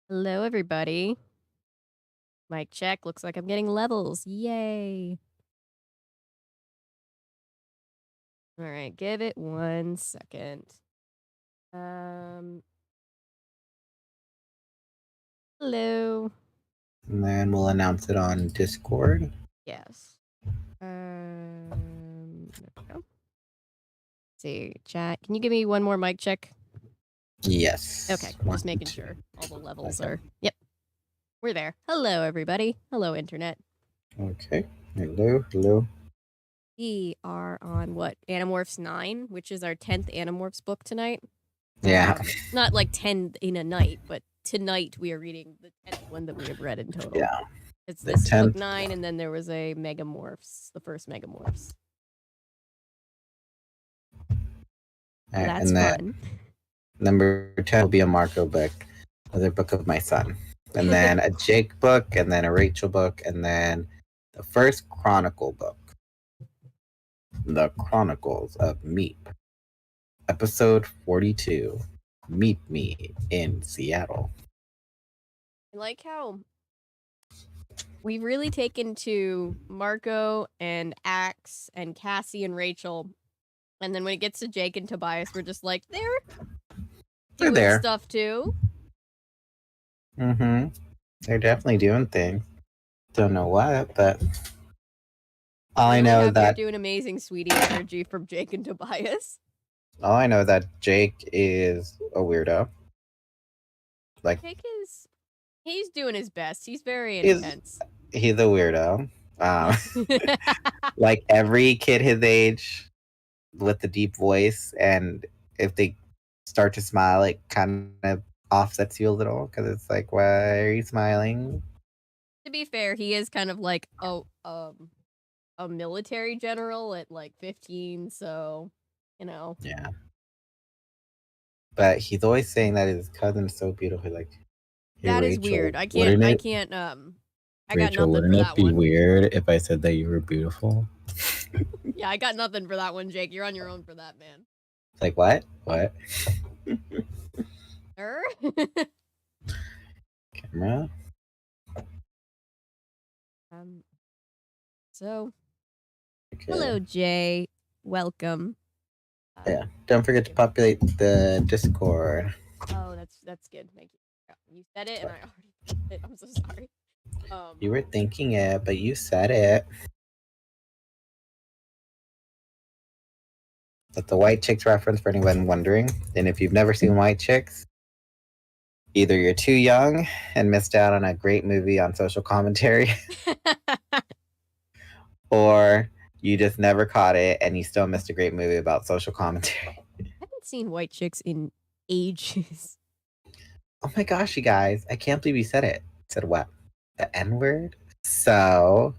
Hello, everybody. Mic check. Looks like I'm getting levels. Yay. All right, give it 1 second. Hello. And then we'll announce it on Discord. Yes. There we go. See, chat. Can you give me one more mic check? Yes. Okay, just making sure all the levels are. Yep. We're there. Hello, everybody. Hello, Internet. Okay. Hello. We are on what? Animorphs 9, which is our 10th Animorphs book tonight. Yeah. Not like 10 in a night, but tonight we are reading the 10th one that we have read in total. Yeah. It's this book 9, and then there was a Megamorphs, the first Megamorphs. That's fun. Number 10 will be a Marco book, another book of my son. And then a Jake book, and then a Rachel book, and then the first Chronicle book. The Chronicles of Meep. Episode 42. Meet Me in Seattle. I like how we've really taken to Marco and Axe and Cassie and Rachel. And then when it gets to Jake and Tobias, we're just like, they're doing there. stuff too. Mm-hmm. They're definitely doing things. Don't know what, but all I know is that you're doing amazing sweetie energy from Jake and Tobias. All I know is that Jake is a weirdo. Like Jake he's doing his best. He's very intense. He's a weirdo. Like every kid his age with the deep voice, and if they start to smile, it kind of offsets you a little because it's like, why are you smiling? To be fair, he is kind of like a military general at like 15, so you know. Yeah. But he's always saying that his cousin is so beautiful. Like, hey, that Rachel, is weird. I can't. I got nothing wouldn't for it that be one. weird if I said that you were beautiful? Yeah, I got nothing for that one, Jake. You're on your own for that, man. Like what? What? Camera. So, okay. Hello, Jay. Welcome. Yeah. Don't forget to populate the Discord. Oh, that's good. Thank you. You said it, and I already did it. I'm so sorry. You were thinking it, but you said it. That's the White Chicks reference for anyone wondering. And if you've never seen White Chicks, either you're too young and missed out on a great movie on social commentary, or you just never caught it and you still missed a great movie about social commentary. I haven't seen White Chicks in ages. Oh my gosh, you guys. I can't believe you said it. Said what? The N-word? So,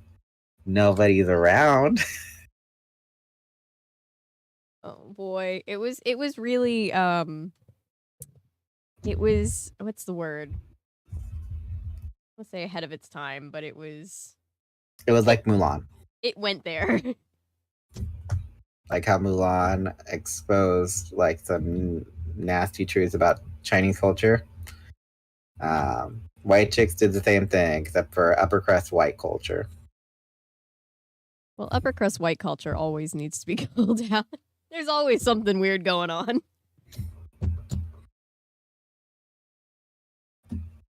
nobody's around. Oh boy. It was really, it was, what's the word? Let's say ahead of its time, but it was like Mulan. It went there. Like how Mulan exposed like some nasty truths about Chinese culture. White Chicks did the same thing, except for upper crust white culture. Well, upper crust white culture always needs to be called out. There's always something weird going on.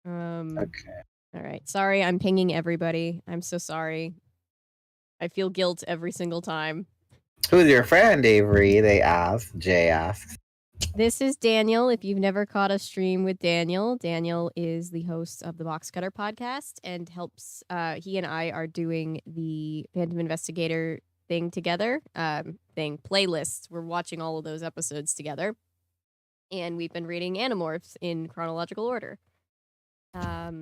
Okay. All right. Sorry, I'm pinging everybody. I'm so sorry. I feel guilt every single time. Who's your friend, Avery? They ask. Jay asks. This is Daniel. If you've never caught a stream with Daniel, Daniel is the host of the Box Cutter podcast and helps. He and I are doing the Phantom Investigator thing together. Playlists. We're watching all of those episodes together, and we've been reading Animorphs in chronological order. Yeah.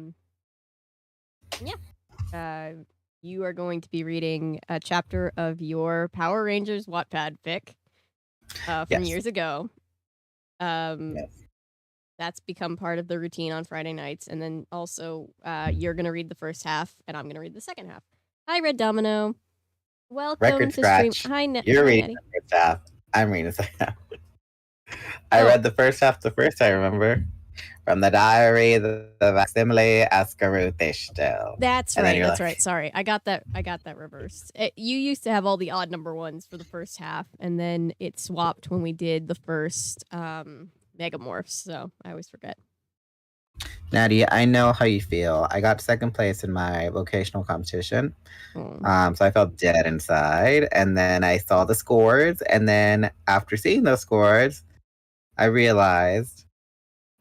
You are going to be reading a chapter of your Power Rangers Wattpad fic from years ago. Yes. That's become part of the routine on Friday nights. And then also, you're going to read the first half, and I'm going to read the second half. Hi, Red Domino. Welcome Record to scratch. stream. Hi, You're hi, reading the first half. I'm reading the second half. I read the first half the first I remember. From the diary of Maximile Ascarutishtel. That's And then right. you're That's like- right. Sorry, I got that reversed. You used to have all the odd number ones for the first half, and then it swapped when we did the first Megamorphs. So I always forget. Nadia, I know how you feel. I got second place in my vocational competition. Oh. So I felt dead inside. And then I saw the scores. And then after seeing those scores, I realized,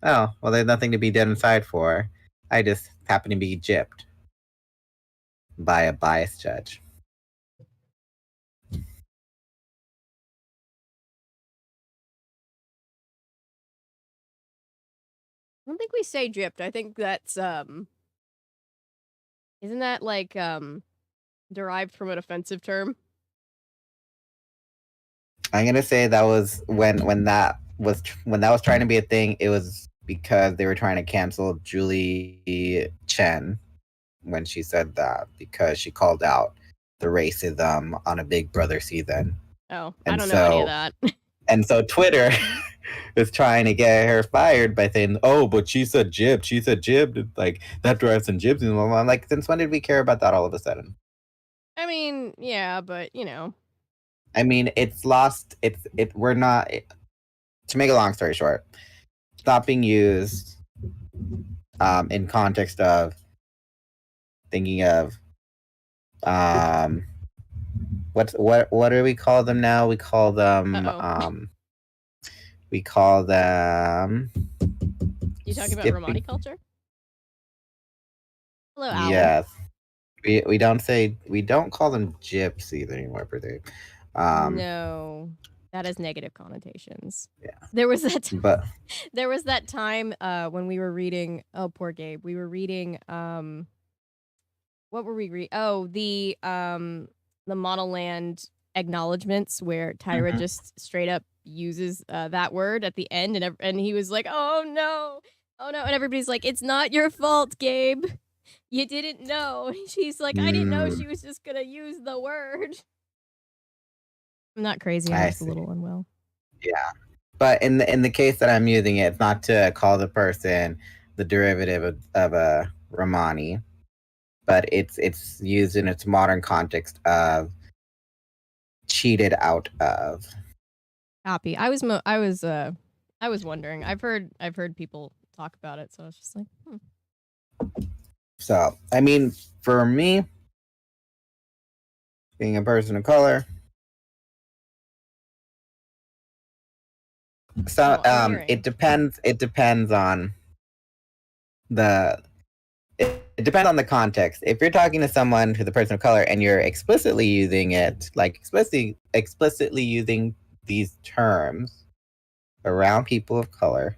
oh, well, there's nothing to be dead inside for. I just happen to be gypped by a biased judge. I don't think we say gypped. I think that's isn't that like derived from an offensive term? I'm gonna say that was when that was trying to be a thing. It was because they were trying to cancel Julie Chen when she said that, because she called out the racism on a Big Brother season. Oh, And I don't know any of that. And so Twitter is trying to get her fired by saying, "Oh, but she said jib. She said jib. Like that drives some jibs." And I'm like, since when did we care about that all of a sudden? I mean, yeah, but you know. I mean, it's lost. We're not. To make a long story short, it's not being used in context of thinking of what do we call them now? We call them You talking about Romani culture? Hello, Owl. Yes. We don't call them gypsies anymore, per se. No, that has negative connotations. Yeah. There was that But there was that time when we were reading, oh poor Gabe, we were reading what were we reading? Oh, the Monoland acknowledgements where Tyra just straight up uses that word at the end, and he was like, "Oh no. Oh no." And everybody's like, "It's not your fault, Gabe. You didn't know." And she's like, "I didn't know she was just going to use the word." I'm not crazy. I'm just a little unwell. Yeah. But in the case that I'm using it, it's not to call the person the derivative of a Romani, but it's used in its modern context of cheated out of. Copy. I was wondering. I've heard people talk about it, so I was just like, So, I mean, for me, being a person of color, so it depends on it depends on the context. If you're talking to someone who's a person of color and you're explicitly using it, like explicitly using these terms around people of color,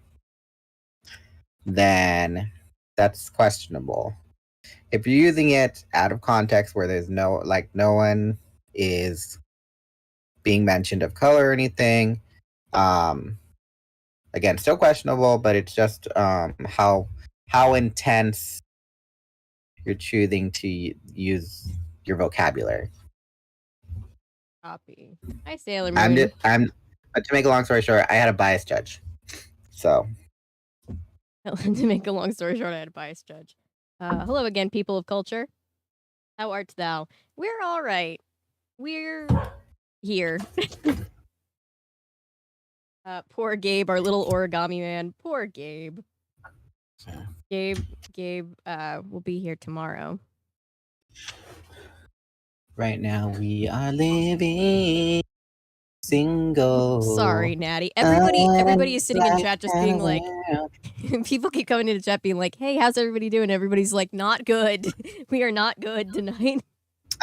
then that's questionable. If you're using it out of context where there's no one is being mentioned of color or anything, again, still questionable, but it's just how intense you're choosing to use your vocabulary. copy. Hi, Sailor Moon. But to make a long story short, I had a biased judge. So to make a long story short, I had a biased judge. Hello again, people of culture. How art thou? We're all right. We're here. Poor Gabe, our little origami man. Poor Gabe. Gabe will be here tomorrow. Right now we are living single. Sorry, Natty. Everybody is sitting in chat just being like, people keep coming into chat being like, "Hey, how's everybody doing?" Everybody's like, "Not good. We are not good tonight."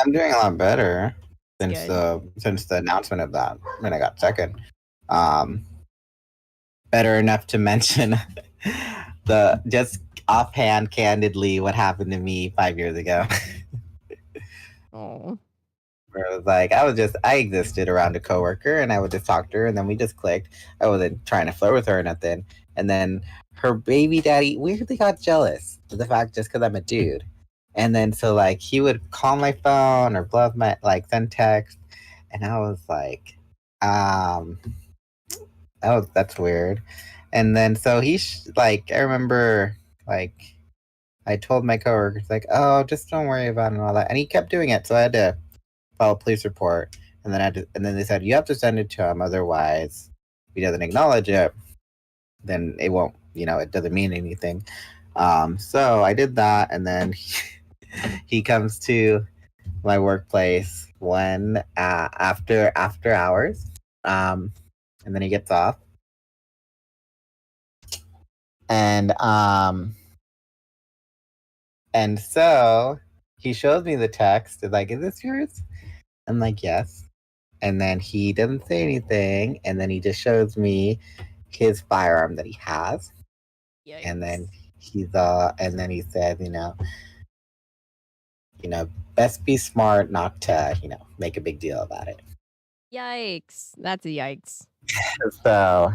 I'm doing a lot better since the announcement of that when I got second. Better enough to mention the just offhand, candidly, what happened to me 5 years ago. Oh. Where it was like I existed around a coworker and I would just talk to her and then we just clicked. I wasn't trying to flirt with her or nothing. And then her baby daddy weirdly got jealous of the fact just because I'm a dude. And then so like he would call my phone or blow up my send text, and I was like, that's weird. And then so like I remember like I told my coworkers like, oh, just don't worry about it and all that, and he kept doing it. So I had to file a police report, and then and then they said you have to send it to him, otherwise, if he doesn't acknowledge it, then it won't, it doesn't mean anything. So I did that, and then he comes to my workplace when after hours, and then he gets off, and so he shows me the text. Is like, is this yours? I'm like, yes. And then he doesn't say anything, and then he just shows me his firearm that he has. Yikes. And then and then he said, best be smart not to, make a big deal about it. Yikes. That's a yikes. So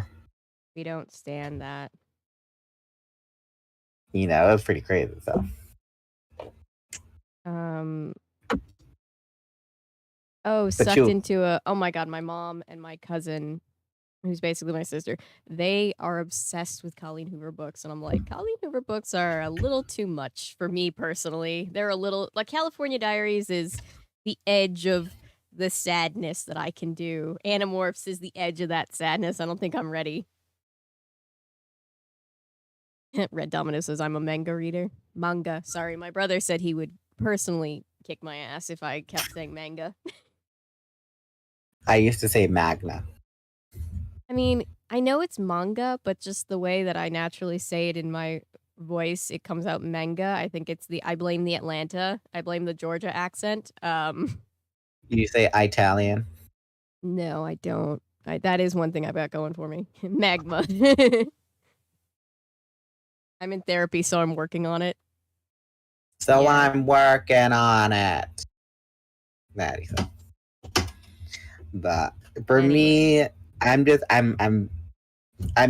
We don't stand that. it was pretty crazy. So sucked into oh my god, my mom and my cousin, who's basically my sister, they are obsessed with Colleen Hoover books, and I'm like, Colleen Hoover books are a little too much for me personally. They're a little like California Diaries is the edge of the sadness that I can do. Animorphs is the edge of that sadness. I don't think I'm ready. Red Domino says I'm a manga reader. Manga. Sorry, my brother said he would personally kick my ass if I kept saying manga. I used to say Magna. I mean, I know it's manga, but just the way that I naturally say it in my voice, it comes out manga. I think it's I blame the Atlanta. I blame the Georgia accent. You say Italian? No, I don't. That is one thing I've got going for me. Magma. I'm in therapy, so I'm working on it. So yeah. I'm working on it. Maddie. But for me, I'm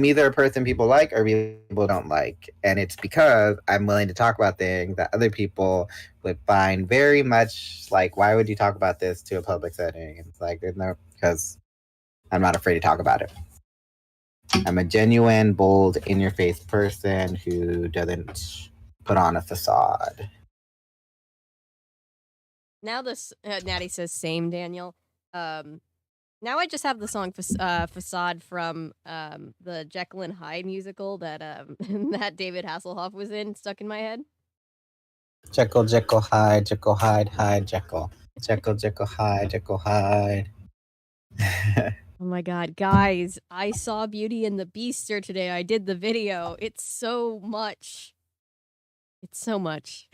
either a person people like or people don't like. And it's because I'm willing to talk about things that other people would find very much like, why would you talk about this to a public setting? And it's like, because I'm not afraid to talk about it. I'm a genuine, bold, in-your-face person who doesn't put on a facade. Now this, Natty says, same, Daniel. Now I just have the song Facade from the Jekyll and Hyde musical that that David Hasselhoff was in stuck in my head. Jekyll, Jekyll, Hyde, Jekyll, Hyde, Hyde, Jekyll. Jekyll, Jekyll, Hyde, Jekyll, Hyde. Oh my god, guys, I saw Beauty and the Beaster today. I did the video. It's so much. It's so much.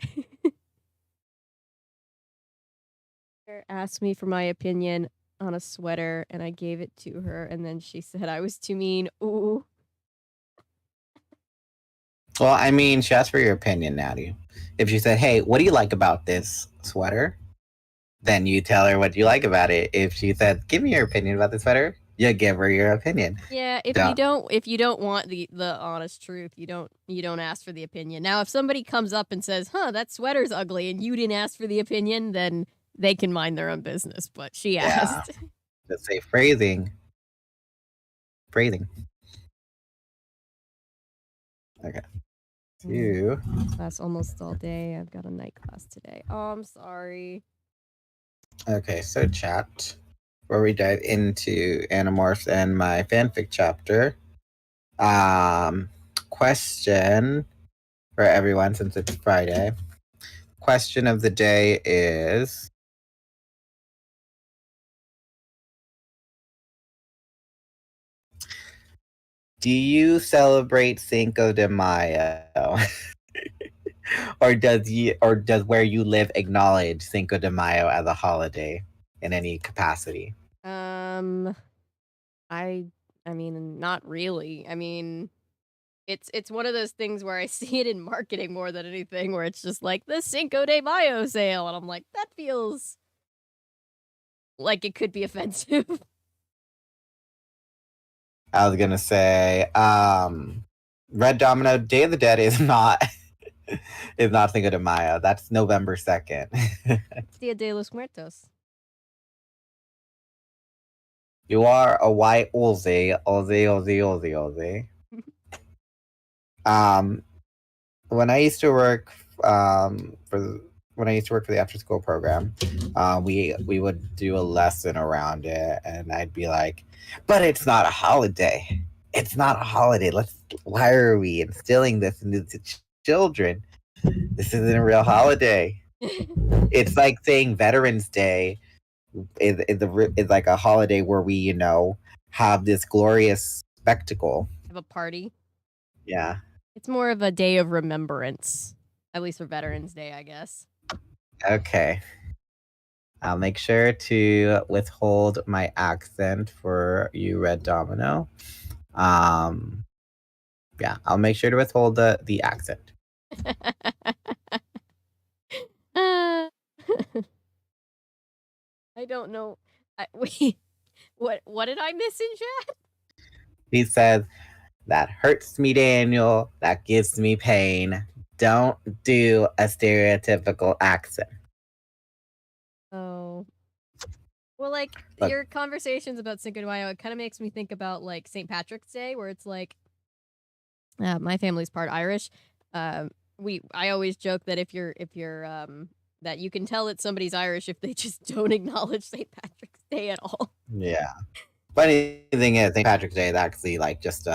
Asked me for my opinion on a sweater, and I gave it to her, and then she said I was too mean. Ooh. Well, I mean, she asked for your opinion, Natty. If she said, hey, what do you like about this sweater? Then you tell her what you like about it. If she said, give me your opinion about the sweater, you give her your opinion. Yeah, if you don't want the honest truth, you don't ask for the opinion. Now, if somebody comes up and says, that sweater's ugly, and you didn't ask for the opinion, then they can mind their own business, but she asked. Just say phrasing. Phrasing. Okay. Class almost all day. I've got a night class today. Oh, I'm sorry. Okay, so chat. Before we dive into Animorphs and my fanfic chapter, question for everyone since it's Friday. Question of the day is, do you celebrate Cinco de Mayo? or does where you live acknowledge Cinco de Mayo as a holiday in any capacity? I mean, not really. I mean, it's one of those things where I see it in marketing more than anything, where it's just like the Cinco de Mayo sale, and I'm like, that feels like it could be offensive. I was gonna say, Red Domino, Day of the Dead is not Cinco de Mayo. That's November 2nd. Dia de los Muertos. You are a white Aussie. When I used to work for when I used to work for the after school program, we would do a lesson around it, and I'd be like, "But it's not a holiday. It's not a holiday. Why are we instilling this into the children? This isn't a real holiday. It's like saying Veterans Day is like a holiday where we, have this glorious spectacle. Have a party. Yeah. It's more of a day of remembrance, at least for Veterans Day, I guess. Okay. I'll make sure to withhold my accent for you, Red Domino. Yeah, I'll make sure to withhold the accent. I don't know. Wait, what did I miss in chat? He says, "That hurts me, Daniel. That gives me pain. Don't do a stereotypical accent." Oh. Well, like, Look. your conversations about Cinco de Mayo, it kind of makes me think about, like, St. Patrick's Day, where it's like, my family's part Irish. I always joke that if you're that you can tell that somebody's Irish if they just don't acknowledge St. Patrick's Day at all. Yeah. Funny thing is, St. Patrick's Day is actually like just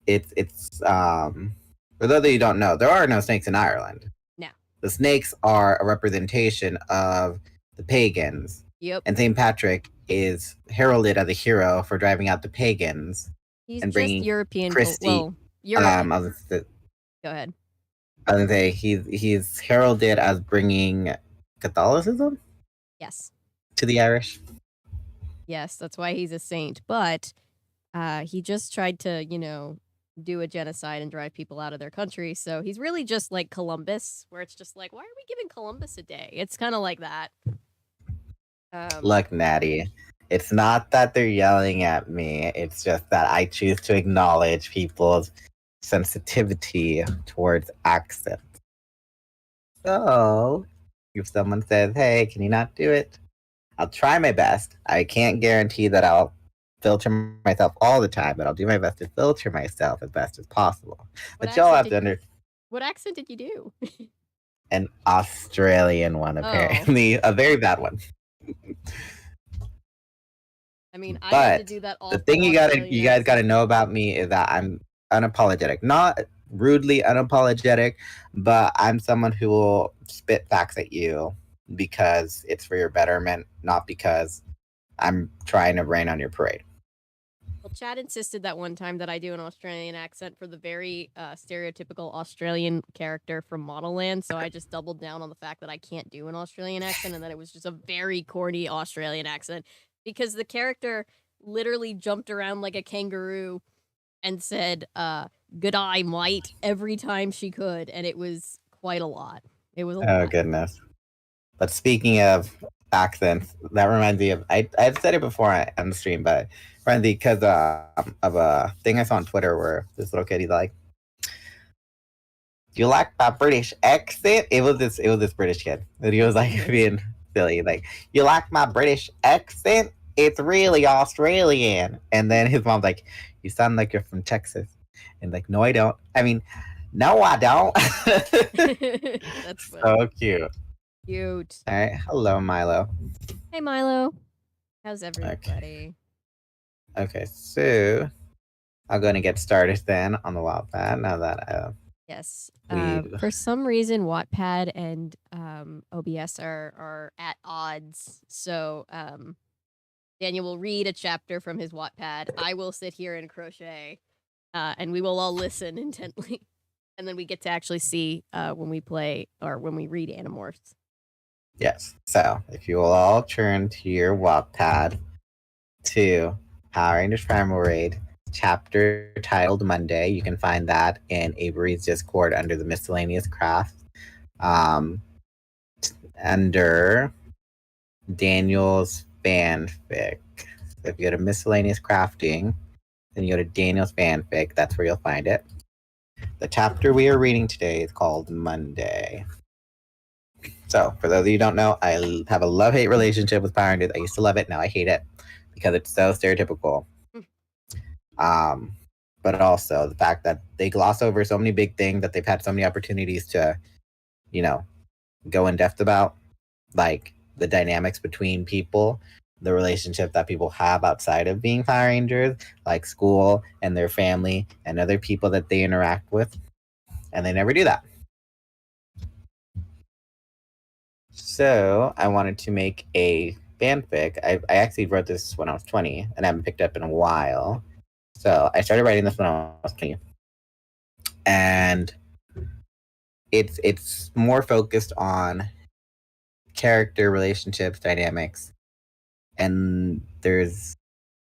it's for those of you who don't know, there are no snakes in Ireland. No. The snakes are a representation of the pagans. Yep. And St. Patrick is heralded as a hero for driving out the pagans. He's and just bringing European. Christy. Well, Go ahead. I was gonna say he's heralded as bringing Catholicism. Yes. To the Irish. Yes, that's why he's a saint. But he just tried to, do a genocide and drive people out of their country. So he's really just like Columbus, where it's just like, why are we giving Columbus a day? It's kind of like that. Look, Natty, it's not that they're yelling at me. It's just that I choose to acknowledge people's sensitivity towards accents. So, if someone says, "Hey, can you not do it?" I'll try my best. I can't guarantee that I'll filter myself all the time, but I'll do my best to filter myself as best as possible. But y'all have to What accent did you do? An Australian one, apparently. A very bad one. I mean, I but had to do that all the thing you guys gotta know about me is that I'm unapologetic. Not rudely unapologetic, but I'm someone who will spit facts at you because it's for your betterment, not because I'm trying to rain on your parade. Well, Chad insisted that one time that I do an Australian accent for the very stereotypical Australian character from Model Land, so I just doubled down on the fact that I can't do an Australian accent and that it was just a very corny Australian accent because the character literally jumped around like a kangaroo and said, "G'day, mate," every time she could, and it was quite a lot. It was a lot. Oh, goodness. But speaking of accents, that reminds me of, I've said it before on the stream, but reminds me because of a thing I saw on Twitter where this little kid, he's like, "Do you like my British accent?" It was this British kid. And he was like being silly, like, "You like my British accent? It's really Australian." And then his mom's like, "You sound like you're from Texas." And like, "No, I don't. I mean, no, I don't." That's funny. So cute. Cute. All right. Hello, Milo. Hey, Milo. How's everybody? Okay, so I'm going to get started then on the Wattpad now that yes. For some reason, Wattpad and OBS are at odds. So Daniel will read a chapter from his Wattpad. I will sit here and crochet, and we will all listen intently. And then we get to actually see when we play or when we read Animorphs. Yes. So if you will all turn to your Wattpad to Power Rangers Primal Raid, chapter titled Monday. You can find that in Avery's Discord under the miscellaneous craft. Under Daniel's fanfic. So if you go to miscellaneous crafting, then you go to Daniel's fanfic, that's where you'll find it. The chapter we are reading today is called Monday. So, for those of you who don't know, I have a love-hate relationship with Power Rangers. I used to love it, now I hate it because it's so stereotypical. but also the fact that they gloss over so many big things that they've had so many opportunities to, go in depth about, like the dynamics between people, the relationship that people have outside of being Power Rangers, like school and their family and other people that they interact with. And they never do that. So I wanted to make a fanfic. I actually wrote this when I was 20 and I haven't picked up in a while. So I started writing this when I was 20. And it's more focused on character relationships, dynamics. And there's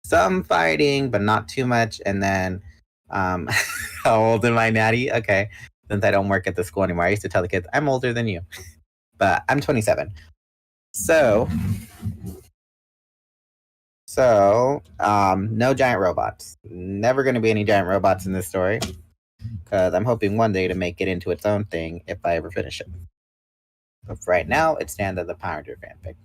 some fighting, but not too much. And then how old am I, Natty? Okay. Since I don't work at the school anymore, I used to tell the kids, I'm older than you. But I'm 27. So no giant robots. Never going to be any giant robots in this story, because I'm hoping one day to make it into its own thing if I ever finish it. But for right now, it stands as a Power Ranger fanfic.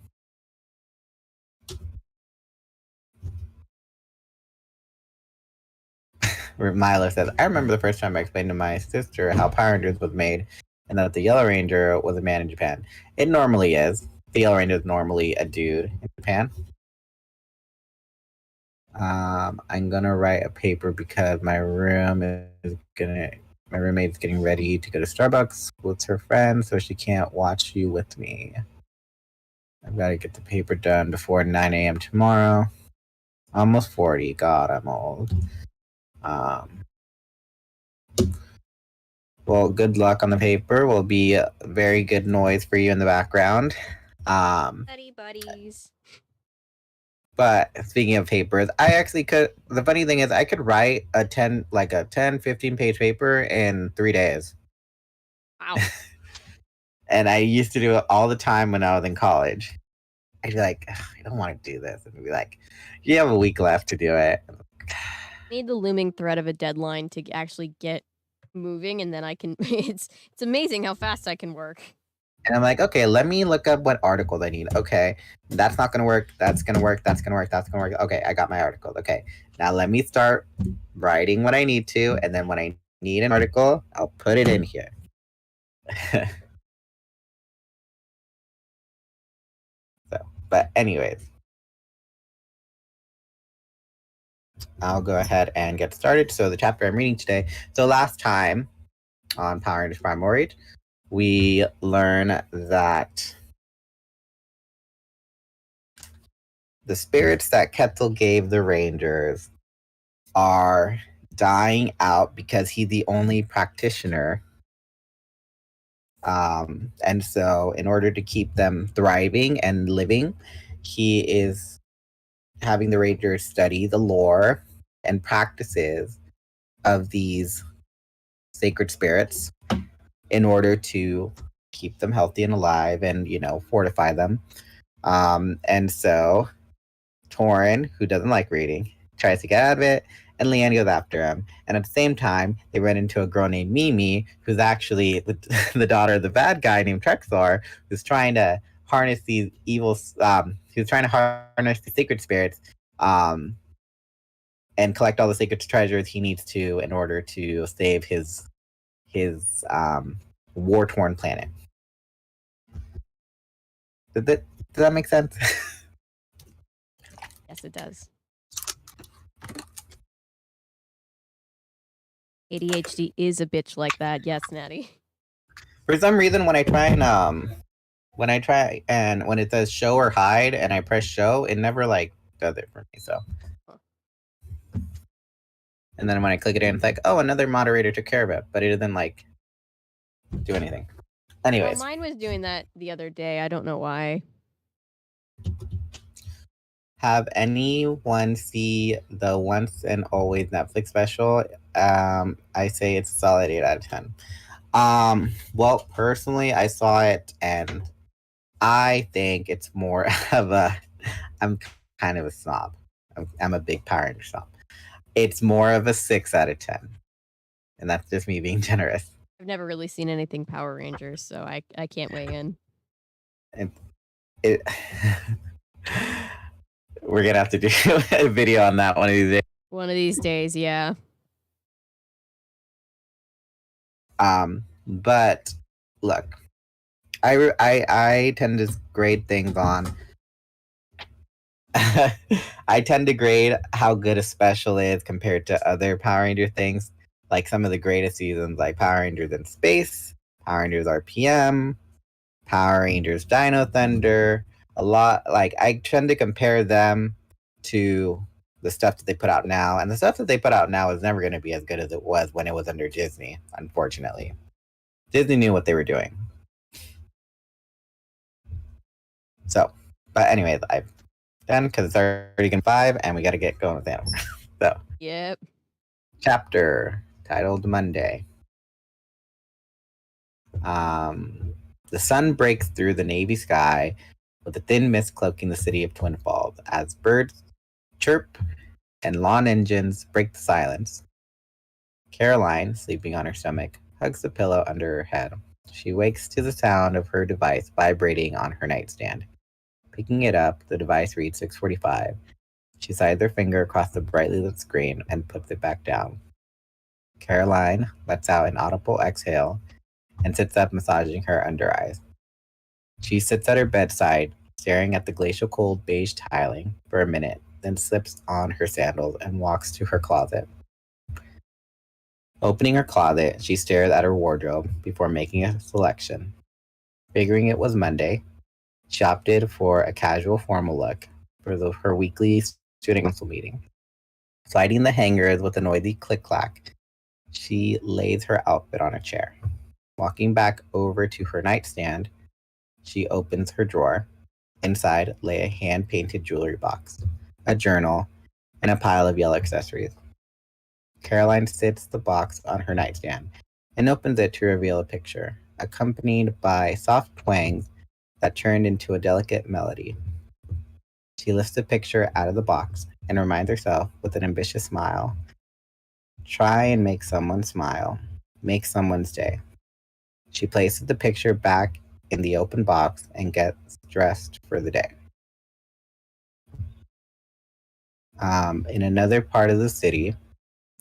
Milo says, I remember the first time I explained to my sister how Power Rangers was made and that the Yellow Ranger was a man in Japan. It normally is. The Yellow Ranger is normally a dude in Japan. I'm gonna write a paper because my roommate's getting ready to go to Starbucks with her friends, so she can't watch you with me. I've got to get the paper done before 9 a.m. tomorrow. Almost 40. God, I'm old. Well, good luck on the paper. Will be a very good noise for you in the background. Buddies. But speaking of papers, I actually could. The funny thing is, I could write a 10, 15 page paper in 3 days. Wow. And I used to do it all the time when I was in college. I'd be like, I don't want to do this. And I'd be like, you have a week left to do it. Need the looming threat of a deadline to actually get moving, and then I can. It's amazing how fast I can work. And I'm like, okay, let me look up what articles I need. Okay, that's not going to work. That's going to work. That's going to work. That's going to work. Okay, I got my articles. Okay, now let me start writing what I need to. And then when I need an article, I'll put it in here. But anyways, I'll go ahead and get started. So the chapter I'm reading today. So last time on Power Rangers Primordial, we learn that the spirits that Kettle gave the Rangers are dying out because he's the only practitioner. And so in order to keep them thriving and living, he is having the Rangers study the lore and practices of these sacred spirits in order to keep them healthy and alive and, fortify them. And so Torin, who doesn't like reading, tries to get out of it, and Leanne goes after him. And at the same time, they run into a girl named Mimi, who's actually the daughter of the bad guy named Trexor, who's trying to harness these who's trying to harness the sacred spirits, and collect all the sacred treasures he needs to in order to save his war-torn planet. Did that make sense? Yes, it does. ADHD is a bitch like that. Yes, Natty. For some reason, when it says show or hide and I press show, it never does it for me. So, and then when I click it in, it's like, oh, another moderator took care of it, but it doesn't do anything. Anyways, mine was doing that the other day. I don't know why. Have anyone see the Once and Always Netflix special? I say it's a solid 8 out of 10. Well, personally, I saw it and I think it's more of I'm kind of a snob. I'm a big Power Ranger snob. It's more of a 6 out of 10. And that's just me being generous. I've never really seen anything Power Rangers, so I can't weigh in. We're going to have to do a video on that one of these days. One of these days, yeah. But look, I tend to grade things on. I tend to grade how good a special is compared to other Power Ranger things, like some of the greatest seasons, like Power Rangers in Space, Power Rangers RPM, Power Rangers Dino Thunder. A lot, like I tend to compare them to the stuff that they put out now, and the stuff that they put out now is never going to be as good as it was when it was under Disney. Unfortunately, Disney knew what they were doing. So, but anyways, I've done because it's already going 5, and we got to get going with Animorphs. So, Yep. chapter titled Monday. The sun breaks through the navy sky with a thin mist cloaking the city of Twin Falls as birds chirp and lawn engines break the silence. Caroline, sleeping on her stomach, hugs the pillow under her head. She wakes to the sound of her device vibrating on her nightstand. Picking it up, the device reads 6:45. She slides her finger across the brightly lit screen and puts it back down. Caroline lets out an audible exhale and sits up, massaging her under eyes. She sits at her bedside, staring at the glacial cold beige tiling for a minute, then slips on her sandals and walks to her closet. Opening her closet, she stares at her wardrobe before making a selection. Figuring it was Monday, she opted for a casual formal look for her weekly student council meeting. Sliding the hangers with a noisy click-clack, she lays her outfit on a chair. Walking back over to her nightstand, she opens her drawer. Inside lay a hand-painted jewelry box, a journal, and a pile of yellow accessories. Caroline sits the box on her nightstand and opens it to reveal a picture, accompanied by soft twangs that turned into a delicate melody. She lifts the picture out of the box and reminds herself with an ambitious smile, try and make someone smile, make someone's day. She places the picture back in the open box and gets dressed for the day. In another part of the city,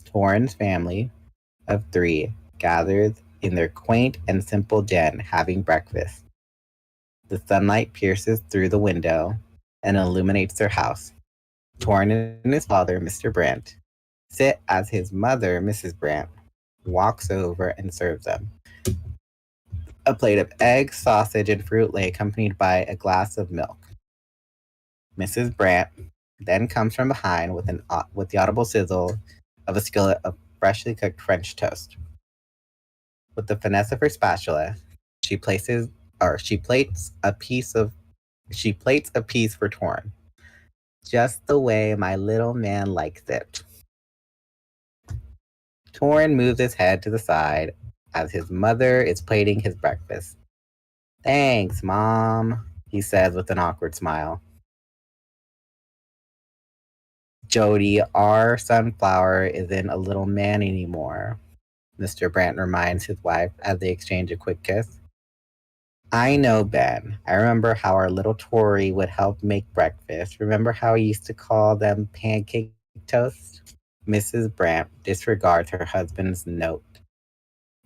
Torrin's family of 3 gathers in their quaint and simple den having breakfast. The sunlight pierces through the window and illuminates their house. Torrin and his father, Mr. Brandt, sit as his mother, Mrs. Brandt, walks over and serves them. A plate of eggs, sausage, and fruit lay accompanied by a glass of milk. Mrs. Brandt then comes from behind with the audible sizzle of a skillet of freshly cooked French toast. With the finesse of her spatula, she plates a piece for Torrin, just the way my little man likes it. Torrin moves his head to the side as his mother is plating his breakfast. Thanks, Mom, he says with an awkward smile. Jody, our sunflower isn't a little man anymore, Mr. Brandt reminds his wife as they exchange a quick kiss. I know, Ben. I remember how our little Tori would help make breakfast. Remember how he used to call them pancake toast? Mrs. Brandt disregards her husband's note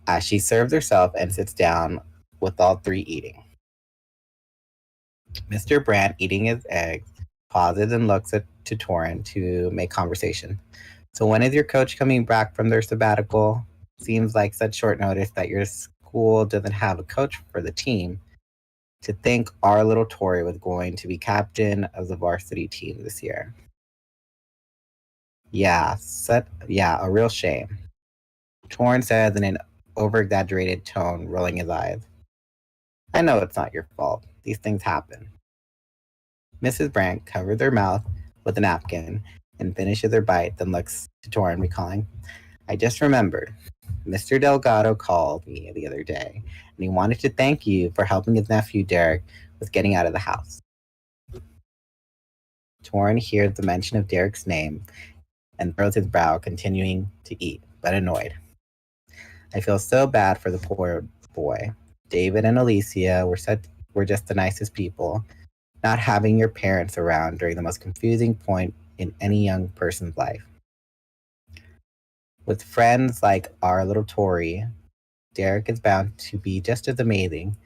as she serves herself and sits down with all 3 eating. Mr. Brandt, eating his eggs, pauses and looks to Torrin to make conversation. So when is your coach coming back from their sabbatical? Seems like such short notice that your school doesn't have a coach for the team. To think our little Tori was going to be captain of the varsity team this year. Yeah, a real shame. Torrin says in an over-exaggerated tone, rolling his eyes. I know it's not your fault. These things happen. Mrs. Brandt covers her mouth with a napkin and finishes her bite, then looks to Torrin, recalling, I just remembered. Mr. Delgado called me the other day, and he wanted to thank you for helping his nephew Derek with getting out of the house. Torrin hears the mention of Derek's name and furrows his brow, continuing to eat, but annoyed. I feel so bad for the poor boy. David and Alicia were just the nicest people. Not having your parents around during the most confusing point in any young person's life. With friends like our little Tori, Derek is bound to be just as amazing.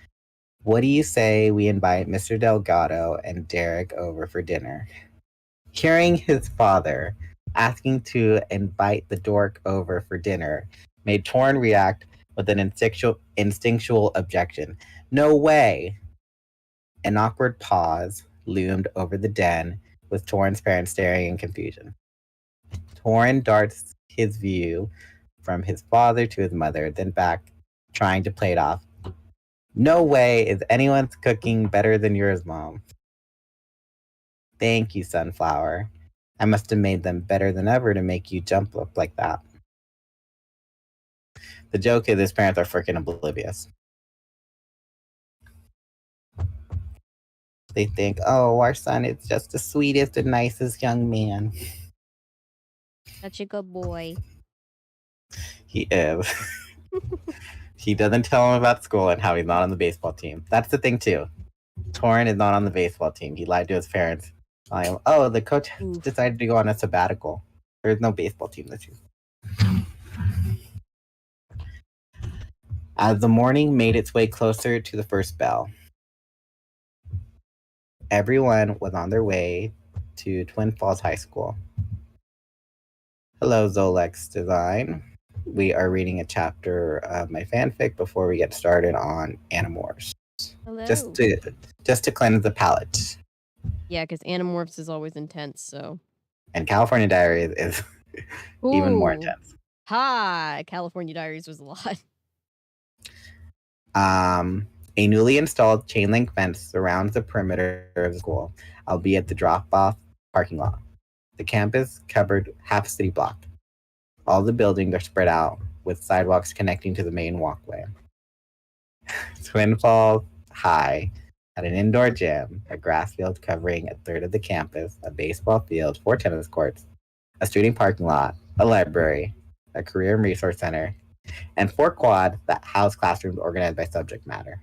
What do you say we invite Mr. Delgado and Derek over for dinner? Hearing his father asking to invite the dork over for dinner made Torrin react with an instinctual objection. No way! An awkward pause loomed over the den, with Torrin's parents staring in confusion. Torrin darts his view from his father to his mother, then back, trying to play it off. No way is anyone's cooking better than yours, Mom. Thank you, Sunflower. I must have made them better than ever to make you jump up like that. The joke is his parents are freaking oblivious. They think, oh, our son is just the sweetest and nicest young man. Such a good boy. He is. He doesn't tell him about school and how he's not on the baseball team. That's the thing, too. Torrin is not on the baseball team. He lied to his parents. Oh, the coach decided to go on a sabbatical. There's no baseball team this year. As the morning made its way closer to the first bell, everyone was on their way to Twin Falls High School. Hello, Zolex Design. We are reading a chapter of my fanfic before we get started on Animorphs. Hello. Just to cleanse the palate. Yeah, because Animorphs is always intense, so. And California Diaries is even more intense. California Diaries was a lot. A newly installed chain link fence surrounds the perimeter of the school, albeit the drop-off parking lot. The campus covered half a city block. All the buildings are spread out, with sidewalks connecting to the main walkway. Twin Falls High had an indoor gym, a grass field covering a third of the campus, a baseball field, 4 tennis courts, a student parking lot, a library, a career and resource center, and 4 quads that house classrooms organized by subject matter.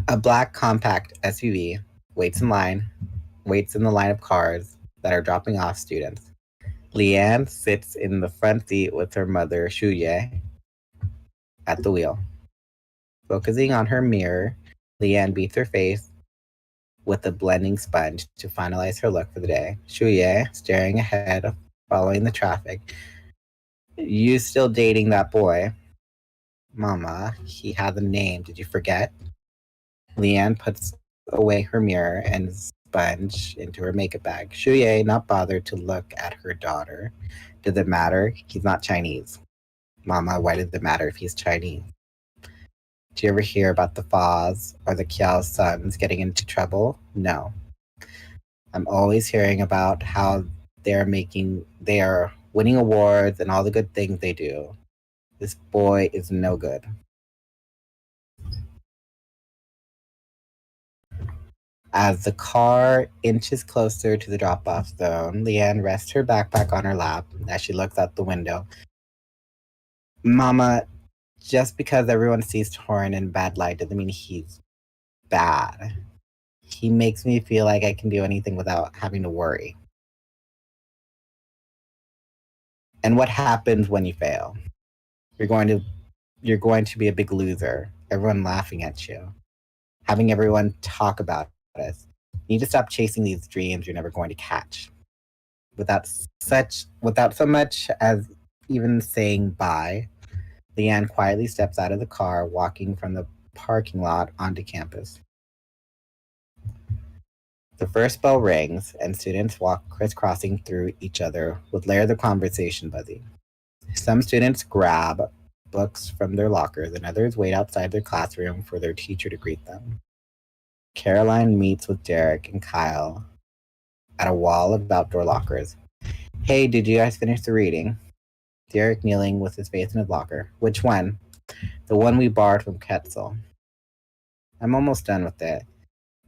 A black compact SUV waits in the line of cars that are dropping off students. Leanne sits in the front seat with her mother, Shuye, at the wheel. Focusing on her mirror, Leanne beats her face with a blending sponge to finalize her look for the day. Shuye, staring ahead, following the traffic. You still dating that boy? Mama, he has a name. Did you forget? Leanne puts away her mirror and sponge into her makeup bag. Shuye, not bothered to look at her daughter. Does it matter? He's not Chinese. Mama, why does it matter if he's Chinese? Do you ever hear about the Foz or the Kiao's sons getting into trouble? No. I'm always hearing about how they are winning awards and all the good things they do. This boy is no good. As the car inches closer to the drop-off zone, Leanne rests her backpack on her lap as she looks out the window. Mama, just because everyone sees Torrin in bad light doesn't mean he's bad. He makes me feel like I can do anything without having to worry. And what happens when you fail? You're going to be a big loser. Everyone laughing at you. Having everyone talk about us. You need to stop chasing these dreams you're never going to catch. Without so much as even saying bye, Leanne quietly steps out of the car, walking from the parking lot onto campus. The first bell rings, and students walk crisscrossing through each other with layers of conversation buzzing. Some students grab books from their lockers, and others wait outside their classroom for their teacher to greet them. Caroline meets with Derek and Kyle at a wall of outdoor lockers. Hey, did you guys finish the reading? Derek kneeling with his face in his locker. Which one? The one we borrowed from Quetzal. I'm almost done with it.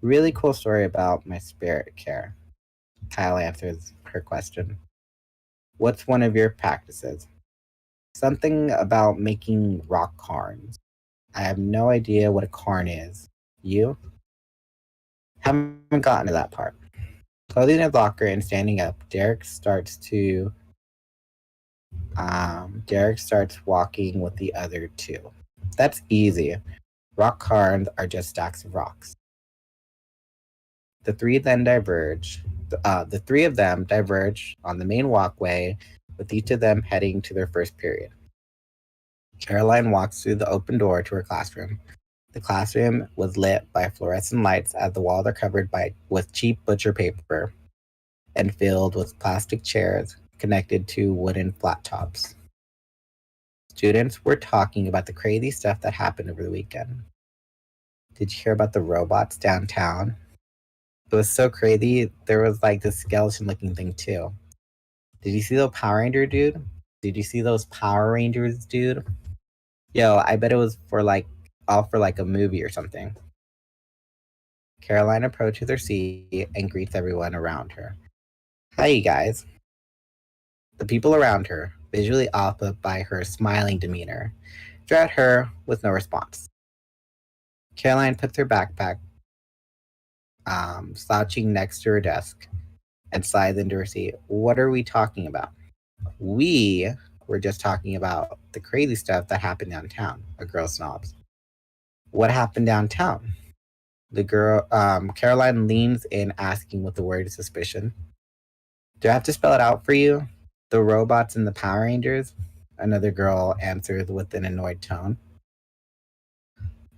Really cool story about my spirit care. Kyle answers her question. What's one of your practices? Something about making rock cairns. I have no idea what a cairn is. You? Haven't gotten to that part. Closing his locker and standing up, Derek starts to Derek starts walking with the other two. That's easy. Rock cairns are just stacks of rocks. The three then diverge. The three of them diverge on the main walkway, with each of them heading to their first period. Caroline walks through the open door to her classroom. The classroom was lit by fluorescent lights as the walls are covered with cheap butcher paper and filled with plastic chairs connected to wooden flat tops. Students were talking about the crazy stuff that happened over the weekend. Did you hear about the robots downtown? It was so crazy. There was like this skeleton-looking thing too. Did you see the Power Ranger dude? Did you see those Power Rangers, dude? Yo, I bet it was all for like a movie or something. Caroline approaches her seat and greets everyone around her. Hi, you guys. The people around her, visually awed by her smiling demeanor, stare at her with no response. Caroline puts her backpack slouching next to her desk and slides into her seat. What are we talking about? We were just talking about the crazy stuff that happened downtown, a girl snobs. What happened downtown? The girl, Caroline leans in, asking with a worried suspicion. Do I have to spell it out for you? The robots and the Power Rangers? Another girl answers with an annoyed tone.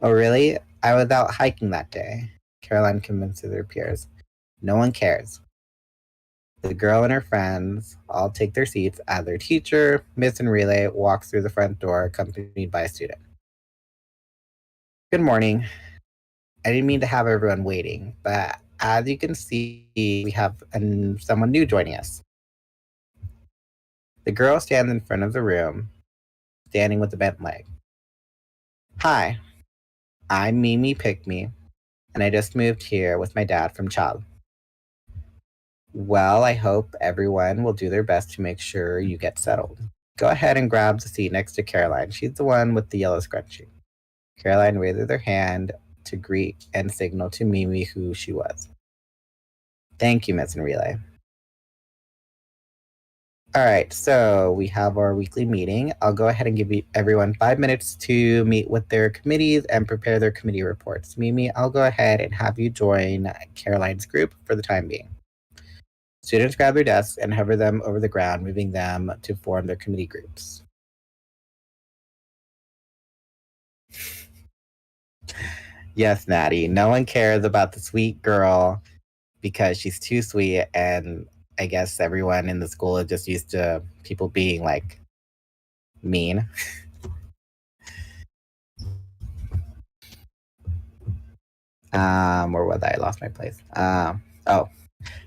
Oh, really? I was out hiking that day. Caroline convinces her peers. No one cares. The girl and her friends all take their seats as their teacher, Miss and Relay, walks through the front door accompanied by a student. Good morning. I didn't mean to have everyone waiting, but as you can see, we have someone new joining us. The girl stands in front of the room, standing with a bent leg. Hi, I'm Mimi Pickme, and I just moved here with my dad from Chal. Well, I hope everyone will do their best to make sure you get settled. Go ahead and grab the seat next to Caroline. She's the one with the yellow scrunchie. Caroline raises her hand to greet and signal to Mimi who she was. Thank you, Miss and Relay. All right, so we have our weekly meeting. I'll go ahead and give everyone 5 minutes to meet with their committees and prepare their committee reports. Mimi, I'll go ahead and have you join Caroline's group for the time being. Students grab their desks and hover them over the ground, moving them to form their committee groups. Yes, Natty, no one cares about the sweet girl because she's too sweet, and I guess everyone in the school is just used to people being like mean. Where was I? Lost my place.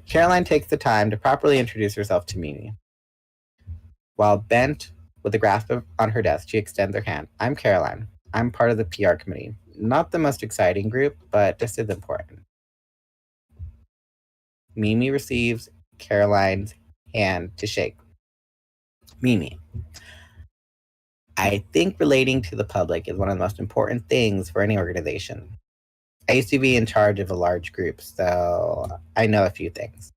Caroline takes the time to properly introduce herself to Mimi. While bent with a grasp on her desk, she extends her hand. I'm Caroline. I'm part of the PR committee. Not the most exciting group, but just as important. Mimi receives Caroline's hand to shake. Mimi, I think relating to the public is one of the most important things for any organization. I used to be in charge of a large group, so I know a few things.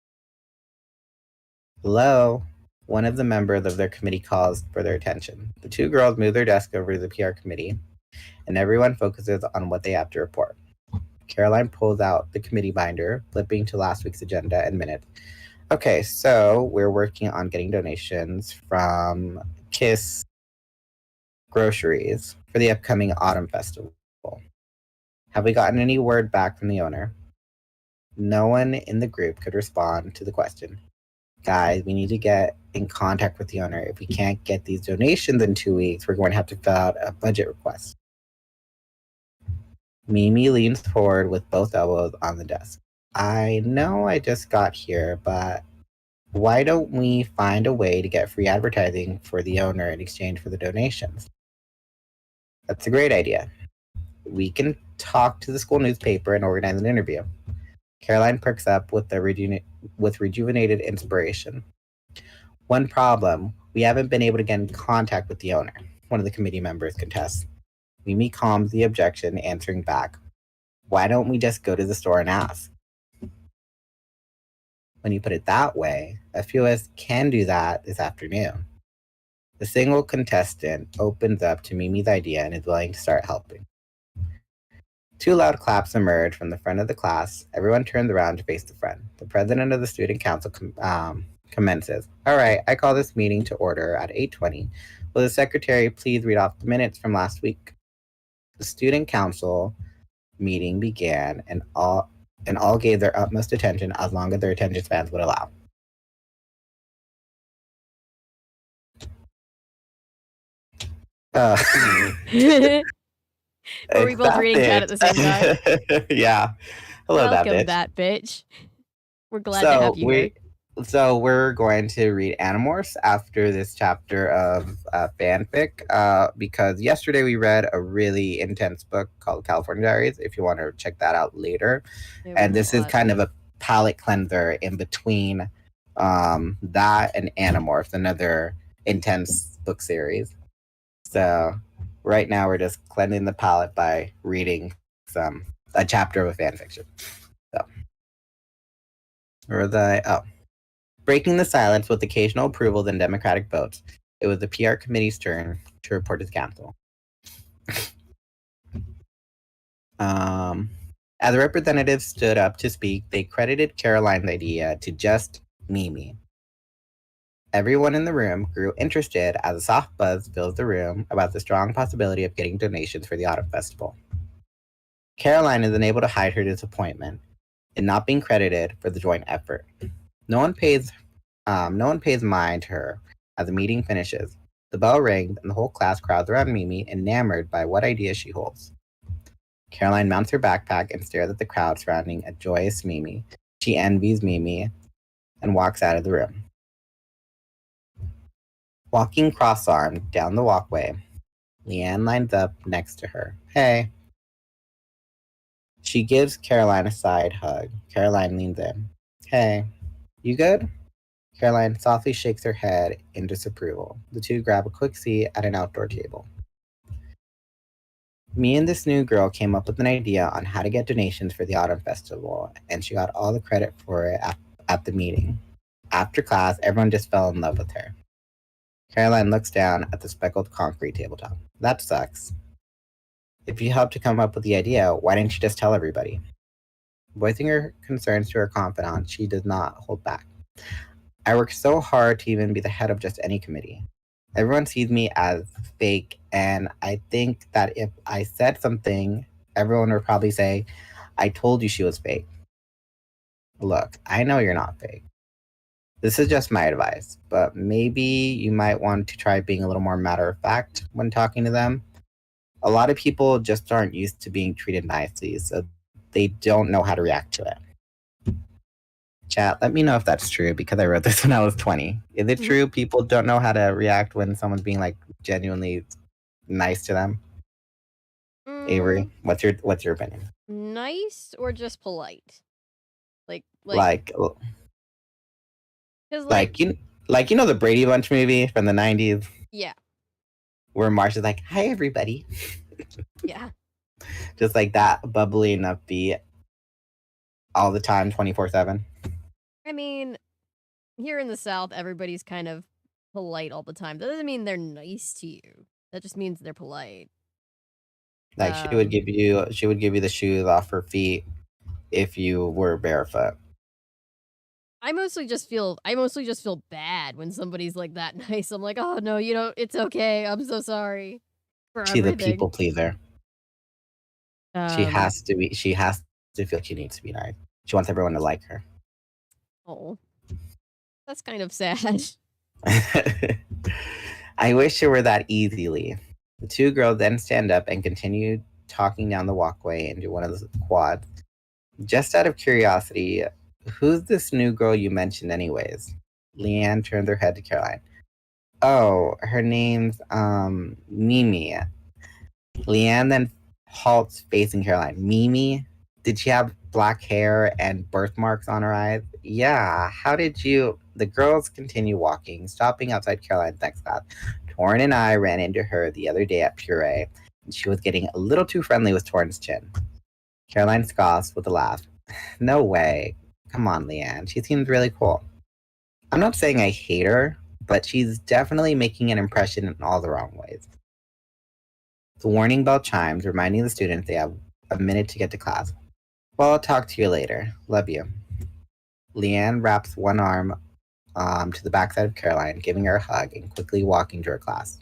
Hello? One of the members of their committee calls for their attention. The two girls move their desk over to the PR committee, and everyone focuses on what they have to report. Caroline pulls out the committee binder, flipping to last week's agenda and minutes. Okay, so we're working on getting donations from Kiss Groceries for the upcoming Autumn Festival. Have we gotten any word back from the owner? No one in the group could respond to the question. Guys, we need to get in contact with the owner. If we can't get these donations in 2 weeks, we're going to have to fill out a budget request. Mimi leans forward with both elbows on the desk. I know I just got here, but why don't we find a way to get free advertising for the owner in exchange for the donations? That's a great idea. We can talk to the school newspaper and organize an interview. Caroline perks up with rejuvenated inspiration. One problem, we haven't been able to get in contact with the owner, one of the committee members contests. Mimi calms the objection, answering back. Why don't we just go to the store and ask? When you put it that way, a few of us can do that this afternoon. The single contestant opens up to Mimi's idea and is willing to start helping. Two loud claps emerge from the front of the class. Everyone turns around to face the front. The president of the student council commences. All right, I call this meeting to order at 8:20. Will the secretary please read off the minutes from last week? The student council meeting began, and all gave their utmost attention as long as their attention spans would allow. Were we both reading chat at the same time? Yeah. Hello, Welcome, that bitch. We're glad to have you here. So we're going to read Animorphs after this chapter of fanfic because yesterday we read a really intense book called California Diaries, if you want to check that out later. And this is kind of a palate cleanser in between that and Animorphs, another intense book series. So right now we're just cleansing the palate by reading a chapter of a fanfiction. So, breaking the silence with occasional approvals and democratic votes, it was the PR committee's turn to report its council. As the representatives stood up to speak, they credited Caroline's idea to just Mimi. Everyone in the room grew interested as a soft buzz filled the room about the strong possibility of getting donations for the autumn festival. Caroline is unable to hide her disappointment in not being credited for the joint effort. No one pays mind to her as the meeting finishes. The bell rings and the whole class crowds around Mimi, enamored by what idea she holds. Caroline mounts her backpack and stares at the crowd surrounding a joyous Mimi. She envies Mimi and walks out of the room. Walking cross-armed down the walkway, Leanne lines up next to her. Hey. She gives Caroline a side hug. Caroline leans in. Hey, you good? Caroline softly shakes her head in disapproval. The two grab a quick seat at an outdoor table. Me and this new girl came up with an idea on how to get donations for the autumn festival, and she got all the credit for it at the meeting. After class, everyone just fell in love with her. Caroline looks down at the speckled concrete tabletop. That sucks. If you helped to come up with the idea, why didn't you just tell everybody? Voicing her concerns to her confidant, she does not hold back. I work so hard to even be the head of just any committee. Everyone sees me as fake, and I think that if I said something, everyone would probably say, I told you she was fake. Look, I know you're not fake. This is just my advice, but maybe you might want to try being a little more matter-of-fact when talking to them. A lot of people just aren't used to being treated nicely, so they don't know how to react to it. Chat, let me know if that's true, because I wrote this when I was 20. Is it true people don't know how to react when someone's being like genuinely nice to them? Avery, what's your opinion? Nice or just polite? Like you know the Brady Bunch movie from the 90s? Yeah. Where Marsha's like, hi everybody. Yeah. Just like that, bubbly and upbeat all the time, 24/7. I mean, here in the South, everybody's kind of polite all the time. That doesn't mean they're nice to you. That just means they're polite. Like she would give you the shoes off her feet if you were barefoot. I mostly just feel bad when somebody's like that nice. I'm like, oh no, it's okay. I'm so sorry for She's everything. a people pleaser. She has to feel she needs to be nice. She wants everyone to like her. Oh, that's kind of sad. I wish it were that easily. The two girls then stand up and continue talking down the walkway into one of the quads. Just out of curiosity, who's this new girl you mentioned anyways? Leanne turned her head to Caroline. Oh, her name's Mimi. Leanne then halts facing Caroline. Mimi? Did she have black hair and birthmarks on her eyes? Yeah, how did you... The girls continue walking, stopping outside Caroline's next class. Torn and I ran into her the other day at Puree, and she was getting a little too friendly with Torn's chin. Caroline scoffs with a laugh. No way. Come on, Leanne. She seems really cool. I'm not saying I hate her, but she's definitely making an impression in all the wrong ways. The warning bell chimes, reminding the students they have a minute to get to class. Well, I'll talk to you later. Love you. Leanne wraps one arm to the backside of Caroline, giving her a hug and quickly walking to her class.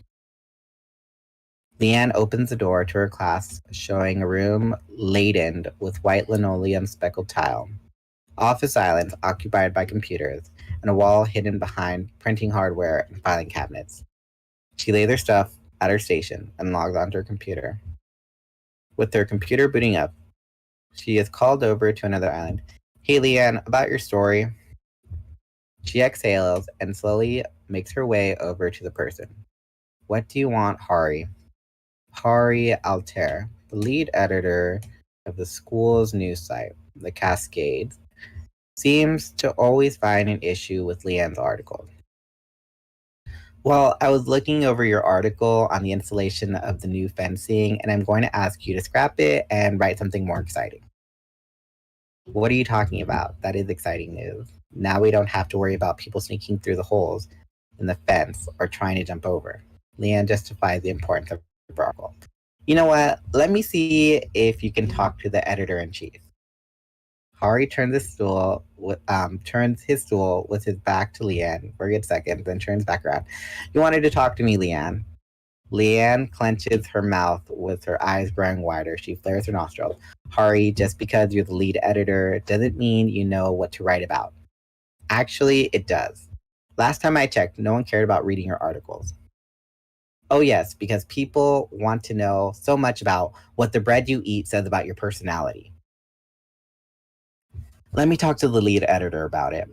Leanne opens the door to her class, showing a room laden with white linoleum speckled tile, office islands occupied by computers, and a wall hidden behind printing hardware and filing cabinets. She lays her stuff at her station and logs onto her computer. With her computer booting up, she is called over to another island. Hey, Leanne, about your story. She exhales and slowly makes her way over to the person. What do you want, Hari? Hari Altair, the lead editor of the school's news site, The Cascades, seems to always find an issue with Leanne's article. Well, I was looking over your article on the installation of the new fencing, and I'm going to ask you to scrap it and write something more exciting. What are you talking about? That is exciting news. Now we don't have to worry about people sneaking through the holes in the fence or trying to jump over. Leanne justifies the importance of the article. You know what? Let me see if you can talk to the editor-in-chief. Hari turns his stool with his back to Leanne for a good second, then turns back around. You wanted to talk to me, Leanne. Leanne clenches her mouth with her eyes growing wider. She flares her nostrils. Hari, just because you're the lead editor doesn't mean you know what to write about. Actually, it does. Last time I checked, no one cared about reading your articles. Oh yes, because people want to know so much about what the bread you eat says about your personality. Let me talk to the lead editor about it.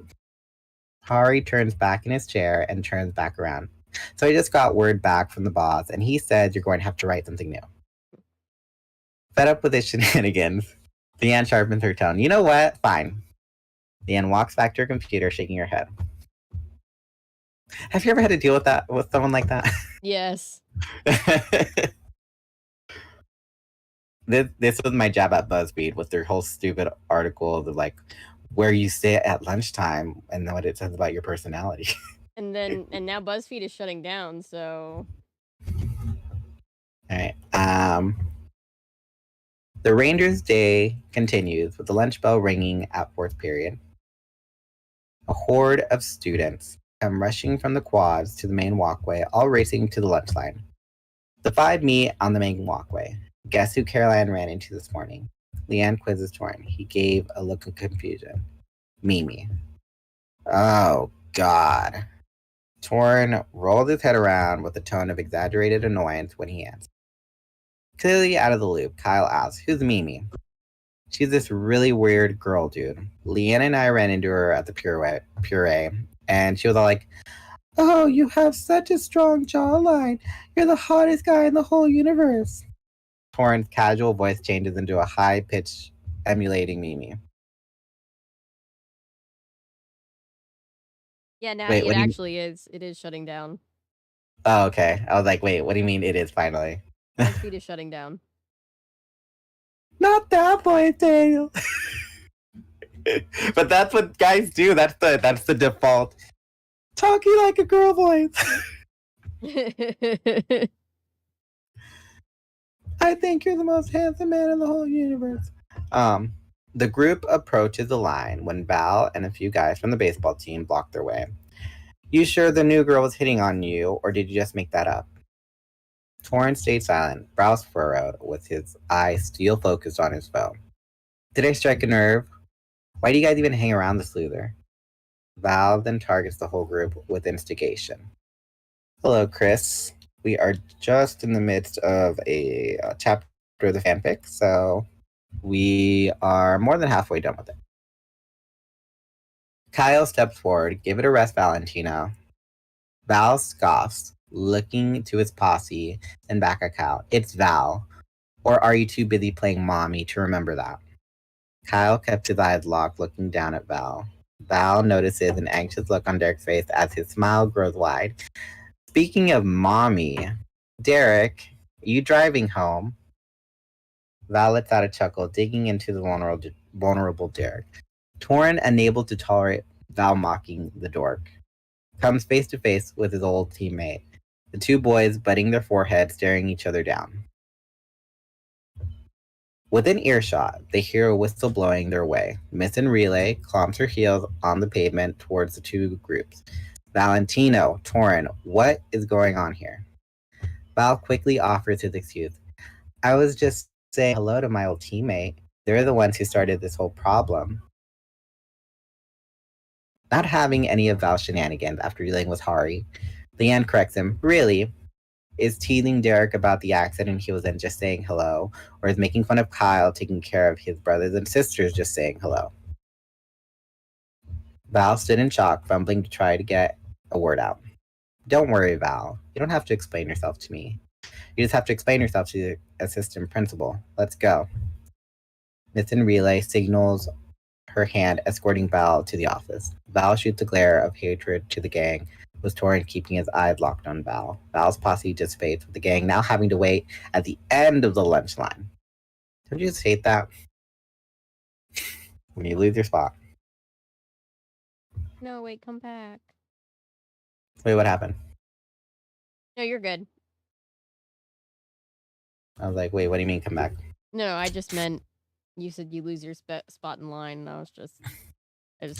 Hari turns back in his chair and turns back around. So I just got word back from the boss, and he said you're going to have to write something new. Fed up with his shenanigans, Leanne sharpens her tone. You know what? Fine. Leanne walks back to her computer, shaking her head. Have you ever had to deal with someone like that? Yes. This was my jab at BuzzFeed with their whole stupid article of like where you sit at lunchtime and what it says about your personality. And now BuzzFeed is shutting down, so All right. The Rangers' day continues with the lunch bell ringing at fourth period. A horde of students come rushing from the quads to the main walkway, all racing to the lunch line. The five meet on the main walkway. Guess who Caroline ran into this morning? Leanne quizzes Torn. He gave a look of confusion. Mimi. Oh, God. Torn rolled his head around with a tone of exaggerated annoyance when he answered. Clearly out of the loop, Kyle asks, who's Mimi? She's this really weird girl, dude. Leanne and I ran into her at the Puree, and she was all like, oh, you have such a strong jawline. You're the hottest guy in the whole universe. Torrent's casual voice changes into a high pitch emulating Mimi. yeah, now Wait, it what do you... actually is. It is shutting down. Oh, okay. I was like, wait, what do you mean it is finally? BuzzFeed is shutting down. Not that voice, Daniel. But that's what guys do. That's the default. Talking like a girl voice. I think you're the most handsome man in the whole universe. The group approaches the line when Val and a few guys from the baseball team block their way. You sure the new girl was hitting on you, or did you just make that up? Torrance stayed silent, brows furrowed, with his eyes still focused on his phone. Did I strike a nerve? Why do you guys even hang around the sleuther? Val then targets the whole group with instigation. Hello, Chris. We are just in the midst of a chapter of the fanfic, so we are more than halfway done with it. Kyle steps forward. Give it a rest, Valentina. Val scoffs, looking to his posse and back at Kyle. It's Val. Or are you too busy playing mommy to remember that? Kyle kept his eyes locked, looking down at Val. Val notices an anxious look on Derek's face as his smile grows wide. Speaking of mommy, Derek, are you driving home? Val lets out a chuckle, digging into the vulnerable Derek. Torrin, unable to tolerate Val mocking the dork. comes face to face with his old teammate, the two boys butting their foreheads, staring each other down. Within earshot, they hear a whistle blowing their way. Miss in relay clomps her heels on the pavement towards the two groups. Valentino, Torin, what is going on here? Val quickly offers his excuse. I was just saying hello to my old teammate. They're the ones who started this whole problem. Not having any of Val's shenanigans after dealing with Hari, Leanne corrects him. Really? Is teasing Derek about the accident he was in just saying hello, or is making fun of Kyle taking care of his brothers and sisters just saying hello? Val stood in shock, fumbling to try to get a word out. Don't worry, Val. You don't have to explain yourself to me. You just have to explain yourself to the assistant principal. Let's go. Miss in relay signals her hand, escorting Val to the office. Val shoots a glare of hatred to the gang, with Torin keeping his eyes locked on Val. Val's posse dissipates, with the gang now having to wait at the end of the lunch line. Don't you just hate that? When you lose your spot. No, wait, come back. Wait, what happened? No, you're good. I was like, wait, what do you mean come back? No, I just meant you said you lose your spot in line, and I just was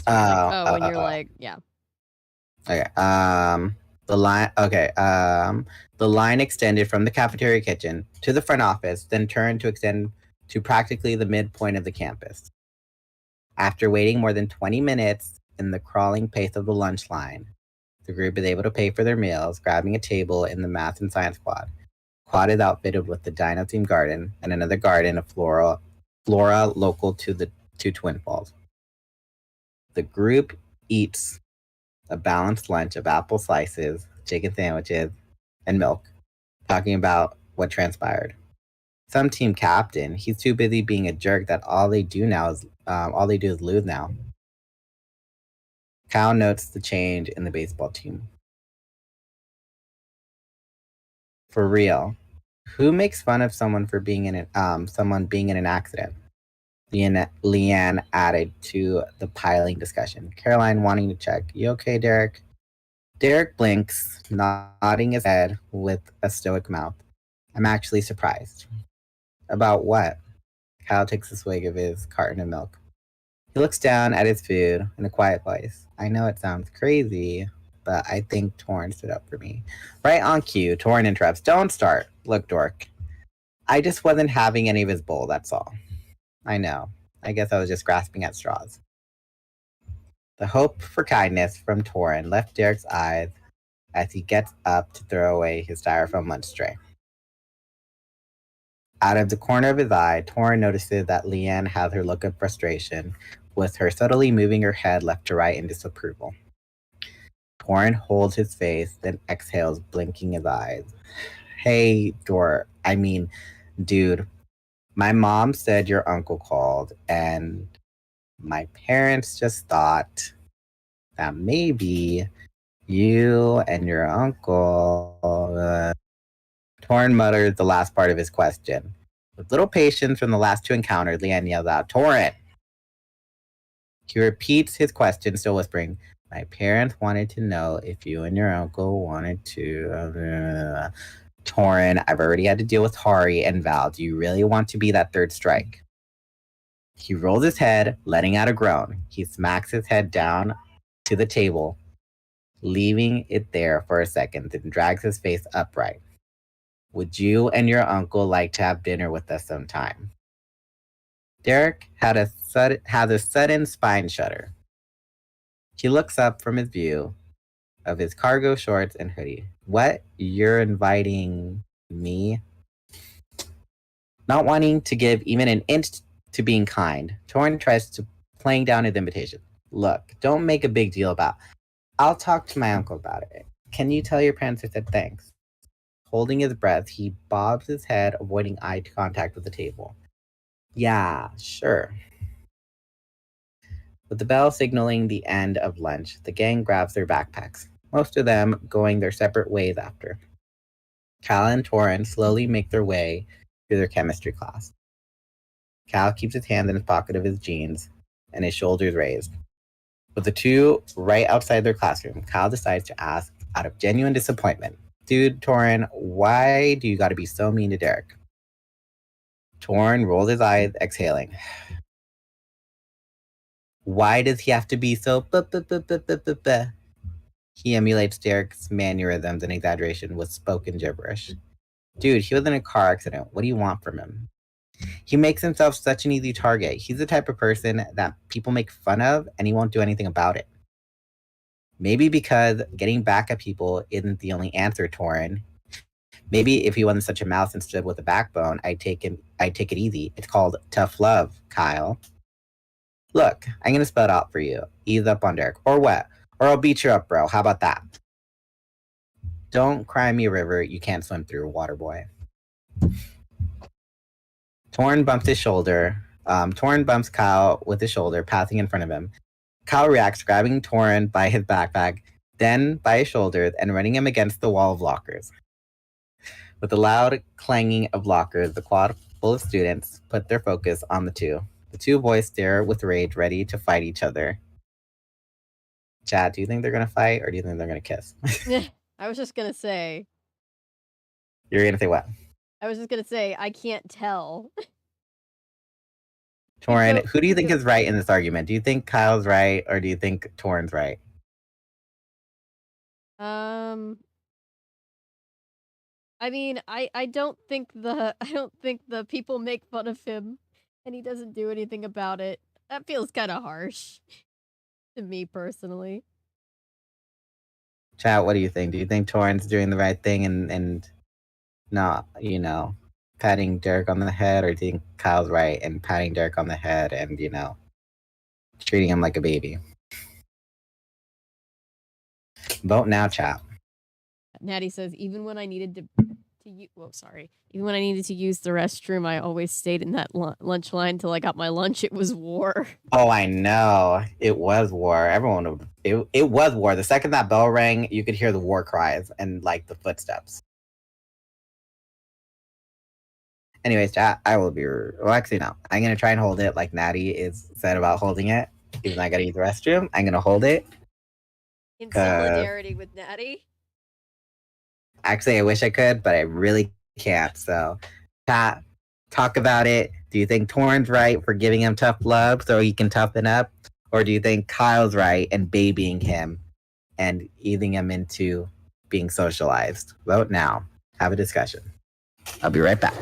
like, when you're like, yeah. Okay. The line. Okay. The line extended from the cafeteria kitchen to the front office, then turned to extend to practically the midpoint of the campus. After waiting more than 20 minutes in the crawling pace of the lunch line, the group is able to pay for their meals, grabbing a table in the math and science quad. Quad is outfitted with the dino-themed garden and another garden of flora local to the two Twin Falls. The group eats a balanced lunch of apple slices, chicken sandwiches, and milk, talking about what transpired. Some team captain, he's too busy being a jerk that all they do is lose now. Kyle notes the change in the baseball team. For real, who makes fun of someone for being in an accident? Leanne added to the piling discussion. Caroline wanting to check. You okay, Derek? Derek blinks, nodding his head with a stoic mouth. I'm actually surprised. About what? Kyle takes a swig of his carton of milk. He looks down at his food in a quiet voice. I know it sounds crazy, but I think Torn stood up for me. Right on cue, Torn interrupts. Don't start. Look, dork. I just wasn't having any of his bowl, that's all. I know. I guess I was just grasping at straws. The hope for kindness from Torin left Derek's eyes as he gets up to throw away his styrofoam lunch tray. Out of the corner of his eye, Torin notices that Leanne has her look of frustration, with her subtly moving her head left to right in disapproval. Torin holds his face, then exhales, blinking his eyes. Hey, dude, my mom said your uncle called, and my parents just thought that maybe you and your uncle. Torin mutters the last part of his question. With little patience from the last two encounters, Leanne yells out, Torin! He repeats his question, still whispering, my parents wanted to know if you and your uncle wanted to. Torin, I've already had to deal with Hari and Val. Do you really want to be that third strike? He rolls his head, letting out a groan. He smacks his head down to the table, leaving it there for a second, then drags his face upright. Would you and your uncle like to have dinner with us sometime? Derek had a sudden spine shudder. He looks up from his view of his cargo shorts and hoodie. What? You're inviting me? Not wanting to give even an inch to being kind, Torin tries to playing down his invitation. Look, don't make a big deal about it. I'll talk to my uncle about it. Can you tell your parents I said thanks? Holding his breath, he bobs his head, avoiding eye contact with the table. Yeah, sure. With the bell signaling the end of lunch, the gang grabs their backpacks, most of them going their separate ways after. Cal and Torin slowly make their way through their chemistry class. Cal keeps his hand in his pocket of his jeans and his shoulders raised. With the two right outside their classroom, Kyle decides to ask out of genuine disappointment, "Dude, Torin, why do you gotta be so mean to Derek?" Torin rolls his eyes, exhaling. Why does he have to be so buh? He emulates Derek's mannerisms and exaggeration with spoken gibberish. Dude, he was in a car accident. What do you want from him? He makes himself such an easy target. He's the type of person that people make fun of and he won't do anything about it. Maybe because getting back at people isn't the only answer, Torin. Maybe if he wasn't such a mouse and stood with a backbone, I'd take it easy. It's called tough love, Kyle. Look, I'm gonna spell it out for you. Ease up on Derek. Or what? Or I'll beat you up, bro. How about that? Don't cry me a river you can't swim through, water boy. Torin bumps his shoulder. Torin bumps Kyle with his shoulder, passing in front of him. Kyle reacts, grabbing Torin by his backpack, then by his shoulders, and running him against the wall of lockers. With the loud clanging of lockers, the quad full of students put their focus on the two. The two boys stare with rage, ready to fight each other. Chad, do you think they're gonna fight, or do you think they're gonna kiss? I was just gonna say. You're gonna say what? I was just gonna say I can't tell. Torin, who do you think is right in this argument? Do you think Kyle's right, or do you think Torin's right? I mean, I don't think the people make fun of him, and he doesn't do anything about it. That feels kind of harsh to me personally. Chat, what do you think? Do you think Torin's doing the right thing and not, patting Derek on the head, or do you think Kyle's right and patting Derek on the head and, treating him like a baby? Vote now, chat. Natty says, even when I needed to even when I needed to use the restroom, I always stayed in that lunch line till I got my lunch. It was war. Oh, I know. It was war. It was war. The second that bell rang, you could hear the war cries and, the footsteps. Anyways, chat, I will be... Well, actually, no. I'm going to try and hold it like Natty is said about holding it. Even though I got to use the restroom, I'm going to hold it. In solidarity with Natty? Actually, I wish I could, but I really can't. So, Pat, talk about it. Do you think Torin's right for giving him tough love so he can toughen up? Or do you think Kyle's right and babying him and easing him into being socialized? Vote now. Have a discussion. I'll be right back.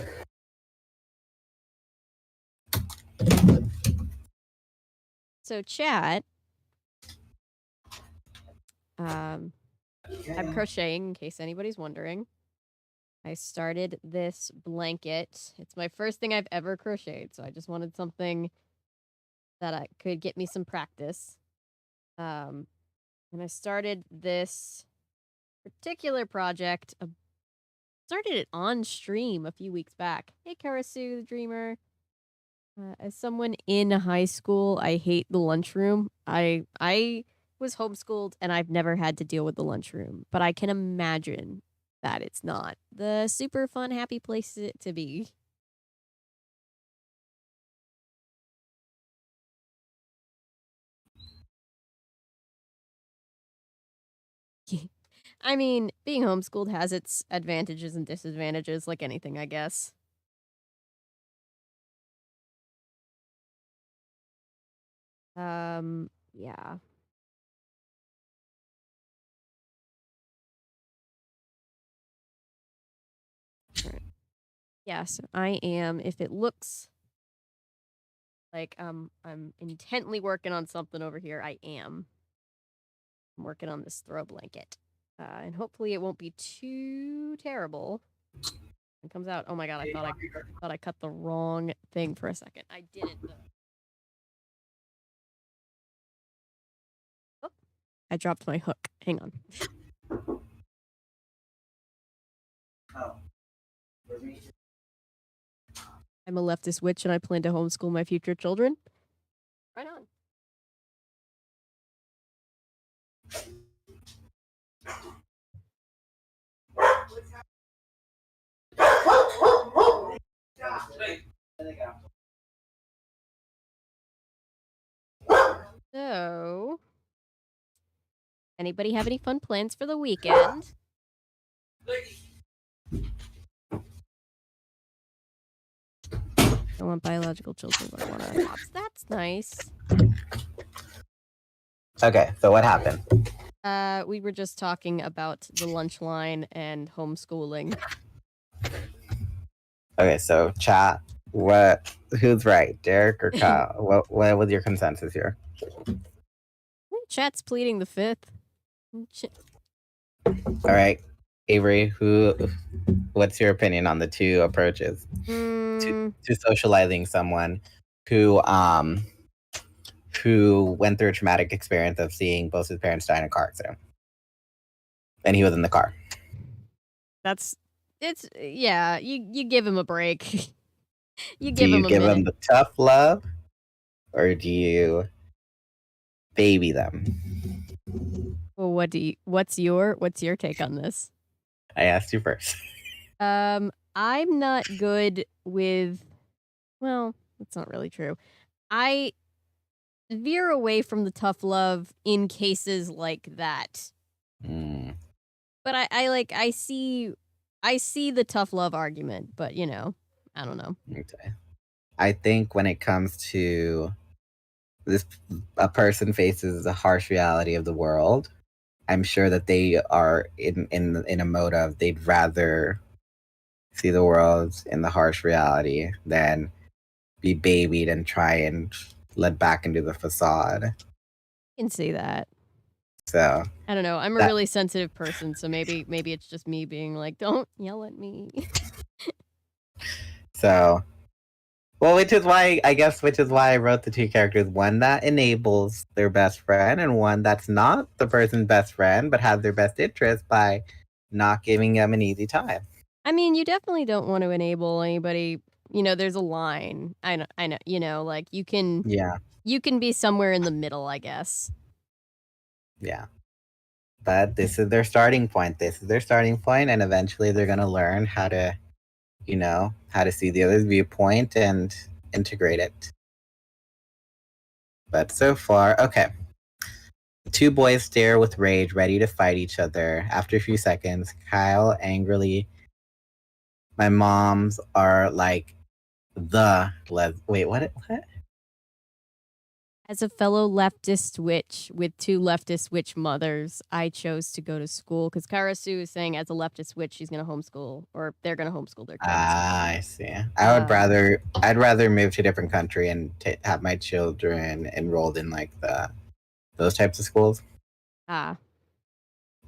So, chat, I'm crocheting, in case anybody's wondering. I started this blanket. It's my first thing I've ever crocheted, so I just wanted something that could get me some practice. And I started this particular project. Started it on stream a few weeks back. Hey, Karasu, the dreamer. As someone in high school, I hate the lunchroom. I was homeschooled and I've never had to deal with the lunchroom, but I can imagine that it's not the super fun, happy place to be. I mean, being homeschooled has its advantages and disadvantages, like anything, I guess. Yeah. Right. Yes, I am. If it looks like I'm intently working on something over here, I am. I'm working on this throw blanket. And hopefully it won't be too terrible. It comes out. Oh my god, I thought I cut the wrong thing for a second. I didn't though. Oh, I dropped my hook. Hang on. I'm a leftist witch and I plan to homeschool my future children. Right on. So, Anybody have any fun plans for the weekend? I want biological children, but I want to adopt. That's nice. Okay, so what happened? We were just talking about the lunch line and homeschooling. Okay, so chat. Who's right, Derek or Kyle? What was your consensus here? Chat's pleading the fifth. All right, Avery. What's your opinion on the two approaches to socializing someone who went through a traumatic experience of seeing both his parents die in a car accident, and he was in the car? You give him a break. You Do give you him a give minute. them the tough love, or do you baby them? Well, what's your take on this? I asked you first. I'm not good with, well, that's not really true. I veer away from the tough love in cases like that. But I see the tough love argument, but I don't know. Okay. I think when it comes to this, a person faces the harsh reality of the world. I'm sure that they are in a mode of they'd rather see the world in the harsh reality than be babied and try and led back into the facade. I can see that. So I don't know. I'm a really sensitive person, so maybe it's just me being like, don't yell at me. So, well, which is why I wrote the two characters: one that enables their best friend, and one that's not the person's best friend, but has their best interest by not giving them an easy time. I mean, you definitely don't want to enable anybody. There's a line. I know. Like you can be somewhere in the middle, I guess. Yeah. But this is their starting point. And eventually they're gonna learn how to, how to see the other's viewpoint and integrate it. But so far, okay. The two boys stare with rage, ready to fight each other. After a few seconds, Kyle angrily. My moms are like wait, what? As a fellow leftist witch with two leftist witch mothers, I chose to go to school because Karasu is saying as a leftist witch, she's going to homeschool, or they're going to homeschool their kids. I see. I'd rather move to a different country and have my children enrolled in like those types of schools.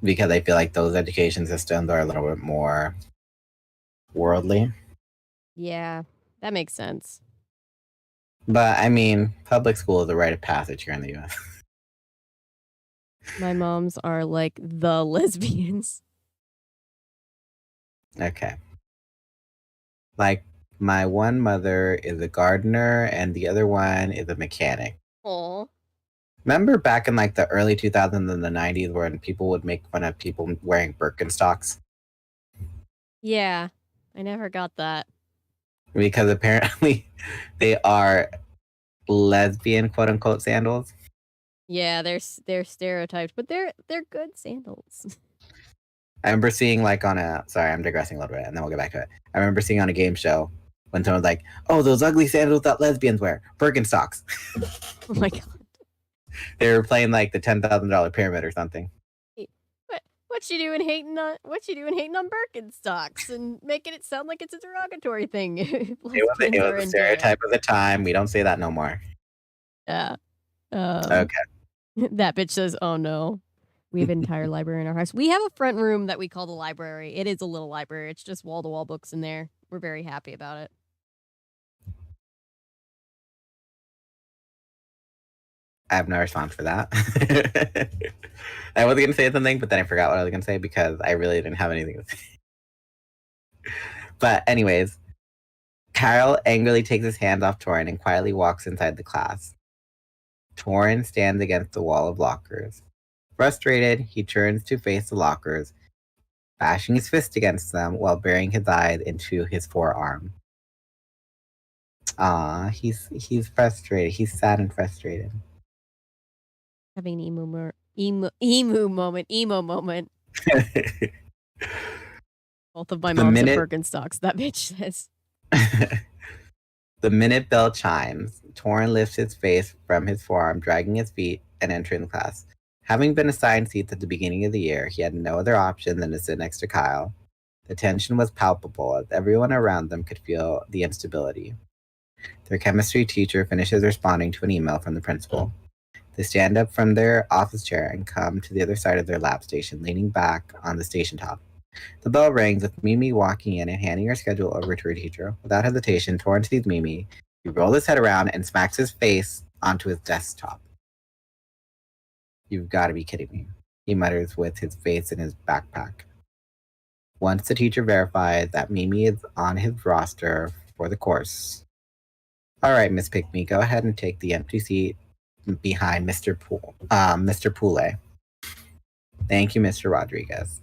Because I feel like those education systems are a little bit more worldly. Yeah, that makes sense. But I mean, public school is a rite of passage here in the US. My moms are like the lesbians. Okay. Like, my one mother is a gardener and the other one is a mechanic. Aw. Remember back in like the early 2000s and the 90s when people would make fun of people wearing Birkenstocks? Yeah, I never got that. Because apparently they are lesbian quote unquote sandals. Yeah, they're stereotyped, but they're good sandals. I remember seeing like sorry, I'm digressing a little bit and then we'll get back to it. I remember seeing on a game show when someone was like, oh, those ugly sandals that lesbians wear, Birkenstocks. Oh my god. They were playing like the $10,000 pyramid or something. What you doing hating on Birkenstocks and making it sound like it's a derogatory thing? It was a stereotype of the time. We don't say that no more. Yeah. Okay. That bitch says, oh no. We have an entire library in our house. We have a front room that we call the library. It is a little library. It's just wall-to-wall books in there. We're very happy about it. I have no response for that. I was going to say something, but then I forgot what I was going to say because I really didn't have anything to say. But anyways, Kyle angrily takes his hands off Torin and quietly walks inside the class. Torin stands against the wall of lockers. Frustrated, he turns to face the lockers, bashing his fist against them while burying his eyes into his forearm. He's frustrated. He's sad and frustrated. Having emo Emo moment. Both of my The moms minute- at Birkenstocks, that bitch says. The minute bell chimes, Torrin lifts his face from his forearm, dragging his feet and entering the class. Having been assigned seats at the beginning of the year, he had no other option than to sit next to Kyle. The tension was palpable as everyone around them could feel the instability. Their chemistry teacher finishes responding to an email from the principal. They stand up from their office chair and come to the other side of their lab station, leaning back on the station top. The bell rings with Mimi walking in and handing her schedule over to her teacher. Without hesitation, Torrin sees Mimi. He rolls his head around and smacks his face onto his desktop. You've got to be kidding me, he mutters with his face in his backpack. Once the teacher verifies that Mimi is on his roster for the course. All right, Miss Pickme, go ahead and take the empty seat behind Mr. Poole. Thank you, Mr. Rodriguez.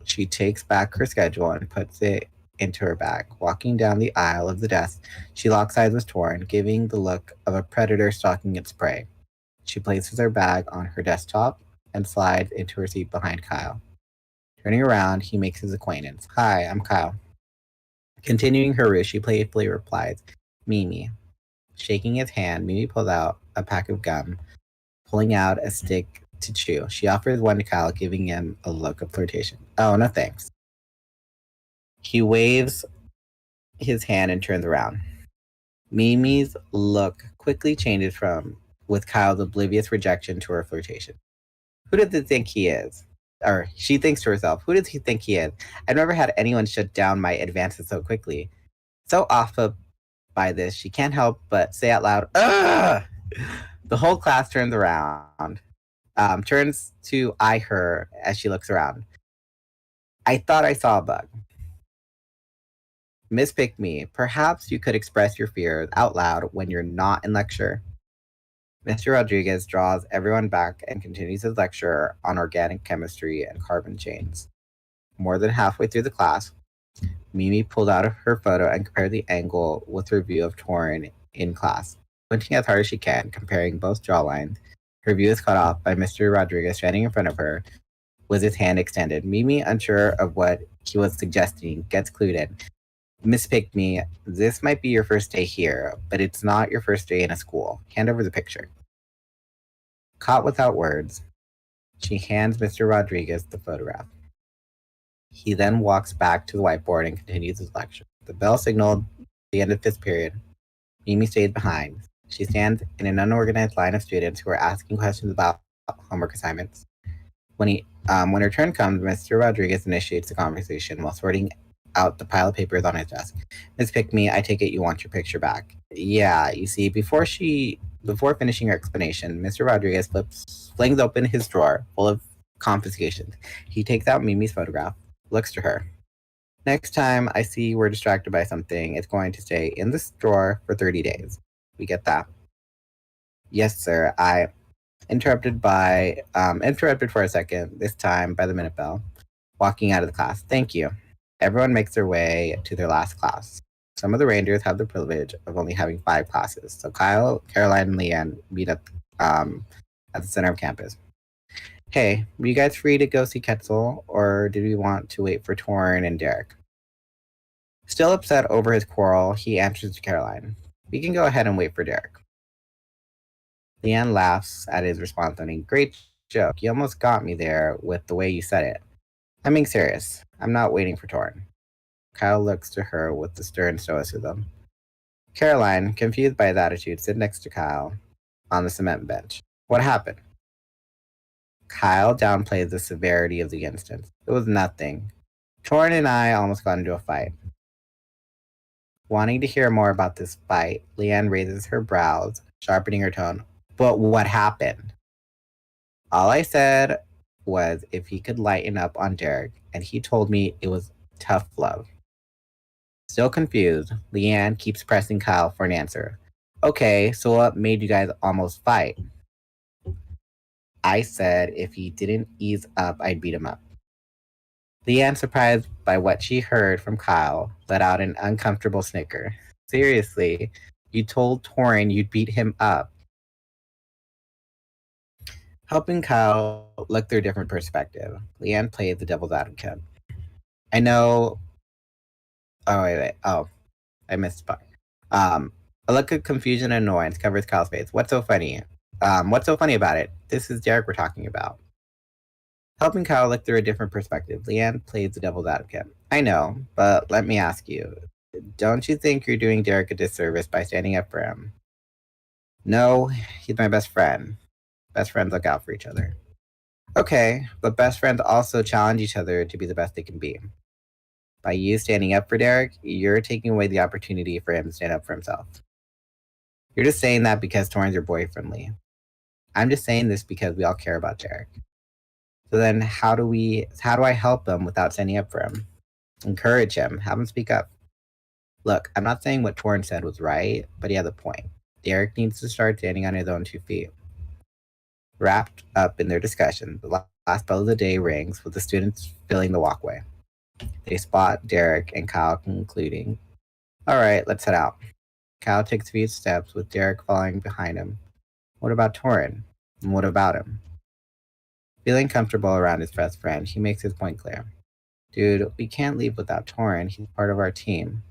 She takes back her schedule and puts it into her bag. Walking down the aisle of the desk, she locks eyes with Torrin, giving the look of a predator stalking its prey. She places her bag on her desktop and slides into her seat behind Kyle. Turning around, he makes his acquaintance. Hi, I'm Kyle. Continuing her route, she playfully replies, Mimi. Shaking his hand, Mimi pulls out a pack of gum, pulling out a stick to chew. She offers one to Kyle, giving him a look of flirtation. Oh, no thanks. He waves his hand and turns around. Mimi's look quickly changes from with Kyle's oblivious rejection to her flirtation. Who does he think he is? Or she thinks to herself, who does he think he is? I've never had anyone shut down my advances so quickly. So off by this, she can't help but say out loud, ugh! The whole class turns around, turns to eye her as she looks around. I thought I saw a bug. Miss Pickme, perhaps you could express your fears out loud when you're not in lecture. Mr. Rodriguez draws everyone back and continues his lecture on organic chemistry and carbon chains. More than halfway through the class, Mimi pulled out her photo and compared the angle with her view of Torrin in class. Squinting as hard as she can, comparing both jawlines, her view is cut off by Mr. Rodriguez standing in front of her with his hand extended. Mimi, unsure of what he was suggesting, gets clued in. Miss Pickme, this might be your first day here, but it's not your first day in a school. Hand over the picture. Caught without words, she hands Mr. Rodriguez the photograph. He then walks back to the whiteboard and continues his lecture. The bell signaled the end of fifth period. Mimi stayed behind. She stands in an unorganized line of students who are asking questions about homework assignments. When her turn comes, Mr. Rodriguez initiates the conversation while sorting out the pile of papers on his desk. Miss Pickme, I take it you want your picture back. Yeah, you see, before finishing her explanation, Mr. Rodriguez flings open his drawer full of confiscations. He takes out Mimi's photograph, looks to her. Next time I see we're distracted by something, it's going to stay in this drawer for 30 days. We get that? Yes, sir. I interrupted for a second, this time by the minute bell, walking out of the class. Thank you. Everyone makes their way to their last class. Some of the Rangers have the privilege of only having 5 classes. So Kyle, Caroline, and Leanne meet up at the center of campus. Hey, were you guys free to go see Ketzel, or did we want to wait for Torrin and Derek? Still upset over his quarrel, he answers to Caroline. We can go ahead and wait for Derek. Leanne laughs at his response, saying, Great joke. You almost got me there with the way you said it. I'm being serious. I'm not waiting for Torrin. Kyle looks to her with the stern stoicism. Caroline, confused by his attitude, sits next to Kyle on the cement bench. What happened? Kyle downplays the severity of the instance. It was nothing. Torrin and I almost got into a fight. Wanting to hear more about this fight, Leanne raises her brows, sharpening her tone. But what happened? All I said was if he could lighten up on Derek, and he told me it was tough love. Still confused, Leanne keeps pressing Kyle for an answer. Okay, so what made you guys almost fight? I said if he didn't ease up, I'd beat him up. Leanne, surprised by what she heard from Kyle, let out an uncomfortable snicker. Seriously, you told Torrin you'd beat him up. Helping Kyle look through a different perspective, Leanne played the devil's advocate. I know. Oh, wait. Oh, I missed a part. A look of confusion and annoyance covers Kyle's face. What's so funny? What's so funny about it? This is Derek we're talking about. Helping Kyle look through a different perspective, Leanne plays the devil's advocate. I know, but let me ask you. Don't you think you're doing Derek a disservice by standing up for him? No, he's my best friend. Best friends look out for each other. Okay, but best friends also challenge each other to be the best they can be. By you standing up for Derek, you're taking away the opportunity for him to stand up for himself. You're just saying that because Torrin's your boyfriend, Lee. I'm just saying this because we all care about Derek. So then how do I help him without standing up for him? Encourage him, have him speak up. Look, I'm not saying what Torrin said was right, but he has a point. Derek needs to start standing on his own 2 feet. Wrapped up in their discussion, the last bell of the day rings with the students filling the walkway. They spot Derek and Kyle concluding, all right, let's head out. Kyle takes a few steps with Derek following behind him. What about Torrin? And what about him? Feeling comfortable around his best friend, he makes his point clear. Dude, we can't leave without Torrin. He's part of our team.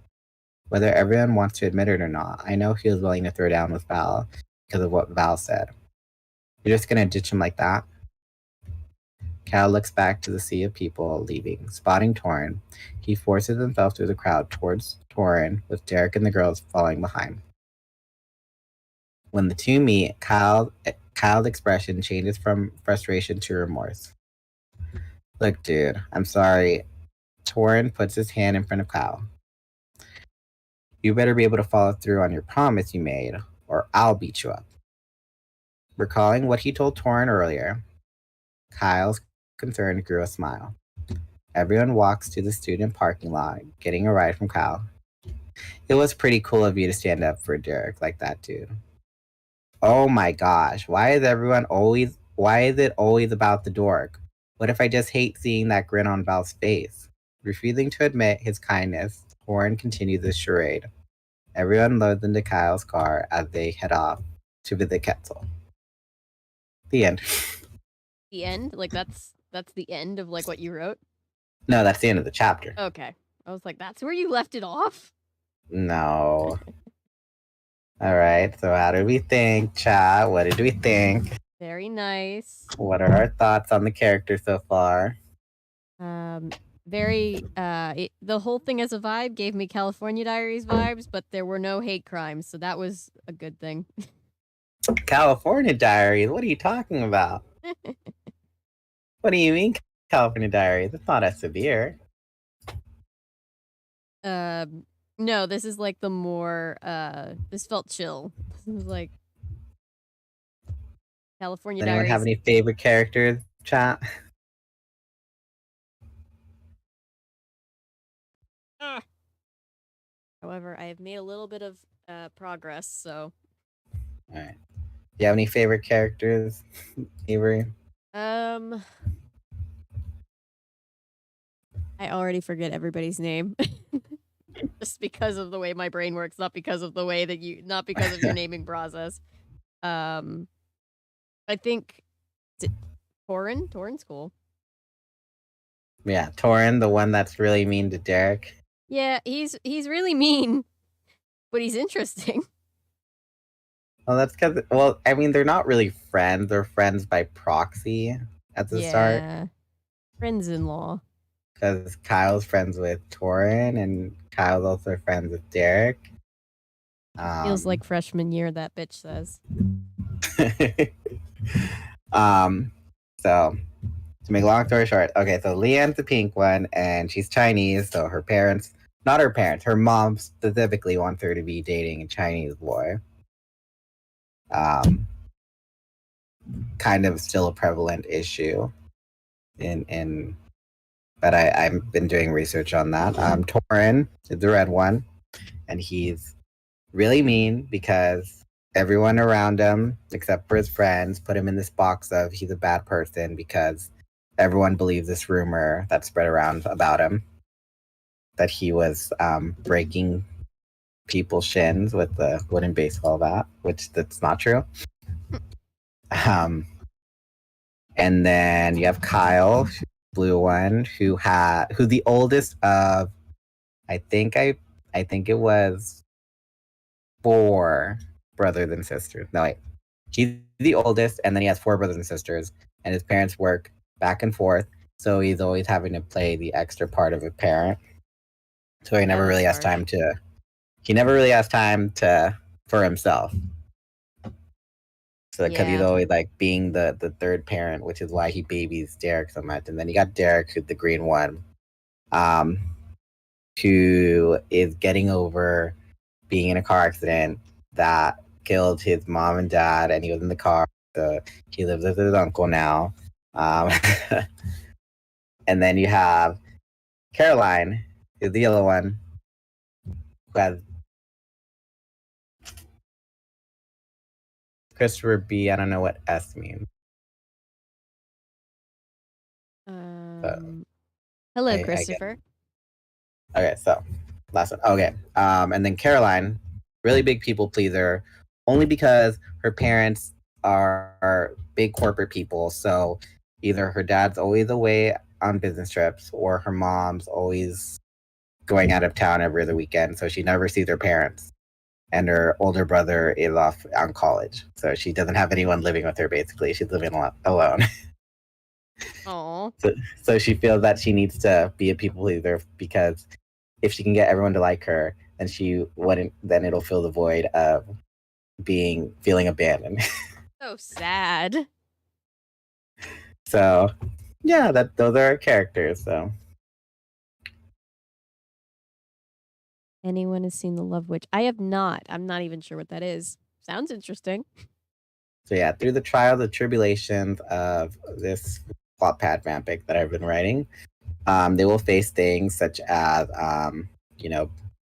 Whether everyone wants to admit it or not, I know he was willing to throw down with Val because of what Val said. You're just gonna ditch him like that? Cal looks back to the sea of people leaving, spotting Torrin. He forces himself through the crowd towards Torrin, with Derek and the girls following behind. When the two meet, Kyle's expression changes from frustration to remorse. Look, dude, I'm sorry. Torrin puts his hand in front of Kyle. You better be able to follow through on your promise you made, or I'll beat you up. Recalling what he told Torrin earlier, Kyle's concern grew a smile. Everyone walks to the student parking lot, getting a ride from Kyle. It was pretty cool of you to stand up for Derek like that, dude. Oh my gosh, why is it always about the dork? What if I just hate seeing that grin on Val's face? Refusing to admit his kindness, Torrin continues this charade. Everyone loads into Kyle's car as they head off to visit Ketzel. The end. The end? Like that's the end of like what you wrote? No, that's the end of the chapter. Okay. I was like, that's where you left it off? No. All right, so how do we think, chat? What did we think? Very nice. What are our thoughts on the character so far? The whole thing as a vibe gave me California Diaries vibes, but there were no hate crimes, so that was a good thing. California Diaries? What are you talking about? What do you mean California Diaries? It's not as severe. No, this is like the more this felt chill. This was like California Does anyone Diaries. have any favorite characters, chat? However, I have made a little bit of progress, so. All right. Do you have any favorite characters, Avery? I already forget everybody's name. Just because of the way my brain works, not because of your naming process. I think Torrin. Torrin's cool. Yeah, Torrin, the one that's really mean to Derek. Yeah, he's really mean, but he's interesting. Well, that's because, well, I mean, they're not really friends. They're friends by proxy at the start. Friends-in-law. Because Kyle's friends with Torrin, and Kyle's also friends with Derek. Feels like freshman year, that bitch says. So, to make a long story short, okay, so Leanne's the pink one, and she's Chinese, so her mom specifically wants her to be dating a Chinese boy. Kind of still a prevalent issue but I've been doing research on that. Torrin is the red one, and he's really mean because everyone around him, except for his friends, put him in this box of he's a bad person because everyone believes this rumor that spread around about him, that he was breaking people's shins with the wooden baseball bat, which that's not true. And then you have Kyle, blue one, who's the oldest of, I think it was 4 brothers and sisters. No, wait. He's the oldest, and then he has 4 brothers and sisters, and his parents work back and forth, so he's always having to play the extra part of a parent. So he never really has time to. He never really has time for himself. So because he's always like being the third parent, which is why he babies Derek so much. And then you got Derek, who's the green one, who is getting over being in a car accident that killed his mom and dad, and he was in the car. So he lives with his uncle now. And then you have Caroline, who's the yellow one, who has Christopher B. I don't know what S means. Hello, Christopher. Okay, so last one. Okay, and then Caroline, really big people pleaser, only because her parents are big corporate people. So either her dad's always away on business trips, or her mom's always going out of town every other weekend, so she never sees her parents. And her older brother is off on college, so she doesn't have anyone living with her. Basically, she's living alone. Aww. So she feels that she needs to be a people pleaser, because if she can get everyone to like her, then she wouldn't. Then it'll fill the void of feeling abandoned. So sad. So, yeah, those are our characters. So, anyone has seen The Love Witch? I have not. I'm not even sure what that is. Sounds interesting. So yeah, through the trials and tribulations of this Wattpad fanfic that I've been writing, they will face things such as,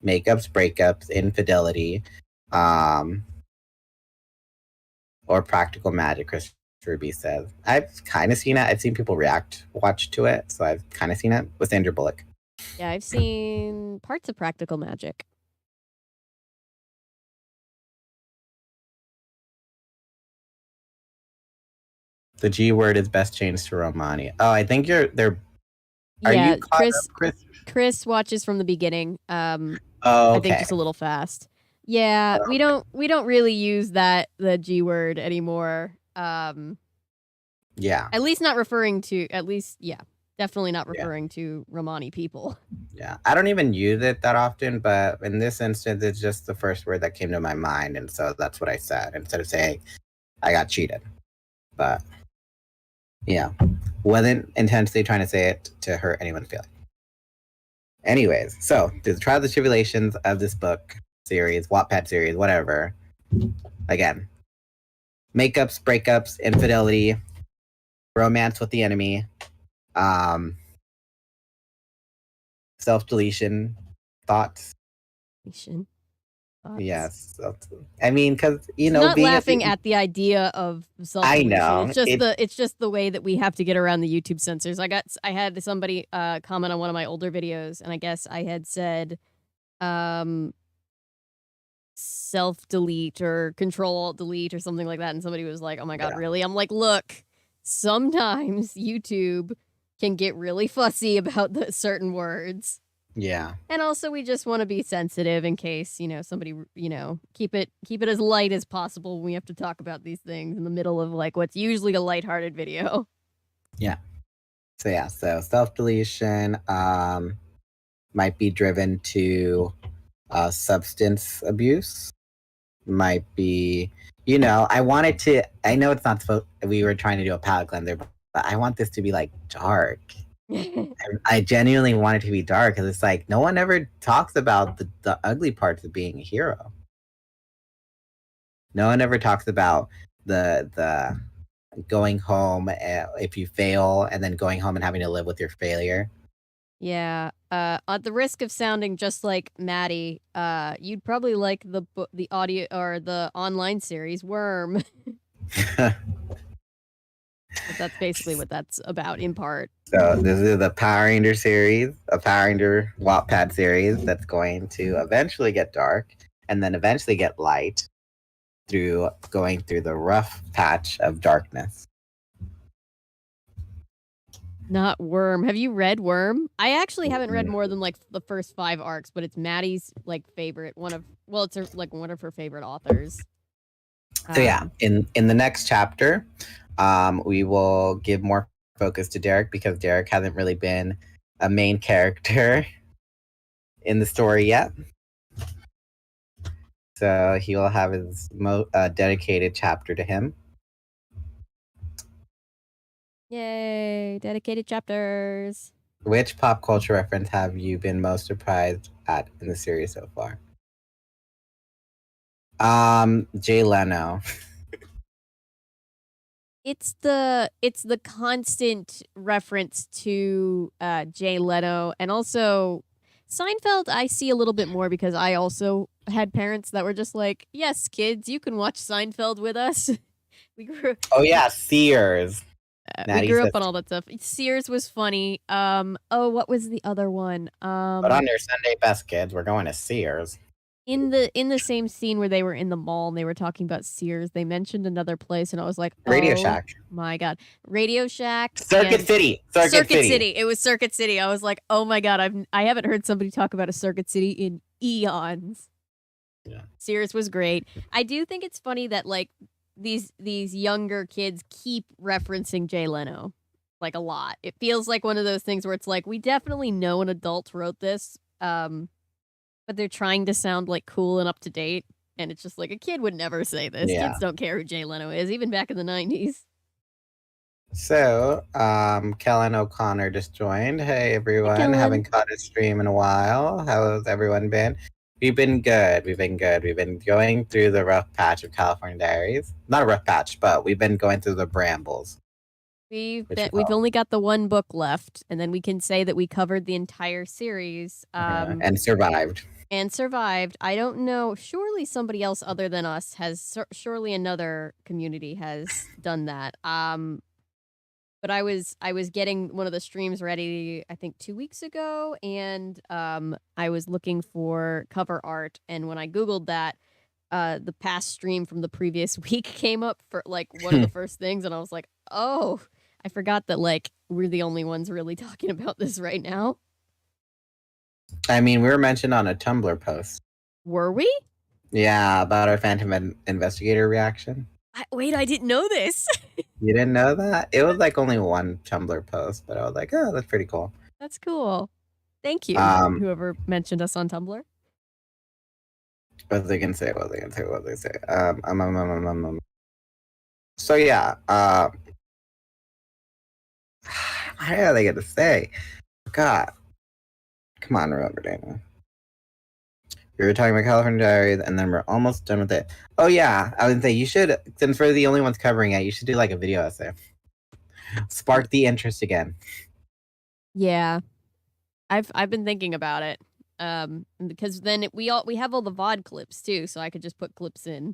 makeups, breakups, infidelity, or practical magic. Chris Ruby says. I've kind of seen it. I've seen people watch to it, so I've kind of seen it with Sandra Bullock. Yeah, I've seen parts of practical magic. The G word is best changed to Romani. Oh, I think they're. Are yeah, you caught up, Chris? Chris watches from the beginning. Okay. I think just a little fast. Yeah, we don't really use the G word anymore. Yeah. At least not referring to. Definitely not referring to Romani people. Yeah, I don't even use it that often, but in this instance, it's just the first word that came to my mind, and so that's what I said instead of saying I got cheated. But yeah, wasn't intentionally trying to say it to hurt anyone's feelings. Anyways, so the trials and tribulations of this book series, Wattpad series, whatever. Again, makeups, breakups, infidelity, romance with the enemy, self-deletion, thoughts. Yes, I mean, because not laughing at the idea of self-deletion. I know it's just the way that we have to get around the YouTube censors. I had somebody comment on one of my older videos, and I guess I had said self-delete or control-alt-delete or something like that, and somebody was like, "Oh my god, really?" I'm like, "Look, sometimes YouTube can get really fussy about the certain words." Yeah. And also we just want to be sensitive in case, somebody, keep it as light as possible when we have to talk about these things in the middle of like what's usually a lighthearted video. Yeah. So self-deletion might be driven to substance abuse. Might be, I know it's not supposed, we were trying to do a palette cleanser, but I want this to be like dark. I genuinely want it to be dark, because it's like no one ever talks about the ugly parts of being a hero. No one ever talks about the going home if you fail, and then going home and having to live with your failure. Yeah. At the risk of sounding just like Maddie, you'd probably like the audio or the online series Worm. But that's basically what that's about in part. So this is the Power Ranger series, a Power Ranger Wattpad series that's going to eventually get dark and then eventually get light through going through the rough patch of darkness. Not Worm. Have you read Worm? I actually haven't read more than like the first 5 arcs, but it's Maddie's like favorite. It's like one of her favorite authors. So yeah, in the next chapter, we will give more focus to Derek because Derek hasn't really been a main character in the story yet. So he will have his dedicated chapter to him. Yay! Dedicated chapters. Which pop culture reference have you been most surprised at in the series so far? Jay Leno. It's the constant reference to Jay Leno, and also Seinfeld. I see a little bit more because I also had parents that were just like, "Yes, kids, you can watch Seinfeld with us." We grew. Oh yeah, Sears. We grew up on all that stuff. Sears was funny. Oh, what was the other one? But on your Sunday best, kids, we're going to Sears. In the same scene where they were in the mall and they were talking about Sears, they mentioned another place, and I was like, Radio oh, Shack. My God, Radio Shack, Circuit City. Circuit City. It was Circuit City. I was like, oh my God, I haven't heard somebody talk about a Circuit City in eons. Yeah. Sears was great. I do think it's funny that like these younger kids keep referencing Jay Leno like a lot. It feels like one of those things where it's like, we definitely know an adult wrote this, but they're trying to sound like cool and up to date, and it's just like a kid would never say this. Yeah. Kids don't care who Jay Leno is, even back in the 90s. So, Kellen O'Connor just joined. Hey everyone, haven't caught a stream in a while. How has everyone been? We've been good. We've been going through the rough patch of California Diaries. Not a rough patch, but we've been going through the brambles. We've only got the one book left, and then we can say that we covered the entire series. And survived. I don't know. Surely somebody else other than us has. Surely another community has done that. But I was getting one of the streams ready, I think 2 weeks ago, and I was looking for cover art, and when I Googled that, the past stream from the previous week came up for like one of the first things, and I was like, oh, I forgot that like we're the only ones really talking about this right now. I mean, we were mentioned on a Tumblr post. Were we? Yeah, about our Phantom Investigator reaction. Wait, I didn't know this. You didn't know that? It was like only one Tumblr post, but I was like, oh, that's pretty cool. That's cool. Thank you, whoever mentioned us on Tumblr. What was they gonna say? So yeah, what are they gonna say? God, come on, remember, Dana. We were talking about California Diaries, and then we're almost done with it. Oh yeah, I would say you should, since we're the only ones covering it, you should do like a video essay. Spark the interest again. Yeah, I've been thinking about it, because then we have all the VOD clips too, so I could just put clips in,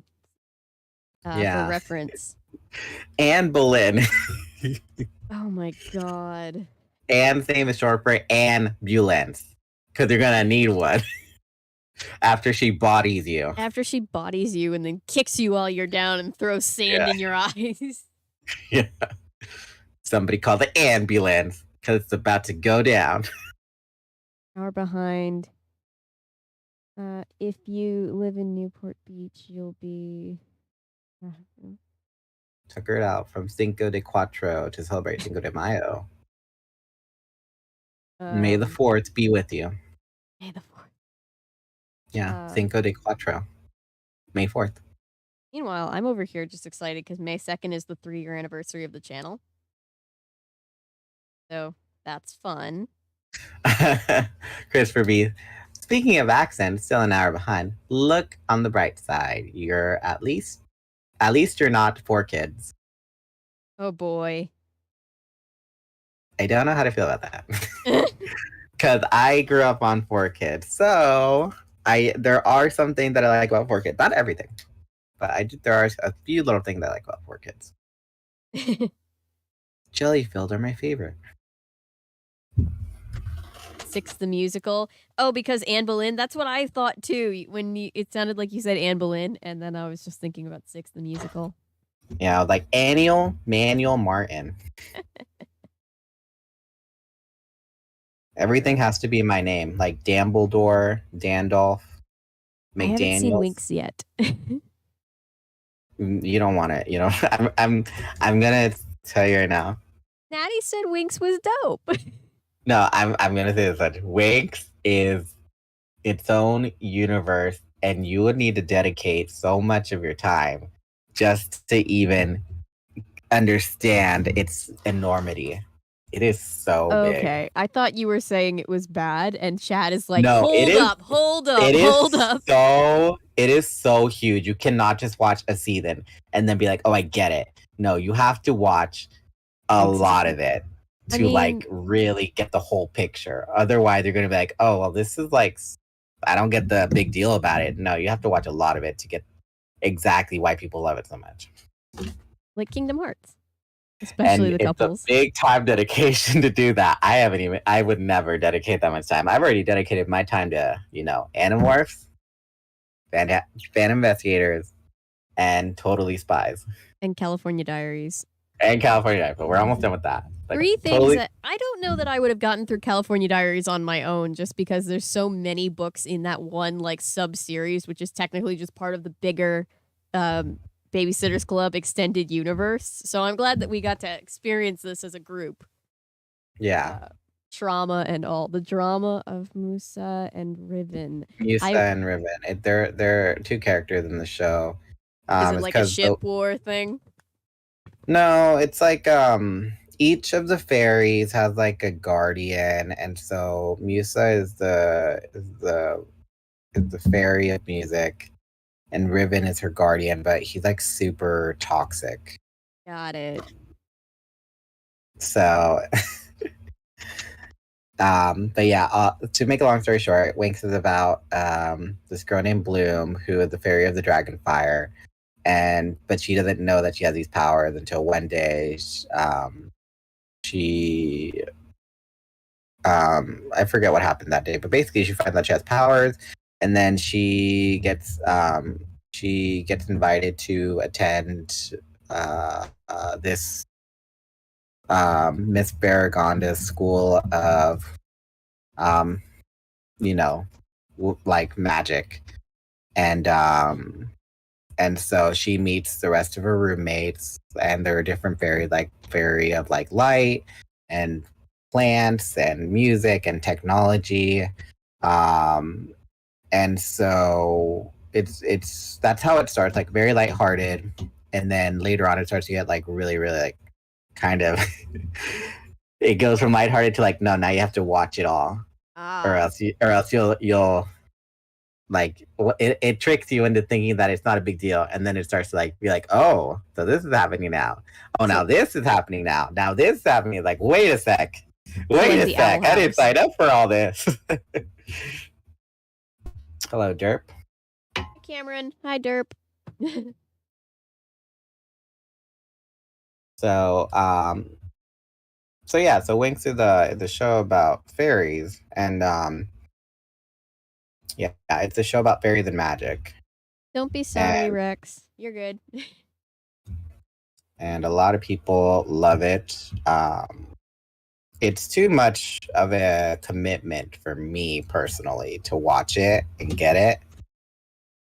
for reference. Anne Boleyn. Oh my God. Anne's name is short for ambulance, because you're gonna need one. After she bodies you. And then kicks you while you're down and throws sand in your eyes. Yeah. Somebody call the ambulance because it's about to go down. Hour behind. If you live in Newport Beach, you'll be... Took her out from Cinco de Cuatro to celebrate Cinco de Mayo. May the 4th be with you. May the 4th. Yeah, Cinco de Cuatro. May 4th. Meanwhile, I'm over here just excited because May 2nd is the 3-year anniversary of the channel. So that's fun. Christopher B. Speaking of accents, still an hour behind. Look on the bright side. You're at least you're not 4 kids. Oh boy. I don't know how to feel about that. Because I grew up on 4 kids. So there are some things that I like about 4 kids. Not everything. But there are a few little things that I like about 4 kids. Jelly-filled are my favorite. 6 the musical. Oh, because Anne Boleyn. That's what I thought too. When it sounded like you said Anne Boleyn, and then I was just thinking about 6 the musical. Yeah, like Annual Manuel Martin. Everything has to be my name, like Dumbledore, Dandolph, I haven't seen McDaniels. Winx yet. You don't want it. You know, I'm gonna tell you right now. Natty said Winx was dope. No, I'm gonna say this. That Winx is its own universe, and you would need to dedicate so much of your time just to even understand its enormity. It is so big. Okay, I thought you were saying it was bad, and Chad is like, No, it hold is. up, hold up, It hold is up. so. It is so huge. You cannot just watch a season and then be like, "Oh, I get it." No, you have to watch a lot of it I to mean- like really get the whole picture. Otherwise, you're gonna be like, "Oh, well, this is like, I don't get the big deal about it." No, you have to watch a lot of it to get exactly why people love it so much. Like Kingdom Hearts, especially And the couples. It's a big time dedication to do that. I would never dedicate that much time. I've already dedicated my time to, Animorphs, fan investigators, and Totally Spies. And California Diaries. And California Diaries, but we're almost done with that. Like, 3 things that I don't know that I would have gotten through California Diaries on my own, just because there's so many books in that one like sub series, which is technically just part of the bigger Babysitters Club extended universe. So I'm glad that we got to experience this as a group. Yeah. Trauma and all the drama of Musa and Riven. Musa and Riven. They're two characters in the show. Is it it's like a 'cause ship war thing? No, it's like each of the fairies has like a guardian, and so Musa is the fairy of music, and Riven is her guardian, but he's like super toxic. Got it. So but yeah, to make a long story short, Winx is about this girl named Bloom, who is the fairy of the Dragonfire, but she doesn't know that she has these powers until one day she I forget what happened that day, but basically she finds out she has powers, and then she gets invited to attend this Miss Barragonda's school of like magic, and so she meets the rest of her roommates, and there are different fairy of like light and plants and music and technology, and so it's that's how it starts, like very lighthearted, and then later on it starts to get like really really like kind of it goes from lighthearted to like, no, now you have to watch it all, or else you'll like it tricks you into thinking that it's not a big deal, and then it starts to like be like, oh, so this is happening now. Oh, now this is happening now. Now this is happening. Like, wait a sec. Wait a sec. I didn't sign up for all this. Hello, Derp. Hi, Cameron. Hi, Derp. So Winx is the show about fairies, and yeah, it's a show about fairies and magic. Don't be sorry, Rex. You're good. And a lot of people love it. It's too much of a commitment for me personally to watch it and get it.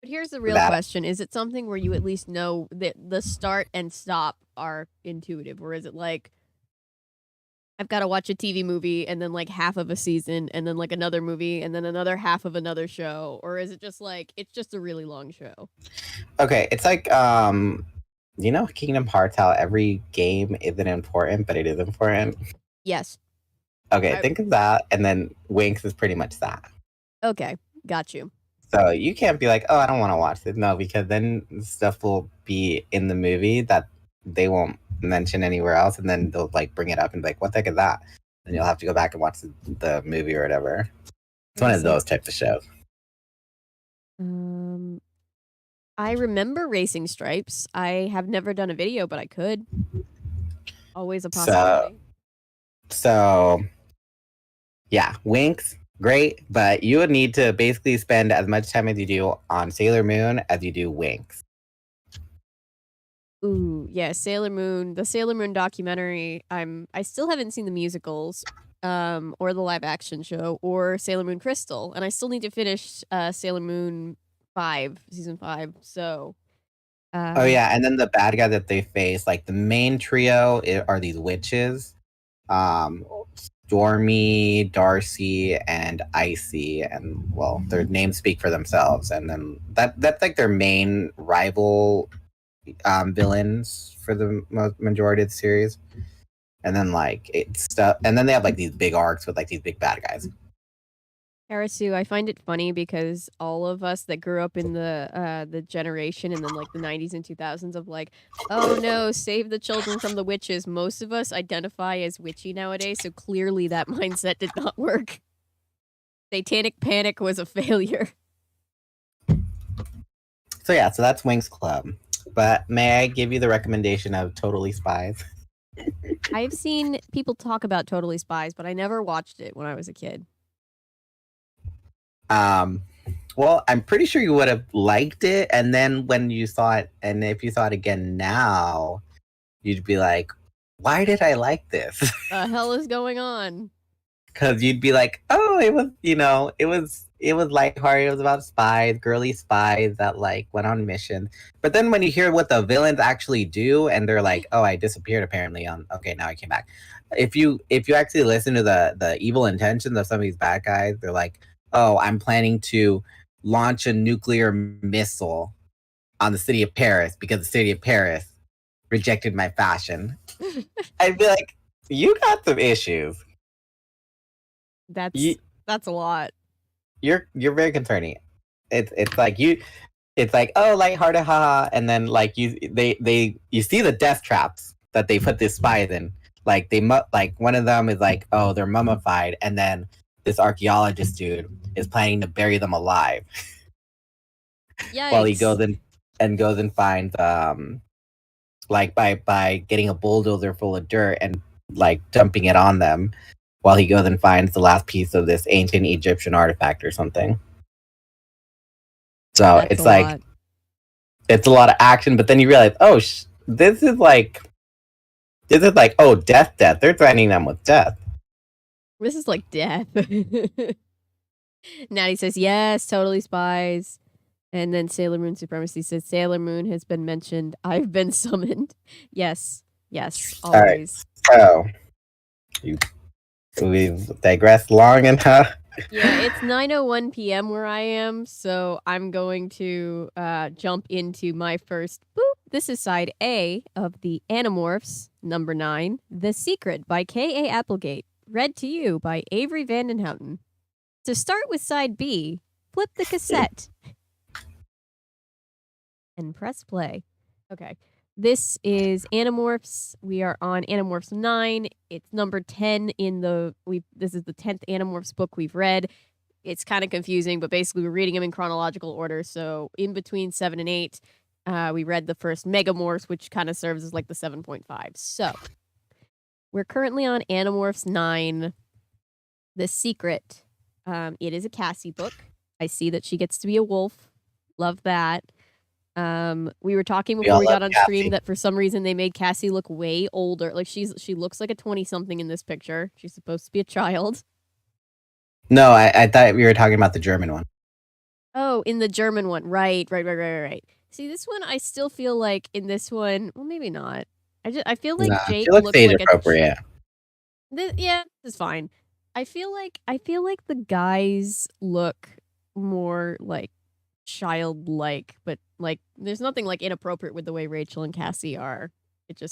But here's the real question. Is it something where you at least know that the start and stop are intuitive? Or is it like, I've got to watch a TV movie and then like half of a season and then like another movie and then another half of another show? Or is it just like, it's just a really long show? Okay, it's like, Kingdom Hearts, how every game isn't important, but it is important? Yes. Okay, think of that, and then Winx is pretty much that. Okay, got you. So you can't be like, oh, I don't want to watch this. No, because then stuff will be in the movie that they won't mention anywhere else, and then they'll like bring it up and be like, what the heck is that? And you'll have to go back and watch the movie or whatever. It's one of those types of shows. I remember Racing Stripes. I have never done a video, but I could. Always a possibility. So yeah, Winx, great, but you would need to basically spend as much time as you do on Sailor Moon as you do Winx. Ooh, yeah, Sailor Moon. The Sailor Moon documentary. I still haven't seen the musicals. or the live action show, or Sailor Moon Crystal, and I still need to finish Sailor Moon 5, season 5. So, Oh yeah, and then the bad guy that they face, like the main trio, are these witches, Stormy, Darcy, and Icy, and well, their names speak for themselves. And then that's like their main rival villains for the majority of the series. And then like it's stuff, and then they have like these big arcs with like these big bad guys. Harasu, I find it funny because all of us that grew up in the generation and then like the 90s and 2000s of like, oh no, save the children from the witches. Most of us identify as witchy nowadays, so clearly that mindset did not work. Satanic Panic was a failure. So yeah, so that's Wings Club. But may I give you the recommendation of Totally Spies? I've seen people talk about Totally Spies, but I never watched it when I was a kid. Well, I'm pretty sure you would have liked it, and then when you saw it, and if you saw it again now, you'd be like, why did I like this? The hell is going on? Because you'd be like, oh, it was, it was lighthearted. It was about spies, girly spies that like went on missions. But then when you hear what the villains actually do, and they're like, oh, I disappeared apparently okay, now I came back. If you actually listen to the evil intentions of some of these bad guys, they're like, oh, I'm planning to launch a nuclear missile on the city of Paris because the city of Paris rejected my fashion. I'd be like, you got some issues. That's a lot. You're very concerning. It's like it's like, oh, lighthearted, haha, and then like you see the death traps that they put these spies in. Like like one of them is like, oh, they're mummified, and then this archaeologist dude is planning to bury them alive. Yikes. While he goes and finds like by getting a bulldozer full of dirt and like dumping it on them, while he goes and finds the last piece of this ancient Egyptian artifact or something. So That's it's like it's a lot of action, but then you realize, oh, this is like, oh, death. They're threatening them with death. This is like death. Natty says, yes, Totally Spies. And then Sailor Moon Supremacy says, Sailor Moon has been mentioned. I've been summoned. Yes, always. All right. So we've digressed long enough. Yeah, it's 9:01 p.m. where I am, so I'm going to jump into my first boop. This is side A of the Animorphs, number 9, The Secret by K.A. Applegate, read to you by Avery Vandenhouten. To start with side B, flip the cassette and press play. Okay. This is Animorphs. We are on Animorphs 9. It's number 10 in this is the 10th Animorphs book we've read. It's kind of confusing, but basically we're reading them in chronological order. So in between 7 and 8, we read the first Megamorphs, which kind of serves as like the 7.5. So we're currently on Animorphs 9, The Secret. It is a Cassie book. I see that she gets to be a wolf. Love that. We were talking before we got on stream that for some reason they made Cassie look way older. Like she looks like a 20-something in this picture. She's supposed to be a child. No, I thought we were talking about the German one. Oh, in the German one. Right. See, this one I still feel like in this one, well, maybe not. I feel like Jake looks age like appropriate. Yeah, this is fine. I feel like the guys look more like childlike, but like there's nothing like inappropriate with the way Rachel and Cassie are.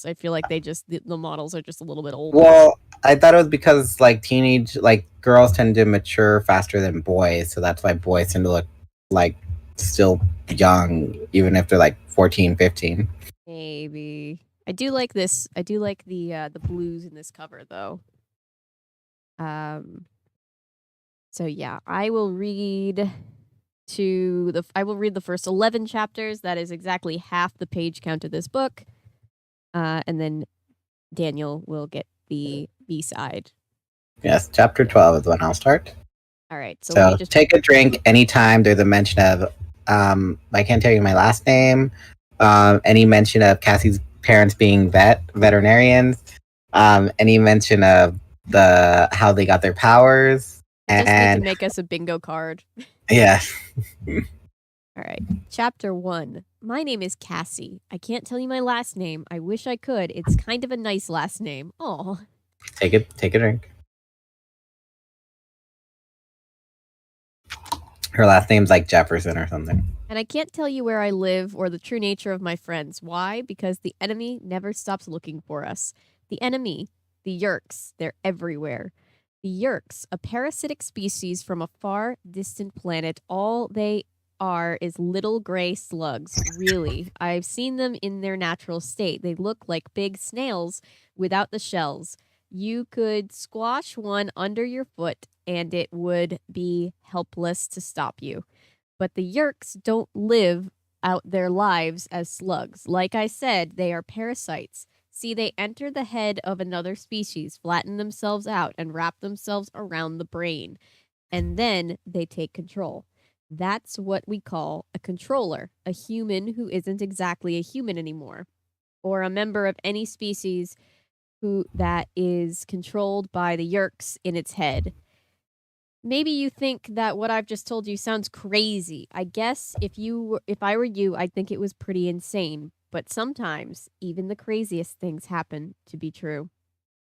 I feel like the models are just a little bit older. Well, I thought it was because like teenage girls tend to mature faster than boys, so that's why boys tend to look like still young even if they're like 14, 15. Maybe. I do like this. I do like the blues in this cover though. So yeah, I will read the first 11 chapters. That is exactly half the page count of this book. And then Daniel will get the B-side. Yes, chapter 12 is when I'll start. All right. So take a drink anytime there's a mention of, I can't tell you my last name, any mention of Cassie's parents being veterinarians, any mention of how they got their powers. You just need to And make us a bingo card. yeah. All right. Chapter 1. My name is Cassie. I can't tell you my last name. I wish I could. It's kind of a nice last name. Oh. Take a drink. Her last name's like Jefferson or something. And I can't tell you where I live or the true nature of my friends. Why? Because the enemy never stops looking for us. The enemy, the Yerks, they're everywhere. The Yerks, a parasitic species from a far distant planet, all they are is little gray slugs. Really. I've seen them in their natural state. They look like big snails without the shells. You could squash one under your foot and it would be helpless to stop you. But the Yerks don't live out their lives as slugs. Like I said, they are parasites. See, they enter the head of another species, flatten themselves out, and wrap themselves around the brain. And then they take control. That's what we call a controller, a human who isn't exactly a human anymore, or a member of any species who that is controlled by the Yerks in its head. Maybe you think that what I've just told you sounds crazy. I guess if I were you, I'd think it was pretty insane. But sometimes even the craziest things happen to be true.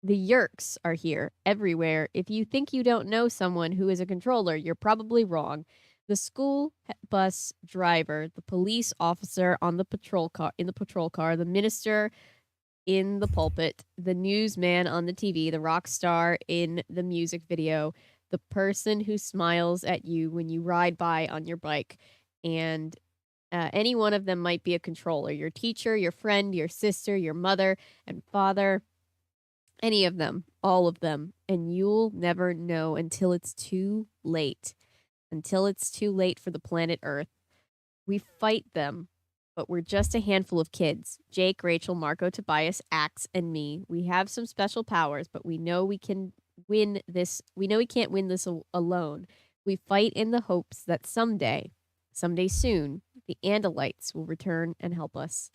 The Yerks are here everywhere. If you think you don't know someone who is a controller, you're probably wrong. The school bus driver, the police officer on the patrol car the minister in the pulpit, the newsman on the TV, the rock star in the music video, the person who smiles at you when you ride by on your bike, and any one of them might be a controller. Your teacher, your friend, your sister, your mother and father, any of them, all of them. And you'll never know until it's too late. Until it's too late for the planet Earth. We fight them, but we're just a handful of kids. Jake, Rachel, Marco, Tobias, Axe, and me. We have some special powers, but we know we can win this. We know we can't win this alone. We fight in the hopes that someday soon, the Andalites will return and help us.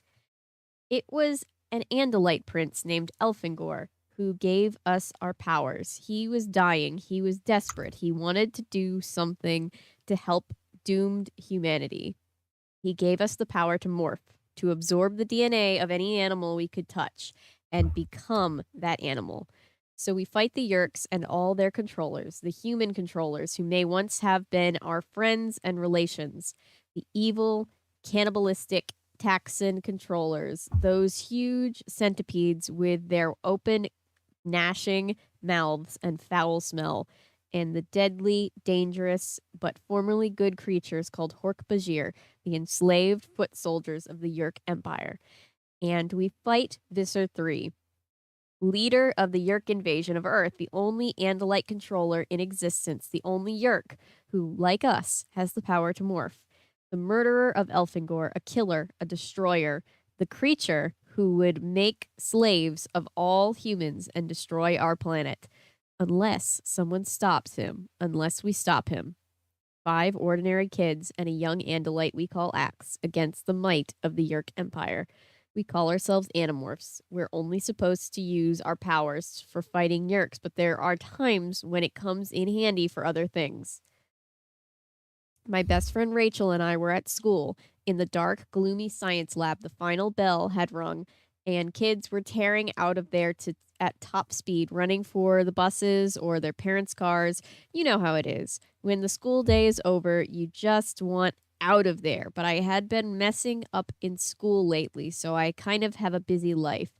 It was an Andalite prince named Elfingor who gave us our powers. He was dying. He was desperate. He wanted to do something to help doomed humanity. He gave us the power to morph, to absorb the DNA of any animal we could touch, and become that animal. So we fight the Yerks and all their controllers, the human controllers who may once have been our friends and relations, the evil, cannibalistic Taxon controllers, those huge centipedes with their open, gnashing mouths and foul smell, and the deadly, dangerous, but formerly good creatures called Hork-Bajir, the enslaved foot soldiers of the Yerk Empire. And we fight Visser III, leader of the Yerk invasion of Earth, the only Andalite controller in existence, the only Yerk who, like us, has the power to morph. The murderer of Elfingor, a killer, a destroyer, the creature who would make slaves of all humans and destroy our planet. Unless someone stops him, unless we stop him. 5 ordinary kids and a young Andalite we call Axe against the might of the Yerk Empire. We call ourselves Animorphs. We're only supposed to use our powers for fighting Yerks, but there are times when it comes in handy for other things. My best friend Rachel and I were at school. In the dark, gloomy science lab, the final bell had rung, and kids were tearing out of there at top speed, running for the buses or their parents' cars. You know how it is. When the school day is over, you just want out of there. But I had been messing up in school lately, so I kind of have a busy life.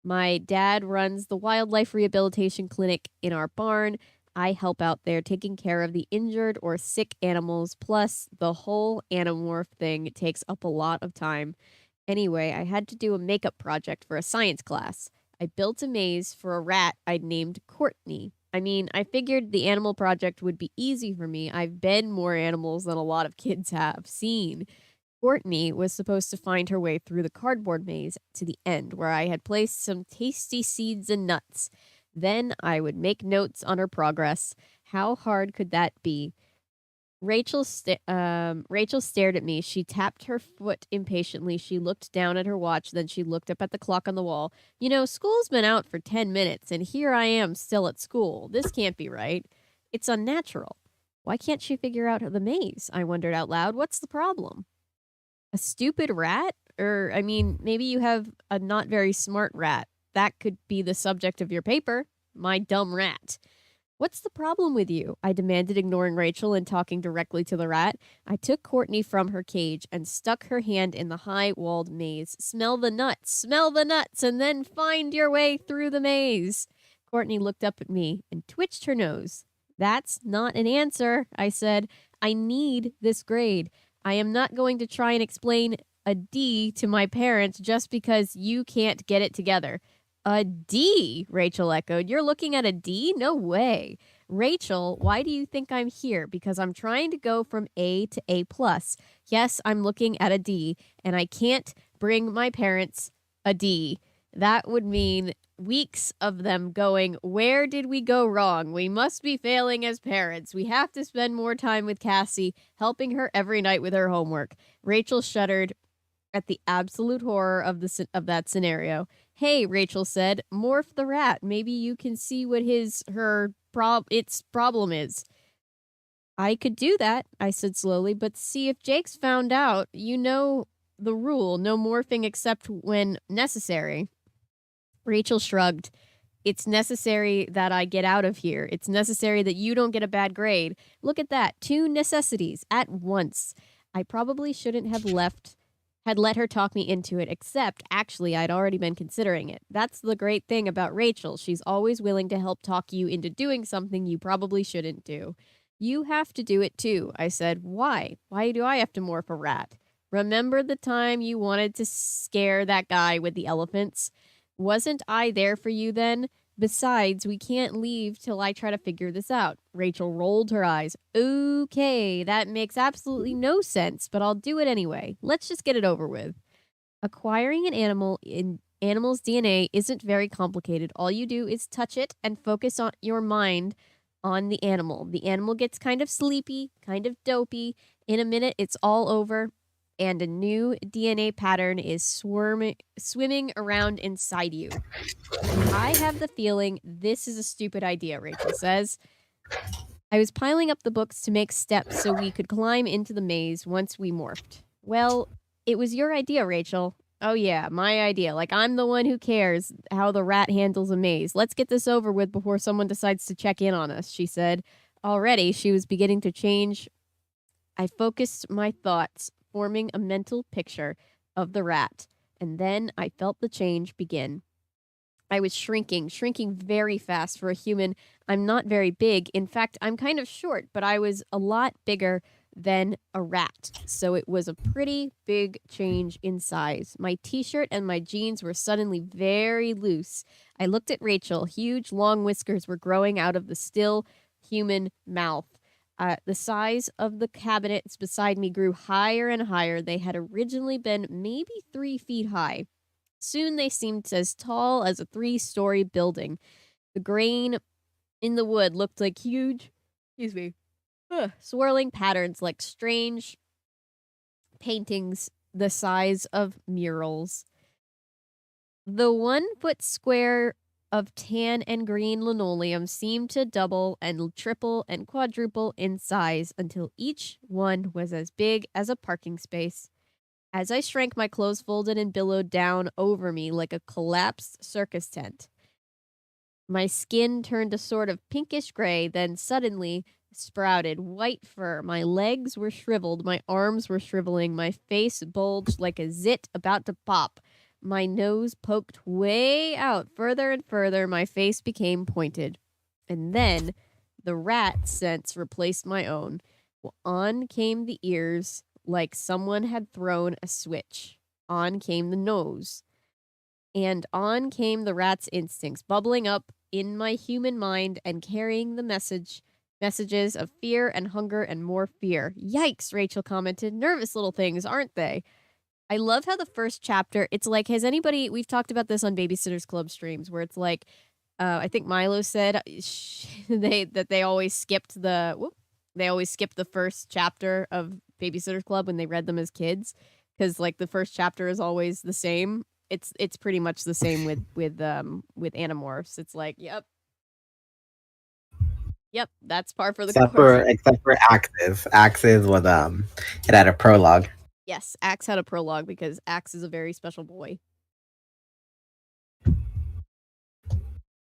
My dad runs the wildlife rehabilitation clinic in our barn. I help out there taking care of the injured or sick animals, plus the whole Animorph thing takes up a lot of time. Anyway, I had to do a makeup project for a science class. I built a maze for a rat I'd named Courtney. I mean, I figured the animal project would be easy for me. I've been more animals than a lot of kids have seen. Courtney was supposed to find her way through the cardboard maze to the end, where I had placed some tasty seeds and nuts. Then I would make notes on her progress. How hard could that be? Rachel stared at me. She tapped her foot impatiently. She looked down at her watch, then she looked up at the clock on the wall. You know, school's been out for 10 minutes, and here I am still at school. This can't be right. It's unnatural. Why can't she figure out the maze? I wondered out loud. What's the problem? A stupid rat? Or, I mean, maybe you have a not very smart rat. That could be the subject of your paper. My dumb rat. What's the problem with you? I demanded, ignoring Rachel and talking directly to the rat. I took Courtney from her cage and stuck her hand in the high-walled maze. Smell the nuts, and then find your way through the maze. Courtney looked up at me and twitched her nose. That's not an answer, I said. I need this grade. I am not going to try and explain a D to my parents just because you can't get it together. A D, Rachel echoed. You're looking at a D? No way. Rachel, why do you think I'm here? Because I'm trying to go from A to A+. Yes, I'm looking at a D, and I can't bring my parents a D. That would mean weeks of them going, where did we go wrong? We must be failing as parents. We have to spend more time with Cassie, helping her every night with her homework. Rachel shuddered at the absolute horror of that scenario. Hey, Rachel said, morph the rat. Maybe you can see what its problem is. I could do that, I said slowly, but see, if Jake's found out, you know the rule, no morphing except when necessary. Rachel shrugged. It's necessary that I get out of here. It's necessary that you don't get a bad grade. Look at that. 2 necessities at once. I probably shouldn't have let her talk me into it, except actually I'd already been considering it. That's the great thing about Rachel. She's always willing to help talk you into doing something you probably shouldn't do. You have to do it too, I said. Why? Why do I have to morph a rat? Remember the time you wanted to scare that guy with the elephants? Wasn't I there for you then? Besides, we can't leave till I try to figure this out. Rachel rolled her eyes. Okay, that makes absolutely no sense, but I'll do it anyway. Let's just get it over with. Acquiring an animal in animal's DNA isn't very complicated. All you do is touch it and focus on your mind on the animal. The animal gets kind of sleepy, kind of dopey. In a minute, it's all over, and a new DNA pattern is swimming around inside you. I have the feeling this is a stupid idea, Rachel says. I was piling up the books to make steps so we could climb into the maze once we morphed. Well, it was your idea, Rachel. Oh yeah, my idea. Like I'm the one who cares how the rat handles a maze. Let's get this over with before someone decides to check in on us, she said. Already, she was beginning to change. I focused my thoughts, forming a mental picture of the rat, and then I felt the change begin. I was shrinking very fast for a human. I'm not very big. In fact, I'm kind of short, but I was a lot bigger than a rat. So it was a pretty big change in size. My t-shirt and my jeans were suddenly very loose. I looked at Rachel. Huge, long whiskers were growing out of the still human mouth. The size of the cabinets beside me grew higher and higher. They had originally been maybe 3 feet high. Soon they seemed as tall as a 3-story building. The grain in the wood looked like huge, swirling patterns like strange paintings the size of murals. The 1-foot square of tan and green linoleum seemed to double and triple and quadruple in size until each one was as big as a parking space. As I shrank, my clothes folded and billowed down over me like a collapsed circus tent. My skin turned a sort of pinkish gray, then suddenly sprouted white fur. My legs were shriveled, my arms were shriveling, my face bulged like a zit about to pop. My nose poked way out, further and further. My face became pointed. And then the rat sense replaced my own. Well, on came the ears, like someone had thrown a switch. On came the nose. And on came the rat's instincts, bubbling up in my human mind and carrying the messages of fear and hunger and more fear. Yikes, Rachel commented. Nervous little things, aren't they? I love how the first chapter, it's like, we've talked about this on Babysitters Club streams, where it's like, I think Milo said that they always skipped the they always skip the first chapter of Babysitter's Club when they read them as kids, because like the first chapter is always the same. It's pretty much the same with Animorphs. It's like, yep, that's par for the course. Except for Axis. Axis was it had a prologue. Yes, Axe had a prologue because Axe is a very special boy.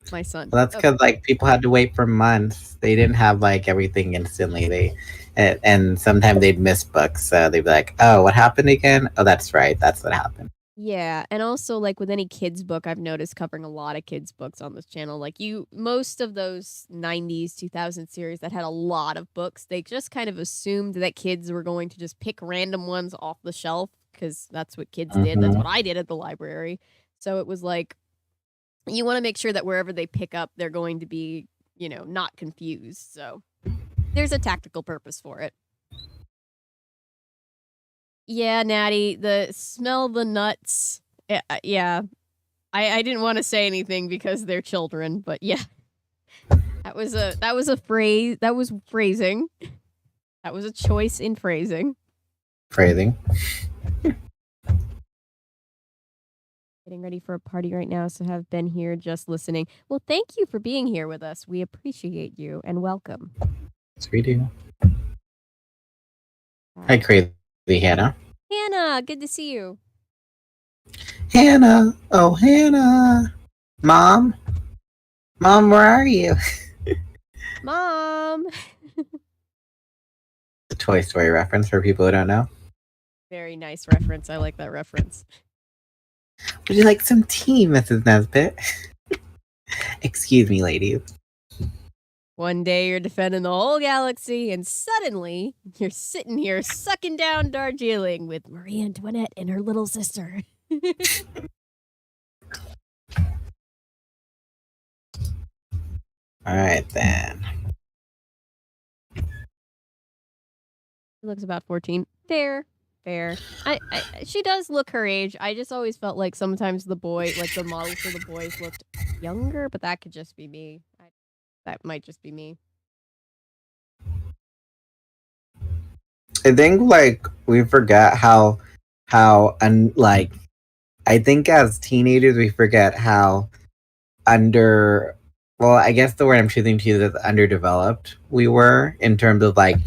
My son. Well, that's because like people had to wait for months. They didn't have like everything instantly. And sometimes they'd miss books. So they'd be like, "Oh, what happened again? Oh, that's right. That's what happened." Yeah, and also like with any kids book, I've noticed covering a lot of kids books on this channel. Like most of those 90s, 2000 series that had a lot of books, they just kind of assumed that kids were going to just pick random ones off the shelf because that's what kids did. That's what I did at the library. So it was like, you want to make sure that wherever they pick up, they're going to be, not confused. So there's a tactical purpose for it. Yeah, Natty, the smell the nuts. Yeah. I didn't want to say anything because they're children, but yeah. That was a phrase. That was phrasing. That was a choice in phrasing. Phrasing. Getting ready for a party right now, so have been here just listening. Well, thank you for being here with us. We appreciate you and welcome. Yes, we do. Hi, crazy Hannah. Hannah, good to see you. Hannah. Oh, Hannah. Mom, where are you? Mom. The Toy Story reference for people who don't know. Very nice reference. I like that reference. Would you like some tea, Mrs. Nesbit? Excuse me, ladies. One day you're defending the whole galaxy, and suddenly you're sitting here sucking down Darjeeling with Marie Antoinette and her little sister. All right, then. She looks about 14. Fair. She does look her age. I just always felt like sometimes the models for the boys looked younger, but that could just be me. That might just be me. I think like we forget how like I think as teenagers we forget how I guess the word I'm choosing to use is underdeveloped we were in terms of like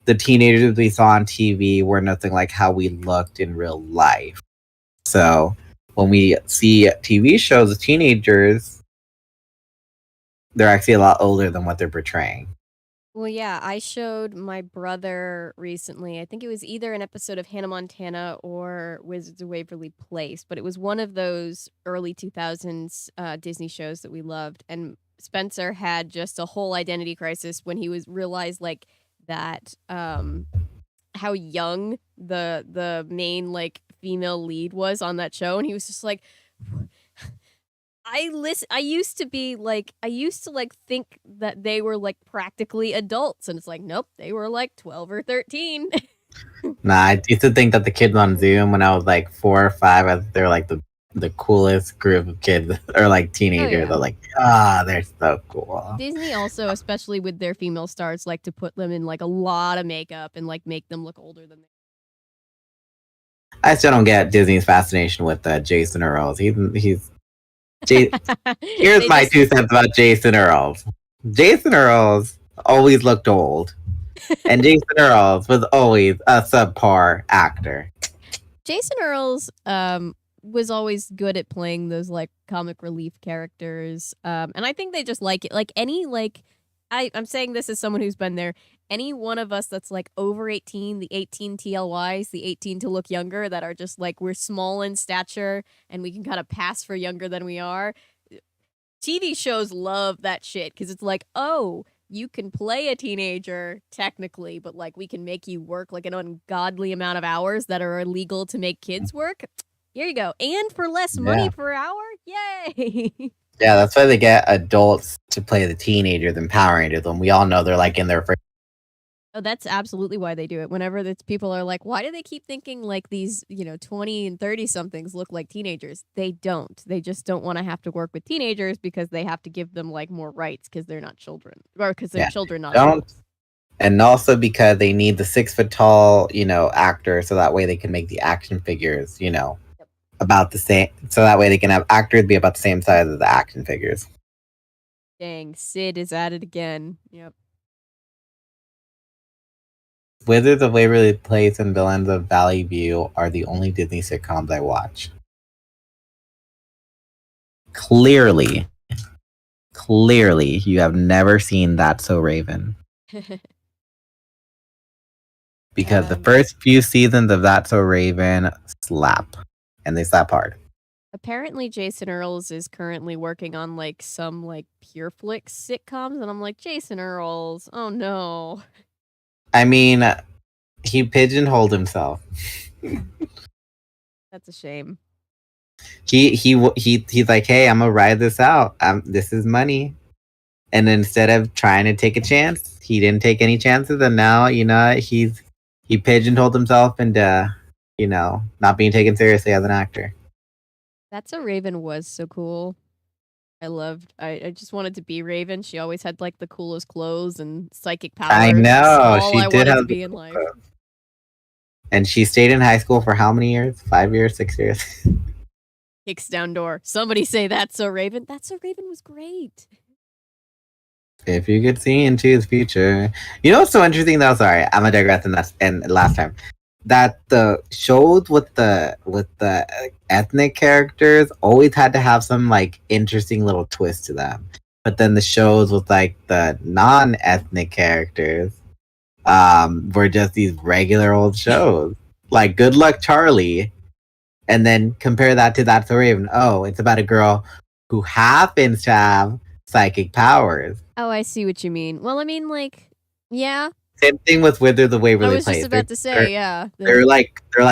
the teenagers we saw on TV were nothing like how we looked in real life. So when we see TV shows of teenagers, they're actually a lot older than what they're portraying. Well, yeah, I showed my brother recently. I think it was either an episode of Hannah Montana or Wizards of Waverly Place, but it was one of those early 2000s Disney shows that we loved. And Spencer had just a whole identity crisis when he realized like that how young the main like female lead was on that show, and he was just like, I used to like think that they were like practically adults, and it's like, nope, they were like 12 or 13. Nah, I used to think that the kids on Zoom when I was like 4 or 5, they're like the coolest group of kids or like teenagers. yeah. Are like, they're so cool. Disney also, especially with their female stars, like to put them in like a lot of makeup and like make them look older than they. I still don't get Disney's fascination with Jason Earls. Here's my 2 cents about Jason Earls. Jason Earls always looked old, and Jason Earls was always a subpar actor. Jason Earls was always good at playing those like comic relief characters, and I think they just like it. Like any I'm saying this as someone who's been there. Any one of us that's like over 18, the 18 TLYs, the 18 to look younger, that are just like we're small in stature and we can kind of pass for younger than we are. TV shows love that shit because it's like, oh, you can play a teenager technically, but like we can make you work like an ungodly amount of hours that are illegal to make kids work. Here you go. And for less money per hour? Yay! Yeah, that's why they get adults to play the teenagers and Power Rangers when we all know they're like in their first. Oh, that's absolutely why they do it. Whenever people are like, why do they keep thinking like these, 20 and 30 somethings look like teenagers? They don't. They just don't want to have to work with teenagers because they have to give them like more rights because they're not children, or because they're children, not adults. And also because they need the 6 foot tall, actor, so that way they can make the action figures, about the same. So that way they can have actors be about the same size as the action figures. Dang, Sid is at it again. Yep. Wizards of Waverly Place and Villains of Valley View are the only Disney sitcoms I watch. Clearly, you have never seen That's So Raven. Because the first few seasons of That's So Raven slap. And they slap hard. Apparently Jason Earls is currently working on some Pure Flix sitcoms, and I'm like, Jason Earls, oh no. I mean, he pigeonholed himself. That's a shame. He's like, hey, I'm gonna ride this out. This is money. And instead of trying to take a chance, he didn't take any chances, and now he pigeonholed himself into not being taken seriously as an actor. That's a Raven was so cool. I just wanted to be Raven. She always had the coolest clothes and psychic powers. I know. All she I did wanted have to be in life. And she stayed in high school for how many years? 5 years, 6 years? Kicks down door. Somebody say That's So Raven. That's So Raven was great. If you could see into his future. You know what's so interesting though? Sorry, I'm gonna digress and last time. That the shows with the ethnic characters always had to have some interesting little twist to them. But then the shows with the non-ethnic characters were just these regular old shows. Like Good Luck Charlie. And then compare that to That's So Raven. Oh, it's about a girl who happens to have psychic powers. Oh, I see what you mean. Well, I mean, yeah. Same thing with Wither the Waverly Place. I was just about to say, yeah. They're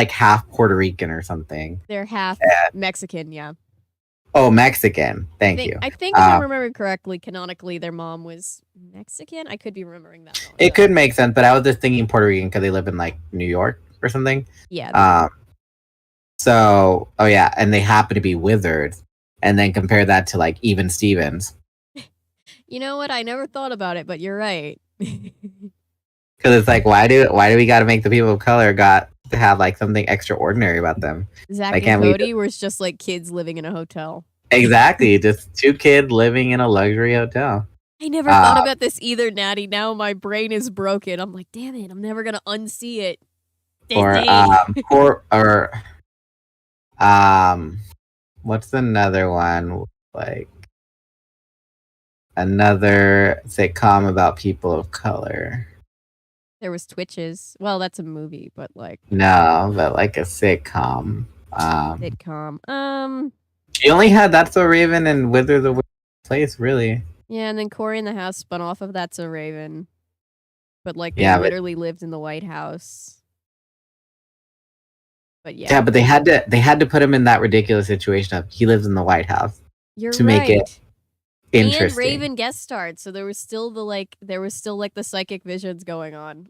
half Puerto Rican or something. They're half Mexican, yeah. Oh, Mexican. Thank you. I think if I'm remembering correctly, canonically, their mom was Mexican. I could be remembering that wrong. It could make sense, but I was just thinking Puerto Rican because they live in New York or something. Yeah. So, and they happen to be wizards, and then compare that to Even Stevens. You know what? I never thought about it, but you're right. Because it's why do we got to make the people of color got to have something extraordinary about them? Zach and Cody were just kids living in a hotel. Exactly, just 2 kids living in a luxury hotel. I never thought about this either, Natty. Now my brain is broken. I'm like, damn it, I'm never gonna unsee it. What's another one another sitcom about people of color? There was Twitches. Well, that's a movie, but no, but a sitcom. Sitcom. You only had That's So Raven and Wither the Waverly Place, really. Yeah, and then Cory in the House spun off of That's So Raven. But they literally lived in the White House. But yeah. Yeah, but they had to put him in that ridiculous situation of he lives in the White House. You're to right. Make it interesting. And Raven guest starred, so there was still the psychic visions going on.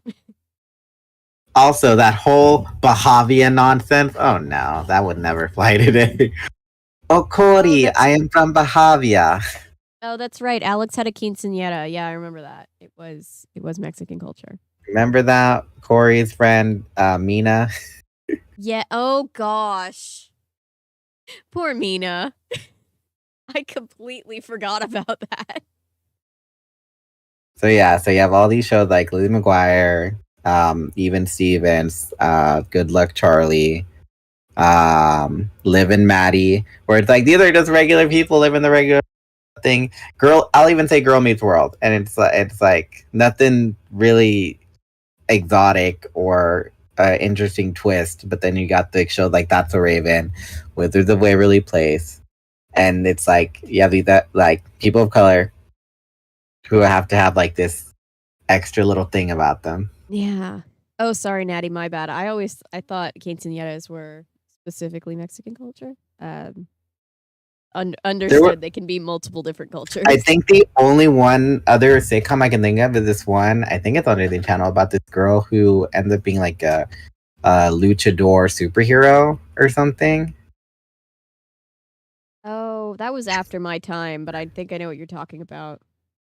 Also, that whole Bahavia nonsense. Oh no, that would never fly today. Oh, Cory, I am from Bahavia. Oh, that's right. Alex had a quinceañera. Yeah, I remember that. It was Mexican culture. Remember that? Cory's friend, Mina. Yeah. Oh gosh. Poor Mina. I completely forgot about that. So you have all these shows like Lizzie McGuire, Even Stevens, Good Luck Charlie, Liv and Maddie, where it's these are just regular people living the regular thing. I'll even say Girl Meets World, and it's nothing really exotic or interesting twist. But then you got the shows like That's So Raven, Wizards of Waverly Place. And it's you have these people of color who have to have this extra little thing about them. Yeah. Oh, sorry, Natty, my bad. I thought quinceañeras were specifically Mexican culture. Understood. They can be multiple different cultures. I think the only one other sitcom I can think of is this one. I think it's on Disney Channel about this girl who ends up being a luchador superhero or something. Oh, that was after my time, but I think I know what you're talking about.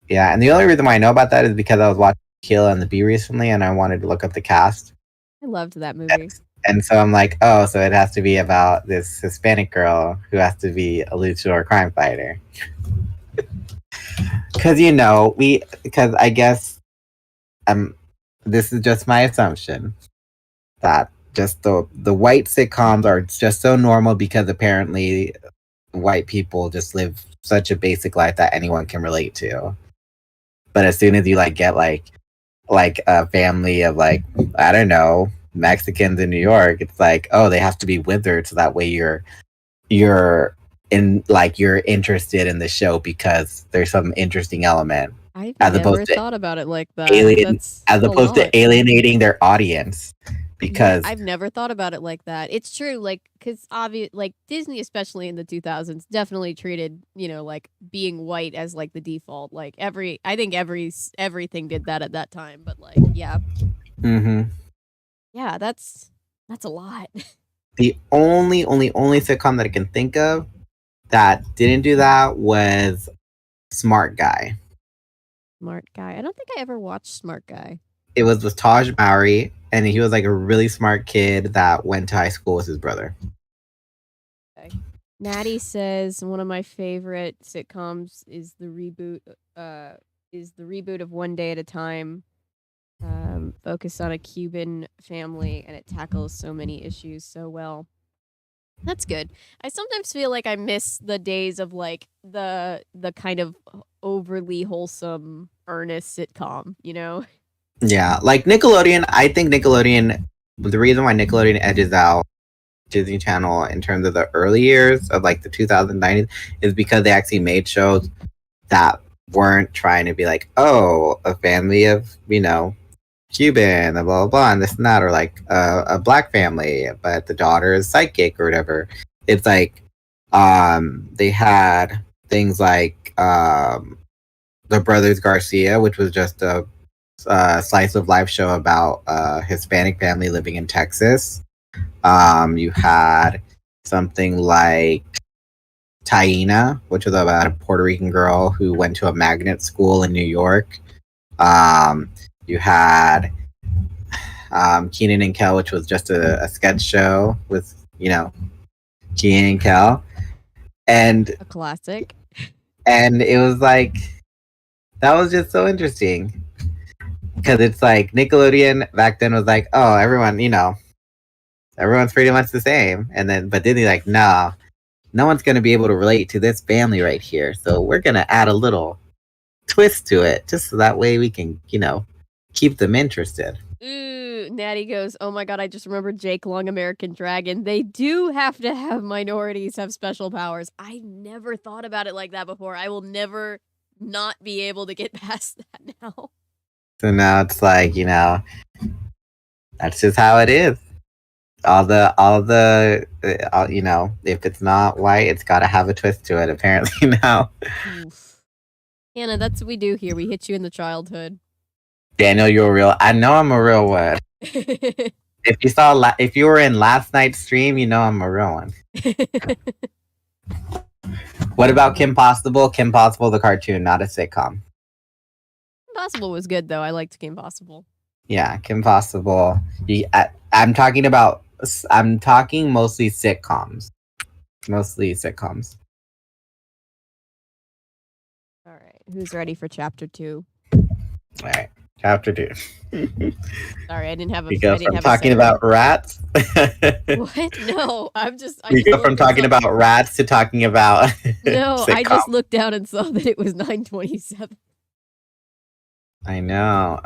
Yeah, and the only reason why I know about that is because I was watching Kill and the Bee recently, and I wanted to look up the cast. I loved that movie. And so I'm like, oh, so it has to be about this Hispanic girl who has to be a luchador crime fighter. Because because I guess this is just my assumption that just the white sitcoms are just so normal because apparently white people just live such a basic life that anyone can relate to. But as soon as you get a family of I don't know, Mexicans in New York, it's like, oh, they have to be withered so that way you're you're interested in the show because there's some interesting element. I've As never opposed to thought about it like that. as opposed to alienating their audience. Because I've never thought about it like that. It's true, because Disney, especially in the 2000s, definitely treated being white as the default. I think everything did that at that time. But yeah, yeah, that's a lot. The only sitcom that I can think of that didn't do that was Smart Guy. Smart Guy. I don't think I ever watched Smart Guy. It was with Taj Mowry, and he was a really smart kid that went to high school with his brother. Okay. Natty says one of my favorite sitcoms is the reboot. Of One Day at a Time. Focused on a Cuban family, and it tackles so many issues so well. That's good. I sometimes feel like I miss the days of the kind of overly wholesome, earnest sitcom, Yeah, Nickelodeon. I think Nickelodeon. The reason why Nickelodeon edges out Disney Channel in terms of the early years of the 2090s is because they actually made shows that weren't trying to be a family of Cuban, blah blah blah, and this and that, or a black family, but the daughter is psychic or whatever. It's they had things like The Brothers Garcia, which was just a slice of life show about a Hispanic family living in Texas. You had something like Taina, which was about a Puerto Rican girl who went to a magnet school in New York. You had Keenan and Kel, which was just a sketch show with Keenan and Kel, and a classic. And it was that was just so interesting because it's Nickelodeon back then was oh, everyone, everyone's pretty much the same, and then but Disney no one's gonna be able to relate to this family right here, so we're gonna add a little twist to it just so that way we can keep them interested. Ooh, Natty goes, oh my god, I just remembered Jake Long, American Dragon. They do have to have minorities have special powers. I never thought about it like that before. I will never not be able to get past that now. So now it's that's just how it is. All the if it's not white, it's got to have a twist to it, apparently now. Oof. Hannah, that's what we do here. We hit you in the childhood. Daniel, you're real. I know I'm a real one. If you were in last night's stream, I'm a real one. What about Kim Possible? Kim Possible, the cartoon, not a sitcom. Kim Possible was good though. I liked Kim Possible. Yeah, Kim Possible. I'm talking mostly sitcoms. Mostly sitcoms. All right, who's ready for chapter 2? All right. Chapter 2. Sorry, I didn't have a. We go from talking about rats. What? No, We go from talking about rats to talking about. No, I just looked down and saw that it was 9:27. I know.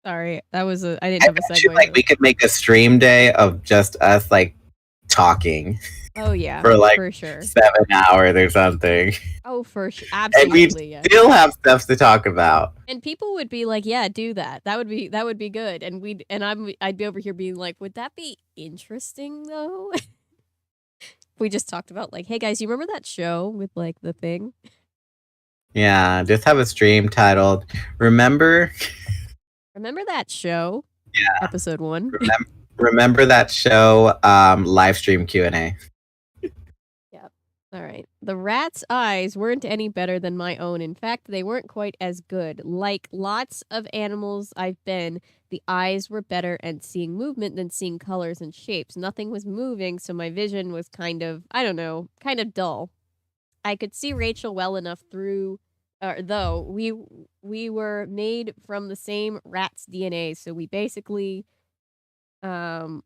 Sorry, that was I didn't have a segue. We could make a stream day of just us talking. Oh yeah, for sure. 7 hours or something. Oh, for sure, absolutely. And we'd still have stuff to talk about. And people would be like, "Yeah, do that. That would be good." And I'd be over here being like, "Would that be interesting though?" We just talked about hey guys, you remember that show with the thing? Yeah, just have a stream titled "Remember." Remember that show? Yeah. Episode 1. Remember that show? Live stream Q&A. All right. The rat's eyes weren't any better than my own. In fact, they weren't quite as good. Like lots of animals I've been, the eyes were better at seeing movement than seeing colors and shapes. Nothing was moving, so my vision was kind of, I don't know, kind of dull. I could see Rachel well enough through though we were made from the same rat's DNA, so we basically um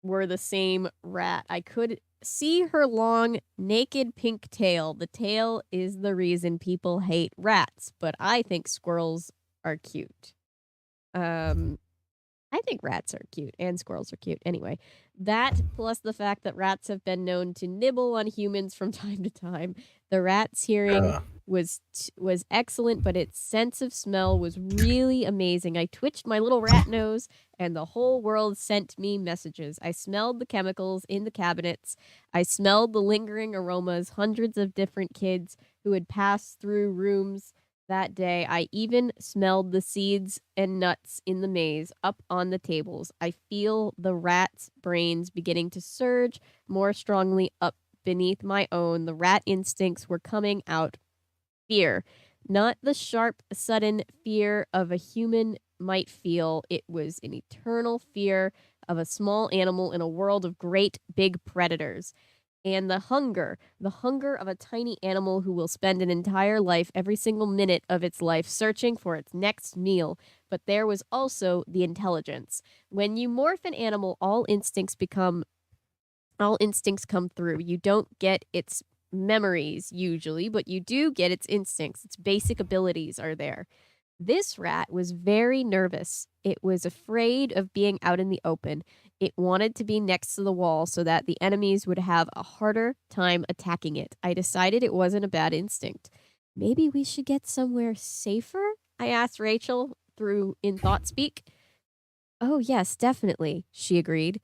were the same rat. I could see her long, naked pink tail. The tail is the reason people hate rats, but I think squirrels are cute. Um I think rats are cute and squirrels are cute. Anyway, that plus the fact that rats have been known to nibble on humans from time to time. The rat's hearing Ugh. was excellent, but its sense of smell was really amazing. I twitched my little rat nose and the whole world sent me messages. I smelled the chemicals in the cabinets. I smelled the lingering aromas, hundreds of different kids who had passed through rooms that day. I even smelled the seeds and nuts in the maze up on the tables. I feel the rat's brains beginning to surge more strongly up beneath my own. The rat instincts were coming out. Fear. Not the sharp, sudden fear of a human might feel. It was an eternal fear of a small animal in a world of great big predators. And the hunger of a tiny animal who will spend an entire life, every single minute of its life, searching for its next meal. But there was also the intelligence. When you morph an animal, all instincts come through. You don't get its memories usually, but you do get its instincts. Its basic abilities are there. This rat was very nervous. It was afraid of being out in the open. It wanted to be next to the wall so that the enemies would have a harder time attacking it. I decided it wasn't a bad instinct. Maybe we should get somewhere safer? I asked Rachel through in thought speak. Oh, yes, definitely, she agreed.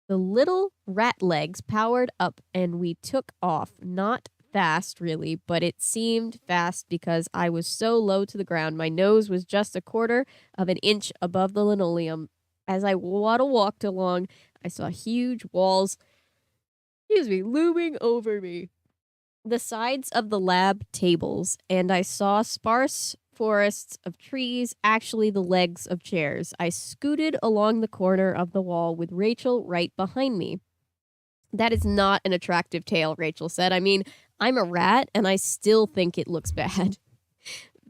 The little rat legs powered up and we took off. Not fast, really, but it seemed fast because I was so low to the ground. My nose was just a quarter of an inch above the linoleum. As I walked along, I saw huge walls, looming over me. The sides of the lab tables, and I saw sparse forests of trees, actually the legs of chairs. I scooted along the corner of the wall with Rachel right behind me. That is not an attractive tail, Rachel said. I mean, I'm a rat and I still think it looks bad.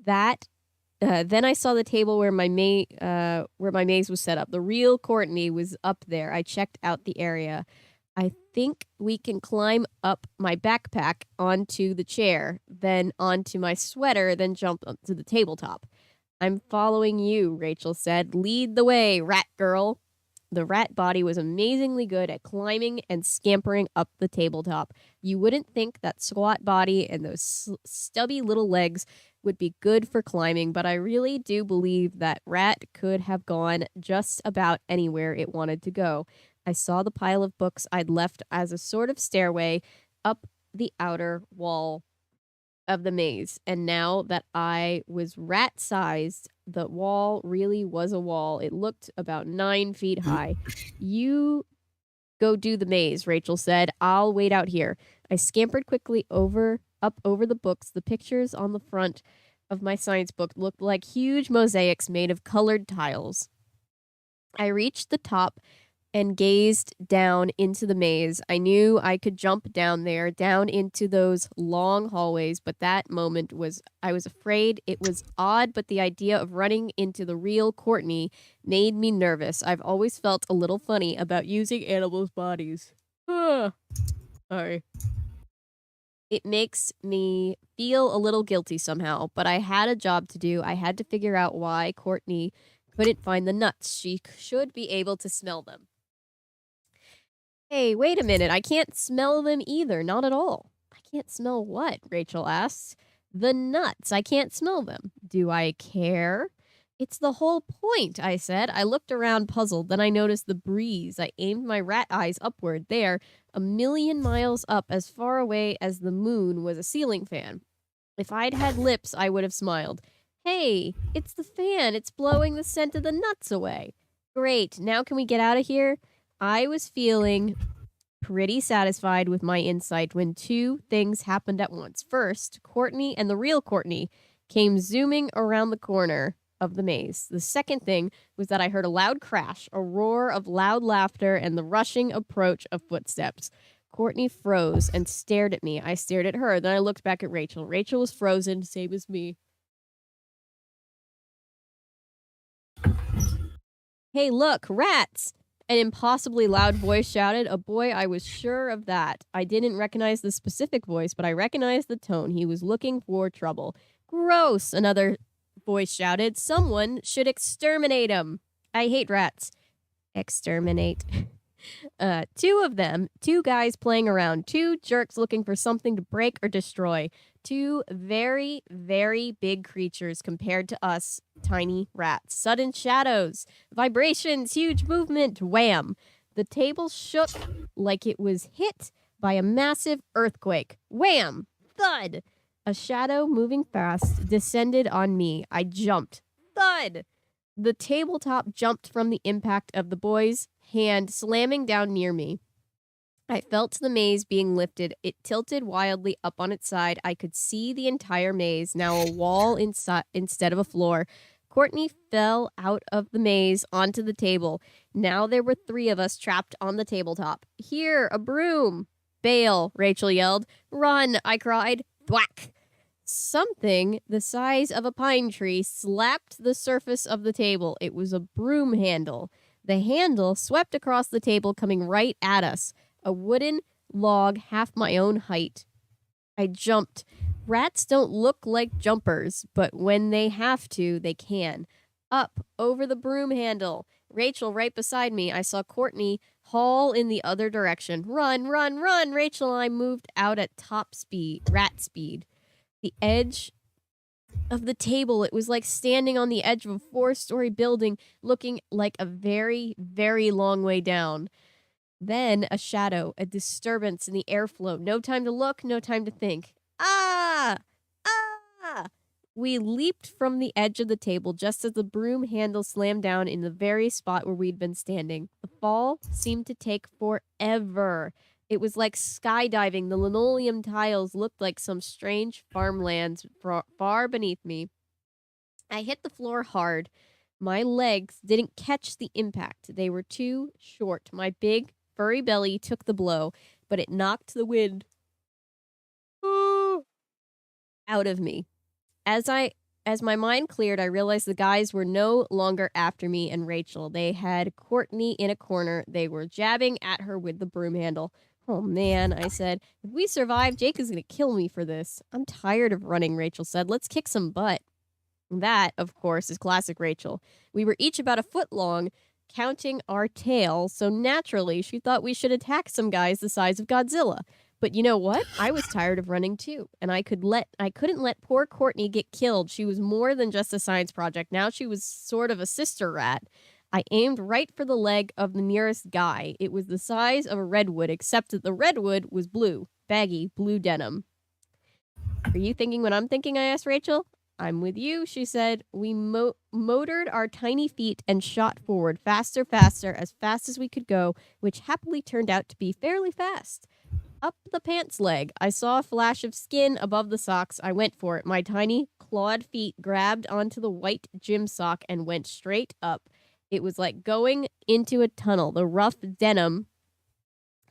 Then I saw the table where my maze was set up. The real Courtney was up there. I checked out the area. I think we can climb up my backpack onto the chair, then onto my sweater, then jump up to the tabletop. I'm following you, Rachel said. Lead the way, rat girl. The rat body was amazingly good at climbing and scampering up the tabletop. You wouldn't think that squat body and those stubby little legs would be good for climbing, but I really do believe that rat could have gone just about anywhere it wanted to go. I saw the pile of books I'd left as a sort of stairway up the outer wall of the maze. And now that I was rat sized, the wall really was a wall. It looked about 9 feet high. You go do the maze, Rachel said. I'll wait out here. I scampered quickly up over the books. The pictures on the front of my science book looked like huge mosaics made of colored tiles. I reached the top and gazed down into the maze. I knew I could jump down there, down into those long hallways, but that moment I was afraid. It was odd, but the idea of running into the real Courtney made me nervous. I've always felt a little funny about using animals' bodies. Sorry. It makes me feel a little guilty somehow, but I had a job to do. I had to figure out why Courtney couldn't find the nuts. She should be able to smell them. Hey, wait a minute. I can't smell them either. Not at all. I can't smell what? Rachel asks. The nuts. I can't smell them. Do I care? It's the whole point, I said. I looked around puzzled. Then I noticed the breeze. I aimed my rat eyes upward. There, a million miles up, as far away as the moon, was a ceiling fan. If I'd had lips, I would have smiled. Hey, it's the fan. It's blowing the scent of the nuts away. Great. Now can we get out of here? I was feeling pretty satisfied with my insight when two things happened at once. First, Courtney and the real Courtney came zooming around the corner of the maze. The second thing was that I heard a loud crash, a roar of loud laughter, and the rushing approach of footsteps. Courtney froze and stared at me. I stared at her. Then I looked back at Rachel. Rachel was frozen, same as me. Hey, look, rats! An impossibly loud voice shouted. A boy, I was sure of that. I didn't recognize the specific voice, but I recognized the tone. He was looking for trouble. Gross, another voice shouted. Someone should exterminate him. I hate rats. Exterminate. Two of them, two guys playing around, two jerks looking for something to break or destroy. Two very, very big creatures compared to us tiny rats. Sudden shadows, vibrations, huge movement, wham. The table shook like it was hit by a massive earthquake. Wham! Thud! A shadow moving fast descended on me. I jumped. Thud! The tabletop jumped from the impact of the boy's hand slamming down near me. I felt the maze being lifted. It tilted wildly up on its side. I could see the entire maze, now a wall instead of a floor. Courtney fell out of the maze onto the table. Now there were three of us trapped on the tabletop. Here, a broom. Bail, Rachel yelled. Run, I cried. Thwack. Something the size of a pine tree slapped the surface of the table. It was a broom handle. The handle swept across the table, coming right at us. A wooden log half my own height. I jumped. Rats don't look like jumpers, but when they have to, they can. Up, over the broom handle. Rachel right beside me. I saw Courtney haul in the other direction. Run, run, run! Rachel and I moved out at top speed, rat speed. The edge of the table, it was like standing on the edge of a 4-story building, looking like a very, very long way down. Then a shadow, a disturbance in the airflow. No time to look, no time to think. Ah! Ah! We leaped from the edge of the table just as the broom handle slammed down in the very spot where we'd been standing. The fall seemed to take forever. It was like skydiving. The linoleum tiles looked like some strange farmlands far beneath me. I hit the floor hard. My legs didn't catch the impact. They were too short. My big, furry belly took the blow, but it knocked the wind out of me. As my mind cleared, I realized the guys were no longer after me and Rachel. They had Courtney in a corner. They were jabbing at her with the broom handle. Oh man, I said, if we survive, Jake is going to kill me for this. I'm tired of running, Rachel said. Let's kick some butt. That, of course, is classic Rachel. We were each about a foot long, counting our tail, so naturally she thought we should attack some guys the size of Godzilla. But you know what? I was tired of running too, and I couldn't let poor Courtney get killed. She was more than just a science project. Now she was sort of a sister rat. I aimed right for the leg of the nearest guy. It was the size of a redwood, except that the redwood was blue, baggy, blue denim. Are you thinking what I'm thinking? I asked Rachel. I'm with you, she said. We motored our tiny feet and shot forward, faster, as fast as we could go, which happily turned out to be fairly fast. Up the pants leg, I saw a flash of skin above the socks. I went for it. My tiny, clawed feet grabbed onto the white gym sock and went straight up. It was like going into a tunnel. The rough denim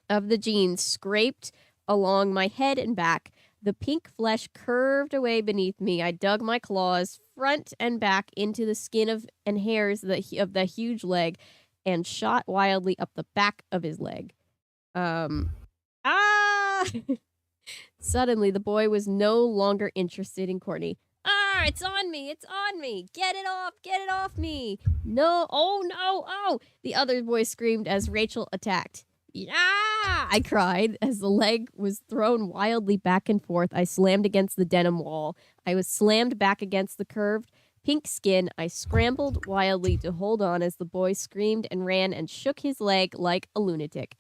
of the jeans scraped along my head and back. The pink flesh curved away beneath me. I dug my claws front and back into the skin and hairs of the huge leg and shot wildly up the back of his leg. Suddenly, the boy was no longer interested in Courtney. It's on me! It's on me! Get it off me! No, oh no, oh! The other boy screamed as Rachel attacked. Yeah! I cried as the leg was thrown wildly back and forth. I slammed against the denim wall. I was slammed back against the curved pink skin. I scrambled wildly to hold on as the boy screamed and ran and shook his leg like a lunatic.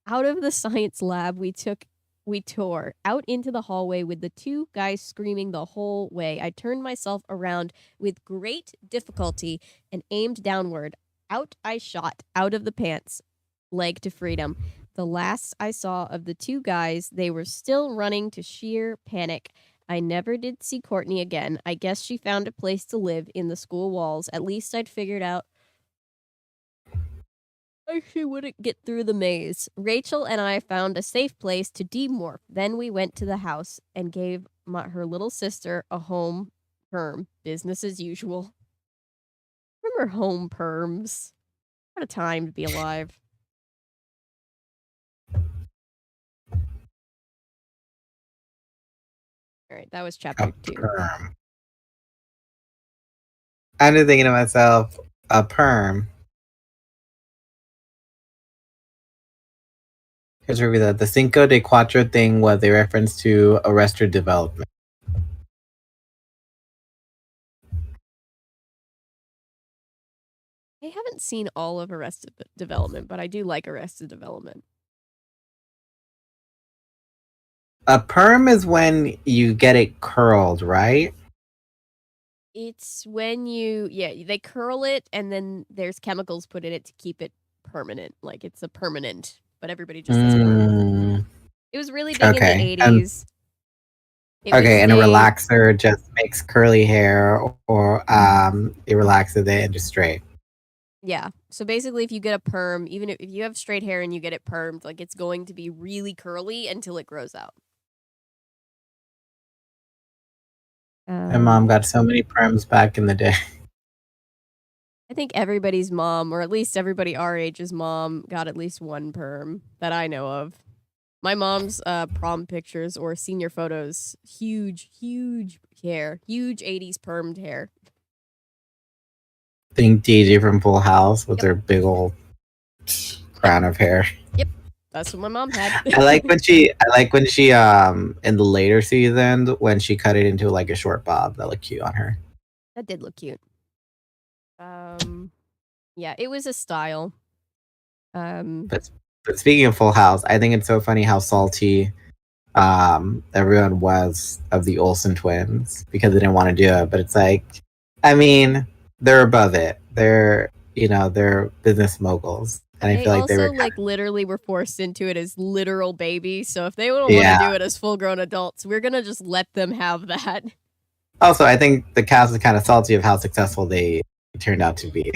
Out of the science lab, we tore out into the hallway with the two guys screaming the whole way. I turned myself around with great difficulty and aimed downward. Out I shot, out of the pants, leg to freedom. The last I saw of the two guys, they were still running to sheer panic. I never did see Courtney again. I guess she found a place to live in the school walls. At least I'd figured out she wouldn't get through the maze. Rachel and I found a safe place to demorph. Then we went to the house and gave her little sister a home perm. Business as usual. Remember home perms? What a time to be alive. All right, that was chapter 2. Perm. I'm just thinking to myself, a perm. Here's where we the Cinco de Cuatro thing was a reference to Arrested Development. I haven't seen all of Arrested Development, but I do like Arrested Development. A perm is when you get it curled, right? It's when they curl it and then there's chemicals put in it to keep it permanent. Like it's a permanent, but everybody just says perm. It was really big in the 80s. And a relaxer just makes curly hair or it relaxes it and just straight. Yeah. So basically if you get a perm, even if you have straight hair and you get it permed, like it's going to be really curly until it grows out. My mom got so many perms back in the day. I think everybody's mom, or at least everybody our age's mom, got at least one perm that I know of. My mom's prom pictures or senior photos, huge hair, huge 80s permed hair. Think DJ from Full House with her big old crown of hair. Yep, that's what my mom had. I like when she in the later season when she cut it into like a short bob. That looked cute on her. That did look cute. Yeah, it was a style. But speaking of Full House, I think it's so funny how salty everyone was of the Olsen twins because they didn't want to do it. But it's like, I mean, they're above it. They're business moguls. And I feel like they were like literally were forced into it as literal babies. So if they don't want to do it as full grown adults, we're gonna just let them have that. Also, I think the cast is kind of salty of how successful they turned out to be.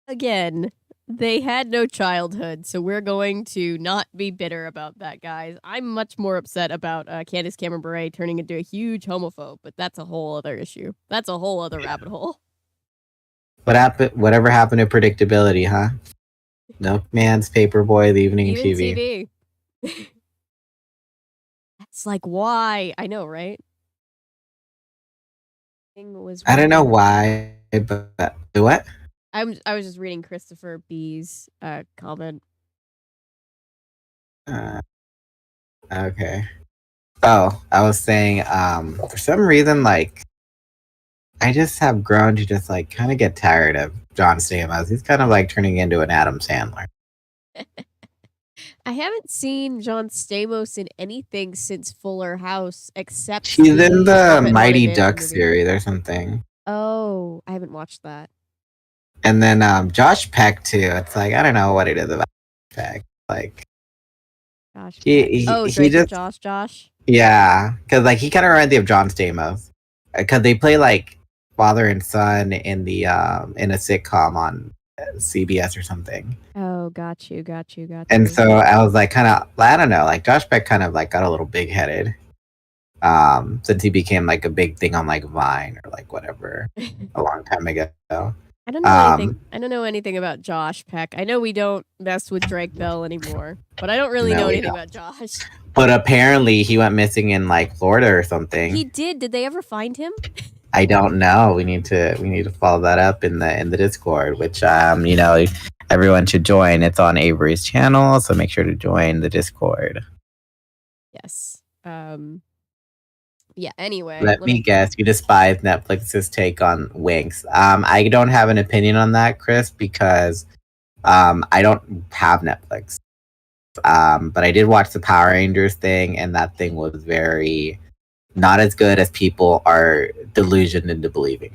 Again, they had no childhood, so we're going to not be bitter about that, guys. I'm much more upset about Candace Cameron Bure turning into a huge homophobe, but that's a whole other issue. That's a whole other rabbit hole. Whatever happened to predictability, huh? Milkman's Paperboy, the evening TV. That's like why. I know, right? I don't know why, but what? I was just reading Christopher B's comment. Okay. Oh, I was saying, for some reason, like, I just have grown to just like kind of get tired of John Stamos. He's kind of like turning into an Adam Sandler. I haven't seen John Stamos in anything since Fuller House, except he's in the Mighty Ducks series or something. Oh, I haven't watched that. And then Josh Peck too. It's like I don't know what it is about Peck. Like Josh Peck. Josh. Yeah, because like he kind of reminds me of John Stamos, because they play like father and son in the in a sitcom on CBS or something. Oh, got you. And so I was like, kind of, I don't know, like Josh Peck kind of like got a little big headed, since he became like a big thing on like Vine or like whatever a long time ago. I don't know anything. I don't know anything about Josh Peck. I know we don't mess with Drake Bell anymore, but I don't really know anything about Josh. But apparently he went missing in like Florida or something. He did. Did they ever find him? I don't know. We need to follow that up in the Discord, which everyone should join. It's on Avery's channel, so make sure to join the Discord. Yes. Yeah, anyway. Let me guess, you despise Netflix's take on Winx. I don't have an opinion on that, Chris, because I don't have Netflix. But I did watch the Power Rangers thing, and that thing was very not as good as people are delusioned into believing.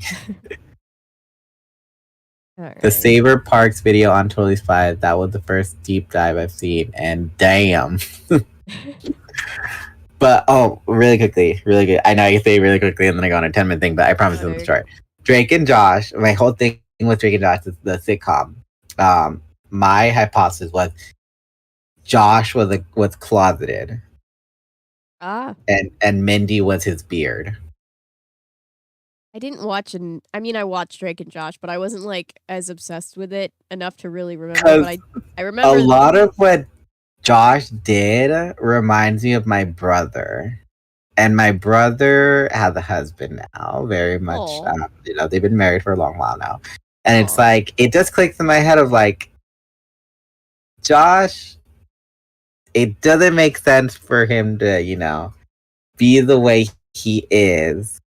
The right. Saber Parks video on Totally Spies, that was the first deep dive I've seen, and damn. But really quickly, really good. I know I say really quickly and then I go on a 10-minute thing, but I promise Oh, it's there you short. Drake and Josh, my whole thing with Drake and Josh is the sitcom. My hypothesis was Josh was closeted Ah, and Mindy was his beard. I didn't watch I watched Drake and Josh, but I wasn't like as obsessed with it enough to really remember. But I A remember lot of what Josh did reminds me of my brother. And my brother has a husband now, very much. Aw. They've been married for a long while now. And it's Aw. like, it just clicks in my head of like, Josh, it doesn't make sense for him to, be the way he is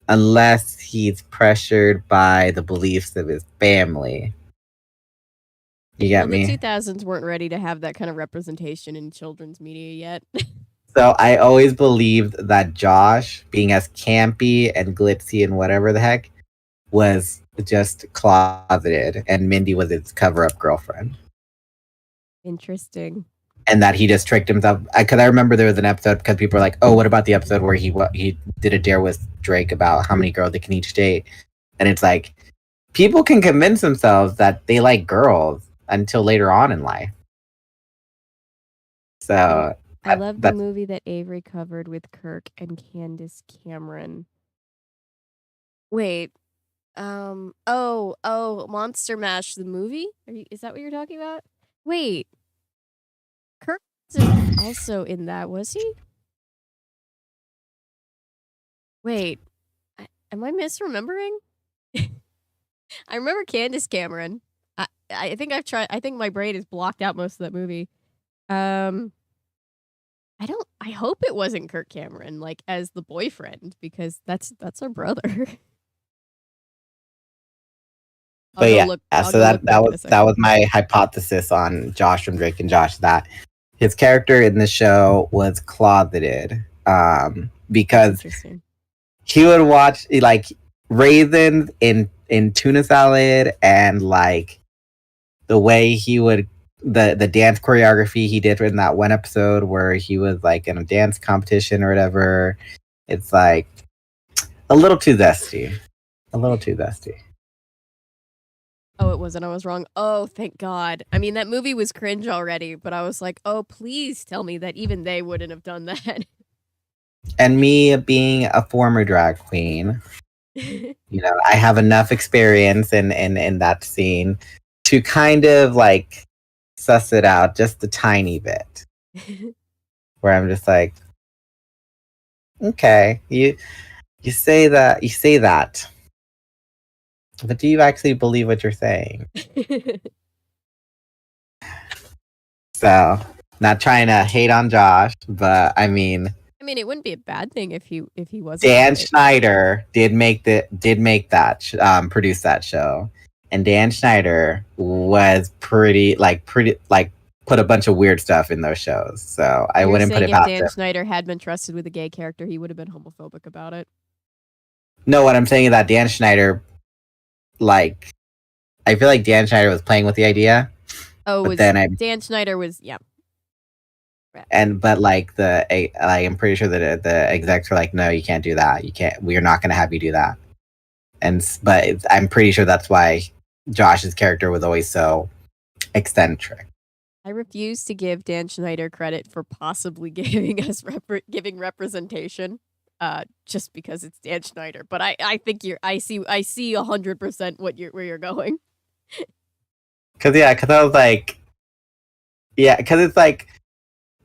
unless he's pressured by the beliefs of his family. You get The me? 2000s weren't ready to have that kind of representation in children's media yet. So I always believed that Josh, being as campy and glitzy and whatever the heck, was just closeted, and Mindy was his cover-up girlfriend, Interesting. and that he just tricked himself. Because I remember there was an episode because people were like, "Oh, what about the episode where he did a dare with Drake about how many girls they can each date?" And it's like people can convince themselves that they like girls until later on in life. So I love the that's movie that Avery covered with Kirk and Candace Cameron. Wait. Monster Mash the movie? Is that what you're talking about? Wait. Kirk wasn't also in that, was he? Wait. Am I misremembering? I remember Candace Cameron. I think I think my brain is blocked out most of that movie. I hope it wasn't Kirk Cameron, like, as the boyfriend, because that's our brother. But yeah, I'll so go look back in a that second. was my hypothesis on Josh from Drake and Josh, that his character in the show was closeted, because Interesting. he would watch like raisins in tuna salad, and like the way he would the dance choreography he did in that one episode where he was like in a dance competition or whatever. It's like a little too zesty. A little too zesty. Oh, it wasn't. I was wrong. Oh, thank God. I mean, that movie was cringe already, but I was like, oh, please tell me that even they wouldn't have done that. And me being a former drag queen, I have enough experience in that scene to kind of like suss it out just a tiny bit. Where I'm just like, okay, you say that, but do you actually believe what you're saying? So, not trying to hate on Josh, but I mean, it wouldn't be a bad thing if he wasn't. Dan right. Schneider produce that show, and Dan Schneider was pretty put a bunch of weird stuff in those shows. So I wouldn't put it If past Dan him. Schneider had been trusted with a gay character, he would have been homophobic about it. No, what I'm saying is that Dan Schneider, like, I feel like Dan Schneider was playing with the idea. Oh, Dan Schneider was, yeah. But like I'm pretty sure that the execs were like, no, you can't do that. We're not going to have you do that. But I'm pretty sure that's why Josh's character was always so eccentric. I refuse to give Dan Schneider credit for possibly giving us giving representation, just because it's Dan Schneider. But I think I see 100% where you're going. Because I was like, yeah, because it's like,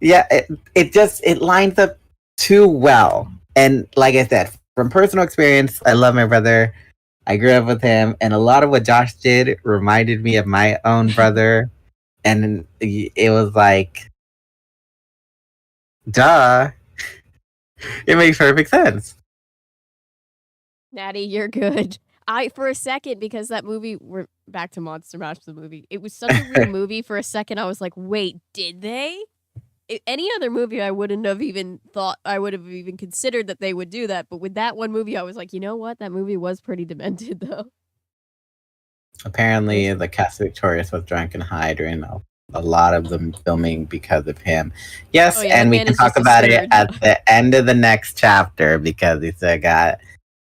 yeah, it lines up too well. And like I said, from personal experience, I love my brother. I grew up with him, and a lot of what Josh did reminded me of my own brother. And it was like, duh. It makes perfect sense. Natty, you're good. For a second, because that movie, we're back to Monster Mash the movie. It was such a weird movie. For a second, I was like, wait, did they? Any other movie, I wouldn't have even thought, I would have even considered that they would do that. But with that one movie, I was like, you know what? That movie was pretty demented, though. Apparently, the cast of Victorious was drunk and high during a lot of the filming because of him. Yes, Oh, yeah, and that we man can is talk just a about it Scrooge. at the end of the next chapter because we still got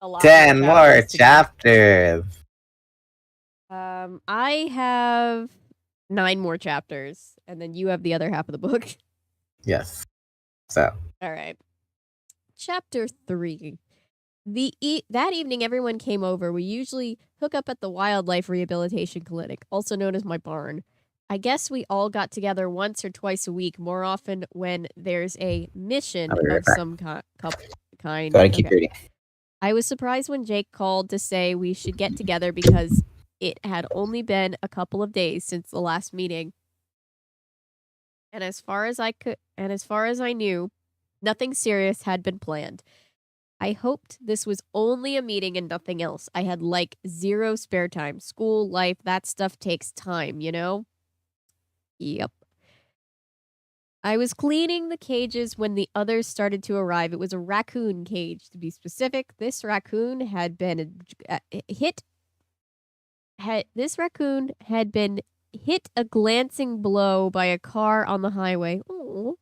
A lot 10 more to go. chapters. I have 9 more chapters, and then you have the other half of the book. Yes. So. All right. Chapter 3. That evening, everyone came over. We usually hook up at the Wildlife Rehabilitation Clinic, also known as my barn. I guess we all got together once or twice a week, more often when there's a mission of some kind. Gotta keep reading. I was surprised when Jake called to say we should get together because it had only been a couple of days since the last meeting. And as far as I knew, nothing serious had been planned. I hoped this was only a meeting and nothing else. I had like 0 spare time. School, life, that stuff takes time, you know? Yep. I was cleaning the cages when the others started to arrive. It was a raccoon cage, to be specific. This raccoon had been hit a glancing blow by a car on the highway. Aww.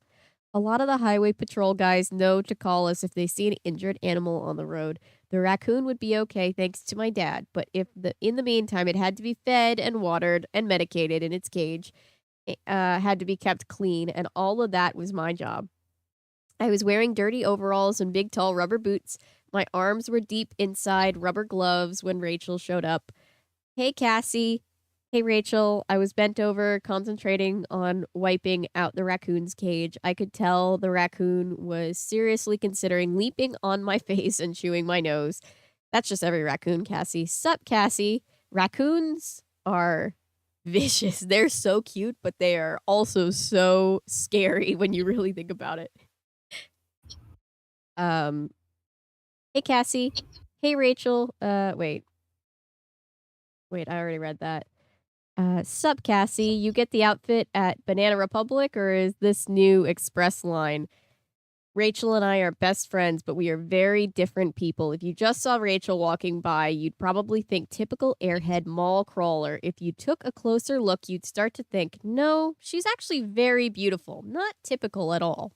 A lot of the highway patrol guys know to call us if they see an injured animal on the road. The raccoon would be okay thanks to my dad, but in the meantime it had to be fed and watered and medicated in its cage. It had to be kept clean, and all of that was my job. I was wearing dirty overalls and big tall rubber boots. My arms were deep inside rubber gloves when Rachel showed up. Hey, Cassie. Hey, Rachel. I was bent over, concentrating on wiping out the raccoon's cage. I could tell the raccoon was seriously considering leaping on my face and chewing my nose. That's just every raccoon, Cassie. Sup, Cassie. Raccoons are vicious. They're so cute, but they are also so scary when you really think about it. Hey, Cassie. Hey, Rachel. Wait, I already read that. Sup, Cassie, you get the outfit at Banana Republic, or is this new express line? Rachel and I are best friends, but we are very different people. If you just saw Rachel walking by, you'd probably think typical airhead mall crawler. If you took a closer look, you'd start to think, no, she's actually very beautiful, not typical at all.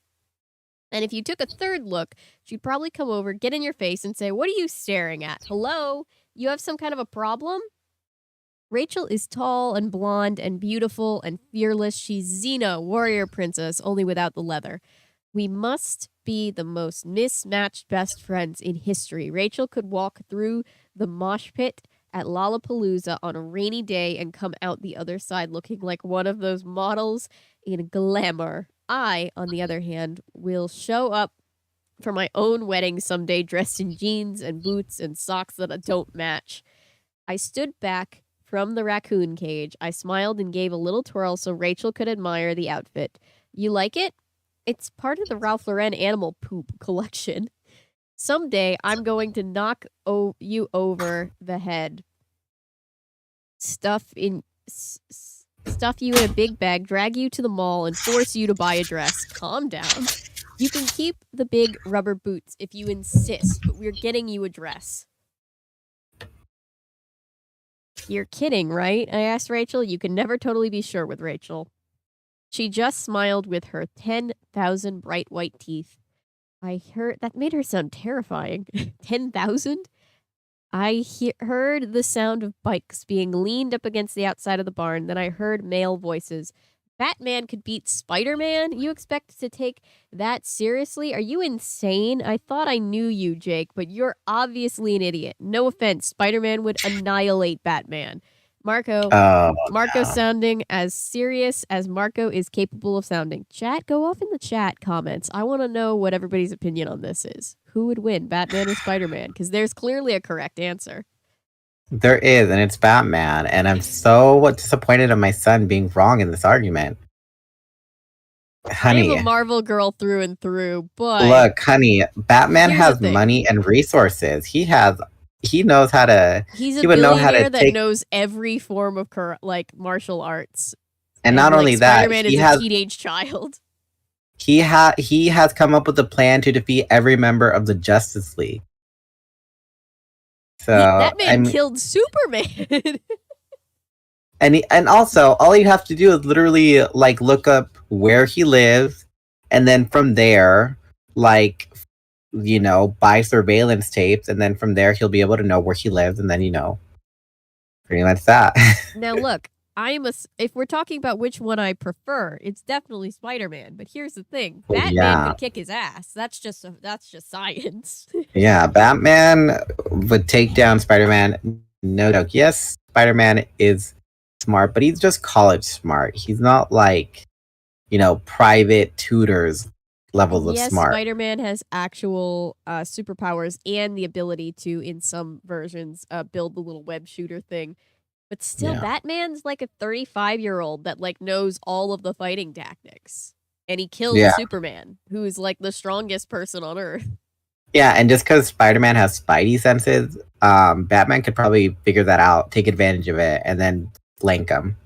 And if you took a third look, she'd probably come over, get in your face, and say, what are you staring at? Hello? You have some kind of a problem? Rachel is tall and blonde and beautiful and fearless. She's Xena, warrior princess, only without the leather. We must be the most mismatched best friends in history. Rachel could walk through the mosh pit at Lollapalooza on a rainy day and come out the other side looking like one of those models in glamour. I, on the other hand, will show up for my own wedding someday dressed in jeans and boots and socks that don't match. I stood back from the raccoon cage. I smiled and gave a little twirl so Rachel could admire the outfit. You like it? It's part of the Ralph Lauren animal poop collection. Someday I'm going to knock you over the head. Stuff you in a big bag, drag you to the mall, and force you to buy a dress. Calm down. You can keep the big rubber boots if you insist, but we're getting you a dress. You're kidding, right? I asked Rachel. You can never totally be sure with Rachel. She just smiled with her 10,000 bright white teeth. I heard that made her sound terrifying. 10,000? I heard the sound of bikes being leaned up against the outside of the barn. Then I heard male voices. Batman could beat Spider-Man? You expect to take that seriously? Are you insane? I thought I knew you, Jake, but you're obviously an idiot. No offense, Spider-Man would annihilate Batman. Marco sounding as serious as Marco is capable of sounding. Chat, go off in the chat comments. I want to know what everybody's opinion on this is. Who would win, Batman or Spider-Man? Because there's clearly a correct answer. There is, and it's Batman. And I'm so disappointed in my son being wrong in this argument. Honey, I am a Marvel girl through and through, but look, honey, Batman has money and resources. He knows how to. He's a billionaire that knows every form of martial arts. And not only that, Spider-Man is a teenage child. He has come up with a plan to defeat every member of the Justice League. So that man killed Superman. And also, all you have to do is literally like look up where he lives, and then from there, like buy surveillance tapes, and then from there he'll be able to know where he lives, and then pretty much that. Now look, if we're talking about which one I prefer, it's definitely Spider-Man. But here's the thing: Well, Batman yeah. could kick his ass. That's just science. Yeah, Batman would take down Spider-Man, no doubt. Yes, Spider-Man is smart, but he's just college smart. He's not like, private tutors levels of Yes, smart. Spider-Man has actual superpowers and the ability to, in some versions, build the little web shooter thing. But still, Yeah. Batman's like a 35-year-old that like knows all of the fighting tactics. And he killed Yeah. Superman, who is like the strongest person on Earth. Yeah, and just because Spider-Man has spidey senses, Batman could probably figure that out, take advantage of it, and then flank him.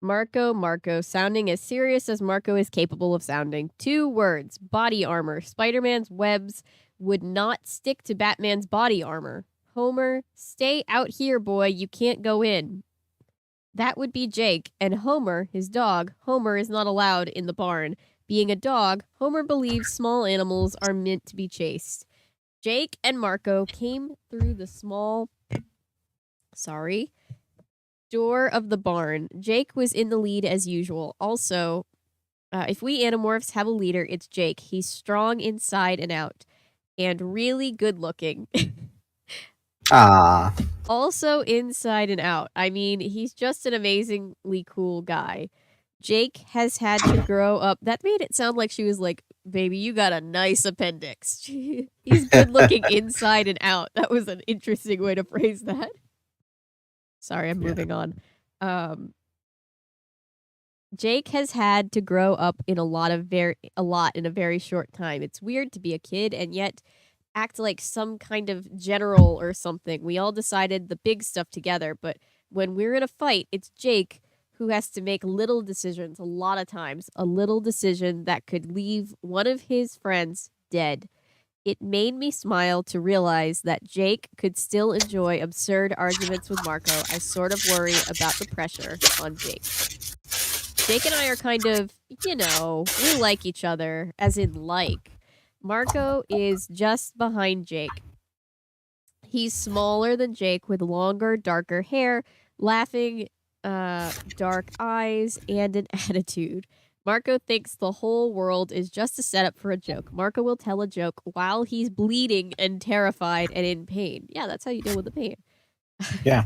Marco, sounding as serious as Marco is capable of sounding. 2 words, body armor. Spider-Man's webs would not stick to Batman's body armor. Homer, stay out here, boy. You can't go in. That would be Jake, and Homer, his dog. Homer is not allowed in the barn. Being a dog, Homer believes small animals are meant to be chased. Jake and Marco came through the door of the barn. Jake was in the lead as usual. Also, if we Animorphs have a leader, it's Jake. He's strong inside and out, and really good looking. Ah. Also inside and out. I mean, he's just an amazingly cool guy. Jake has had to grow up. That made it sound like she was like, baby, you got a nice appendix. He's good looking inside and out. That was an interesting way to phrase that. Sorry, I'm moving on. Jake has had to grow up in a lot in a very short time. It's weird to be a kid and yet act like some kind of general or something. We all decided the big stuff together, but when we're in a fight, it's Jake who has to make little decisions a lot of times. A little decision that could leave one of his friends dead. It made me smile to realize that Jake could still enjoy absurd arguments with Marco. I sort of worry about the pressure on Jake. Jake and I are kind of, we like each other, as in like. Marco is just behind Jake. He's smaller than Jake with longer, darker hair, laughing, dark eyes, and an attitude. Marco thinks the whole world is just a setup for a joke. Marco will tell a joke while he's bleeding and terrified and in pain. Yeah, that's how you deal with the pain. Yeah.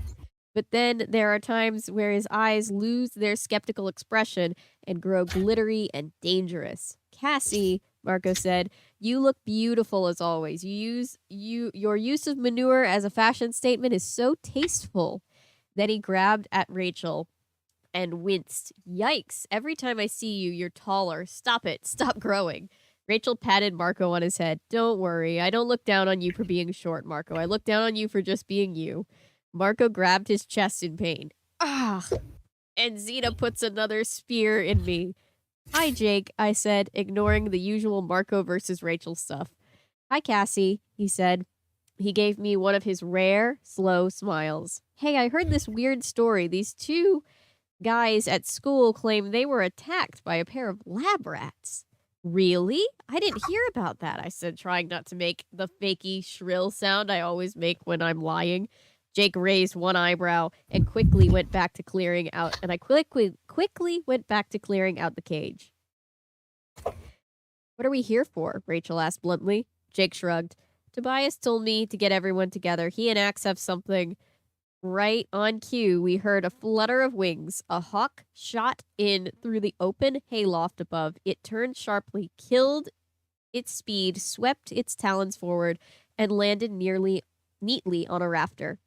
But then there are times where his eyes lose their skeptical expression and grow glittery and dangerous. Cassie, Marco said, you look beautiful as always. Your use of manure as a fashion statement is so tasteful. Then he grabbed at Rachel and winced. Yikes, every time I see you, you're taller. Stop it. Stop growing. Rachel patted Marco on his head. Don't worry. I don't look down on you for being short, Marco. I look down on you for just being you. Marco grabbed his chest in pain. Ah! And Zena puts another spear in me. Hi, Jake, I said, ignoring the usual Marco versus Rachel stuff. Hi, Cassie, he said. He gave me one of his rare, slow smiles. Hey, I heard this weird story. These 2 guys at school claim they were attacked by a pair of lab rats. Really? I didn't hear about that, I said, trying not to make the fakey, shrill sound I always make when I'm lying. Jake raised one eyebrow and quickly went back to clearing out, and I quickly went back to clearing out the cage. What are we here for? Rachel asked bluntly. Jake shrugged. Tobias told me to get everyone together. He and Axe have something. Right on cue, we heard a flutter of wings. A hawk shot in through the open hayloft above. It turned sharply, killed its speed, swept its talons forward, and landed neatly on a rafter.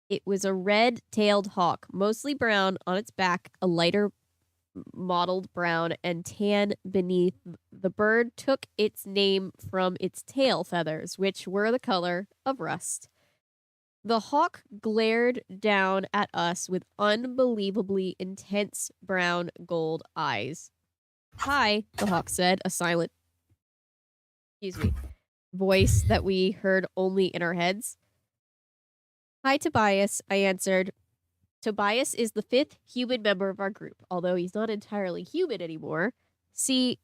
It was a red-tailed hawk, mostly brown on its back, a lighter mottled brown and tan beneath. The bird took its name from its tail feathers, which were the color of rust. The hawk glared down at us with unbelievably intense brown gold eyes. Hi, the hawk said, a silent voice that we heard only in our heads. Hi, Tobias, I answered. Tobias is the 5th human member of our group, although he's not entirely human anymore. See,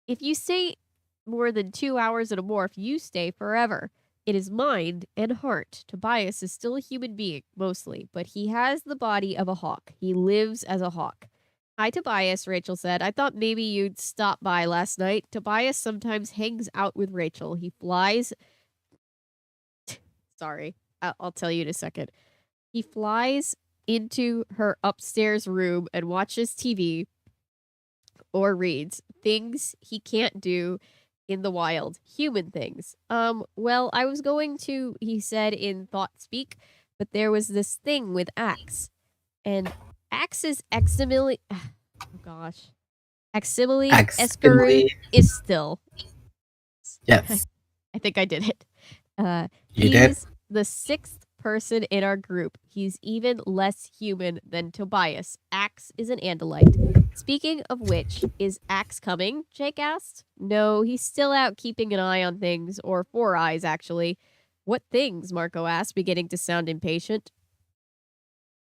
if you stay more than 2 hours in a morph, you stay forever. It is mind and heart. Tobias is still a human being, mostly, but he has the body of a hawk. He lives as a hawk. Hi, Tobias, Rachel said. I thought maybe you'd stop by last night. Tobias sometimes hangs out with Rachel. He flies. Sorry, I'll tell you in a second. He flies into her upstairs room and watches TV or reads things he can't do in the wild, human things. Well, I was going to, he said in thought speak, but there was this thing with Axe. And Axe's eximili oh gosh. Aximili Escaroo is still. Yes. I think I did it. You did? He's the 6th person in our group. He's even less human than Tobias. Axe is an Andalite. Speaking of which, is Axe coming? Jake asked. No, he's still out keeping an eye on things, or 4 eyes, actually. What things? Marco asked, beginning to sound impatient.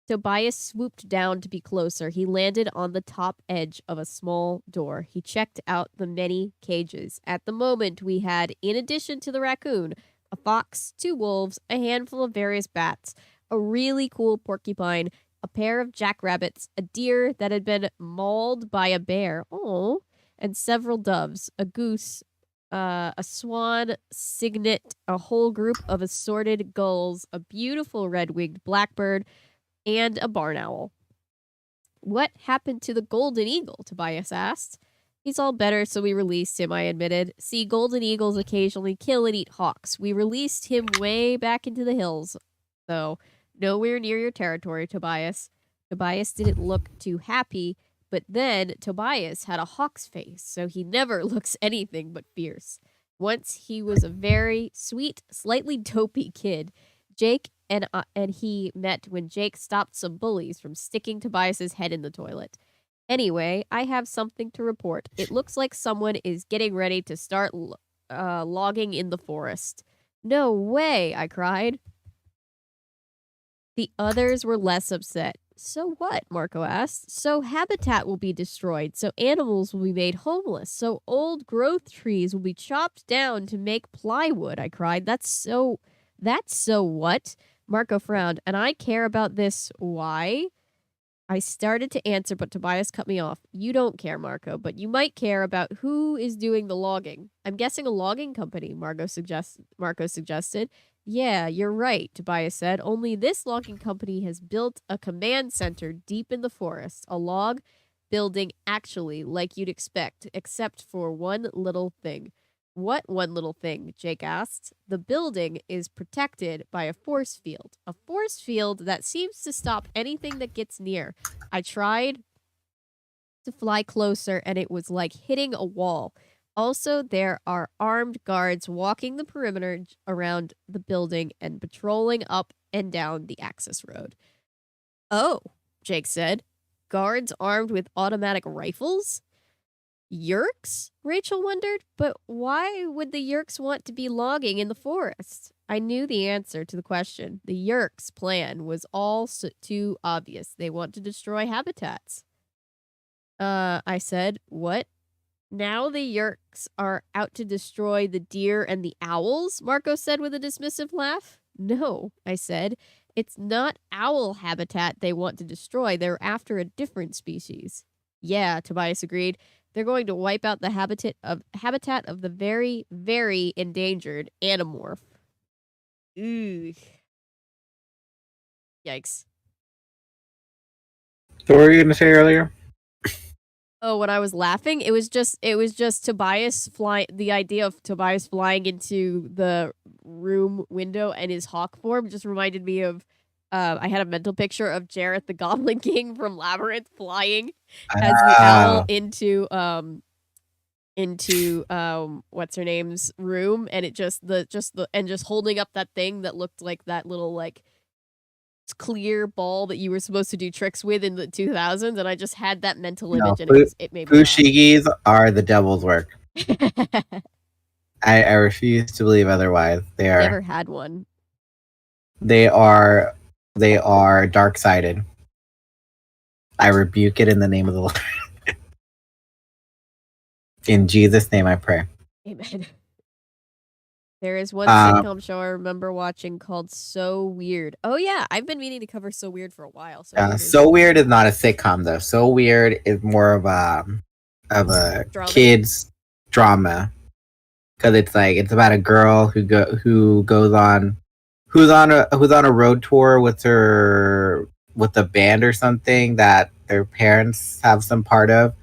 Tobias swooped down to be closer. He landed on the top edge of a small door. He checked out the many cages. At the moment, we had, in addition to the raccoon, a fox, 2 wolves, a handful of various bats, a really cool porcupine, a pair of jackrabbits, a deer that had been mauled by a bear, and several doves, a goose, a swan, cygnet, a whole group of assorted gulls, a beautiful red-winged blackbird, and a barn owl. What happened to the golden eagle? Tobias asked. He's all better, so we released him, I admitted. See, golden eagles occasionally kill and eat hawks. We released him way back into the hills, though. Nowhere near your territory, Tobias. Tobias didn't look too happy, but then Tobias had a hawk's face, so he never looks anything but fierce. Once he was a very sweet, slightly dopey kid. Jake and he met when Jake stopped some bullies from sticking Tobias's head in the toilet. Anyway, I have something to report. It looks like someone is getting ready to start logging in the forest. No way, I cried. The others were less upset. So what? Marco asked. So habitat will be destroyed, so animals will be made homeless, so old growth trees will be chopped down to make plywood, I cried. That's so what? Marco frowned. And I care about this. Why? I started to answer, but Tobias cut me off. You don't care, Marco, but you might care about who is doing the logging. I'm guessing a logging company, Marco suggested. Yeah, you're right, Tobias said. Only this logging company has built a command center deep in the forest. A log building, actually, like you'd expect, except for one little thing. What one little thing? Jake asked. The building is protected by a force field. A force field that seems to stop anything that gets near. I tried to fly closer and it was like hitting a wall. Also, there are armed guards walking the perimeter around the building and patrolling up and down the access road. Oh, Jake said. Guards armed with automatic rifles? Yerks? Rachel wondered. But why would the Yerks want to be logging in the forest? I knew the answer to the question. The Yerks' plan was all too obvious. They want to destroy habitats. I said, what? Now the Yerks are out to destroy the deer and the owls? Marco said with a dismissive laugh. No, I said. It's not owl habitat they want to destroy. They're after a different species. Yeah, Tobias agreed. They're going to wipe out the habitat of the very, very endangered Animorph. Ooh. Yikes. So what were you going to say earlier? Oh, when I was laughing, it was just Tobias the idea of Tobias flying into the room window and his hawk form just reminded me of I had a mental picture of Jareth the Goblin King from Labyrinth flying as the owl into what's her name's room, and it just holding up that thing that looked like that little like clear ball that you were supposed to do tricks with in the 2000s, and I just had that mental image, and it made me laugh. Fushigis are the devil's work. I refuse to believe otherwise. They are. Never had one. They are dark-sided. I rebuke it in the name of the Lord. In Jesus' name I pray. Amen. There is one sitcom show I remember watching called So Weird. Oh yeah, I've been meaning to cover So Weird for a while. So Weird is not a sitcom though. So Weird is more of a Drama? kids drama, because it's about a girl who's on a road tour with a band or something that their parents have some part of.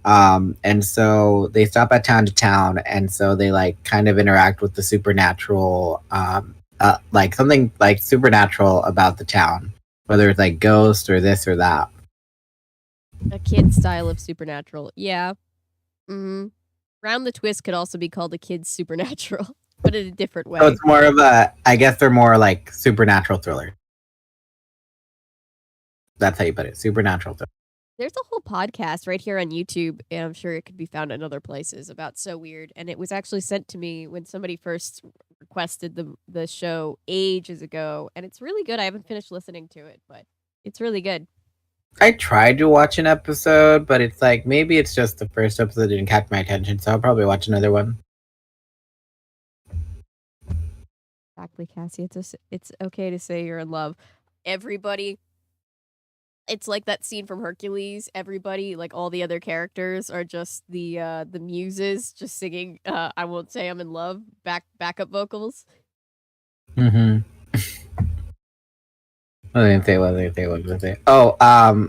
And so they stop at town to town, and so they like kind of interact with the supernatural, like something like supernatural about the town, whether it's like ghosts or this or that. A kid style of supernatural. Yeah. Mm-hmm. Round the Twist could also be called a kid's supernatural, but in a different way. So it's more of I guess they're more like supernatural thriller. That's how you put it, supernatural thriller. There's a whole podcast right here on YouTube, and I'm sure it could be found in other places about So Weird. And it was actually sent to me when somebody first requested the show ages ago, and it's really good. I haven't finished listening to it, but it's really good. I tried to watch an episode, but it's like maybe it's just the first episode didn't catch my attention, so I'll probably watch another one. Exactly, Cassie. It's okay to say you're in love. Everybody. It's like that scene from Hercules. Everybody, like all the other characters, are just the muses, just singing. I won't say I'm in love. Backup vocals. Mm-hmm. What did I say? Oh,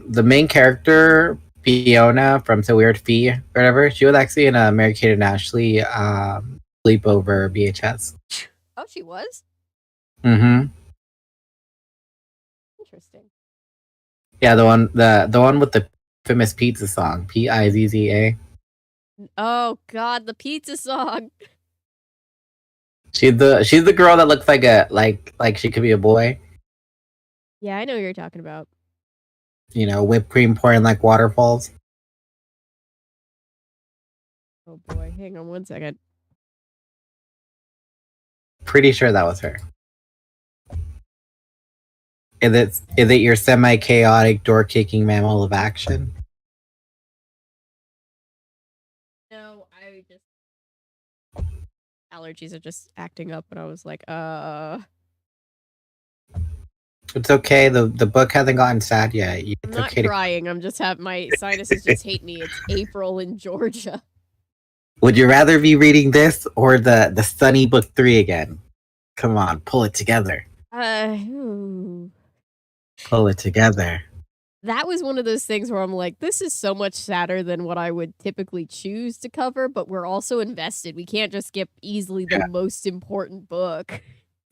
the main character Fiona from So Weird Fee or whatever. She was actually in a Mary Kate and Ashley sleepover VHS. Oh, she was? Mm-hmm. Interesting. Yeah, the one with the famous pizza song, Pizza. Oh God, the pizza song. She's the girl that looks like she could be a boy. Yeah, I know what you're talking about. You know, whipped cream pouring like waterfalls. Oh boy, hang on one second. Pretty sure that was her. Is it your semi-chaotic, door-kicking mammal of action? No, I just allergies are just acting up, and I was like, It's okay. The book hasn't gotten sad yet. I'm not crying. I'm just my sinuses just hate me. It's April in Georgia. Would you rather be reading this or the Sunny Book 3 again? Come on, pull it together. Pull it together. That was one of those things where I'm like, this is so much sadder than what I would typically choose to cover, but we're also invested. We can't just skip easily the most important book.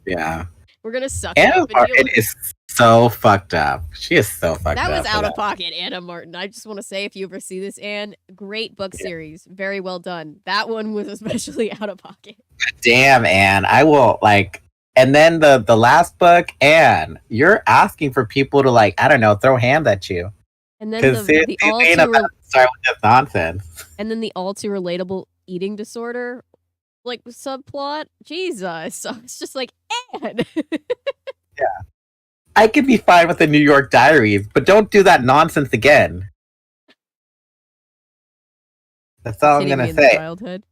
Yeah. We're going to suck Anna up. Martin is so fucked up. She is so fucked up. That was out of pocket, Anna Martin. I just want to say, if you ever see this, Anne, great book series. Very well done. That one was especially out of pocket. Damn, Anne. I will, like... And then the last book, Anne, you're asking for people to, like, I don't know, throw hands at you. And then the all too start with this nonsense. And then the all too relatable eating disorder, like, subplot. Jesus. So it's just like, Anne. Yeah. I could be fine with the New York Diaries, but don't do that nonsense again. That's all I'm gonna say. Childhood.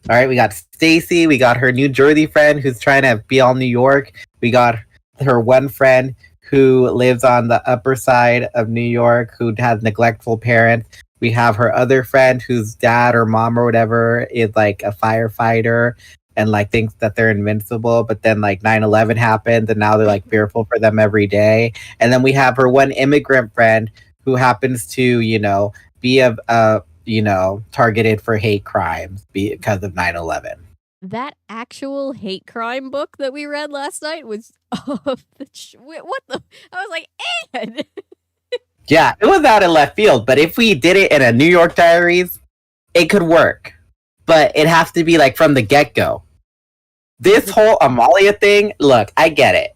All right, we got Stacy. We got her New Jersey friend who's trying to be all New York. We got her one friend who lives on the upper side of New York who has neglectful parents. We have her other friend whose dad or mom or whatever is like a firefighter and like thinks that they're invincible, but then like 9/11 happens and now they're like fearful for them every day. And then we have her one immigrant friend who happens to, be targeted for hate crimes because of 9/11. That actual hate crime book that we read last night was what the? I was like, Ed. Yeah, it was out of left field, but if we did it in a New York Diaries, it could work. But it has to be like from the get-go. This whole Amalia thing, look, I get it.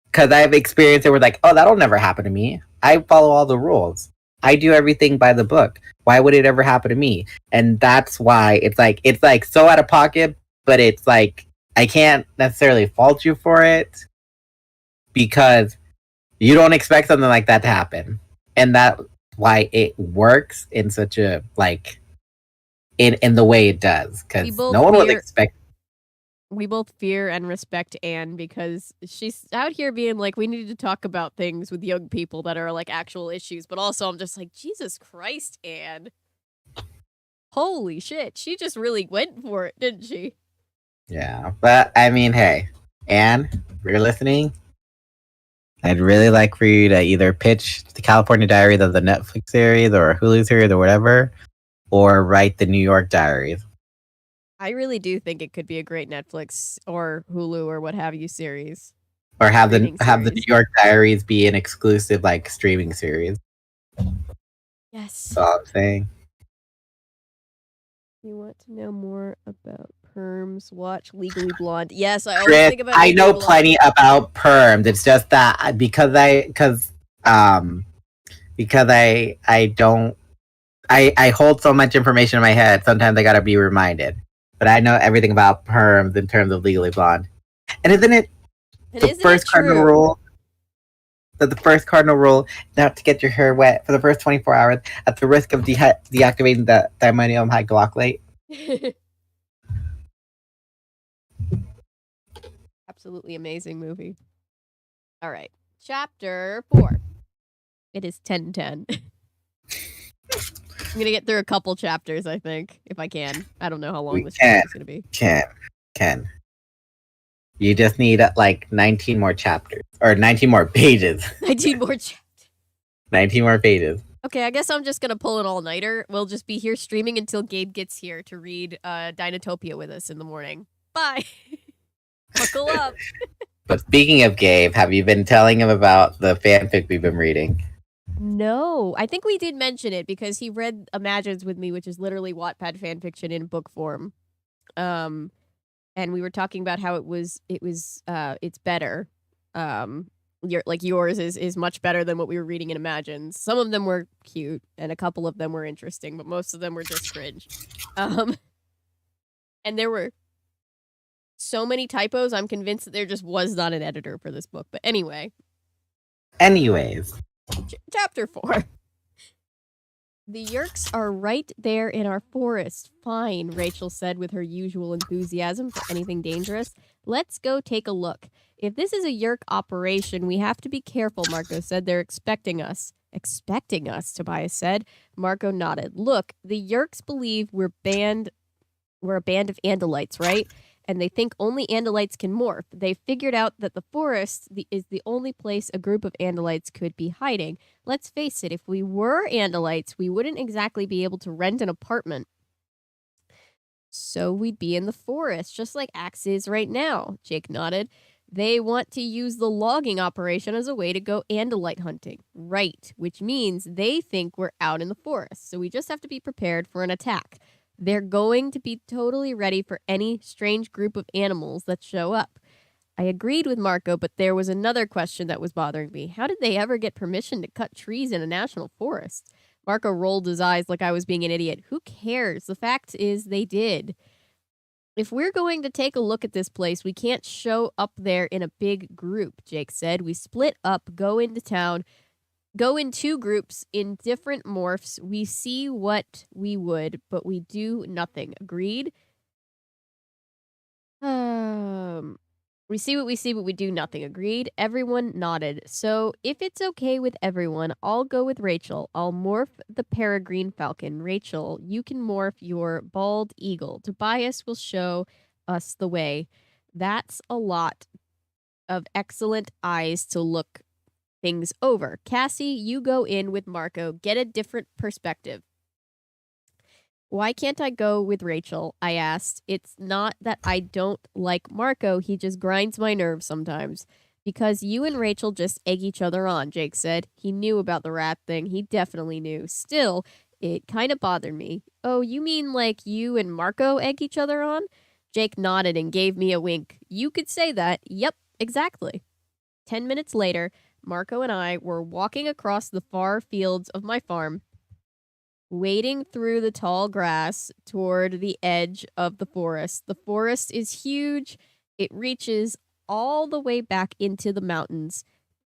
Because I've experienced it where like, oh, that'll never happen to me. I follow all the rules. I do everything by the book. Why would it ever happen to me? And that's why it's like so out of pocket, but it's like I can't necessarily fault you for it. because you don't expect something like that to happen, and that's why it works in such a like in the way it does, because no one would expect. We both fear and respect Anne because she's out here being like, we need to talk about things with young people that are like actual issues. But also, I'm just like, Jesus Christ, Anne. Holy shit. She just really went for it, didn't she? Yeah. But I mean, hey, Anne, if you're listening, I'd really like for you to either pitch the California Diaries of the Netflix series or Hulu series or whatever, or write the New York Diaries. I really do think it could be a great Netflix or Hulu or what have you series. Or have the series. New York Diaries be an exclusive like streaming series. Yes. That's all I'm saying. You want to know more about perms? Watch Legally Blonde. Yes, I always Chris, think about. I Legally know Blonde. plenty about perms. It's just that because I hold so much information in my head. Sometimes I gotta be reminded. But I know everything about perms in terms of Legally Blonde. And isn't it the first cardinal rule? That the first cardinal rule not to get your hair wet for the first 24 hours at the risk of deactivating the diammonium hydroxylate. Absolutely amazing movie. All right. Chapter 4. It is 10:10. I'm going to get through a couple chapters, I think, if I can. I don't know how long this chapter is going to be. Can. You just need like 19 more chapters. Or 19 more pages. 19 more chapters. 19 more pages. Okay, I guess I'm just going to pull an all-nighter. We'll just be here streaming until Gabe gets here to read Dinotopia with us in the morning. Bye. Buckle up. But speaking of Gabe, have you been telling him about the fanfic we've been reading? No, I think we did mention it because he read Imagines with me, which is literally Wattpad fanfiction in book form. And we were talking about how it's better. Yours is much better than what we were reading in Imagines. Some of them were cute and a couple of them were interesting, but most of them were just cringe. And there were so many typos, I'm convinced that there just was not an editor for this book. But anyways. Chapter 4. The Yeerks are right there in our forest. Fine, Rachel said with her usual enthusiasm for anything dangerous. Let's go take a look. If this is a Yeerk operation, we have to be careful, Marco said. They're expecting us. Expecting us, Tobias said. Marco nodded. Look, the Yeerks believe we're a band of Andalites, right? And they think only Andalites can morph. They figured out that the forest is the only place a group of Andalites could be hiding. Let's face it, if we were Andalites, we wouldn't exactly be able to rent an apartment. So we'd be in the forest, just like Axe is right now, Jake nodded. They want to use the logging operation as a way to go Andalite hunting. Right, which means they think we're out in the forest, so we just have to be prepared for an attack. They're going to be totally ready for any strange group of animals that show up. I agreed with Marco, but there was another question that was bothering me. How did they ever get permission to cut trees in a national forest? Marco rolled his eyes like I was being an idiot. Who cares? The fact is they did. If we're going to take a look at this place, we can't show up there in a big group, Jake said. We split up, go into town, go in 2 groups in different morphs. We see what we would, but we do nothing. Agreed? We see what we see, but we do nothing. Agreed? Everyone nodded. So, if it's okay with everyone, I'll go with Rachel. I'll morph the peregrine falcon. Rachel, you can morph your bald eagle. Tobias will show us the way. That's a lot of excellent eyes to look things over. Cassie, you go in with Marco. Get a different perspective. Why can't I go with Rachel? I asked. It's not that I don't like Marco. He just grinds my nerves sometimes. Because you and Rachel just egg each other on, Jake said. He knew about the rat thing. He definitely knew. Still, it kind of bothered me. Oh, you mean like you and Marco egg each other on? Jake nodded and gave me a wink. You could say that. Yep, exactly. 10 minutes later, Marco and I were walking across the far fields of my farm, wading through the tall grass toward the edge of the forest. The forest is huge. It reaches all the way back into the mountains.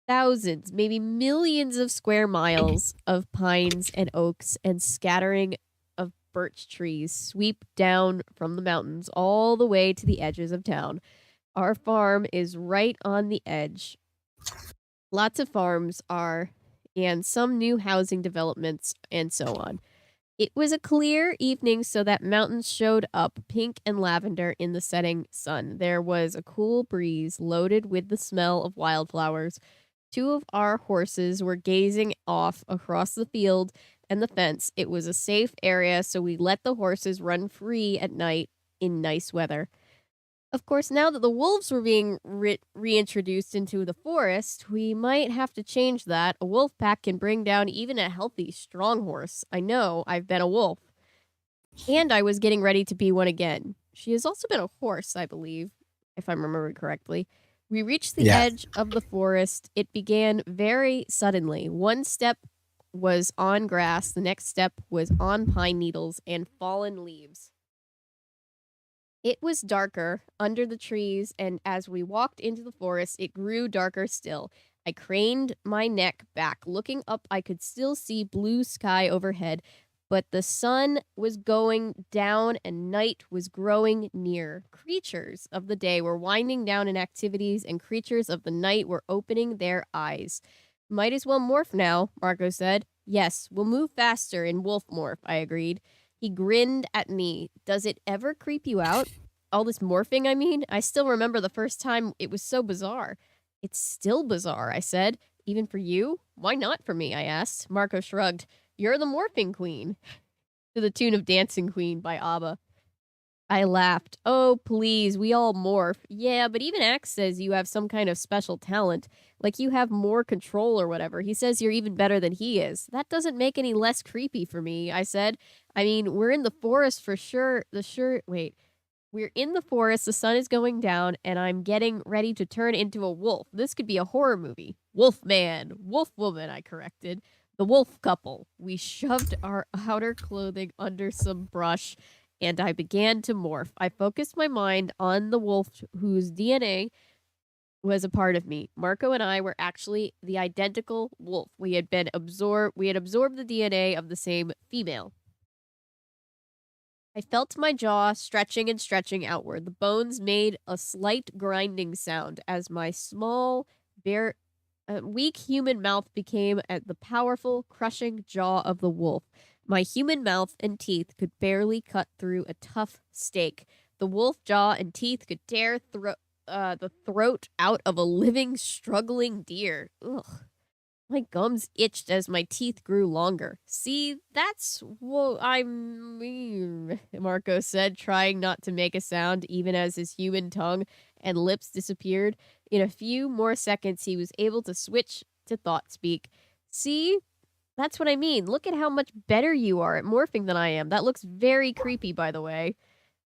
Thousands, maybe millions of square miles of pines and oaks and scattering of birch trees sweep down from the mountains all the way to the edges of town. Our farm is right on the edge. Lots of farms are, and some new housing developments, and so on. It was a clear evening, so that mountains showed up pink and lavender in the setting sun. There was a cool breeze loaded with the smell of wildflowers. Two of our horses were gazing off across the field and the fence. It was a safe area, so we let the horses run free at night in nice weather. Of course, now that the wolves were being reintroduced into the forest, we might have to change that. A wolf pack can bring down even a healthy, strong horse. I know, I've been a wolf. And I was getting ready to be one again. She has also been a horse, I believe, if I'm remembering correctly. We reached the edge of the forest. It began very suddenly. One step was on grass, the next step was on pine needles and fallen leaves. It was darker under the trees, and as we walked into the forest, it grew darker still. I craned my neck back. Looking up, I could still see blue sky overhead, but the sun was going down and night was growing near. Creatures of the day were winding down in activities, and creatures of the night were opening their eyes. Might as well morph now, Marco said. Yes, we'll move faster in wolf morph, I agreed. He grinned at me. Does it ever creep you out? All this morphing, I mean? I still remember the first time it was so bizarre. It's still bizarre, I said. Even for you? Why not for me, I asked. Marco shrugged. You're the morphing queen. To the tune of Dancing Queen by ABBA. I laughed. Oh, please, we all morph. Yeah, but even Axe says you have some kind of special talent. Like you have more control or whatever. He says you're even better than he is. That doesn't make any less creepy for me, I said. I mean, we're in the forest for sure. We're in the forest, the sun is going down, and I'm getting ready to turn into a wolf. This could be a horror movie. Wolf man, wolf woman, I corrected. The wolf couple. We shoved our outer clothing under some brush, and I began to morph. I focused my mind on the wolf whose DNA was a part of me. Marco and I were actually the identical wolf. We had absorbed the DNA of the same female. I felt my jaw stretching and stretching outward. The bones made a slight grinding sound as my small, weak human mouth became the powerful, crushing jaw of the wolf. My human mouth and teeth could barely cut through a tough steak. The wolf jaw and teeth could tear the throat out of a living, struggling deer. Ugh. My gums itched as my teeth grew longer. See, that's what I mean, Marco said, trying not to make a sound even as his human tongue and lips disappeared. In a few more seconds, he was able to switch to thought speak. See, that's what I mean. Look at how much better you are at morphing than I am. That looks very creepy, by the way.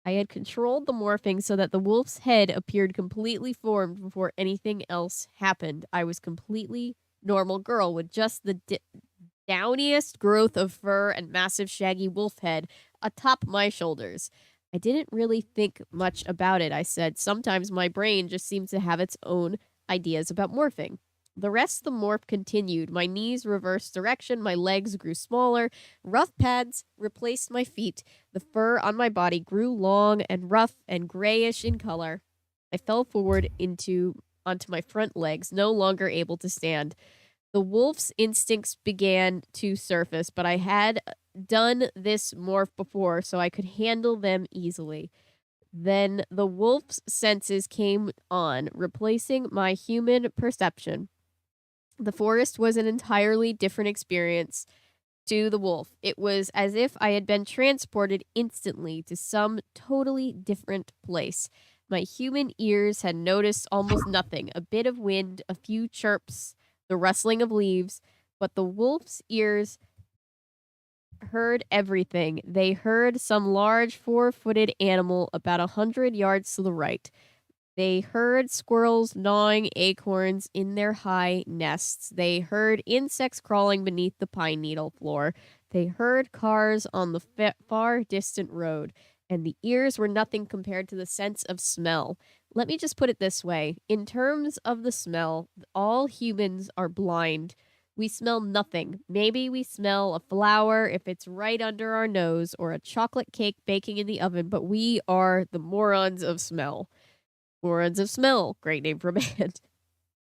I had controlled the morphing so that the wolf's head appeared completely formed before anything else happened. I was completely normal girl with just the downiest growth of fur and massive shaggy wolf head atop my shoulders. I didn't really think much about it, I said. Sometimes my brain just seems to have its own ideas about morphing. The rest of the morph continued. My knees reversed direction, my legs grew smaller, rough pads replaced my feet, the fur on my body grew long and rough and grayish in color. I fell forward onto my front legs, no longer able to stand. The wolf's instincts began to surface, but I had done this morph before, so I could handle them easily. Then the wolf's senses came on, replacing my human perception. The forest was an entirely different experience to the wolf. It was as if I had been transported instantly to some totally different place. My human ears had noticed almost nothing, a bit of wind, a few chirps, the rustling of leaves, but the wolf's ears heard everything. They heard some large four-footed animal about 100 yards to the right. They heard squirrels gnawing acorns in their high nests. They heard insects crawling beneath the pine needle floor. They heard cars on the far distant road. And the ears were nothing compared to the sense of smell. Let me just put it this way. In terms of the smell, all humans are blind. We smell nothing. Maybe we smell a flower if it's right under our nose or a chocolate cake baking in the oven, but we are the morons of smell. Morons of smell. Great name for a band.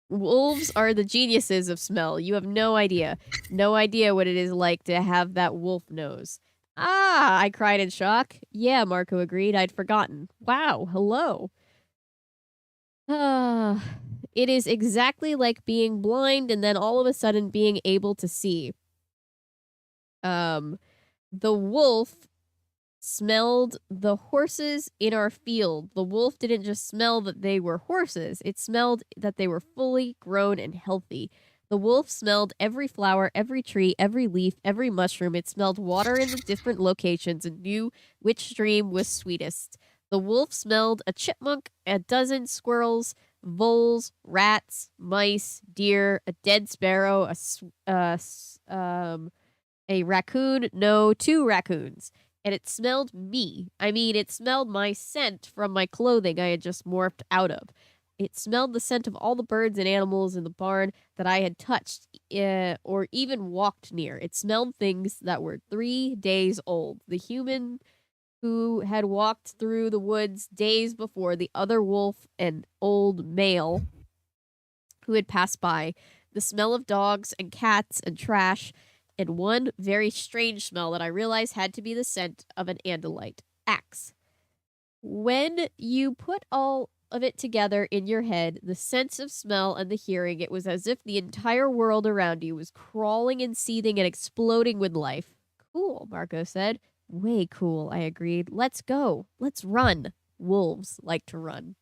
Wolves are the geniuses of smell. You have no idea. No idea what it is like to have that wolf nose. Ah, I cried in shock. Yeah, Marco agreed. I'd forgotten. Wow, hello. Ah, it is exactly like being blind and then all of a sudden being able to see. The wolf smelled the horses in our field. The wolf didn't just smell that they were horses, it smelled that they were fully grown and healthy. The wolf smelled every flower, every tree, every leaf, every mushroom. It smelled water in the different locations and knew which stream was sweetest. The wolf smelled a chipmunk, a dozen squirrels, voles, rats, mice, deer, a dead sparrow, a raccoon, no, 2 raccoons. And it smelled me. I mean, it smelled my scent from my clothing I had just morphed out of. It smelled the scent of all the birds and animals in the barn that I had touched or even walked near. It smelled things that were 3 days old. The human who had walked through the woods days before, the other wolf and old male who had passed by, the smell of dogs and cats and trash, and one very strange smell that I realized had to be the scent of an andalite axe. When you put all of it together in your head, the sense of smell and the hearing, it was as if the entire world around you was crawling and seething and exploding with life. Cool, Marco said. Way cool, I agreed. Let's go. Let's run. Wolves like to run.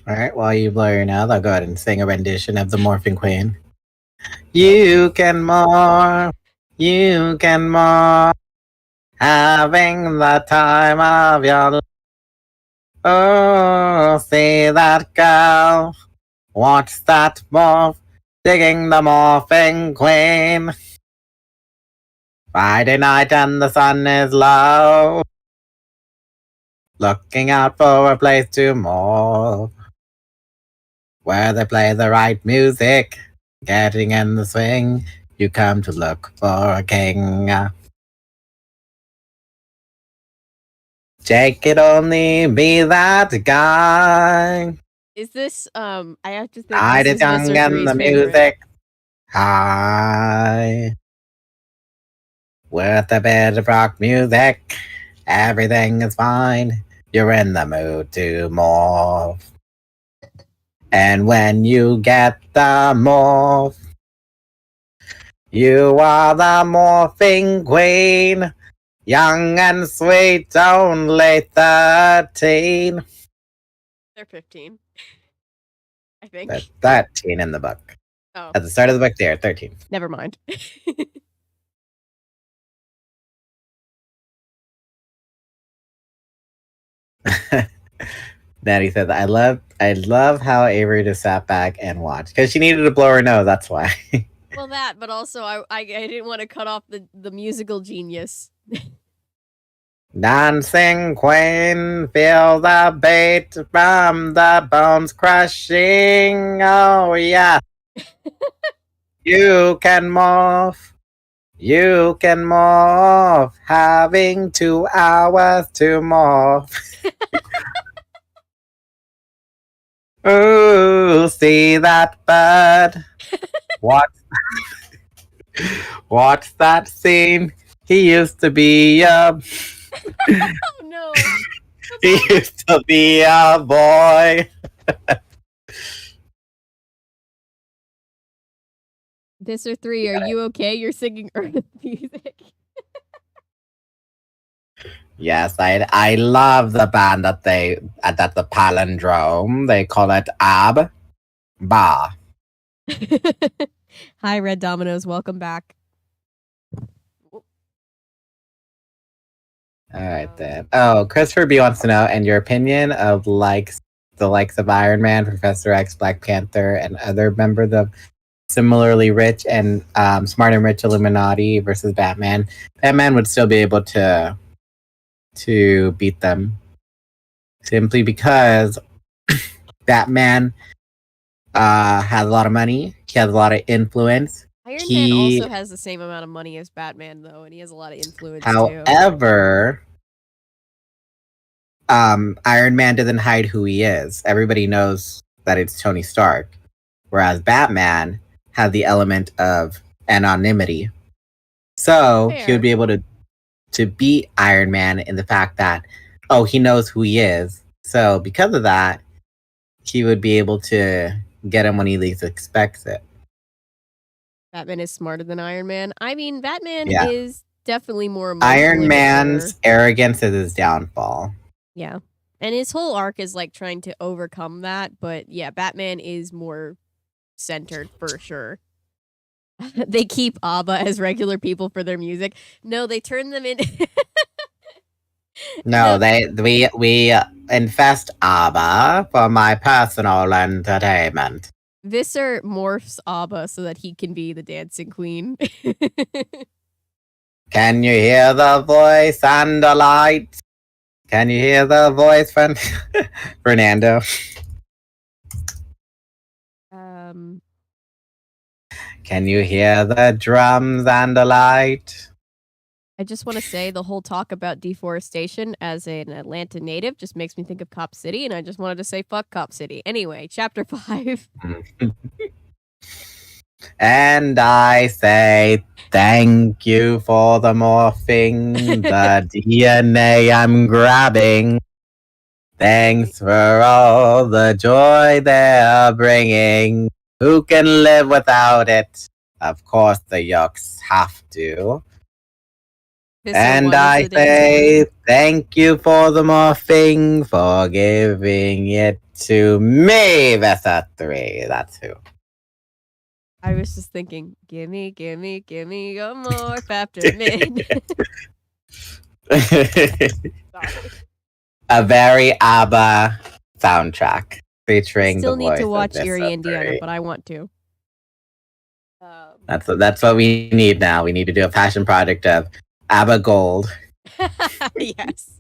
All right, while you blow your nose, I'll go ahead and sing a rendition of the Morphing Queen. You can morph, you can morph, having the time of your life. Oh, see that girl, watch that morph, digging the Morphing Queen. Friday night and the sun is low, looking out for a place to morph, where they play the right music. Getting in the swing, you come to look for a king. Jake could only be that guy. Is this I have to think I this is is young Mr. and Three's the favorite. music high. With a bit of rock music, everything is fine. You're in the mood to morph. And when you get the morph, you are the Morphing Queen. Young and sweet, only 13. They're 15. I think. There's 13 in the book. Oh. At the start of the book, they are 13. Never mind. Natty said, I love how Avery just sat back and watched. Because she needed to blow her nose, that's why. Well, that, but also I didn't want to cut off the musical genius. Dancing Queen, feel the beat from the bones crushing. Oh, yeah. You can morph. You can morph. Having 2 hours to morph. Ooh, see that bird. Watch that scene. He used to be Oh no. he used to be a boy. Mr. 3, are you okay? You're singing Earth music. Yes, I love the band that the palindrome. They call it Ab Ba. Hi, Red Dominoes. Welcome back. All right then. Oh, Christopher B wants to know, and your opinion of the likes of Iron Man, Professor X, Black Panther, and other members of similarly rich and smart and rich Illuminati versus Batman. Batman would still be able to beat them. simply because Batman has a lot of money. He has a lot of influence. Iron Man also has the same amount of money as Batman, though, and he has a lot of influence too. However, Iron Man doesn't hide who he is. Everybody knows that it's Tony Stark, whereas Batman has the element of anonymity. So he would be able to beat Iron Man in the fact that, oh, he knows who he is. So because of that, he would be able to get him when he least expects it. Batman is smarter than Iron Man. I mean, Batman Yeah. is definitely more emotionally Iron Man's mature. arrogance is his downfall. Yeah. And his whole arc is like trying to overcome that, but yeah, Batman is more centered for sure. They keep ABBA as regular people for their music. No, they turn them in. No, we infest ABBA for my personal entertainment. Visser morphs ABBA so that he can be the dancing queen. Can you hear the voice and the light? Can you hear the voice from Fernando? Can you hear the drums and the light? I just want to say the whole talk about deforestation as an Atlanta native just makes me think of Cop City, and I just wanted to say fuck Cop City. Anyway, chapter 5. And I say thank you for the morphing, the DNA I'm grabbing. Thanks for all the joy they're bringing. Who can live without it? Of course the Yucks have to. And I say thank you for the morphing, for giving it to me, Vesa 3. That's who. I was just thinking, gimme a morph after mid. A very ABBA soundtrack featuring Still the voice need to watch of Erie, Vesa Indiana, 3. but I want to. That's what we need now. We need to do a passion project of ABBA Gold. Yes.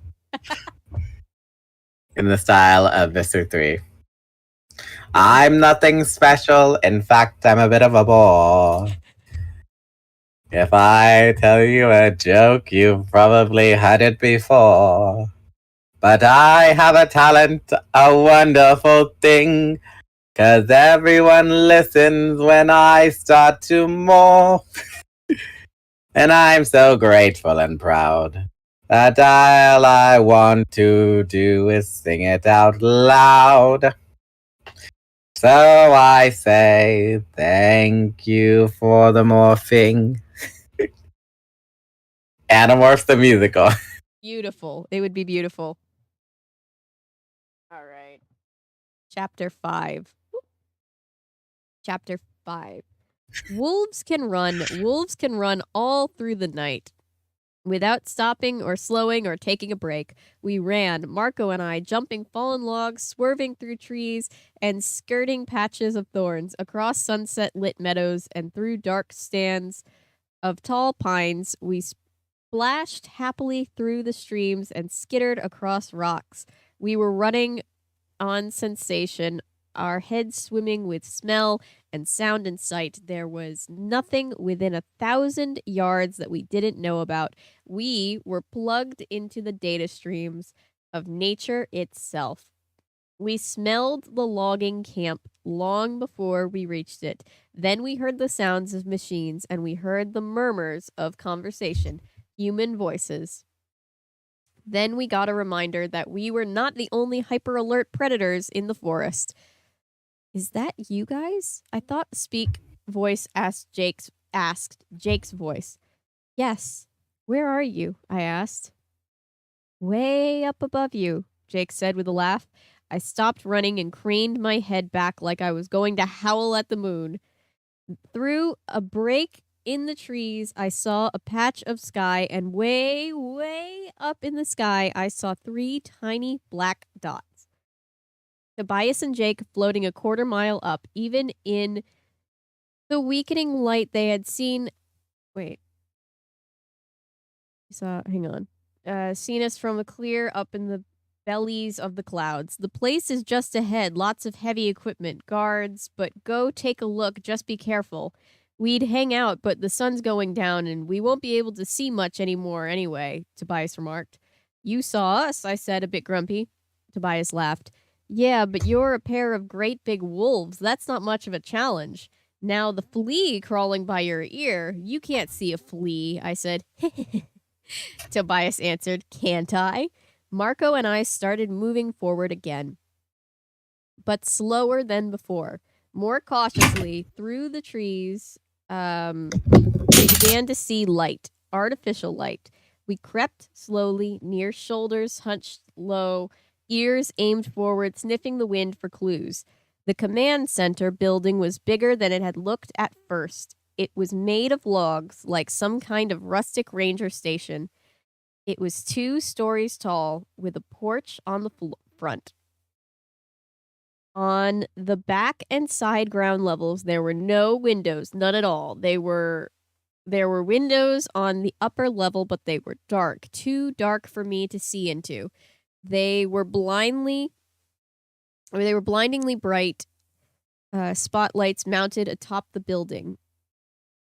In the style of Mr. 3. I'm nothing special. In fact, I'm a bit of a bore. If I tell you a joke, you've probably heard it before. But I have a talent, a wonderful thing. 'Cause everyone listens when I start to morph. And I'm so grateful and proud that all I want to do is sing it out loud. So I say thank you for the morphing. Animorphs the musical. Beautiful. It would be beautiful. All right. Chapter 5. Chapter 5. Wolves can run all through the night. Without stopping or slowing or taking a break, we ran, Marco and I, jumping fallen logs, swerving through trees, and skirting patches of thorns, across sunset-lit meadows, and through dark stands of tall pines. We splashed happily through the streams and skittered across rocks. We were running on sensation, our heads swimming with smell and sound and sight. There was nothing within 1,000 yards that we didn't know about. We were plugged into the data streams of nature itself. We smelled the logging camp long before we reached it. Then we heard the sounds of machines, and we heard the murmurs of conversation, human voices. Then we got a reminder that we were not the only hyper-alert predators in the forest. Is that you guys? I thought Speak voice asked Jake's voice. Yes. Where are you? I asked. Way up above you, Jake said with a laugh. I stopped running and craned my head back like I was going to howl at the moon. Through a break in the trees, I saw a patch of sky, and way, way up in the sky, I saw 3 tiny black dots. Tobias and Jake floating a quarter mile up, even in the weakening light they had seen. Wait. Hang on. Seen us from a clear up in the bellies of the clouds. The place is just ahead, lots of heavy equipment, guards, but go take a look, just be careful. We'd hang out, but the sun's going down and we won't be able to see much anymore anyway, Tobias remarked. You saw us, I said, a bit grumpy. Tobias laughed. Yeah, but you're a pair of great big wolves. That's not much of a challenge. Now, the flea crawling by your ear, you can't see a flea, I said. Tobias answered, can't I? Marco and I started moving forward again, but slower than before. More cautiously, through the trees, we began to see light, artificial light. We crept slowly, near shoulders hunched low, ears aimed forward, sniffing the wind for clues. The command center building was bigger than it had looked at first. It was made of logs, like some kind of rustic ranger station. It was 2 stories tall, with a porch on the front. On the back and side ground levels, there were no windows, none at all. There were windows on the upper level, but they were dark, too dark for me to see into. They were blindingly bright spotlights mounted atop the building.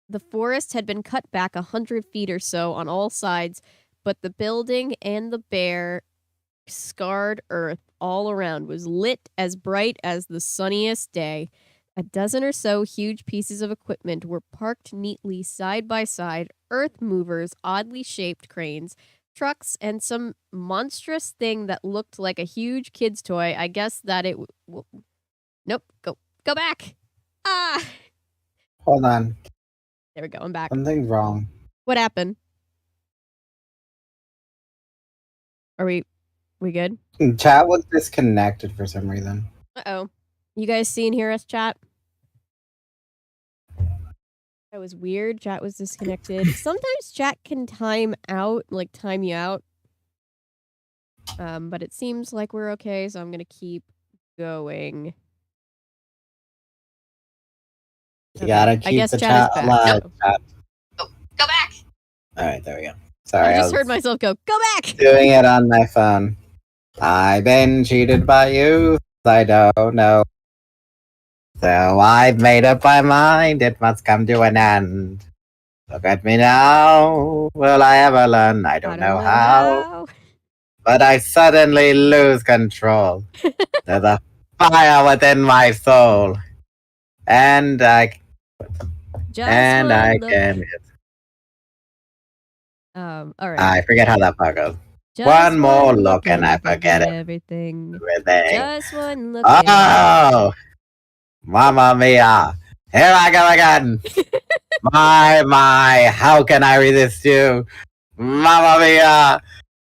The forest had been cut back 100 feet or so on all sides, but the building and the bare, scarred earth all around was lit as bright as the sunniest day. A dozen or so huge pieces of equipment were parked neatly side by side, earth movers, oddly shaped cranes, trucks, and some monstrous thing that looked like a huge kid's toy. I guess that it... Nope, go back! Ah! Hold on. There we go, I'm back. Something's wrong. What happened? Are we good? Chat was disconnected for some reason. Uh-oh. You guys see and hear us, chat? That was weird. Chat was disconnected. Sometimes chat can time you out. But it seems like we're okay, so I'm gonna keep going. You gotta keep guess the chat is chat back. alive. No. Chat. Go back! Alright, there we go. Sorry, I just heard myself go back! doing it on my phone. I've been cheated by you. I don't know. So I've made up my mind. It must come to an end. Look at me now. Will I ever learn? I don't know how. But I suddenly lose control. There's a fire within my soul. And I can. All right. I forget how that part goes. One more look and I forget everything. Just one look. Oh, Mamma Mia! Here I go again. my! How can I resist you? Mamma Mia!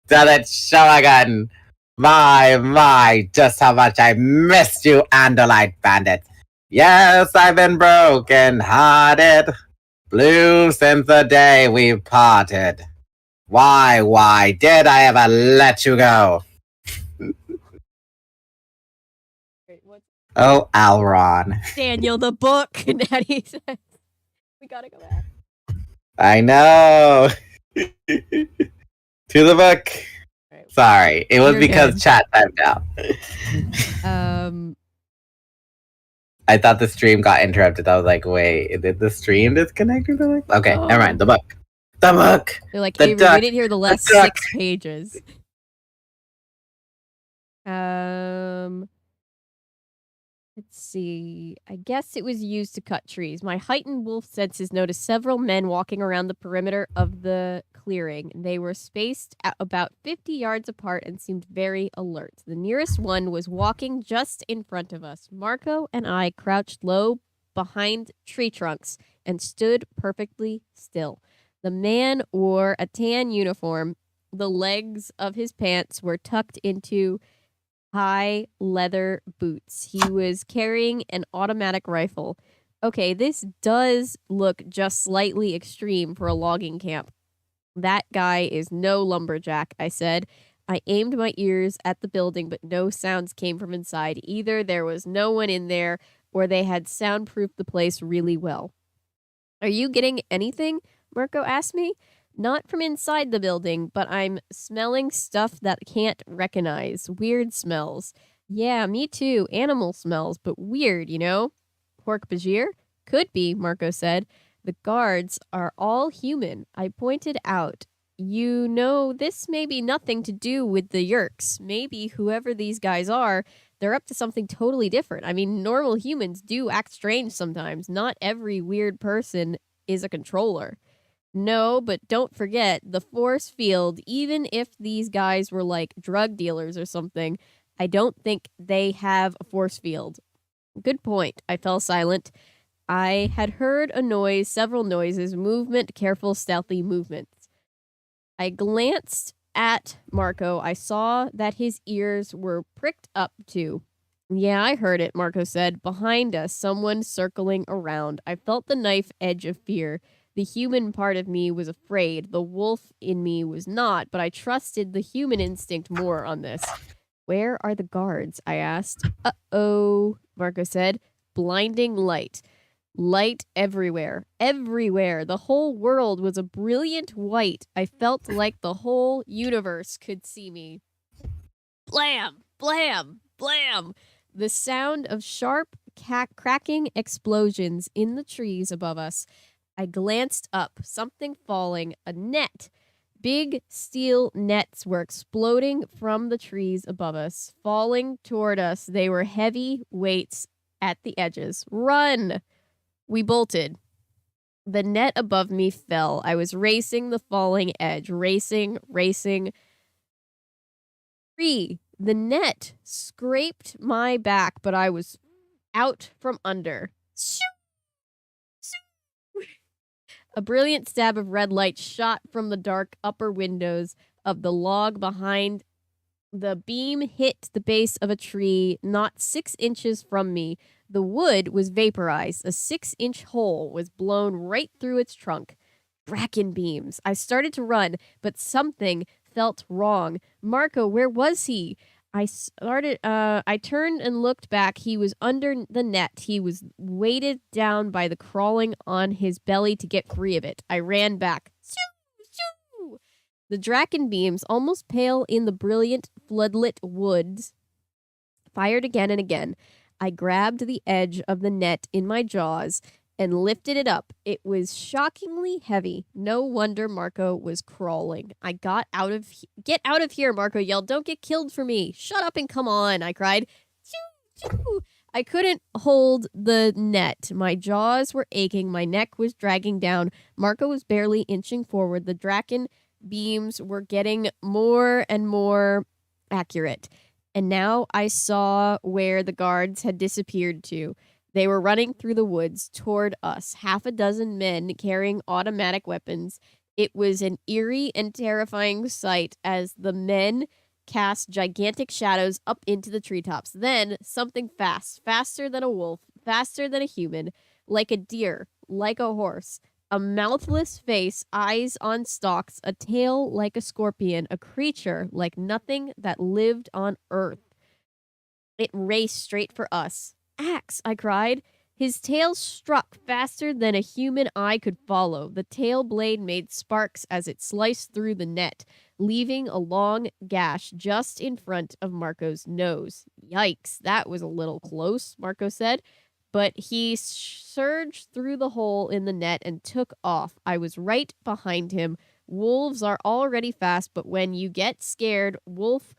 Does it show again? My! Just how much I missed you, Andalite Bandit. Yes, I've been broken-hearted, blue since the day we parted. Why did I ever let you go? Oh, Alron. Daniel, the book. Natty says, we gotta go back. I know. To the book. Right. Sorry, it was because chat timed out. I thought the stream got interrupted. I was like, wait, did the stream disconnect or something? Okay, never mind. The book. The book. You're like, Avery, we didn't hear the last 6 pages. Let's see. I guess it was used to cut trees. My heightened wolf senses noticed several men walking around the perimeter of the clearing. They were spaced at about 50 yards apart and seemed very alert. The nearest one was walking just in front of us. Marco and I crouched low behind tree trunks and stood perfectly still. The man wore a tan uniform. The legs of his pants were tucked into high leather boots. He was carrying an automatic rifle. Okay, this does look just slightly extreme for a logging camp. That guy is no lumberjack, I said. I aimed my ears at the building, but no sounds came from inside. Either there was no one in there, or they had soundproofed the place really well. Are you getting anything? Marco asked me. Not from inside the building, but I'm smelling stuff that can't recognize. Weird smells. Yeah, me too. Animal smells, but weird, you know? Pork bajir? Could be, Marco said. The guards are all human. I pointed out. You know, this may be nothing to do with the Yerks. Maybe whoever these guys are, they're up to something totally different. I mean, normal humans do act strange sometimes. Not every weird person is a controller. No, but don't forget the force field, even if these guys were like drug dealers or something, I don't think they have a force field. Good point. I fell silent. I had heard a noise, several noises, movement, careful, stealthy movements. I glanced at Marco. I saw that his ears were pricked up too. Yeah, I heard it, Marco said. Behind us, someone circling around. I felt the knife edge of fear. The human part of me was afraid. The wolf in me was not, but I trusted the human instinct more on this. Where are the guards? I asked. Uh-oh, Marco said. Blinding light. Light everywhere. Everywhere. The whole world was a brilliant white. I felt like the whole universe could see me. Blam! Blam! Blam! The sound of sharp, cracking explosions in the trees above us. I glanced up. Something falling. A net. Big steel nets were exploding from the trees above us, falling toward us. They were heavy weights at the edges. Run! We bolted. The net above me fell. I was racing the falling edge. Racing. Free. The net scraped my back, but I was out from under. Shoo! Shoo! A brilliant stab of red light shot from the dark upper windows of the log behind. The beam hit the base of a tree not 6 inches from me. The wood was vaporized. A 6-inch hole was blown right through its trunk. Bracken beams. I started to run, but something felt wrong. Marco, where was he? I turned and looked back. He was under the net. He was weighted down by the crawling on his belly to get free of it. I ran back. Shoo! Shoo! The Draken beams, almost pale in the brilliant floodlit woods, fired again and again. I grabbed the edge of the net in my jaws and lifted it up. It was shockingly heavy. No wonder Marco was crawling. I got out of Get out of here, Marco yelled. Don't get killed for me. Shut up and come on, I cried. Choo, choo. I couldn't hold the net. My jaws were aching. My neck was dragging down. Marco was barely inching forward. The Draken beams were getting more and more accurate. And now I saw where the guards had disappeared to. They were running through the woods toward us, 6 men carrying automatic weapons. It was an eerie and terrifying sight as the men cast gigantic shadows up into the treetops. Then something fast, faster than a wolf, faster than a human, like a deer, like a horse. A mouthless face, eyes on stalks, a tail like a scorpion, a creature like nothing that lived on Earth. It raced straight for us. Axe, I cried. His tail struck faster than a human eye could follow. The tail blade made sparks as it sliced through the net, leaving a long gash just in front of Marco's nose. Yikes, that was a little close, Marco said. But he surged through the hole in the net and took off. I was right behind him. Wolves are already fast, but when you get scared, wolf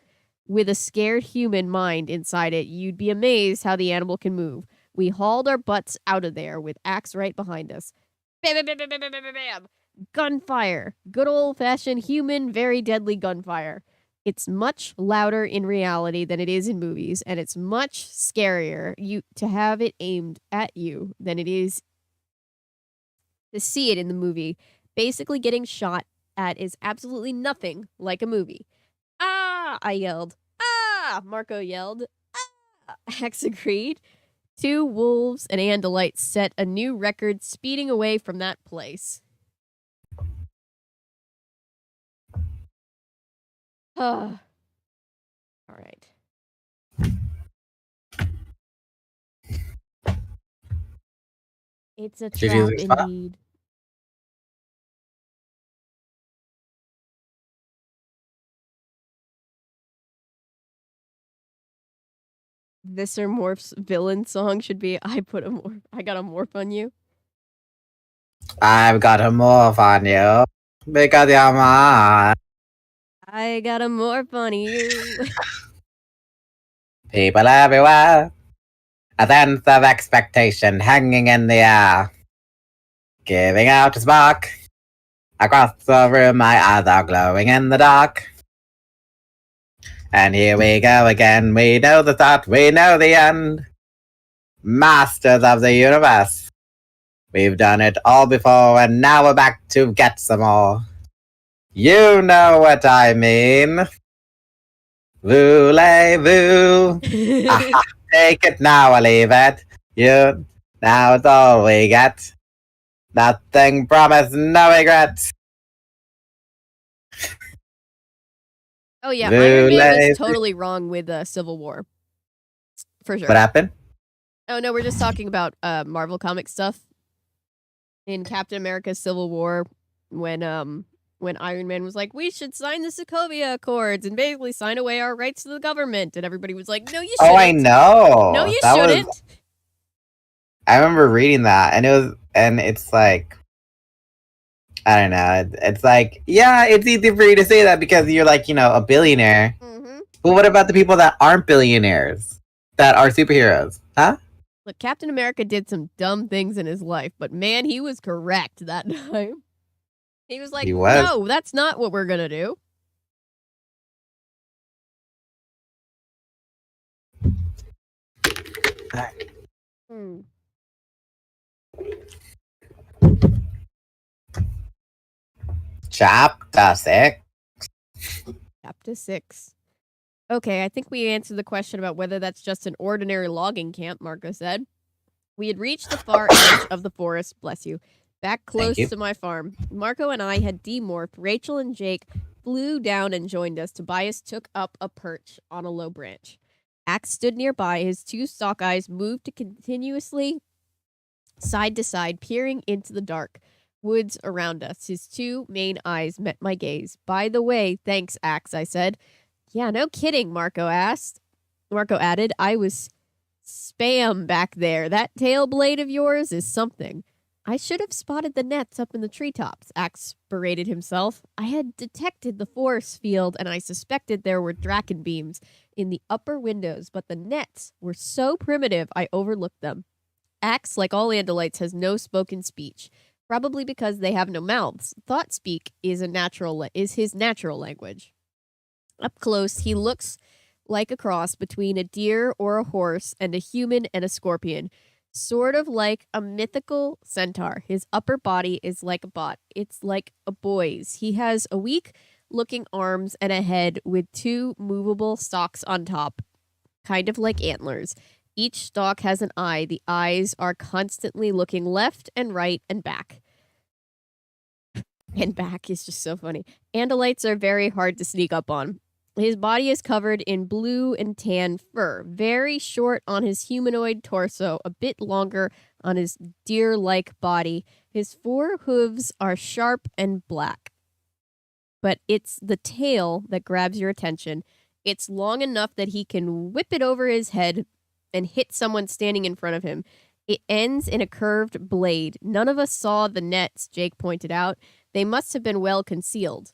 with a scared human mind inside it, you'd be amazed how the animal can move. We hauled our butts out of there with Axe right behind us. Bam, bam, bam, bam, bam, bam, bam, bam. Gunfire. Good old-fashioned human, very deadly gunfire. It's much louder in reality than it is in movies, and it's much scarier to have it aimed at you than it is to see it in the movie. Basically, getting shot at is absolutely nothing like a movie. Ah! I yelled. Ah! Marco yelled. Ah! Axe agreed. 2 wolves and Andalites set a new record speeding away from that place. All right. It's a Did you trap lose Bob? indeed. This or Morph's villain song should be I got a morph on you. I've got a morph on you because you're mine. I got a morph on you. People everywhere. A sense of expectation hanging in the air. Giving out a spark. Across the room, my eyes are glowing in the dark. And here we go again. We know the start, we know the end. Masters of the universe. We've done it all before, and now we're back to get some more. You know what I mean. Voulez-vous? Take it now or leave it. Now it's all we get. Nothing promised, no regrets. Oh yeah, Iron Man was Voulez-vous? totally wrong with Civil War. For sure. What happened? Oh no, we're just talking about Marvel comic stuff. In Captain America Civil War, when Iron Man was like, we should sign the Sokovia Accords and basically sign away our rights to the government, and everybody was like, no, you shouldn't. Oh, I know. No, you That shouldn't. I remember reading that, and it's like, I don't know. It's like, yeah, it's easy for you to say that because you're like, a billionaire. Mm-hmm. But what about the people that aren't billionaires, that are superheroes? Huh? Look, Captain America did some dumb things in his life, but man, he was correct that time. He was like, no, that's not what we're gonna do. Chapter 6. Chapter 6. Okay, I think we answered the question about whether that's just an ordinary logging camp, Marco said. We had reached the far edge of the forest, bless you, back close to my farm. Marco and I had demorphed. Rachel and Jake flew down and joined us. Tobias took up a perch on a low branch. Axe stood nearby. His two stalk eyes moved continuously side to side, peering into the dark woods around us. His two main eyes met my gaze. By the way, thanks, Axe, I said. Yeah, no kidding, Marco added. I was spam back there. That tail blade of yours is something. I should have spotted the nets up in the treetops, Axe berated himself. I had detected the force field, and I suspected there were Draken beams in the upper windows, but the nets were so primitive I overlooked them. Axe, like all Andalites, has no spoken speech, probably because they have no mouths. Thought speak is his natural language. Up close, he looks like a cross between a deer or a horse and a human and a scorpion, sort of like a mythical centaur. His upper body is like a bot. It's like a boy's. He has a weak-looking arms and a head with two movable stalks on top, kind of like antlers. Each stalk has an eye. The eyes are constantly looking left and right and back. And back is just so funny. Andalites are very hard to sneak up on. His body is covered in blue and tan fur, very short on his humanoid torso, a bit longer on his deer-like body. His four hooves are sharp and black. But it's the tail that grabs your attention. It's long enough that he can whip it over his head and hit someone standing in front of him. It ends in a curved blade. None of us saw the nets, Jake pointed out. They must have been well concealed.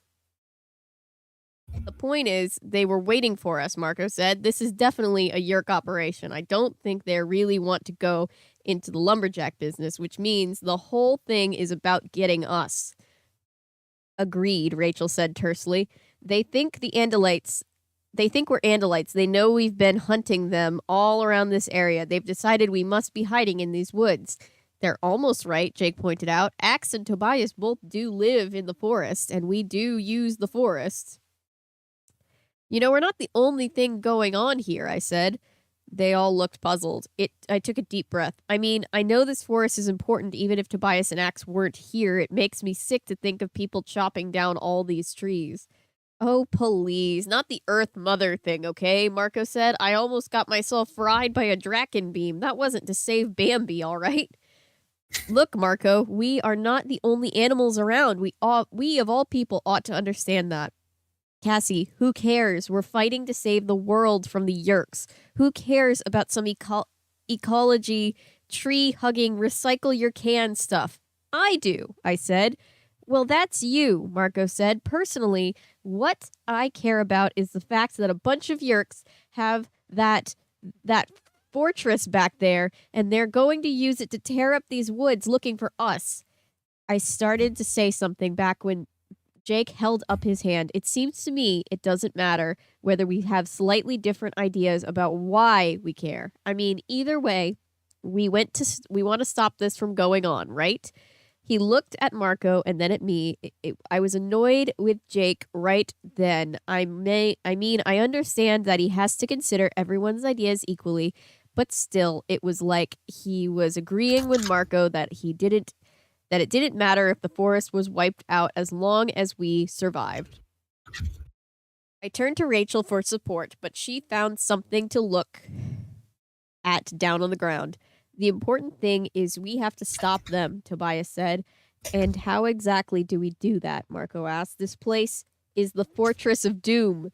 The point is, they were waiting for us, Marco said. This is definitely a Yerk operation. I don't think they really want to go into the lumberjack business, which means the whole thing is about getting us. Agreed, Rachel said tersely. They think we're Andalites. They know we've been hunting them all around this area. They've decided we must be hiding in these woods. They're almost right, Jake pointed out. Axe and Tobias both do live in the forest, and we do use the forest. We're not the only thing going on here, I said. They all looked puzzled. I took a deep breath. I mean, I know this forest is important even if Tobias and Axe weren't here. It makes me sick to think of people chopping down all these trees. Oh, please. Not the Earth Mother thing, okay? Marco said. I almost got myself fried by a Draken beam. That wasn't to save Bambi, all right? Look, Marco, we are not the only animals around. We of all people ought to understand that. Cassie, who cares? We're fighting to save the world from the Yerks. Who cares about some ecology, tree-hugging, recycle-your-can stuff? I do, I said. Well, that's you, Marco said. Personally, what I care about is the fact that a bunch of Yerks have that fortress back there, and they're going to use it to tear up these woods looking for us. I started to say something back when Jake held up his hand. It seems to me it doesn't matter whether we have slightly different ideas about why we care. I mean, either way, we want to stop this from going on, right? He looked at Marco and then at me. I was annoyed with Jake right then. I understand that he has to consider everyone's ideas equally, but still, it was like he was agreeing with Marco that it didn't matter if the forest was wiped out as long as we survived. I turned to Rachel for support, but she found something to look at down on the ground. The important thing is we have to stop them, Tobias said. And how exactly do we do that? Marco asked. This place is the Fortress of Doom.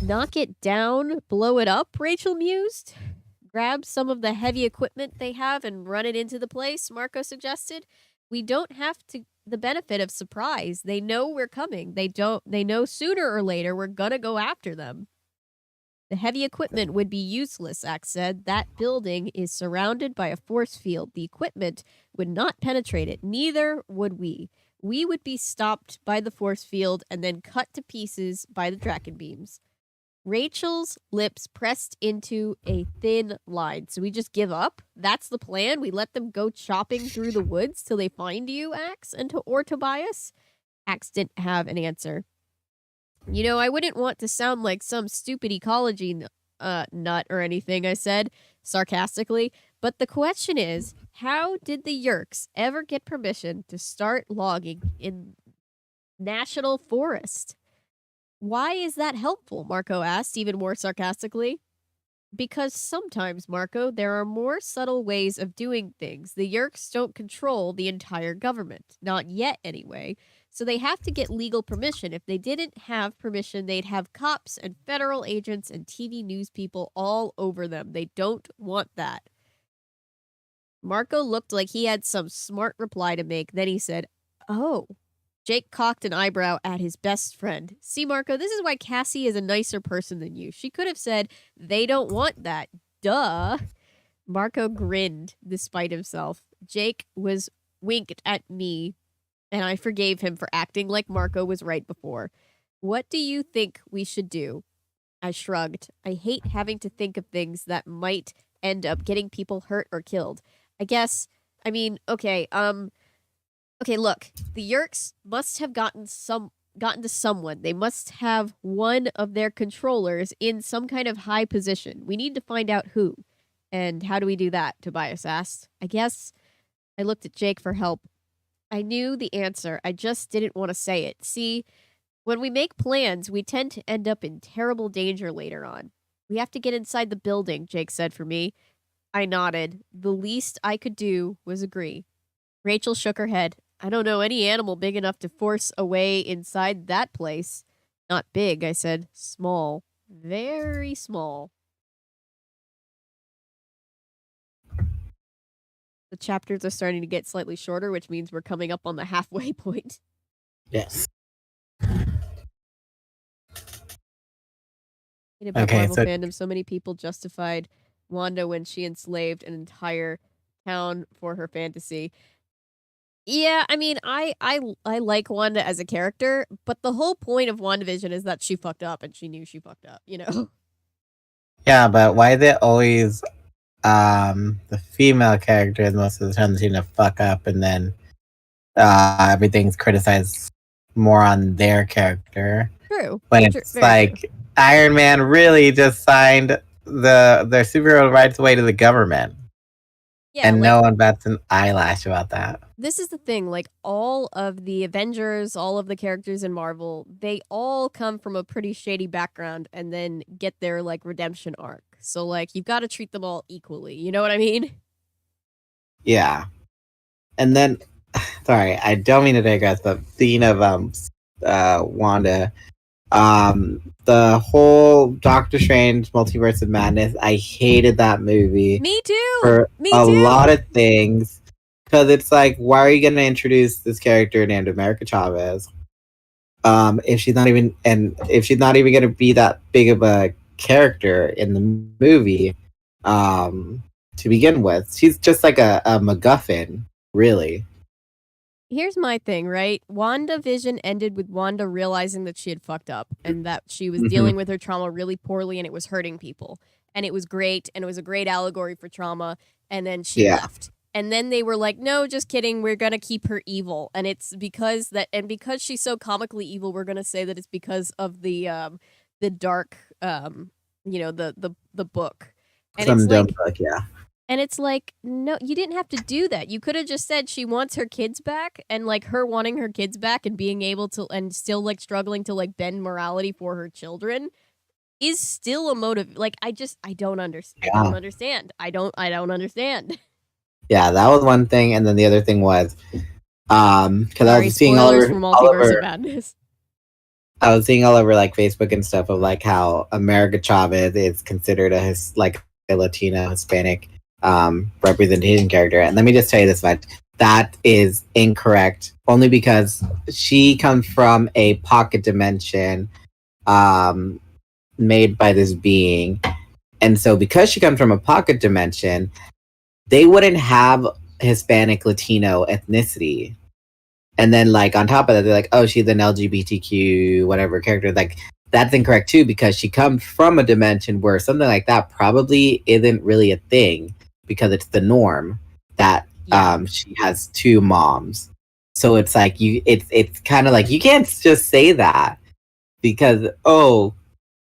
Knock it down, blow it up, Rachel mused. Grab some of the heavy equipment they have and run it into the place, Marco suggested. We don't have the benefit of surprise. They know we're coming. They know sooner or later we're gonna go after them. The heavy equipment would be useless, Axe said. That building is surrounded by a force field. The equipment would not penetrate it. Neither would we. We would be stopped by the force field and then cut to pieces by the Draken beams. Rachel's lips pressed into a thin line. So we just give up? That's the plan? We let them go chopping through the woods till they find you, Axe, or Tobias? Axe didn't have an answer. You know, I wouldn't want to sound like some stupid ecology nut or anything, I said, sarcastically. But the question is, how did the Yerks ever get permission to start logging in National Forest? Why is that helpful? Marco asked, even more sarcastically. Because sometimes, Marco, there are more subtle ways of doing things. The Yerks don't control the entire government. Not yet, anyway. So they have to get legal permission. If they didn't have permission, they'd have cops and federal agents and TV news people all over them. They don't want that. Marco looked like he had some smart reply to make. Then he said, "Oh." Jake cocked an eyebrow at his best friend. See, Marco, this is why Cassie is a nicer person than you. She could have said, "They don't want that. Duh." Marco grinned despite himself. Jake was winked at me, and I forgave him for acting like Marco was right before. What do you think we should do? I shrugged. I hate having to think of things that might end up getting people hurt or killed. Okay, look. The Yerks must have gotten to someone. They must have one of their controllers in some kind of high position. We need to find out who. And how do we do that? Tobias asked. I guess I looked at Jake for help. I knew the answer. I just didn't want to say it. See, when we make plans, we tend to end up in terrible danger later on. We have to get inside the building, Jake said for me. I nodded. The least I could do was agree. Rachel shook her head. I don't know any animal big enough to force a way inside that place. Not big, I said. Small. Very small. The chapters are starting to get slightly shorter, which means we're coming up on the halfway point. Yes. About Marvel fandom, so many people justified Wanda when she enslaved an entire town for her fantasy. Yeah, I mean, I like Wanda as a character, but the whole point of WandaVision is that she fucked up and she knew she fucked up, you know? Yeah, but why is it always the female characters most of the time seem to fuck up and then everything's criticized more on their character? True. When it's like true. Iron Man really just signed their superhero rights away to the government. Yeah, and no one bats an eyelash about that. This is the thing, like, all of the Avengers, all of the characters in Marvel, they all come from a pretty shady background and then get their, like, redemption arc. So, like, you've got to treat them all equally, you know what I mean? Yeah. And then, sorry, I don't mean to digress, but speaking of Wanda, The whole Doctor Strange Multiverse of Madness, I hated that movie Me too. for Me a too. lot of things. Because it's like, why are you going to introduce this character named America Chavez? If she's not even going to be that big of a character in the movie, to begin with, she's just like a MacGuffin, really. Here's my thing, right? WandaVision ended with Wanda realizing that she had fucked up and that she was dealing with her trauma really poorly and it was hurting people. And it was great, and it was a great allegory for trauma, and then she left. And then they were like, no, just kidding, we're gonna keep her evil. And it's because because she's so comically evil, we're gonna say that it's because of the dark the book. And Some it's dumb like book, yeah. and it's like, no, you didn't have to do that. You could have just said she wants her kids back, and like her wanting her kids back and being able to, and still like struggling to like bend morality for her children is still a motive. Like I don't understand. I don't understand. I don't understand. Yeah, that was one thing, and then the other thing was, because I was seeing all over Multiverse of Madness. I was seeing all over like Facebook and stuff of like how America Chavez is considered a Latino Hispanic representation character, and let me just tell you this much: that is incorrect. Only because she comes from a pocket dimension, made by this being, and so because she comes from a pocket dimension, they wouldn't have Hispanic Latino ethnicity. And then like on top of that, they're like, oh, she's an LGBTQ whatever character. Like that's incorrect too, because she comes from a dimension where something like that probably isn't really a thing, because it's the norm that she has two moms. So it's like it's kind of like you can't just say that because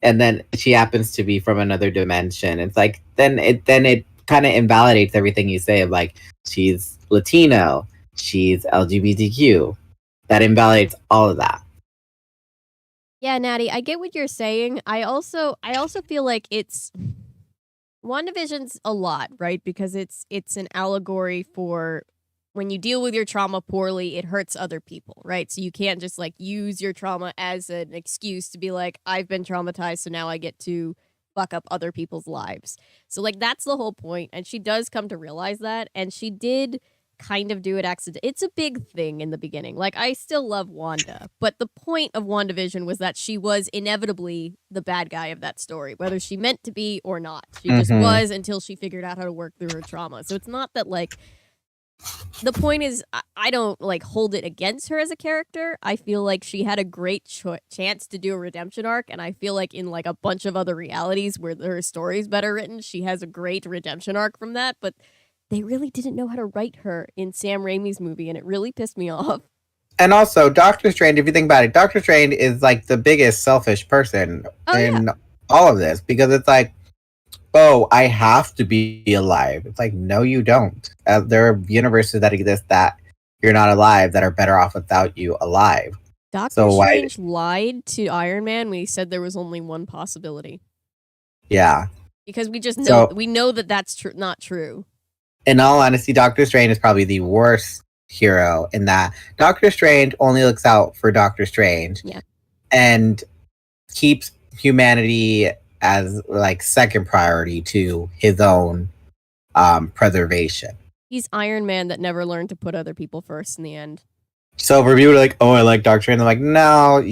and then she happens to be from another dimension. It's like then it kind of invalidates everything you say of like she's Latino, she's LGBTQ. That invalidates all of that. Yeah, Natty, I get what you're saying. I also feel like it's WandaVision's a lot, right? Because it's an allegory for when you deal with your trauma poorly, it hurts other people, right? So you can't just like use your trauma as an excuse to be like, I've been traumatized, so now I get to fuck up other people's lives. So like that's the whole point. And she does come to realize that, and she did kind of do it accident. It's a big thing in the beginning. Like I still love Wanda, but the point of WandaVision was that she was inevitably the bad guy of that story, whether she meant to be or not. She just was until she figured out how to work through her trauma. So it's not that like the point is I don't like hold it against her as a character. I feel like she had a great chance to do a redemption arc, and I feel like in like a bunch of other realities where her story's better written, she has a great redemption arc from that, but they really didn't know how to write her in Sam Raimi's movie, and it really pissed me off. And also, Doctor Strange, if you think about it, Doctor Strange is like the biggest selfish person in all of this, because it's like, oh, I have to be alive. It's like, no, you don't. There are universes that exist that you're not alive, that are better off without you alive. Doctor Strange lied to Iron Man when he said there was only one possibility. Yeah. Because we just know, we know that that's not true. In all honesty, Doctor Strange is probably the worst hero in that Doctor Strange only looks out for Doctor Strange and keeps humanity as like second priority to his own preservation. He's Iron Man that never learned to put other people first in the end. So for people are like, oh, I like Doctor Strange, I'm like, no,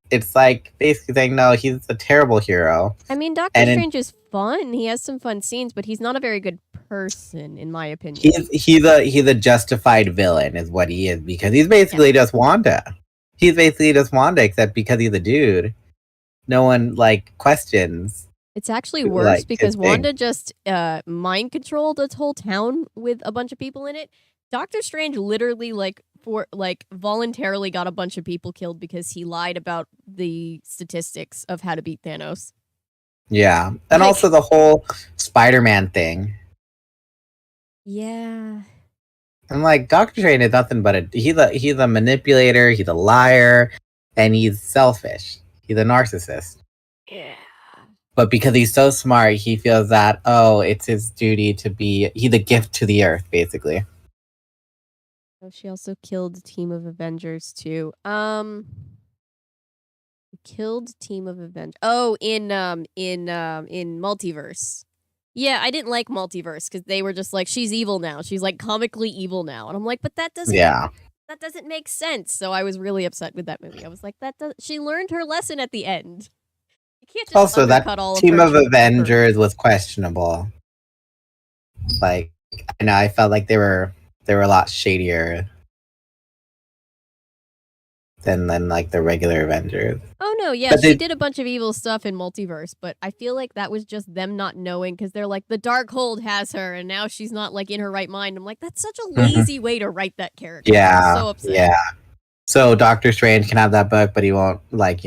it's like basically saying, no, he's a terrible hero. I mean, Doctor Strange is fun. He has some fun scenes, but he's not a very good person, in my opinion. He's a justified villain, is what he is, because he's basically just Wanda. He's basically just Wanda, except because he's a dude, no one like questions. It's actually worse because Wanda just mind controlled a whole town with a bunch of people in it. Doctor Strange literally voluntarily got a bunch of people killed because he lied about the statistics of how to beat Thanos. Yeah, and also the whole Spider-Man thing. Yeah. I'm like, Doctor Strange is nothing but he's a manipulator, he's a liar, and he's selfish. He's a narcissist. Yeah. But because he's so smart, he feels that, it's his duty to be, he's a gift to the earth, basically. Oh, she also killed a team of Avengers too. Yeah, Killed team of Avengers. Oh, in Multiverse. Yeah, I didn't like Multiverse because they were just like, she's evil now. She's like comically evil now, and I'm like, but that doesn't make sense. So I was really upset with that movie. I was like, she learned her lesson at the end. You can't just Also, that undercut all team of her of Avengers was questionable. Like, I know, I felt like they were a lot shadier than like the regular Avengers. Oh no, yeah, But she did a bunch of evil stuff in Multiverse, but I feel like that was just them not knowing because they're like, the Darkhold has her, and now she's not like in her right mind. I'm like, that's such a lazy way to write that character. Yeah, I was so upset. yeah. So Doctor Strange can have that book, but he won't, like,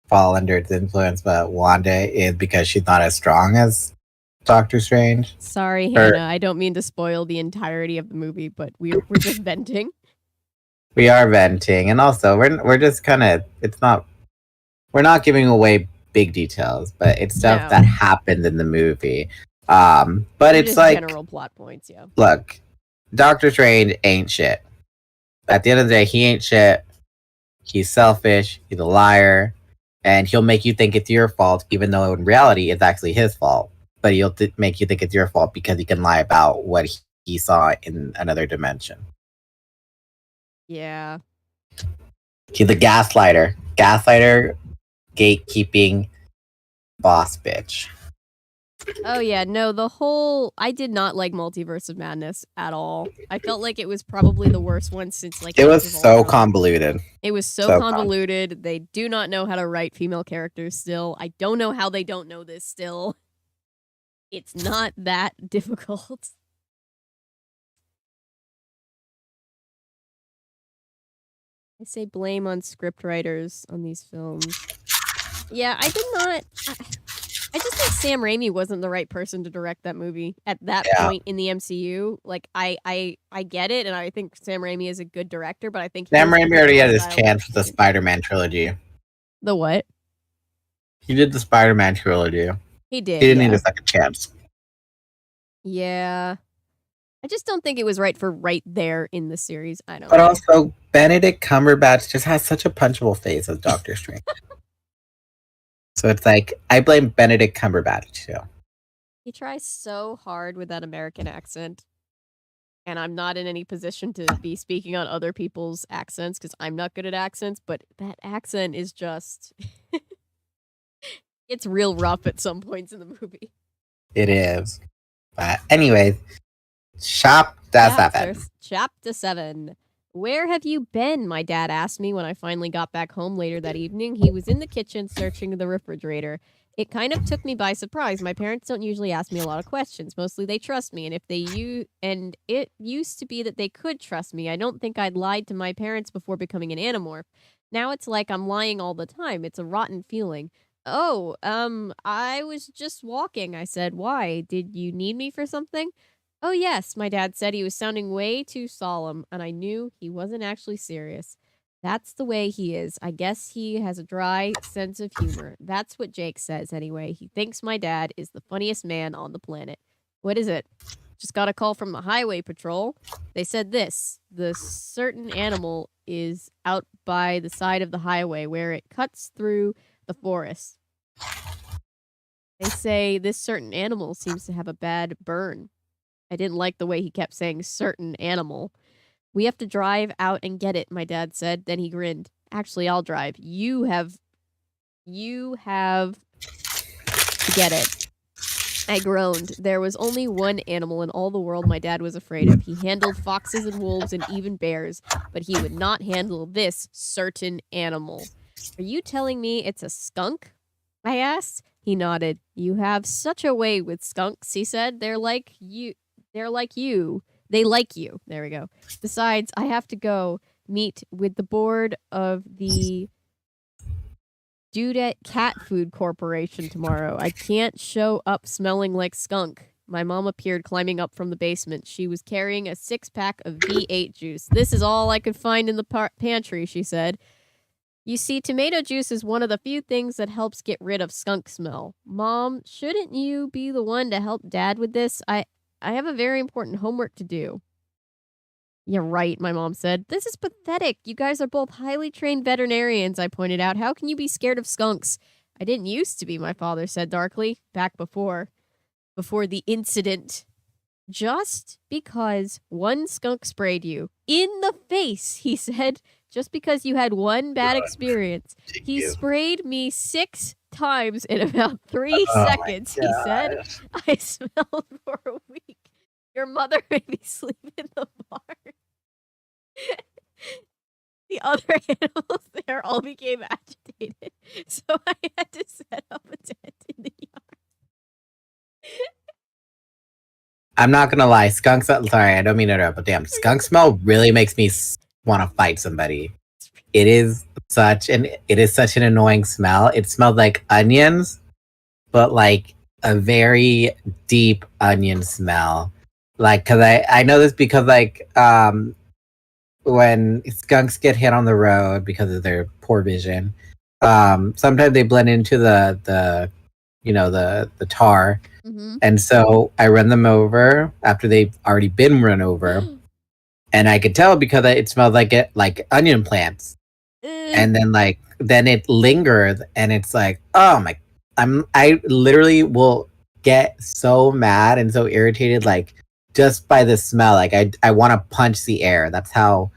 fall under its influence. But Wanda is, because she's not as strong as Doctor Strange. Sorry, Hannah, I don't mean to spoil the entirety of the movie, but we're just venting. We are venting, and also we're just kind of, we're not giving away big details, but it's stuff that happened in the movie. But it's like general plot points. Yeah. Look, Doctor Strange ain't shit. At the end of the day, he ain't shit. He's selfish. He's a liar, and he'll make you think it's your fault, even though in reality it's actually his fault. But he'll make you think it's your fault because he can lie about what he saw in another dimension. Yeah. He's a gaslighter. Gaslighter, gatekeeping, boss bitch. Oh yeah, no, I did not like Multiverse of Madness at all. I felt like it was probably the worst one since like it was so convoluted. It was so convoluted. They do not know how to write female characters still. I don't know how they don't know this still. It's not that difficult. I say blame on scriptwriters on these films. Yeah, I did not. I just think Sam Raimi wasn't the right person to direct that movie at that point in the MCU. Like, I get it, and I think Sam Raimi is a good director, but I think Sam Raimi already had his chance with the Spider-Man trilogy. The what? He did the Spider-Man trilogy. He did. He didn't need a second chance. Yeah. I just don't think it was right for right there in the series. I don't know. But also, Benedict Cumberbatch just has such a punchable face as Doctor Strange. So it's like, I blame Benedict Cumberbatch too. He tries so hard with that American accent. And I'm not in any position to be speaking on other people's accents because I'm not good at accents, but that accent is just... it's real rough at some points in the movie. It is. But anyways, Chapter 7. Where have you been? My dad asked me when I finally got back home later that evening. He was in the kitchen searching the refrigerator. It kind of took me by surprise. My parents don't usually ask me a lot of questions. Mostly they trust me, and it used to be that they could trust me. I don't think I'd lied to my parents before becoming an Animorph. Now it's like I'm lying all the time. It's a rotten feeling. Oh, I was just walking, I said. Why? Did you need me for something? Oh, yes, my dad said. He was sounding way too solemn, and I knew he wasn't actually serious. That's the way he is. I guess he has a dry sense of humor. That's what Jake says, anyway. He thinks my dad is the funniest man on the planet. What is it? Just got a call from the highway patrol. They said this. The certain animal is out by the side of the highway where it cuts through the forest. They say this certain animal seems to have a bad burn. I didn't like the way he kept saying certain animal. We have to drive out and get it, my dad said. Then he grinned. Actually, I'll drive. You have to get it. I groaned. There was only one animal in all the world my dad was afraid of. He handled foxes and wolves and even bears, but he would not handle this certain animal. Are you telling me it's a skunk? I asked. He nodded. You have such a way with skunks, he said. They like you. They like you. There we go. Besides, I have to go meet with the board of the Dudette Cat Food Corporation tomorrow. I can't show up smelling like skunk. My mom appeared climbing up from the basement. She was carrying a 6-pack of V8 juice. This is all I could find in the pantry, she said. You see, tomato juice is one of the few things that helps get rid of skunk smell. Mom, shouldn't you be the one to help Dad with this? I have a very important homework to do. Yeah, right, my mom said. This is pathetic. You guys are both highly trained veterinarians, I pointed out. How can you be scared of skunks? I didn't used to be, my father said darkly, back before the incident. Just because one skunk sprayed you in the face, he said, just because you had one bad experience. He sprayed me 6 times in about 3 seconds, he said. I smelled for a week. Your mother made me sleep in the barn. The other animals there all became agitated, so I had to set up a tent in the yard. I'm not gonna lie, skunks. Sorry, I don't mean to interrupt, but damn, skunk smell really makes me want to fight somebody. It is such an annoying smell. It smelled like onions, but like a very deep onion smell. Like, cause I know this because like when skunks get hit on the road because of their poor vision, sometimes they blend into the tar. Mm-hmm. And so I run them over after they've already been run over. And I could tell because it smelled like onion plants. And then it lingered and it's like, oh my, I literally will get so mad and so irritated, like just by the smell. Like I want to punch the air. That's how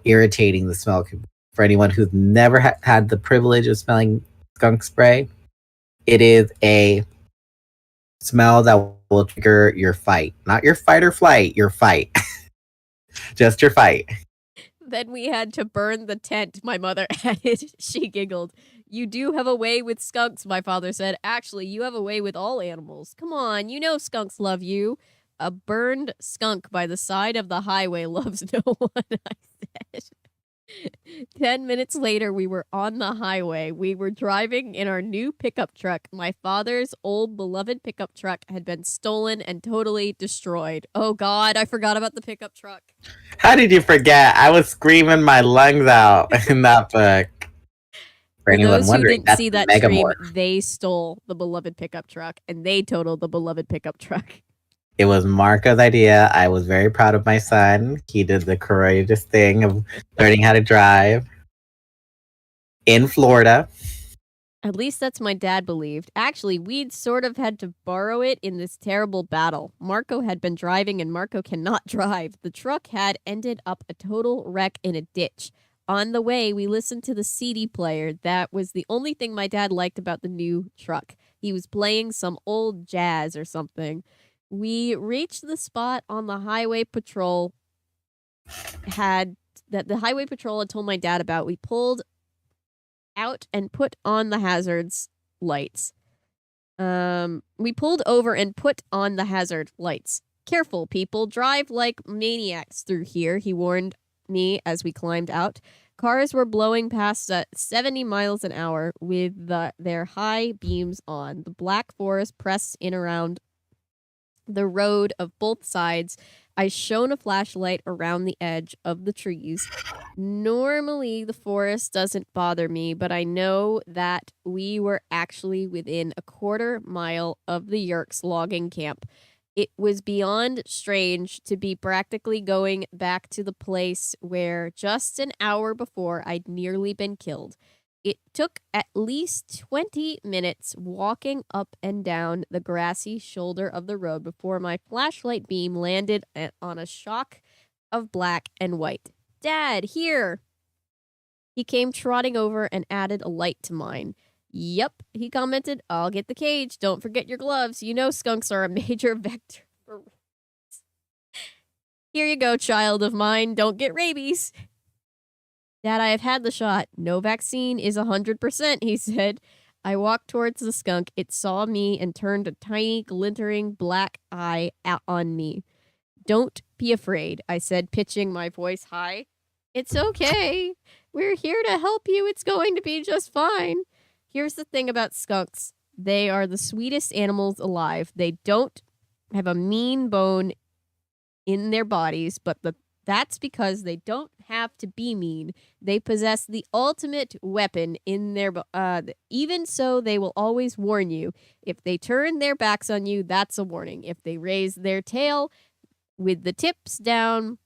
irritating the smell could be. For anyone who's never had the privilege of smelling skunk spray, it is a smell that will trigger your fight. Not your fight or flight, your fight. Just your fight. Then we had to burn the tent, my mother added. She giggled. You do have a way with skunks, my father said. Actually, you have a way with all animals. Come on, you know skunks love you. A burned skunk by the side of the highway loves no one, I said. 10 minutes later, we were on the highway. We were driving in our new pickup truck. My father's old beloved pickup truck had been stolen and totally destroyed. Oh God, I forgot about the pickup truck. How did you forget? I was screaming my lungs out in that book. For those who didn't see that stream, they stole the beloved pickup truck and they totaled the beloved pickup truck. It was Marco's idea. I was very proud of my son. He did the courageous thing of learning how to drive in Florida. At least that's my dad believed. Actually, we'd sort of had to borrow it in this terrible battle. Marco had been driving and Marco cannot drive. The truck had ended up a total wreck in a ditch. On the way, we listened to the CD player. That was the only thing my dad liked about the new truck. He was playing some old jazz or something. We reached the spot on the highway patrol the highway patrol had told my dad about. We pulled out and put on the hazards lights. We pulled over and put on the hazard lights. Careful, people. Drive like maniacs through here, he warned me as we climbed out. Cars were blowing past at 70 miles an hour with their high beams on. The black forest pressed in around the road of both sides. I shone a flashlight around the edge of the trees. Normally, the forest doesn't bother me, but I know that we were actually within a quarter mile of the Yerkes logging camp. It was beyond strange to be practically going back to the place where just an hour before I'd nearly been killed. It took at least 20 minutes walking up and down the grassy shoulder of the road before my flashlight beam landed on a shock of black and white. Dad, here! He came trotting over and added a light to mine. Yep, he commented, I'll get the cage. Don't forget your gloves. You know skunks are a major vector for rabies. Here you go, child of mine. Don't get rabies. Dad, I have had the shot. No vaccine is 100%, he said. I walked towards the skunk. It saw me and turned a tiny, glintering black eye out on me. Don't be afraid, I said, pitching my voice high. It's okay. We're here to help you. It's going to be just fine. Here's the thing about skunks. They are the sweetest animals alive. They don't have a mean bone in their bodies, but that's because they don't have to be mean. They possess the ultimate weapon in their even so, they will always warn you. If they turn their backs on you, that's a warning. If they raise their tail with the tips down,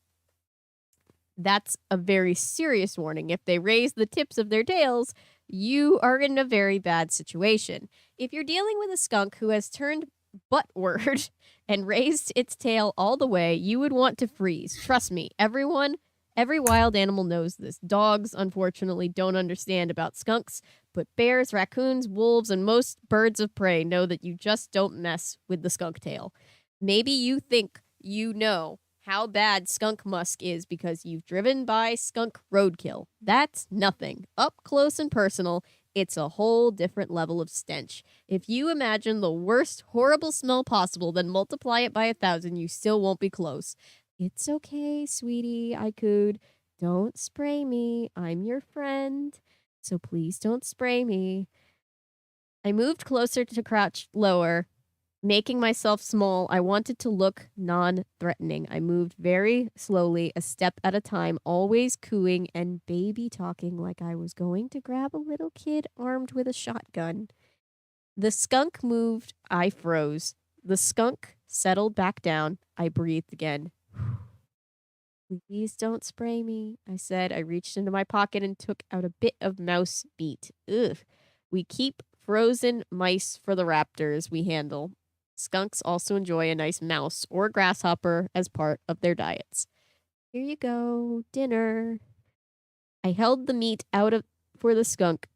that's a very serious warning. If they raise the tips of their tails, you are in a very bad situation. If you're dealing with a skunk who has turned buttward and raised its tail all the way, you would want to freeze. Trust me, every wild animal knows this. Dogs, unfortunately, don't understand about skunks, but bears, raccoons, wolves, and most birds of prey know that you just don't mess with the skunk tail. Maybe you think you know how bad skunk musk is because you've driven by skunk roadkill. That's nothing. Up close and personal, it's a whole different level of stench. If you imagine the worst horrible smell possible, then multiply it by 1,000, you still won't be close. It's okay, sweetie, I cooed. Don't spray me. I'm your friend. So please don't spray me. I moved closer to crouch lower, making myself small. I wanted to look non-threatening. I moved very slowly, a step at a time, always cooing and baby talking like I was going to grab a little kid armed with a shotgun. The skunk moved. I froze. The skunk settled back down. I breathed again. Please don't spray me, I said. I reached into my pocket and took out a bit of mouse meat. Ugh. We keep frozen mice for the raptors we handle. Skunks also enjoy a nice mouse or grasshopper as part of their diets. Here you go, dinner. I held the meat for the skunk.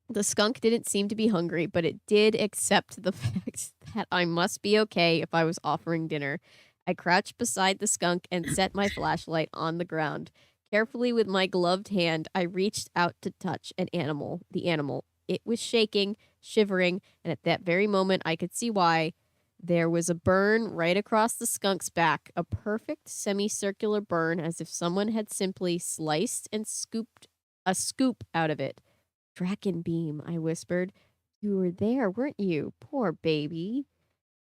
The skunk didn't seem to be hungry, but it did accept the fact that I must be okay if I was offering dinner. I crouched beside the skunk and set my flashlight on the ground. Carefully with my gloved hand, I reached out to touch the animal. It was shaking, shivering, and at that very moment I could see why. There was a burn right across the skunk's back, a perfect semicircular burn as if someone had simply sliced and scooped a scoop out of it. Draken beam, I whispered. You were there, weren't you? Poor baby.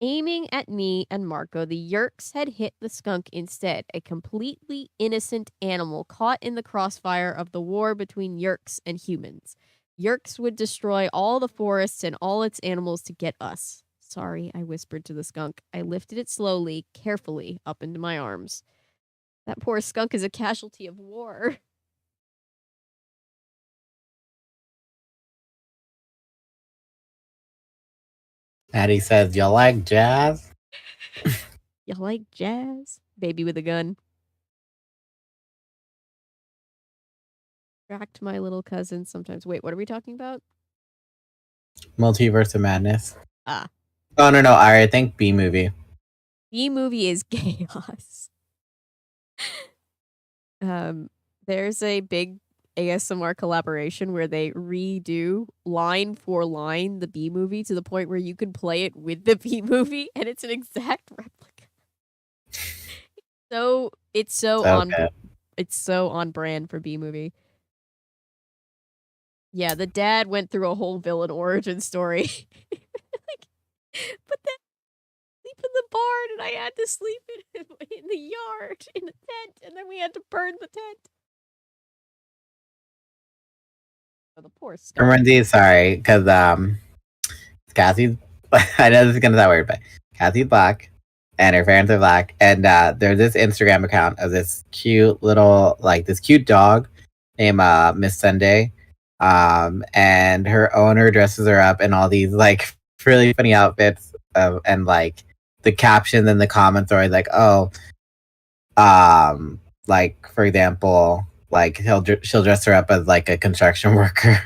Aiming at me and Marco, the Yerks had hit the skunk instead, a completely innocent animal caught in the crossfire of the war between Yerks and humans. Yerks would destroy all the forests and all its animals to get us. Sorry, I whispered to the skunk. I lifted it slowly, carefully, up into my arms. That poor skunk is a casualty of war. Addie says, "You like jazz?" You like jazz? Baby with a gun. Tracked my little cousin sometimes. Wait, what are we talking about? Multiverse of Madness. Ah. Oh, no. I think B movie. B movie is chaos. There's a big ASMR collaboration where they redo line for line the B movie to the point where you can play it with the B movie and it's an exact replica. It's so on brand for B movie. Yeah, the dad went through a whole villain origin story. But then sleep in the barn and I had to sleep in the yard in the tent and then we had to burn the tent. Oh, the poor skunk. Renzi, sorry, because Kathy, I know this is gonna sound weird, but Kathy's black, and her parents are black, and there's this Instagram account of this cute dog named Miss Sunday, and her owner dresses her up in all these like really funny outfits, and like the captions and the comments are like, oh, like for example, like she'll dress her up as like a construction worker.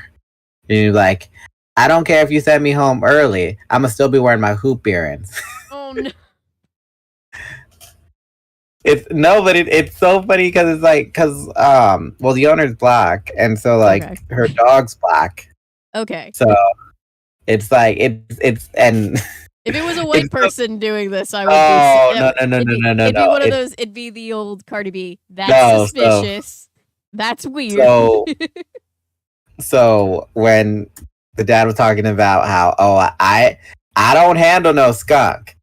And you're like, I don't care if you send me home early. I'ma still be wearing my hoop earrings. Oh no. It's so funny because it's like well, the owner's black and so like Okay. her dog's black. Okay. So it's like it's and if it was a white person doing this, I would no. It'd be one of those, it'd be the old Cardi B. That's suspicious. That's weird. So when the dad was talking about how, I don't handle no skunk,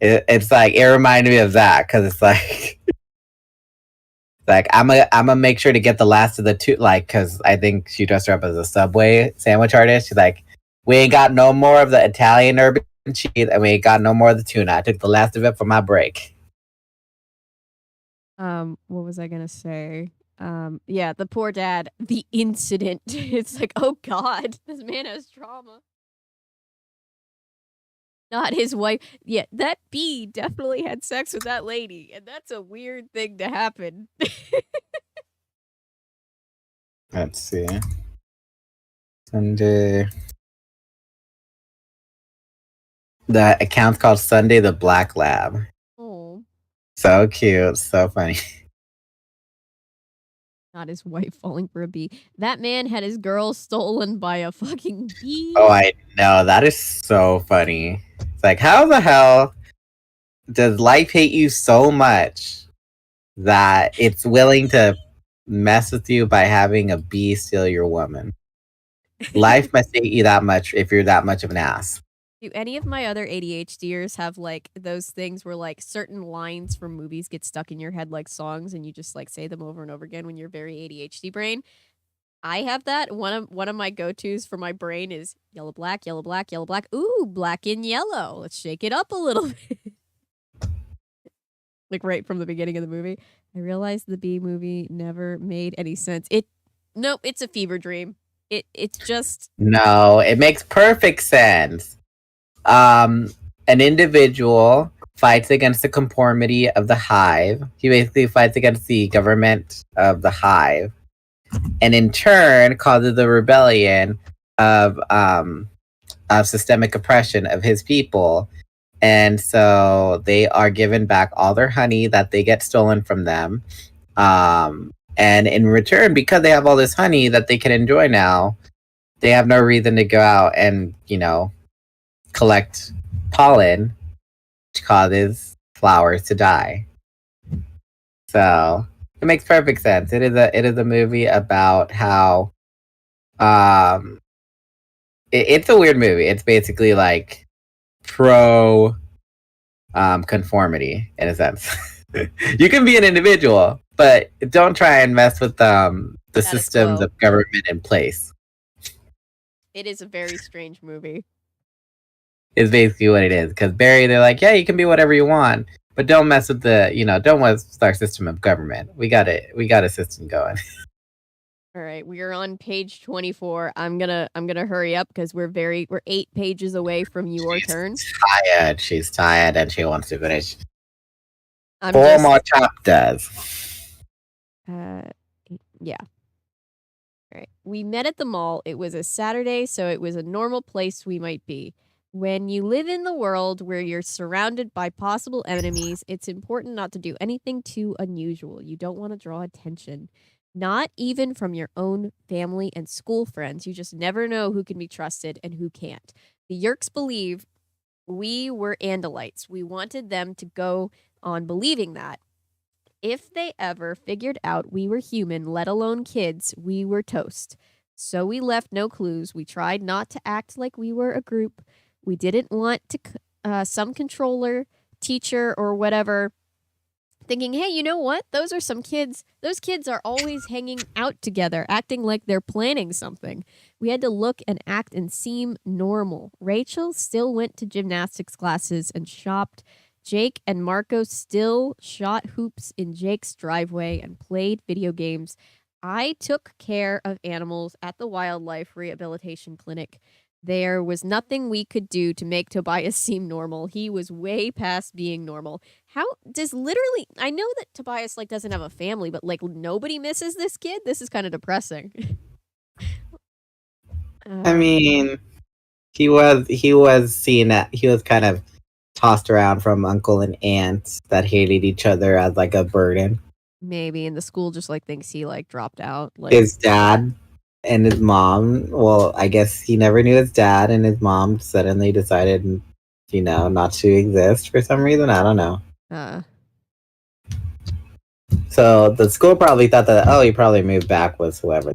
it's like it reminded me of that because it's like I'm gonna make sure to get the last of the two, like because I think she dressed her up as a Subway sandwich artist. She's like, we ain't got no more of the Italian urban cheese and we ain't got no more of the tuna. I took the last of it for my break. What was I gonna say? Yeah, the poor dad, the incident. It's like, oh God, this man has trauma. Not his wife. Yeah, that bee definitely had sex with that lady, and that's a weird thing to happen. Let's see. Sunday. The account's called Sunday the Black Lab. Oh, So cute, so funny. not his wife falling for a bee. That man had his girl stolen by a fucking bee. Oh, I know. That is so funny. It's like, how the hell does life hate you so much that it's willing to mess with you by having a bee steal your woman? Life must hate you that much if you're that much of an ass. Do any of my other ADHDers have like those things where like certain lines from movies get stuck in your head like songs and you just like say them over and over again when you're very ADHD brain? I have that. One of my go-tos for my brain is yellow black, yellow black, yellow black. Ooh, black and yellow. Let's shake it up a little bit. Like right from the beginning of the movie. I realized the bee movie never made any sense. Nope, it's a fever dream. It's just No, it makes perfect sense. An individual fights against the conformity of the hive. He basically fights against the government of the hive, and in turn causes the rebellion of systemic oppression of his people. And so they are given back all their honey that they get stolen from them. And in return, because they have all this honey that they can enjoy now, they have no reason to go out and, collect pollen, which causes flowers to die. So it makes perfect sense. It is a movie about how it's a weird movie. It's basically like pro conformity in a sense. You can be an individual, but don't try and mess with the systems of government in place. It is a very strange movie. Is basically what it is. Because Barry, they're like, yeah, you can be whatever you want, but don't mess with don't mess with our system of government. We got a system going. All right, we are on page 24. I'm gonna hurry up because we're 8 pages away from your turn. She's tired and she wants to finish. I'm 4 more chapters. Yeah. All right. We met at the mall. It was a Saturday, so it was a normal place we might be. When you live in the world where you're surrounded by possible enemies, it's important not to do anything too unusual. You don't want to draw attention. Not even from your own family and school friends. You just never know who can be trusted and who can't. The Yerks believe we were Andalites. We wanted them to go on believing that. If they ever figured out we were human, let alone kids, we were toast. So we left no clues. We tried not to act like we were a group. We didn't want to some controller, teacher, or whatever thinking, hey, you know what? Those are some kids. Those kids are always hanging out together, acting like they're planning something. We had to look and act and seem normal. Rachel still went to gymnastics classes and shopped. Jake and Marco still shot hoops in Jake's driveway and played video games. I took care of animals at the wildlife rehabilitation clinic. There was nothing we could do to make Tobias seem normal. He was way past being normal. How does literally, I know that Tobias doesn't have a family, but nobody misses this kid? This is kind of depressing. I mean, he was seen at, he was kind of tossed around from uncle and aunt that hated each other as a burden. Maybe, and the school just thinks he dropped out. His dad and his mom, well, I guess he never knew his dad, and his mom suddenly decided, not to exist for some reason. I don't know. So the school probably thought that, he probably moved back with whoever.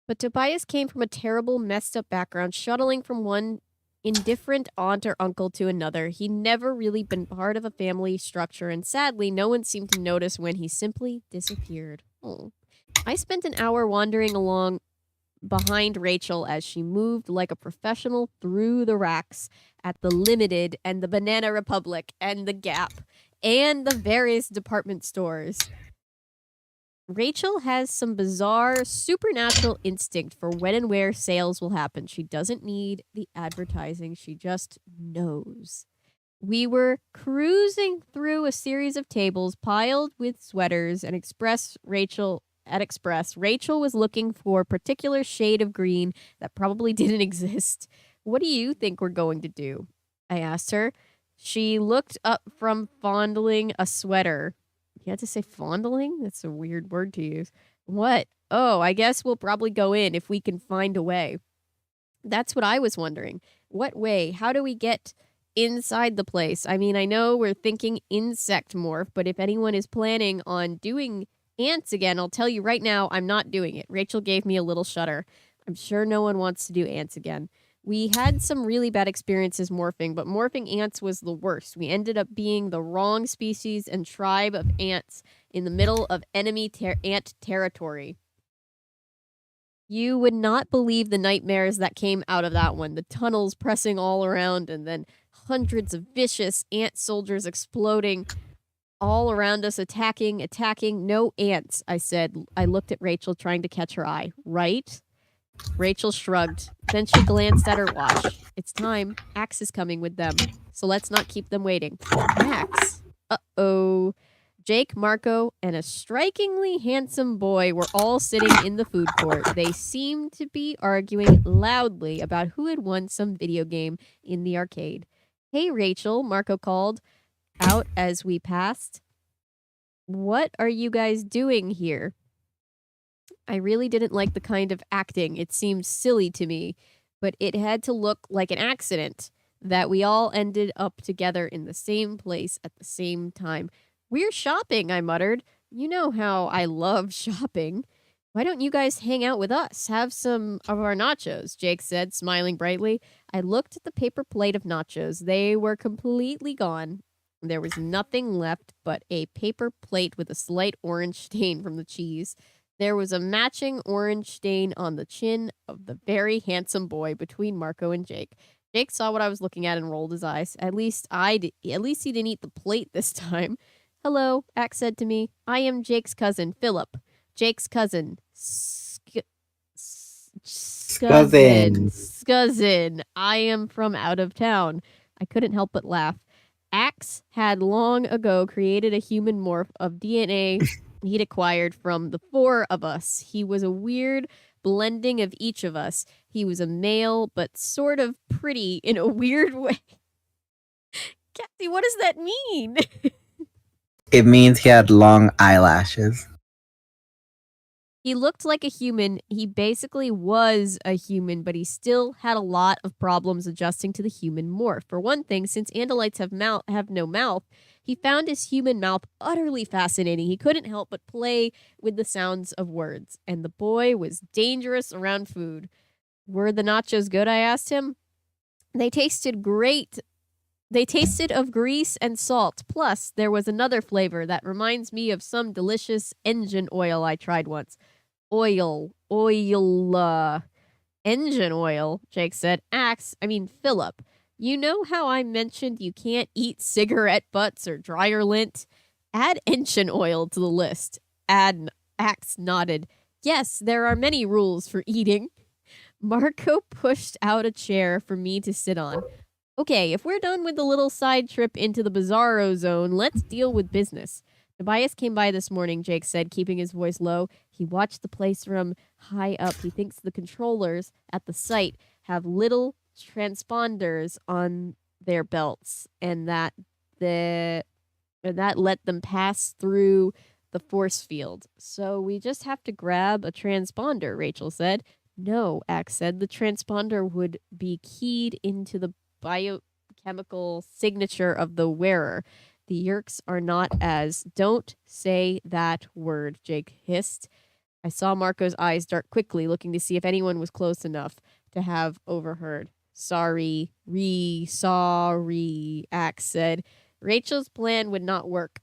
But Tobias came from a terrible, messed up background, shuttling from one indifferent aunt or uncle to another. He'd never really been part of a family structure, and sadly, no one seemed to notice when he simply disappeared. Oh. I spent an hour wandering along behind Rachel as she moved like a professional through the racks at the Limited and the Banana Republic and the Gap and the various department stores. Rachel has some bizarre supernatural instinct for when and where sales will happen. She doesn't need the advertising, she just knows. We were cruising through a series of tables piled with sweaters and Express. Rachel was looking for a particular shade of green that probably didn't exist. What do you think we're going to do? I asked her. She looked up from fondling a sweater. You had to say fondling? That's a weird word to use. What? Oh, I guess we'll probably go in if we can find a way. That's what I was wondering. What way? How do we get inside the place? I mean, I know we're thinking insect morph, but if anyone is planning on doing ants again, I'll tell you right now, I'm not doing it. Rachel gave me a little shudder. I'm sure no one wants to do ants again. We had some really bad experiences morphing, but morphing ants was the worst. We ended up being the wrong species and tribe of ants in the middle of enemy ant territory. You would not believe the nightmares that came out of that one. The tunnels pressing all around and then hundreds of vicious ant soldiers exploding all around us, attacking. No ants, I said. I looked at Rachel trying to catch her eye. Right? Rachel shrugged. Then she glanced at her watch. It's time. Axe is coming with them. So let's not keep them waiting. Axe? Uh-oh. Jake, Marco, and a strikingly handsome boy were all sitting in the food court. They seemed to be arguing loudly about who had won some video game in the arcade. Hey, Rachel, Marco called out as we passed. What are you guys doing here? I really didn't like the kind of acting. It seemed silly to me, but it had to look like an accident that we all ended up together in the same place at the same time. We're shopping, I muttered. You know how I love shopping. Why don't you guys hang out with us? Have some of our nachos, Jake said, smiling brightly. I looked at the paper plate of nachos. They were completely gone. There was nothing left but a paper plate with a slight orange stain from the cheese. There was a matching orange stain on the chin of the very handsome boy between Marco and Jake. Jake saw what I was looking at and rolled his eyes. At least he didn't eat the plate this time. Hello, Axe said to me. I am Jake's cousin, Philip. Jake's cousin. Scuzzin. I am from out of town. I couldn't help but laugh. Axe had long ago created a human morph of DNA he'd acquired from the four of us. He was a weird blending of each of us. He was a male, but sort of pretty in a weird way. Cassie, what does that mean? It means he had long eyelashes. He looked like a human. He basically was a human, but he still had a lot of problems adjusting to the human morph. For one thing, since Andalites have no mouth, he found his human mouth utterly fascinating. He couldn't help but play with the sounds of words. And the boy was dangerous around food. Were the nachos good? I asked him. They tasted great. They tasted of grease and salt. Plus, there was another flavor that reminds me of some delicious engine oil I tried once. Engine oil, Jake said. Philip, you know how I mentioned you can't eat cigarette butts or dryer lint? Add engine oil to the list. Axe nodded. Yes, there are many rules for eating. Marco pushed out a chair for me to sit on. Okay, if we're done with the little side trip into the bizarro zone, let's deal with business. Tobias came by this morning, Jake said, keeping his voice low. He watched the place from high up. He thinks the controllers at the site have little transponders on their belts and that let them pass through the force field. So we just have to grab a transponder, Rachel said. No, Axe said. The transponder would be keyed into the biochemical signature of the wearer. The Yerks are not as... Don't say that word, Jake hissed. I saw Marco's eyes dart quickly, looking to see if anyone was close enough to have overheard. Sorry, Axe said. Rachel's plan would not work.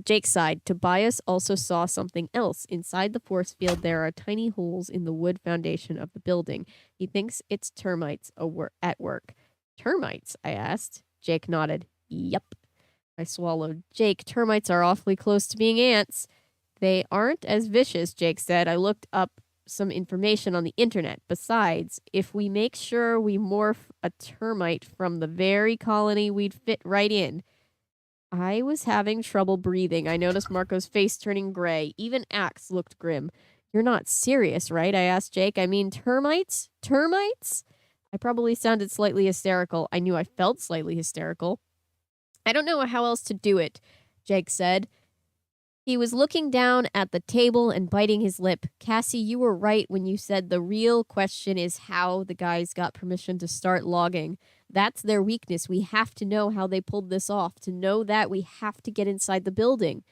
Jake sighed. Tobias also saw something else. Inside the force field, there are tiny holes in the wood foundation of the building. He thinks it's termites at work. Termites? I asked. Jake nodded. Yep. I swallowed. Jake, termites are awfully close to being ants. They aren't as vicious, Jake said. I looked up some information on the internet. Besides, if we make sure we morph a termite from the very colony, we'd fit right in. I was having trouble breathing. I noticed Marco's face turning gray. Even Axe looked grim. You're not serious, right? I asked Jake. I mean, termites? Termites? I probably sounded slightly hysterical. I knew I felt slightly hysterical. I don't know how else to do it, Jake said. He was looking down at the table and biting his lip. Cassie, you were right when you said the real question is how the guys got permission to start logging. That's their weakness. We have to know how they pulled this off. To know that, we have to get inside the building.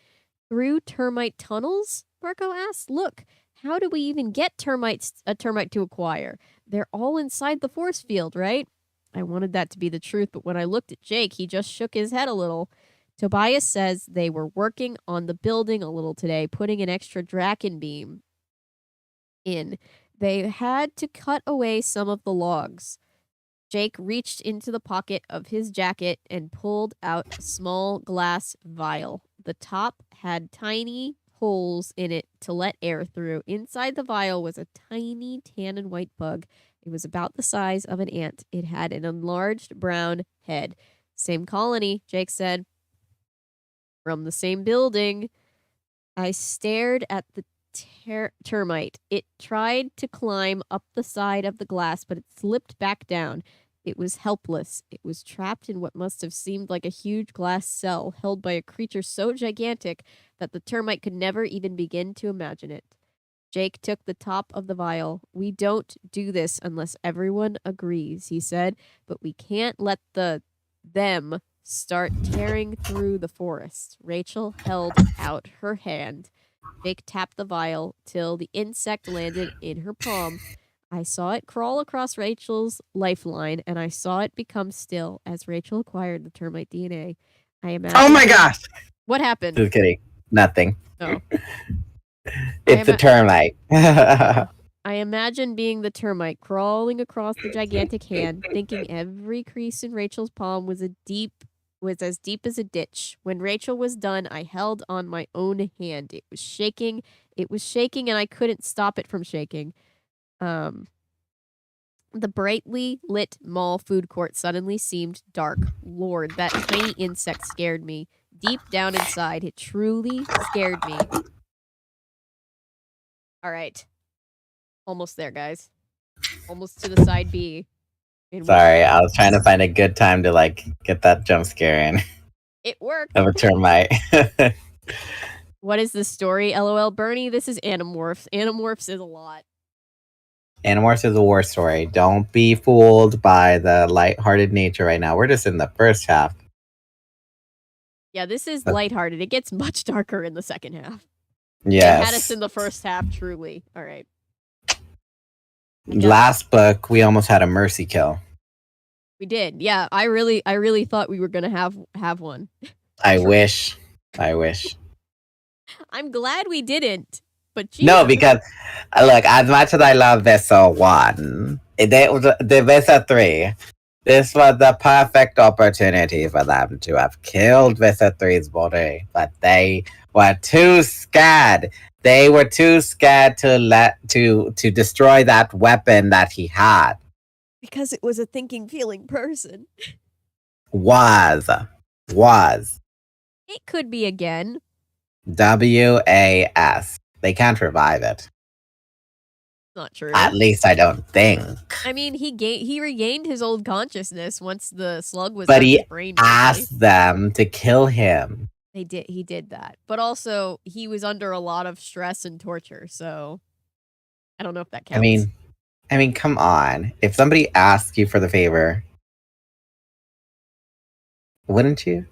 Through termite tunnels? Marco asked. Look, how do we even get a termite to acquire? They're all inside the force field, right? I wanted that to be the truth, but when I looked at Jake, he just shook his head a little. Tobias says they were working on the building a little today, putting an extra Draken beam in. They had to cut away some of the logs. Jake reached into the pocket of his jacket and pulled out a small glass vial. The top had tiny holes in it to let air through. Inside the vial was a tiny tan and white bug. It was about the size of an ant. It had an enlarged brown head. Same colony, Jake said. From the same building. I stared at the termite. It tried to climb up the side of the glass, but it slipped back down. It was helpless. It was trapped in what must have seemed like a huge glass cell held by a creature so gigantic that the termite could never even begin to imagine it. Jake took the top of the vial. We don't do this unless everyone agrees, he said, but we can't let them start tearing through the forest. Rachel held out her hand. Jake tapped the vial till the insect landed in her palm. I saw it crawl across Rachel's lifeline, and I saw it become still as Rachel acquired the termite DNA. I imagine. Oh my gosh! What happened? Just kidding. Nothing. Oh. It's a termite. I imagine being the termite crawling across the gigantic hand, thinking every crease in Rachel's palm was as deep as a ditch. When Rachel was done, I held on my own hand. It was shaking, and I couldn't stop it from shaking. The brightly lit mall food court suddenly seemed dark. Lord, that tiny insect scared me. Deep down inside, it truly scared me. All right. Almost there, guys. Almost to the side B. Sorry, I was trying to find a good time to get that jump scare in. It worked. Of a termite. What is the story? LOL, Bernie, this is Animorphs. Animorphs is a lot. Animorphs is a war story. Don't be fooled by the lighthearted nature right now. We're just in the first half. Yeah, this is lighthearted. It gets much darker in the second half. Yes. They had us in the first half, truly. All right. Last book, we almost had a mercy kill. We did. Yeah, I really thought we were gonna have one. I wish. I'm glad we didn't. But Jesus. No, because look, as much as I love Vessel 1, the Vessel 3, this was the perfect opportunity for them to have killed Vessel 3's body, but they were too scared. They were too scared to destroy that weapon that he had. Because it was a thinking, feeling person. Was. It could be again. WAS. They can't revive it. Not true. At least I don't think. I mean, he regained his old consciousness once the slug was But out of he his brain. asked them to kill him. He did that. But also, he was under a lot of stress and torture, so I don't know if that counts. I mean, come on. If somebody asks you for the favor, wouldn't you?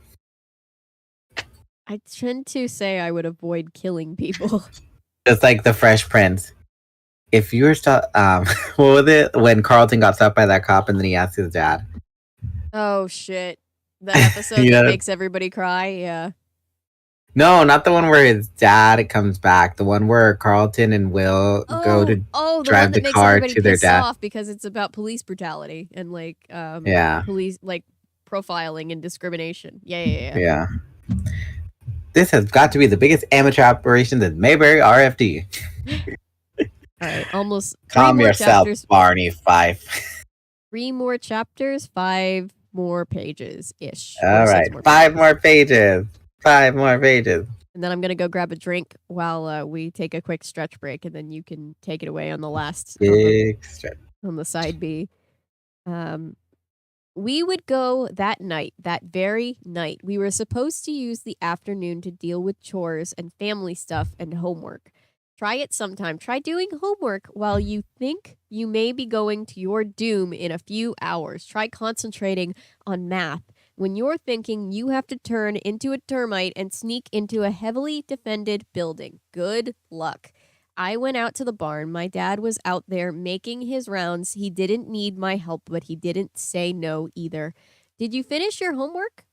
I tend to say I would avoid killing people. It's like the Fresh Prince. If you were stuck, what was it when Carlton got stopped by that cop and then he asked his dad? Oh shit! That episode that makes everybody cry. Yeah. No, not the one where his dad comes back. The one where Carlton and Will go to drive the car to their dad. Off because it's about police brutality and yeah, police profiling and discrimination. Yeah. Yeah. This has got to be the biggest amateur operation in Mayberry RFD. All right, almost Calm yourself, chapters. Barney Fife. 3 more chapters, 5 more pages ish. All right, 5 more pages. 5 more pages. And then I'm gonna go grab a drink while we take a quick stretch break, and then you can take it away on the last big stretch on the side B. We would go that night, that very night. We were supposed to use the afternoon to deal with chores and family stuff and homework. Try it sometime. Try doing homework while you think you may be going to your doom in a few hours. Try concentrating on math when you're thinking you have to turn into a termite and sneak into a heavily defended building. Good luck. I went out to the barn. My dad was out there making his rounds. He didn't need my help, but he didn't say no either. Did you finish your homework?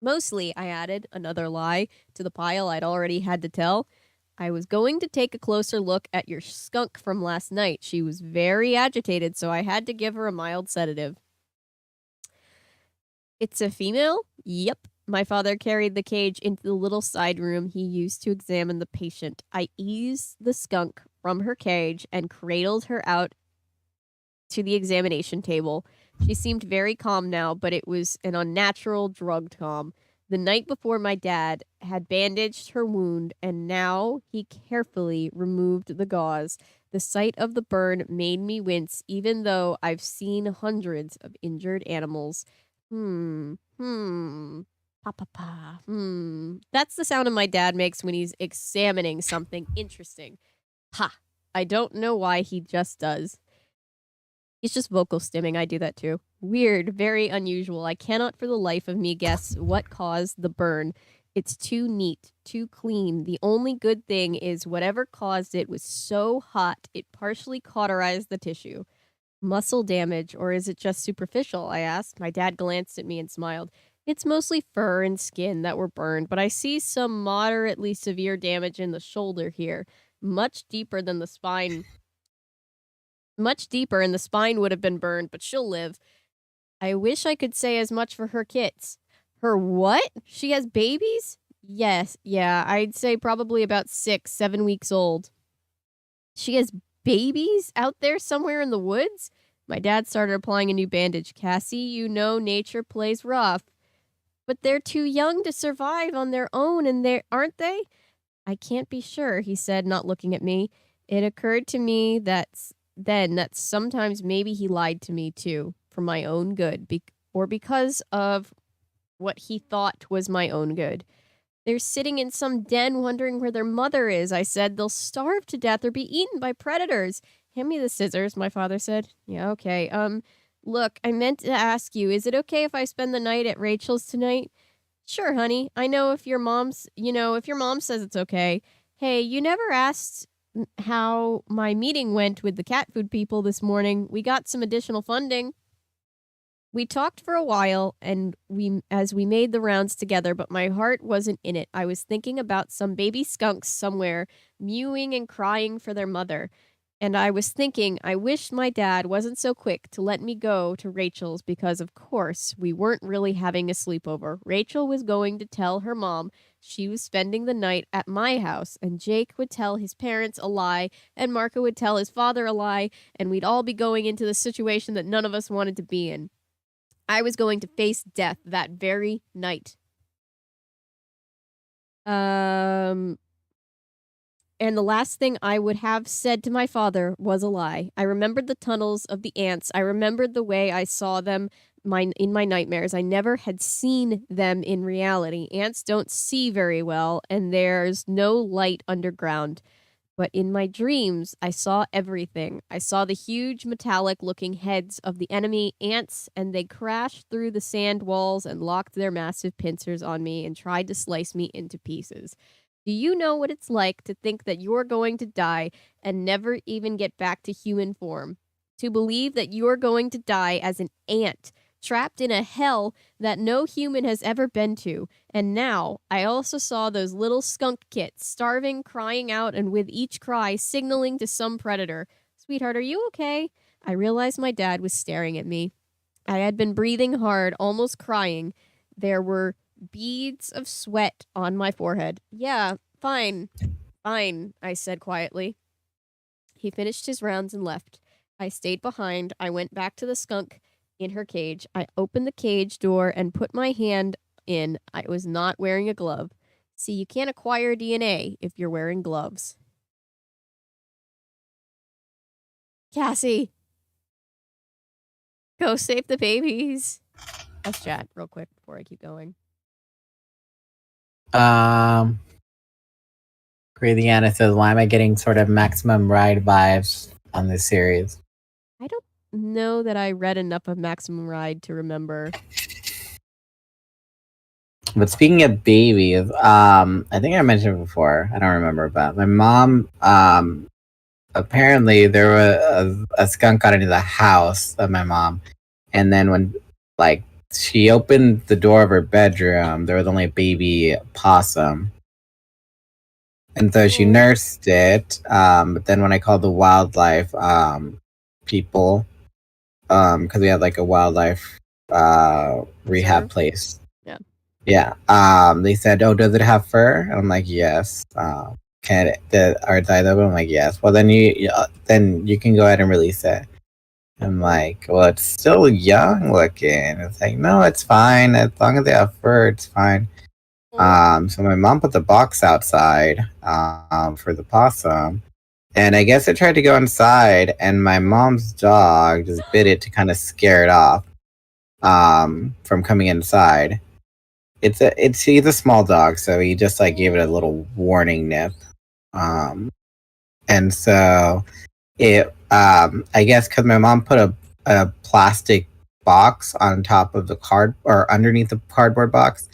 Mostly, I added, another lie to the pile I'd already had to tell. I was going to take a closer look at your skunk from last night. She was very agitated, so I had to give her a mild sedative. It's a female? Yep. My father carried the cage into the little side room he used to examine the patient. I eased the skunk from her cage and cradled her out to the examination table. She seemed very calm now, but it was an unnatural, drugged calm. The night before, my dad had bandaged her wound, and now he carefully removed the gauze. The sight of the burn made me wince, even though I've seen hundreds of injured animals. That's the sound my dad makes when he's examining something interesting. Ha! I don't know why he just does. He's just vocal stimming. I do that too. Weird, very unusual. I cannot for the life of me guess what caused the burn. It's too neat, too clean. The only good thing is whatever caused it was so hot it partially cauterized the tissue. Muscle damage, or is it just superficial? I asked. My dad glanced at me and smiled. It's mostly fur and skin that were burned, but I see some moderately severe damage in the shoulder here, much deeper than the spine. Much deeper, and the spine would have been burned, but she'll live. I wish I could say as much for her kits. Her what? She has babies? Yes, yeah, I'd say probably about 6, 7 weeks old. She has babies out there somewhere in the woods? My dad started applying a new bandage. Cassie, you know nature plays rough. But they're too young to survive on their own, and aren't they? I can't be sure, he said, not looking at me. It occurred to me that sometimes maybe he lied to me too, for my own good, or because of what he thought was my own good. They're sitting in some den wondering where their mother is, I said. They'll starve to death or be eaten by predators. Hand me the scissors, my father said. Yeah, okay. Look, I meant to ask you, is it okay if I spend the night at Rachel's tonight? Sure, honey. I know if your mom says it's okay. Hey, you never asked how my meeting went with the cat food people this morning. We got some additional funding. We talked for a while, and as we made the rounds together, but my heart wasn't in it. I was thinking about some baby skunks somewhere, mewing and crying for their mother. And I was thinking, I wish my dad wasn't so quick to let me go to Rachel's because, of course, we weren't really having a sleepover. Rachel was going to tell her mom she was spending the night at my house, and Jake would tell his parents a lie, and Marco would tell his father a lie, and we'd all be going into the situation that none of us wanted to be in. I was going to face death that very night. And the last thing I would have said to my father was a lie. I remembered the tunnels of the ants. I remembered the way I saw them in my nightmares. I never had seen them in reality. Ants don't see very well, and there's no light underground. But in my dreams, I saw everything. I saw the huge metallic-looking heads of the enemy ants, and they crashed through the sand walls and locked their massive pincers on me and tried to slice me into pieces. Do you know what it's like to think that you're going to die and never even get back to human form? To believe that you're going to die as an ant, trapped in a hell that no human has ever been to. And now, I also saw those little skunk kits, starving, crying out, and with each cry, signaling to some predator. Sweetheart, are you okay? I realized my dad was staring at me. I had been breathing hard, almost crying. There were beads of sweat on my forehead. Yeah, fine, fine, I said quietly. He finished his rounds and left. I stayed behind. I went back to the skunk in her cage. I opened the cage door and put my hand in. I was not wearing a glove. See, you can't acquire DNA if you're wearing gloves. Cassie, go save the babies. Let's chat real quick before I keep going. Greediana says, why am I getting sort of Maximum Ride vibes on this series? I don't know that I read enough of Maximum Ride to remember. But speaking of babies, I think I mentioned it before. I don't remember, but my mom, apparently there was a skunk got into the house of my mom, and then when like she opened the door of her bedroom, there was only a baby possum, and so she nursed it. But then when I called the wildlife people, because we had like a wildlife rehab place. Yeah. They said, "Oh, does it have fur?" And I'm like, "Yes." Can it? Are it died open? I'm like, "Yes." Well, then you can go ahead and release it. I'm like, "Well, it's still young looking." It's like, "No, it's fine as long as they have fur. It's fine." So my mom put the box outside for the possum, and I guess it tried to go inside, and my mom's dog just bit it to kind of scare it off from coming inside. He's a small dog, so he just like gave it a little warning nip, and so it I guess because my mom put a plastic box on top of the card or underneath the cardboard box,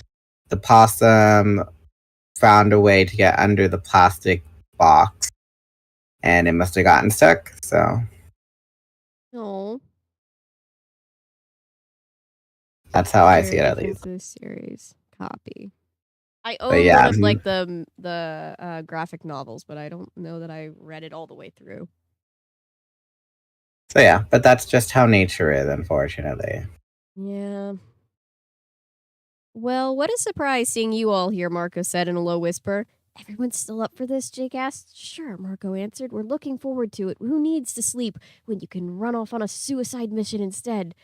the possum found a way to get under the plastic box, and it must have gotten stuck. So No. that's how I see it, at least. This series copy. I own one of like the graphic novels, but I don't know that I read it all the way through. So yeah, but that's just how nature is, unfortunately. Yeah. Well, what a surprise seeing you all here, Marco said in a low whisper. Everyone's still up for this? Jake asked. Sure, Marco answered. We're looking forward to it. Who needs to sleep when you can run off on a suicide mission instead?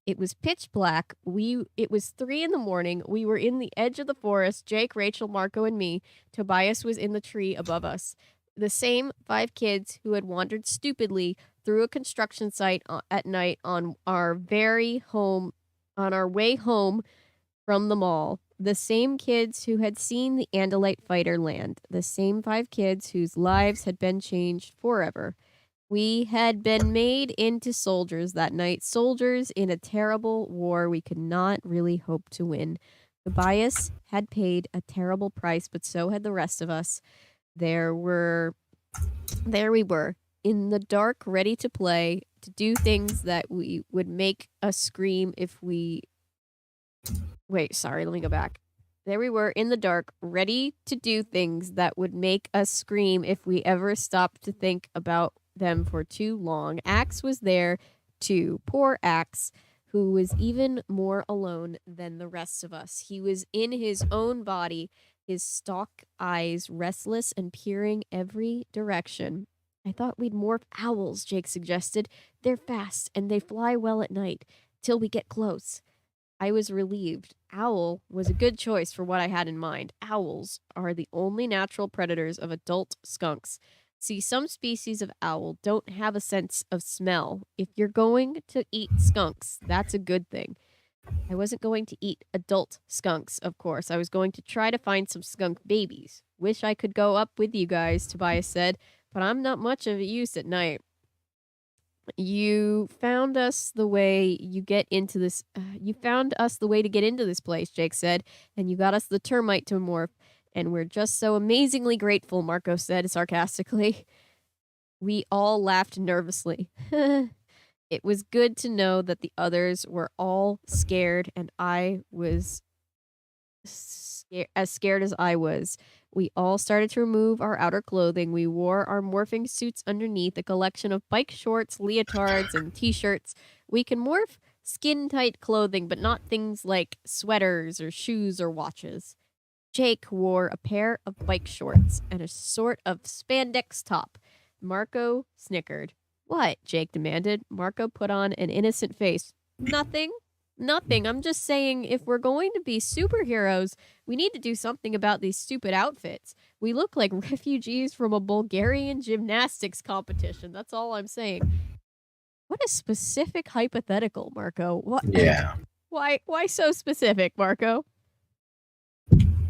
It was pitch black. It was 3 a.m. We were in the edge of the forest, Jake, Rachel, Marco, and me. Tobias was in the tree above us. The same 5 kids who had wandered stupidly through a construction site at night on our way home from the mall. The same kids who had seen the Andalite fighter land. The same 5 kids whose lives had been changed forever. We had been made into soldiers that night, soldiers in a terrible war we could not really hope to win. Tobias had paid a terrible price, but so had the rest of us. There we were, in the dark, ready to play, to do things that we would make us scream if we... Wait, sorry, let me go back. There we were, in the dark, ready to do things that would make us scream if we ever stopped to think about them for too long. Axe was there too. Poor Axe, who was even more alone than the rest of us. He was in his own body, his stalk eyes restless and peering every direction. I thought we'd morph owls, Jake suggested. They're fast and they fly well at night, till we get close. I was relieved. Owl was a good choice for what I had in mind. Owls are the only natural predators of adult skunks. See, some species of owl don't have a sense of smell. If you're going to eat skunks, that's a good thing. I wasn't going to eat adult skunks, of course. I was going to try to find some skunk babies. Wish I could go up with you guys, Tobias said, but I'm not much of a use at night. You found us the way you get into this. You found us the way to get into this place, Jake said, and you got us the termite to morph. And we're just so amazingly grateful, Marco said sarcastically. We all laughed nervously. It was good to know that the others were all scared, and I was as scared as I was. We all started to remove our outer clothing. We wore our morphing suits underneath, a collection of bike shorts, leotards, and t-shirts. We can morph skin-tight clothing, but not things like sweaters or shoes or watches. Jake wore a pair of bike shorts and a sort of spandex top. Marco snickered. What? Jake demanded. Marco put on an innocent face. Nothing. Nothing. I'm just saying if we're going to be superheroes, we need to do something about these stupid outfits. We look like refugees from a Bulgarian gymnastics competition. That's all I'm saying. What a specific hypothetical, Marco. What? Yeah. Why so specific, Marco?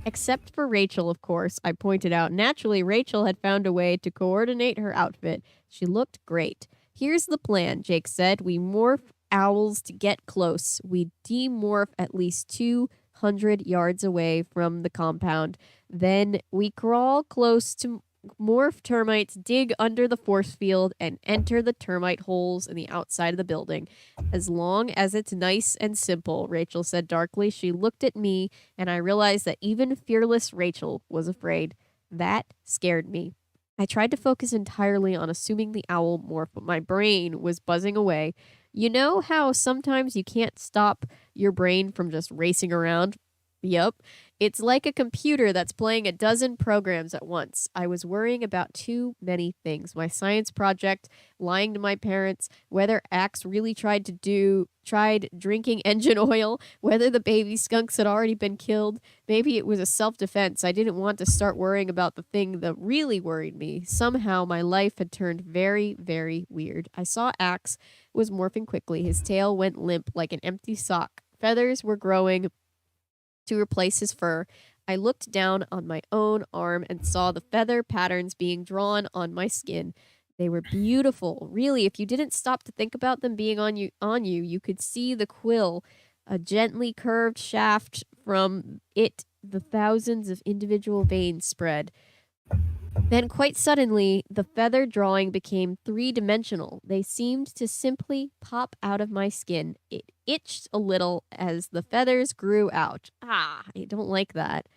Except for Rachel, of course, I pointed out. Naturally, Rachel had found a way to coordinate her outfit. She looked great. Here's the plan, Jake said. We morph owls to get close. We demorph at least 200 yards away from the compound. Then we crawl close to morph termites, dig under the force field, and enter the termite holes in the outside of the building. As long as it's nice and simple, Rachel said darkly. She looked at me, and I realized that even fearless Rachel was afraid. That scared me. I tried to focus entirely on assuming the owl morph, but my brain was buzzing away. You know how sometimes you can't stop your brain from just racing around? Yup. It's like a computer that's playing a dozen programs at once. I was worrying about too many things. My science project, lying to my parents, whether Axe really tried drinking engine oil, whether the baby skunks had already been killed. Maybe it was a self-defense. I didn't want to start worrying about the thing that really worried me. Somehow my life had turned very, very weird. I saw Axe was morphing quickly. His tail went limp like an empty sock. Feathers were growing to replace his fur. I looked down on my own arm and saw the feather patterns being drawn on my skin. They were beautiful. Really, if you didn't stop to think about them being on you could see the quill, a gently curved shaft from it, the thousands of individual veins spread. Then, quite suddenly, the feather drawing became three-dimensional. They seemed to simply pop out of my skin. It itched a little as the feathers grew out. I don't like that.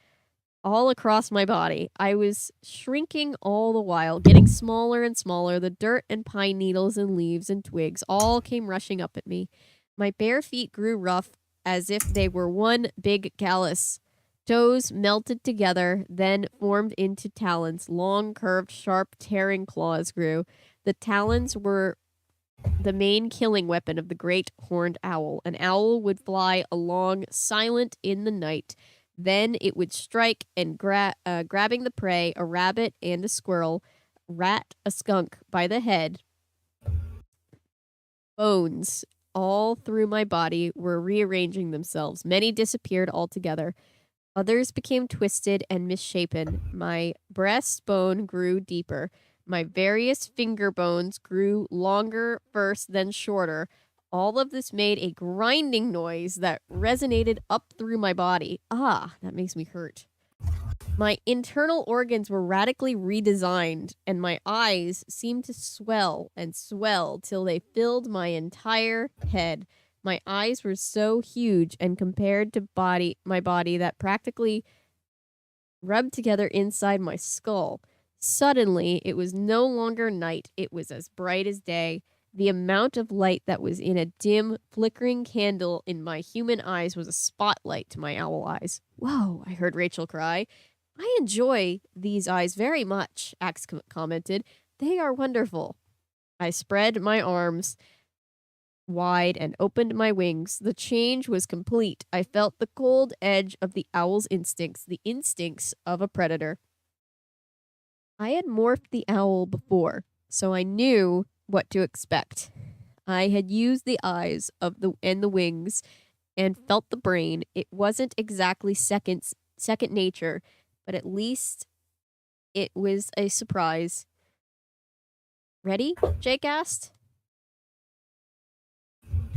All across my body. I was shrinking all the while, getting smaller and smaller. The dirt and pine needles and leaves and twigs all came rushing up at me. My bare feet grew rough as if they were one big callus. Toes melted together, then formed into talons. Long, curved, sharp, tearing claws grew. The talons were the main killing weapon of the great horned owl. An owl would fly along silent in the night. Then it would strike and grabbing the prey, a rabbit and a squirrel, rat, a skunk, by the head. Bones all through my body were rearranging themselves. Many disappeared altogether. Others became twisted and misshapen. My breastbone grew deeper. My various finger bones grew longer first, then shorter. All of this made a grinding noise that resonated up through my body. That makes me hurt. My internal organs were radically redesigned, and my eyes seemed to swell and swell till they filled my entire head. My eyes were so huge and compared to my body that practically rubbed together inside my skull. Suddenly, it was no longer night. It was as bright as day. The amount of light that was in a dim, flickering candle in my human eyes was a spotlight to my owl eyes. Whoa, I heard Rachel cry. I enjoy these eyes very much, Axe commented. They are wonderful. I spread my arms wide and opened my wings. The change was complete. I felt the cold edge of the owl's instincts, the instincts of a predator. I had morphed the owl before, so I knew what to expect. I had used the eyes and the wings and felt the brain. It wasn't exactly second nature, but at least it was a surprise. Ready? Jake asked.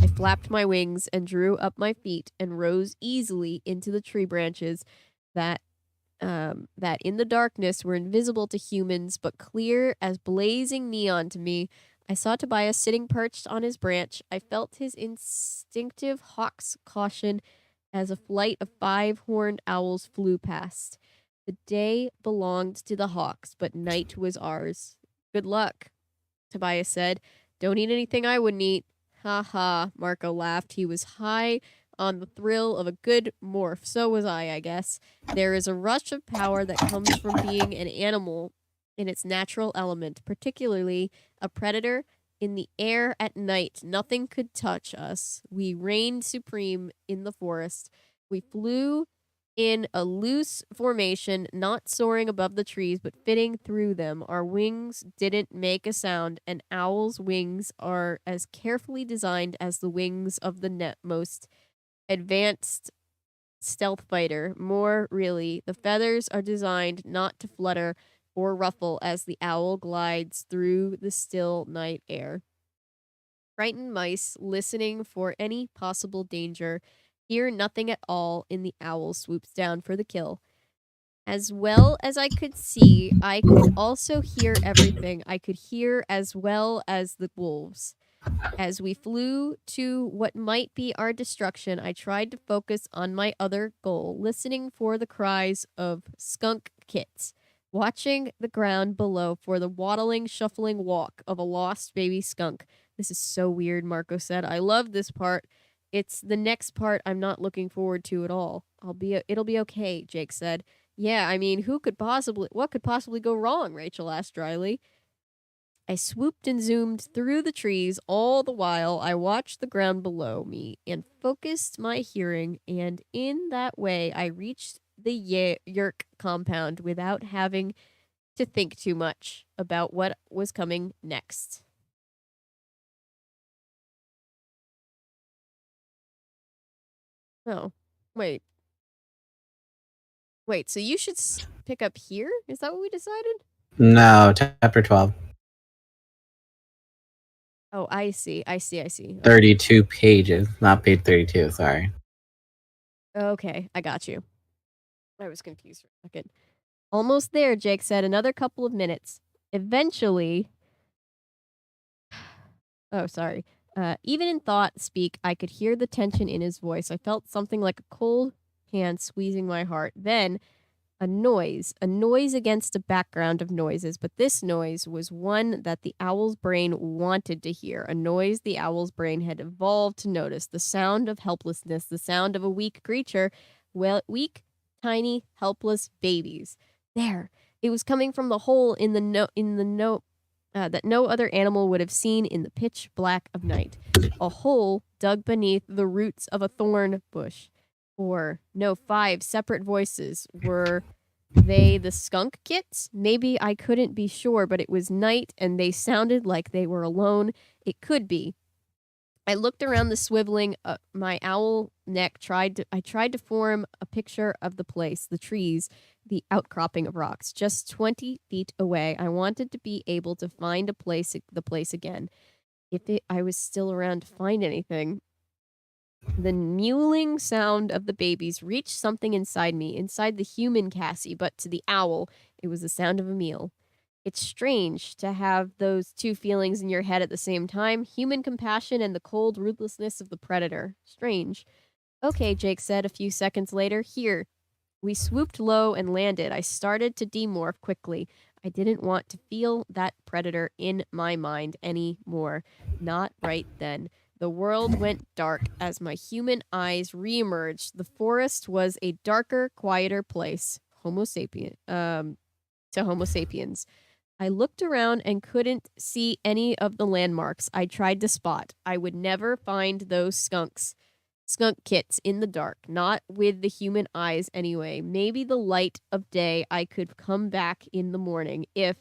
I flapped my wings and drew up my feet and rose easily into the tree branches that in the darkness were invisible to humans but clear as blazing neon to me. I saw Tobias sitting perched on his branch. I felt his instinctive hawk's caution as a flight of 5-horned owls flew past. The day belonged to the hawks, but night was ours. Good luck, Tobias said. Don't eat anything I wouldn't eat. Ha ha, Marco laughed. He was high on the thrill of a good morph. So was I guess. There is a rush of power that comes from being an animal in its natural element, particularly a predator in the air at night. Nothing could touch us. We reigned supreme in the forest. We flew in a loose formation, not soaring above the trees, but fitting through them. Our wings didn't make a sound. An owl's wings are as carefully designed as the wings of the most advanced stealth fighter. More really, the feathers are designed not to flutter or ruffle as the owl glides through the still night air. Frightened mice, listening for any possible danger, hear nothing at all in the owl swoops down for the kill. As well as I could see, I could also hear everything. I could hear as well as the wolves. As we flew to what might be our destruction, I tried to focus on my other goal, listening for the cries of skunk kits, watching the ground below for the waddling, shuffling walk of a lost baby skunk. This is so weird, Marco said. I love this part. It's the next part I'm not looking forward to at all. It'll be okay, Jake said. Yeah, I mean, what could possibly go wrong? Rachel asked dryly. I swooped and zoomed through the trees all the while I watched the ground below me and focused my hearing, and in that way I reached the Yerk compound without having to think too much about what was coming next. Oh, wait. Wait, so you should pick up here? Is that what we decided? No, chapter 12. Oh, I see. 32 pages, not page 32, sorry. Okay, I got you. I was confused for a second. Almost there, Jake said. Another couple of minutes. Eventually. Oh, sorry. Even in thought speak, I could hear the tension in his voice. I felt something like a cold hand squeezing my heart. Then a noise against a background of noises, but this noise was one that the owl's brain wanted to hear, a noise the owl's brain had evolved to notice, the sound of helplessness, the sound of a weak creature, weak, tiny, helpless babies. There, it was coming from the hole in the note that no other animal would have seen in the pitch black of night, a hole dug beneath the roots of a thorn bush. Or, no, 5 separate voices. Were they the skunk kits? Maybe, I couldn't be sure, but it was night and they sounded like they were alone. It could be. I looked around the swiveling, my owl neck. I tried to form a picture of the place, the trees, the outcropping of rocks. Just 20 feet away, I wanted to be able to find the place again. If I was still around to find anything. The mewling sound of the babies reached something inside me, inside the human Cassie, but to the owl, it was the sound of a meal. It's strange to have those two feelings in your head at the same time, human compassion and the cold ruthlessness of the predator. Strange. Okay, Jake said a few seconds later. Here. We swooped low and landed. I started to demorph quickly. I didn't want to feel that predator in my mind anymore. Not right then. The world went dark as my human eyes reemerged. The forest was a darker, quieter place. To Homo sapiens. I looked around and couldn't see any of the landmarks I tried to spot. I would never find those skunk kits in the dark, not with the human eyes anyway. Maybe the light of day I could come back in the morning if.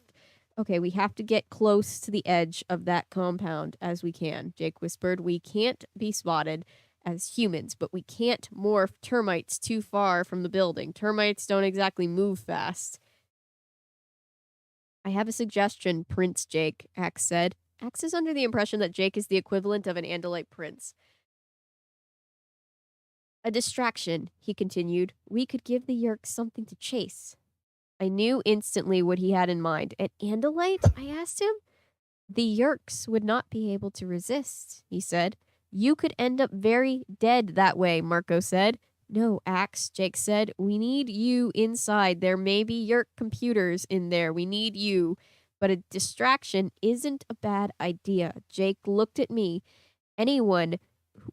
Okay, we have to get close to the edge of that compound as we can, Jake whispered. We can't be spotted as humans, but we can't morph termites too far from the building. Termites don't exactly move fast. I have a suggestion, Prince Jake, Axe said. Axe is under the impression that Jake is the equivalent of an Andalite prince. A distraction, he continued. We could give the Yerks something to chase. I knew instantly what he had in mind. An Andalite? I asked him. The Yerks would not be able to resist, he said. You could end up very dead that way, Marco said. No, Axe, Jake said. We need you inside. There may be Yerk computers in there. We need you. But a distraction isn't a bad idea. Jake looked at me. anyone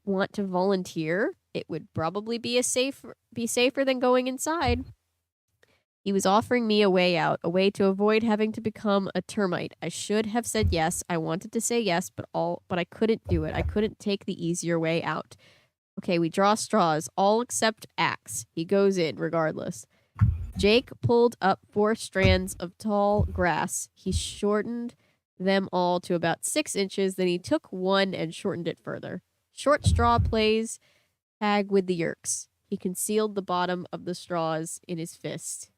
want to volunteer? It would probably be safer than going inside. He was offering me a way out, a way to avoid having to become a termite. I should have said yes. I wanted to say yes, but I couldn't do it. I couldn't take the easier way out. Okay, we draw straws, all except Axe. He goes in regardless. Jake pulled up 4 strands of tall grass. He shortened them all to about 6 inches, then he took one and shortened it further. Short straw plays tag with the yerks. He concealed the bottom of the straws in his fist.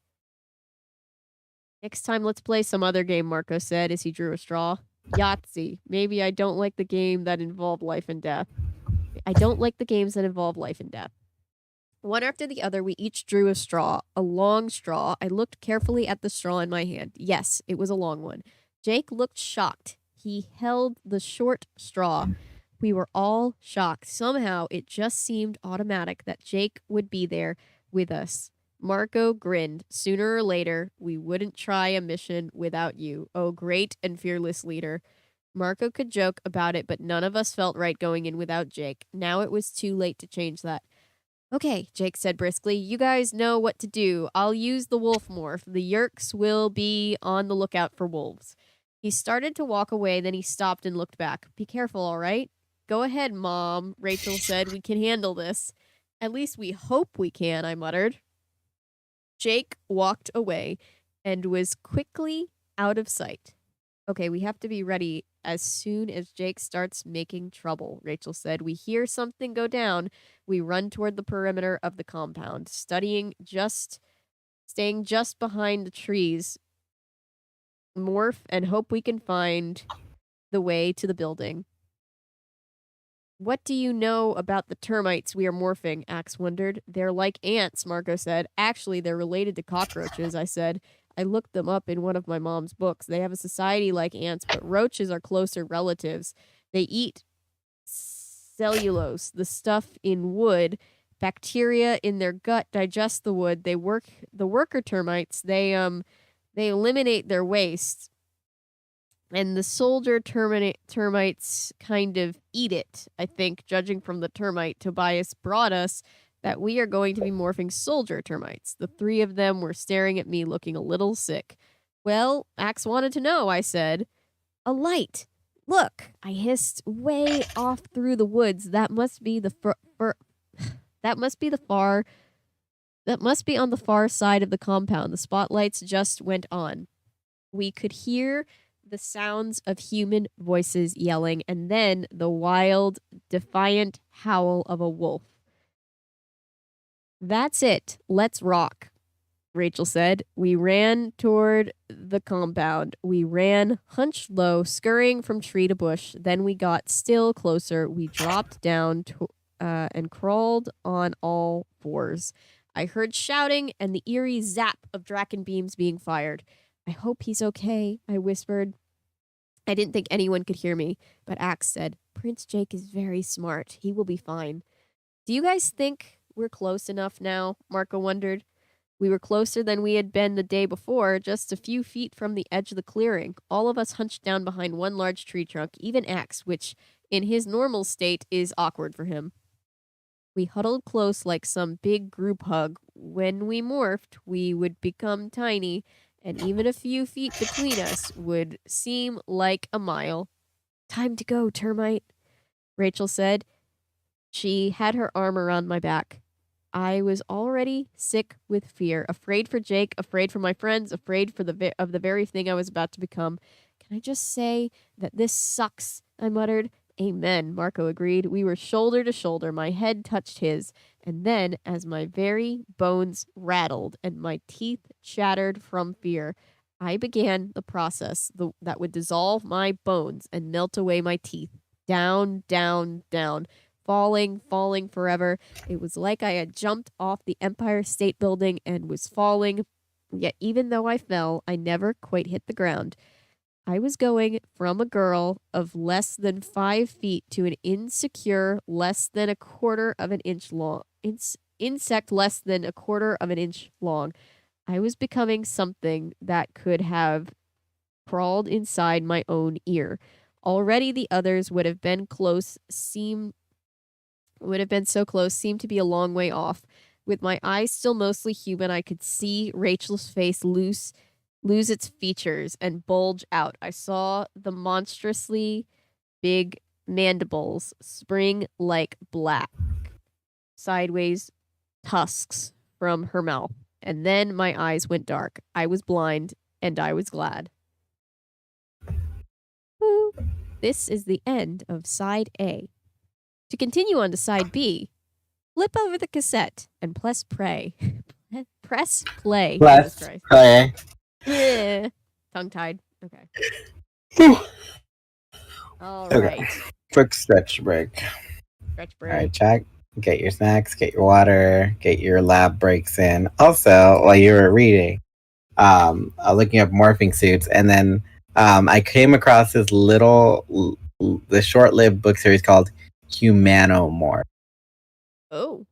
Next time, let's play some other game, Marco said as he drew a straw. Yahtzee. Maybe I don't like the game that involved life and death. I don't like the games that involve life and death. One after the other, we each drew a straw, a long straw. I looked carefully at the straw in my hand. Yes, it was a long one. Jake looked shocked. He held the short straw. We were all shocked. Somehow, it just seemed automatic that Jake would be there with us. Marco grinned. Sooner or later, we wouldn't try a mission without you. Oh, great and fearless leader. Marco could joke about it, but none of us felt right going in without Jake. Now it was too late to change that. Okay, Jake said briskly. You guys know what to do. I'll use the wolf morph. The yerks will be on the lookout for wolves. He started to walk away, then he stopped and looked back. Be careful, all right? Go ahead, Mom, Rachel said. We can handle this. At least we hope we can, I muttered. Jake walked away and was quickly out of sight. Okay, we have to be ready as soon as Jake starts making trouble, Rachel said. We hear something go down. We run toward the perimeter of the compound, staying just behind the trees, morph, and hope we can find the way to the building. What do you know about the termites we are morphing? Axe wondered. They're like ants, Marco said. Actually, they're related to cockroaches, I said. I looked them up in one of my mom's books. They have a society like ants, but roaches are closer relatives. They eat cellulose, the stuff in wood. Bacteria in their gut digest the wood. The worker termites, they eliminate their waste. And the soldier termites kind of eat it, I think, judging from the termite. Tobias brought us that we are going to be morphing soldier termites. The 3 of them were staring at me, looking a little sick. Well, Axe wanted to know, I said. A light. Look, I hissed, way off through the woods. That must be that must be on the far side of the compound. The spotlights just went on. We could hear the sounds of human voices yelling, and then the wild, defiant howl of a wolf. That's it. Let's rock, Rachel said. We ran toward the compound. We ran, hunched low, scurrying from tree to bush. Then we got still closer. We dropped down and crawled on all 4s. I heard shouting and the eerie zap of Draken beams being fired. I hope he's okay, I whispered. I didn't think anyone could hear me, but Axe said, Prince Jake is very smart. He will be fine. Do you guys think we're close enough now? Marco wondered. We were closer than we had been the day before, just a few feet from the edge of the clearing. All of us hunched down behind one large tree trunk, even Axe, which in his normal state is awkward for him. We huddled close like some big group hug. When we morphed, we would become tiny, and even a few feet between us would seem like a mile. Time to go, termite, Rachel said. She had her arm around my back. I was already sick with fear, afraid for Jake, afraid for my friends, afraid of the very thing I was about to become. Can I just say that this sucks? I muttered. Amen, Marco agreed. We were shoulder to shoulder. My head touched his. And then, as my very bones rattled and my teeth chattered from fear, I began the process that would dissolve my bones and melt away my teeth. Down, down, down. Falling forever. It was like I had jumped off the Empire State Building and was falling. Yet even though I fell, I never quite hit the ground. I was going from a girl of less than 5 feet to an insecure less than a quarter of an inch long. Insect less than a quarter of an inch long. I was becoming something that could have crawled inside my own ear. Already the others would have been so close, seemed to be a long way off. With my eyes still mostly human, I could see Rachel's face lose its features and bulge out. I saw the monstrously big mandibles spring like black, sideways tusks from her mouth. And then my eyes went dark. I was blind, and I was glad. Woo. This is the end of side A. To continue on to side B, flip over the cassette and press play. Press play. Let's Jesus Christ. play. Yeah. Tongue-tied. Okay. All Okay. right. Quick stretch break. Stretch break. All right, check. Get your snacks, get your water, get your lab breaks in. Also, while you were reading, looking up morphing suits, and then I came across this the short-lived book series called Humanomorph. Oh.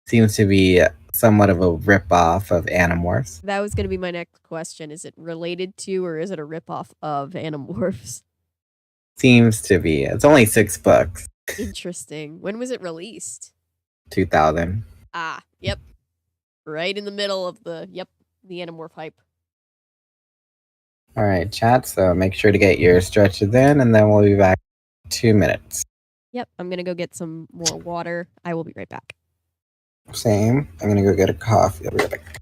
Seems to be somewhat of a rip-off of Animorphs. That was going to be my next question. Is it related to or is it a ripoff of Animorphs? Seems to be. It's only 6 books. Interesting. When was it released? 2000. Ah, yep. Right in the middle of the Animorph hype. All right, chat. So make sure to get your stretches in, and then we'll be back in 2 minutes. Yep, I'm going to go get some more water. I will be right back. Same. I'm gonna go get a coffee. I'll be right back.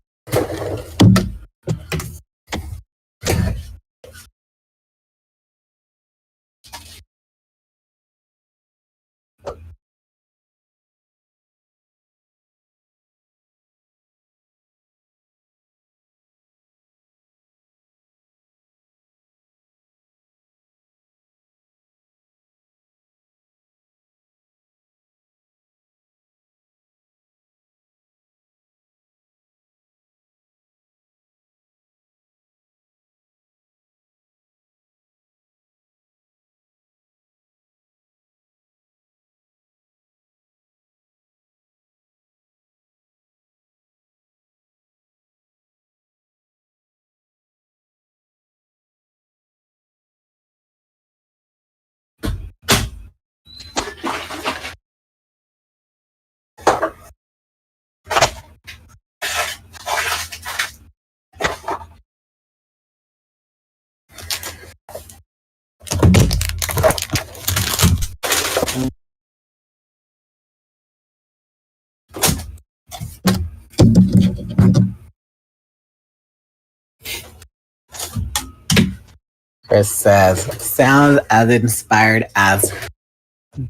Chris says, sounds as inspired as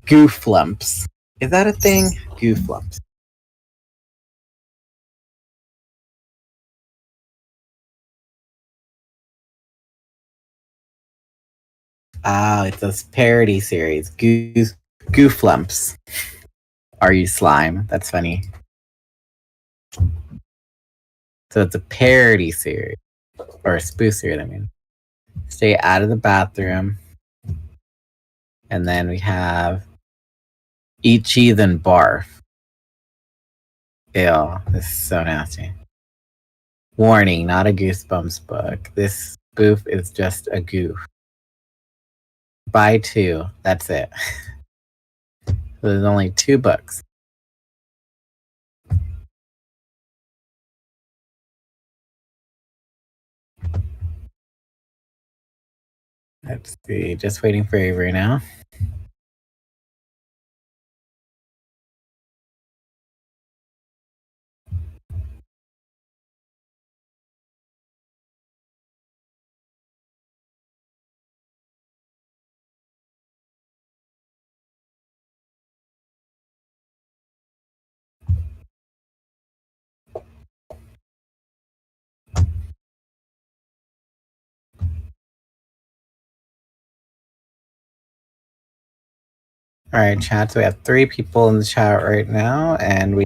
gooflumps. Is that a thing? Gooflumps. Ah, it's a parody series. Gooflumps. Are you slime? That's funny. So it's a parody series. Or a spoof series, I mean. Stay out of the bathroom. And then we have Eat Cheese and Barf. Ew, this is so nasty. Warning, not a Goosebumps book. This spoof is just a goof. Buy 2. That's it. So there's only 2 books. Let's see. Just waiting for Avery now. All right, chat. So we have 3 people in the chat right now, and we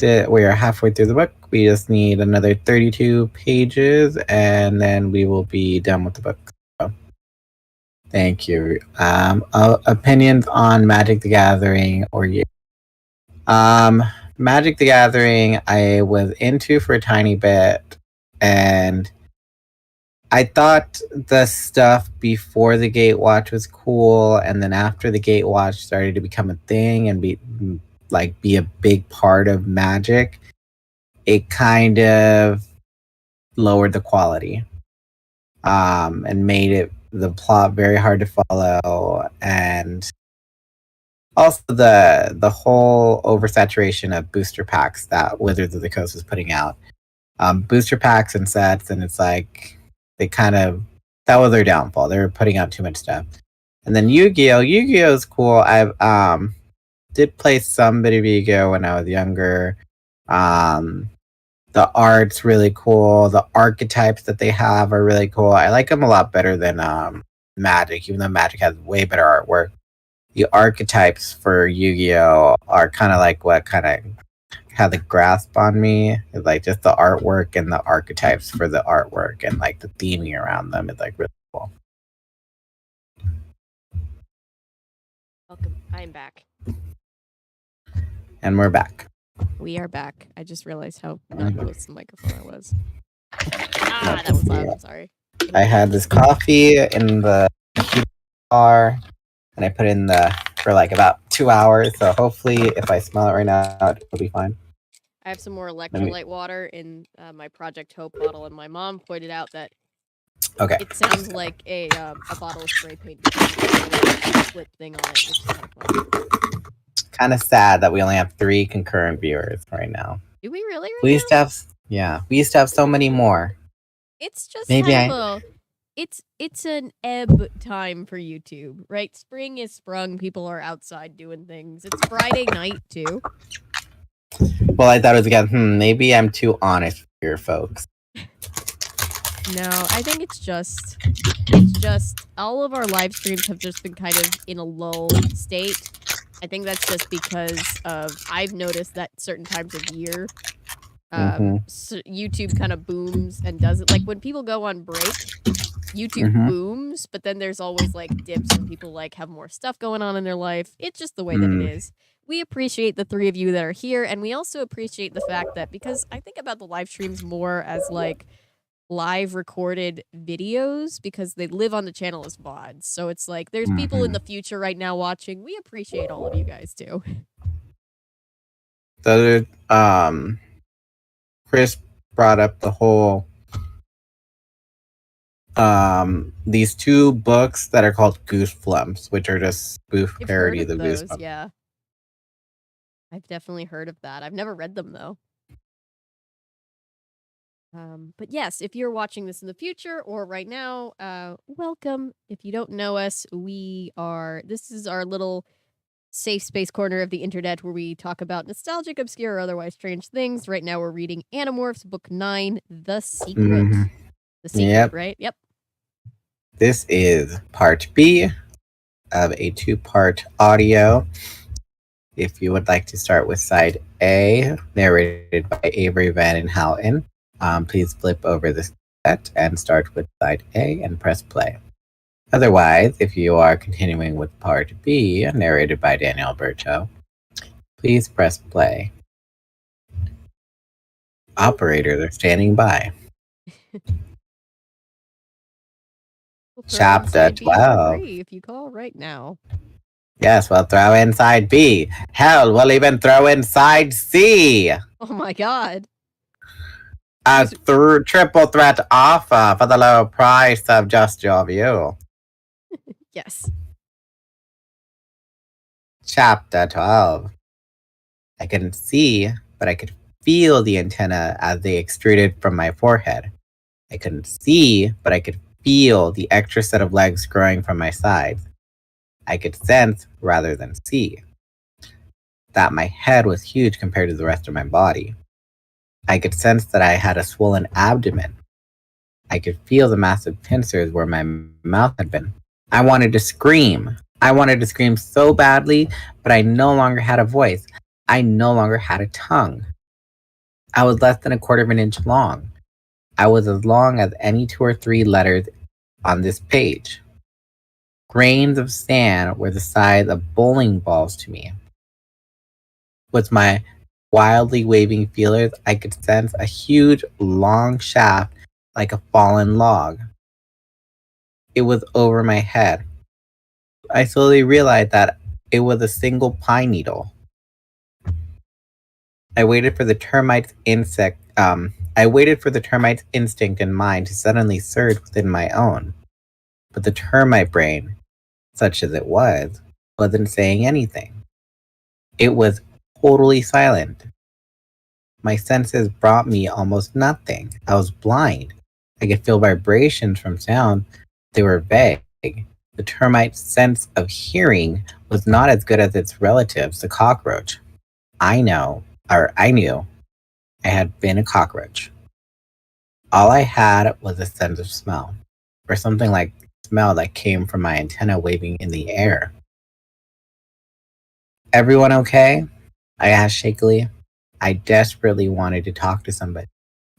are halfway through the book. We just need another 32 pages, and then we will be done with the book. So, thank you. Opinions on Magic the Gathering or you? Magic the Gathering, I was into for a tiny bit, and I thought the stuff before the Gatewatch was cool, and then after the Gatewatch started to become a thing and be a big part of Magic, it kind of lowered the quality, and made the plot very hard to follow, and also the whole oversaturation of booster packs that Wizards of the Coast was putting out. Booster packs and sets, and it's like that was their downfall. They were putting out too much stuff. And then Yu-Gi-Oh! Yu-Gi-Oh! Is cool. I've did play some bit of Yu-Gi-Oh! When I was younger. The art's really cool. The archetypes that they have are really cool. I like them a lot better than Magic, even though Magic has way better artwork. The archetypes for Yu-Gi-Oh! Are kind of like what kind of had the grasp on me. It's like just the artwork and the archetypes for the artwork and like the theming around them is like really cool. Welcome. I'm back. And we're back. We are back. I just realized how not close to the microphone I was. That was loud. I'm sorry. I had this coffee in the car, and I put it in for like about 2 hours. So hopefully, if I smell it right now, it'll be fine. I have some more electrolyte water in my Project Hope bottle, and my mom pointed out that it sounds like a bottle of spray paint with a flip thing on it, which is kind of fun. Kind of sad that we only have 3 concurrent viewers right now. Do we really? We used to have so many more. It's just it's an ebb time for YouTube, right? Spring is sprung. People are outside doing things. It's Friday night too. Well, I thought it was again. Maybe I'm too honest here, folks. No, I think it's just all of our live streams have just been kind of in a lull state. I think that's just because I've noticed that certain times of year, so YouTube kind of booms and does it. Like when people go on break, YouTube booms, but then there's always like dips when people like have more stuff going on in their life. It's just the way that it is. We appreciate the 3 of you that are here, and we also appreciate the fact that, because I think about the live streams more as like live recorded videos because they live on the channel as VODs. So it's like there's people in the future right now watching. We appreciate all of you guys too. So Chris brought up the whole these 2 books that are called Goose Flumps, which are just spoof parodies of Goose Flumps. Yeah. I've definitely heard of that. I've never read them though. But yes, if you're watching this in the future or right now, welcome. If you don't know us, this is our little safe space corner of the internet where we talk about nostalgic, obscure, or otherwise strange things. Right now we're reading Animorphs Book 9, The Secret. The Secret, right? Yep. This is part B of a 2-part audio. If you would like to start with side A, narrated by Avery Van Houten, please flip over the set and start with side A and press play. Otherwise, if you are continuing with part B, narrated by Daniel Alberto, please press play. Operators are standing by. Chapter 12. If you call right now. Yes, we'll throw inside B. Hell, we'll even throw inside C. Oh my god. A triple threat offer for the low price of just your view. Yes. Chapter 12. I couldn't see, but I could feel the antenna as they extruded from my forehead. I couldn't see, but I could feel the extra set of legs growing from my sides. I could sense, rather than see, that my head was huge compared to the rest of my body. I could sense that I had a swollen abdomen. I could feel the massive pincers where my mouth had been. I wanted to scream. I wanted to scream so badly, but I no longer had a voice. I no longer had a tongue. I was less than 1/4 of an inch long. I was as long as any 2 or 3 letters on this page. Grains of sand were the size of bowling balls to me. With my wildly waving feelers, I could sense a huge, long shaft like a fallen log. It was over my head. I slowly realized that it was a single pine needle. I waited for the termite's instinct and mind to suddenly surge within my own. But the termite brain, such as it was, wasn't saying anything. It was totally silent. My senses brought me almost nothing. I was blind. I could feel vibrations from sound. They were vague. The termite's sense of hearing was not as good as its relatives, the cockroach. I knew I had been a cockroach. All I had was a sense of smell, or something like smell that came from my antenna waving in the air. Everyone okay? I asked shakily. I desperately wanted to talk to somebody.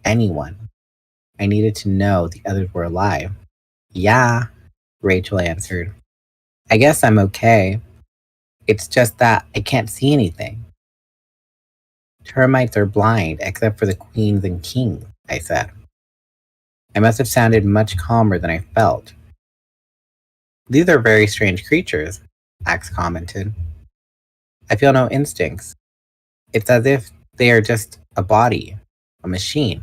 Anyone. I needed to know the others were alive. Yeah, Rachel answered. I guess I'm okay. It's just that I can't see anything. Termites are blind, except for the queens and kings, I said. I must have sounded much calmer than I felt. These are very strange creatures, Axe commented. I feel no instincts. It's as if they are just a body, a machine.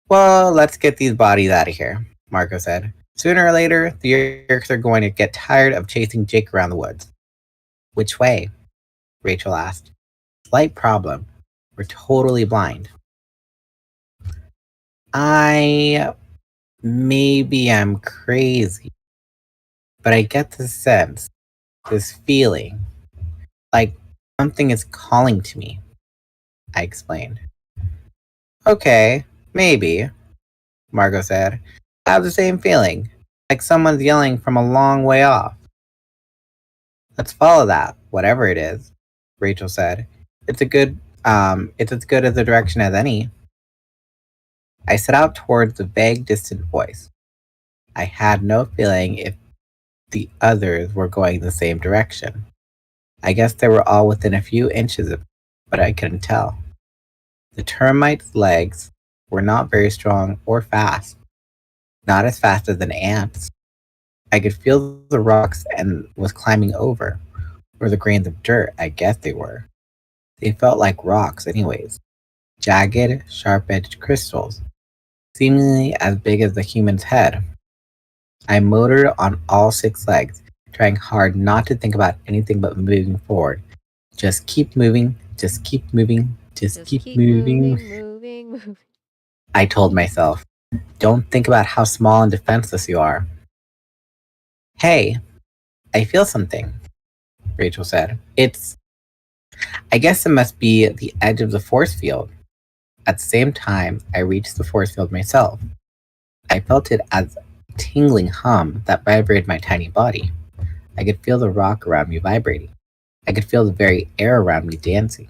Well, let's get these bodies out of here, Marco said. Sooner or later, the Yerks are going to get tired of chasing Jake around the woods. Which way? Rachel asked. Slight problem. We're totally blind. Maybe I'm crazy, but I get this sense, this feeling, like something is calling to me, I explained. Okay, maybe, Margot said. I have the same feeling, like someone's yelling from a long way off. Let's follow that, whatever it is, Rachel said. It's as good as a direction as any. I set out towards the vague, distant voice. I had no feeling if the others were going the same direction. I guess they were all within a few inches of me, but I couldn't tell. The termite's legs were not very strong or fast, not as fast as an ant's. I could feel the rocks and was climbing over, or the grains of dirt, I guess they were. They felt like rocks anyways, jagged, sharp-edged crystals, seemingly as big as the human's head. I motored on all 6 legs, trying hard not to think about anything but moving forward. Just keep moving, just keep moving, just keep moving. Moving. I told myself. Don't think about how small and defenseless you are. Hey, I feel something, Rachel said. I guess it must be the edge of the force field. At the same time, I reached the force field myself. I felt it as a tingling hum that vibrated my tiny body. I could feel the rock around me vibrating. I could feel the very air around me dancing.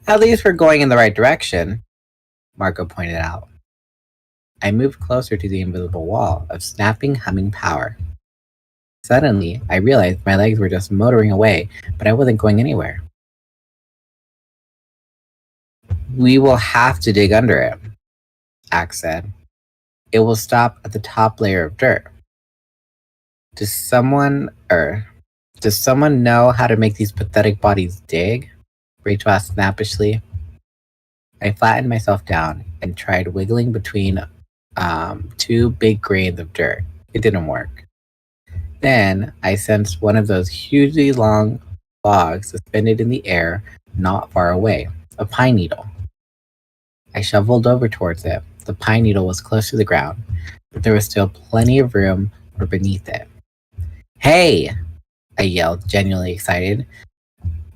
At least we're going in the right direction, Marco pointed out. I moved closer to the invisible wall of snapping, humming power. Suddenly, I realized my legs were just motoring away, but I wasn't going anywhere. We will have to dig under it, Axe said. It will stop at the top layer of dirt. Does someone know how to make these pathetic bodies dig? Rachel asked snappishly. I flattened myself down and tried wiggling between 2 big grains of dirt. It didn't work. Then I sensed one of those hugely long logs suspended in the air not far away, a pine needle. I shoveled over towards it. The pine needle was close to the ground, but there was still plenty of room for beneath it. Hey! I yelled, genuinely excited.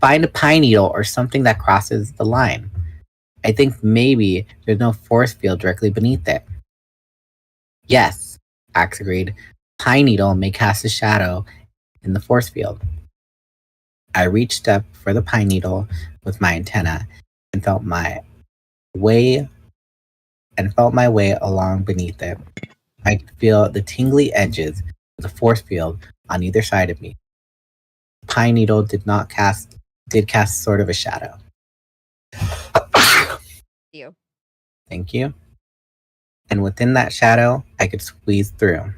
Find a pine needle or something that crosses the line. I think maybe there's no force field directly beneath it. Yes, Axe agreed. Pine needle may cast a shadow in the force field. I reached up for the pine needle with my antenna and felt my way along beneath it. I could feel the tingly edges of the force field on either side of me. The pine needle did cast sort of a shadow. You. Thank you. and within that shadow, I could squeeze through.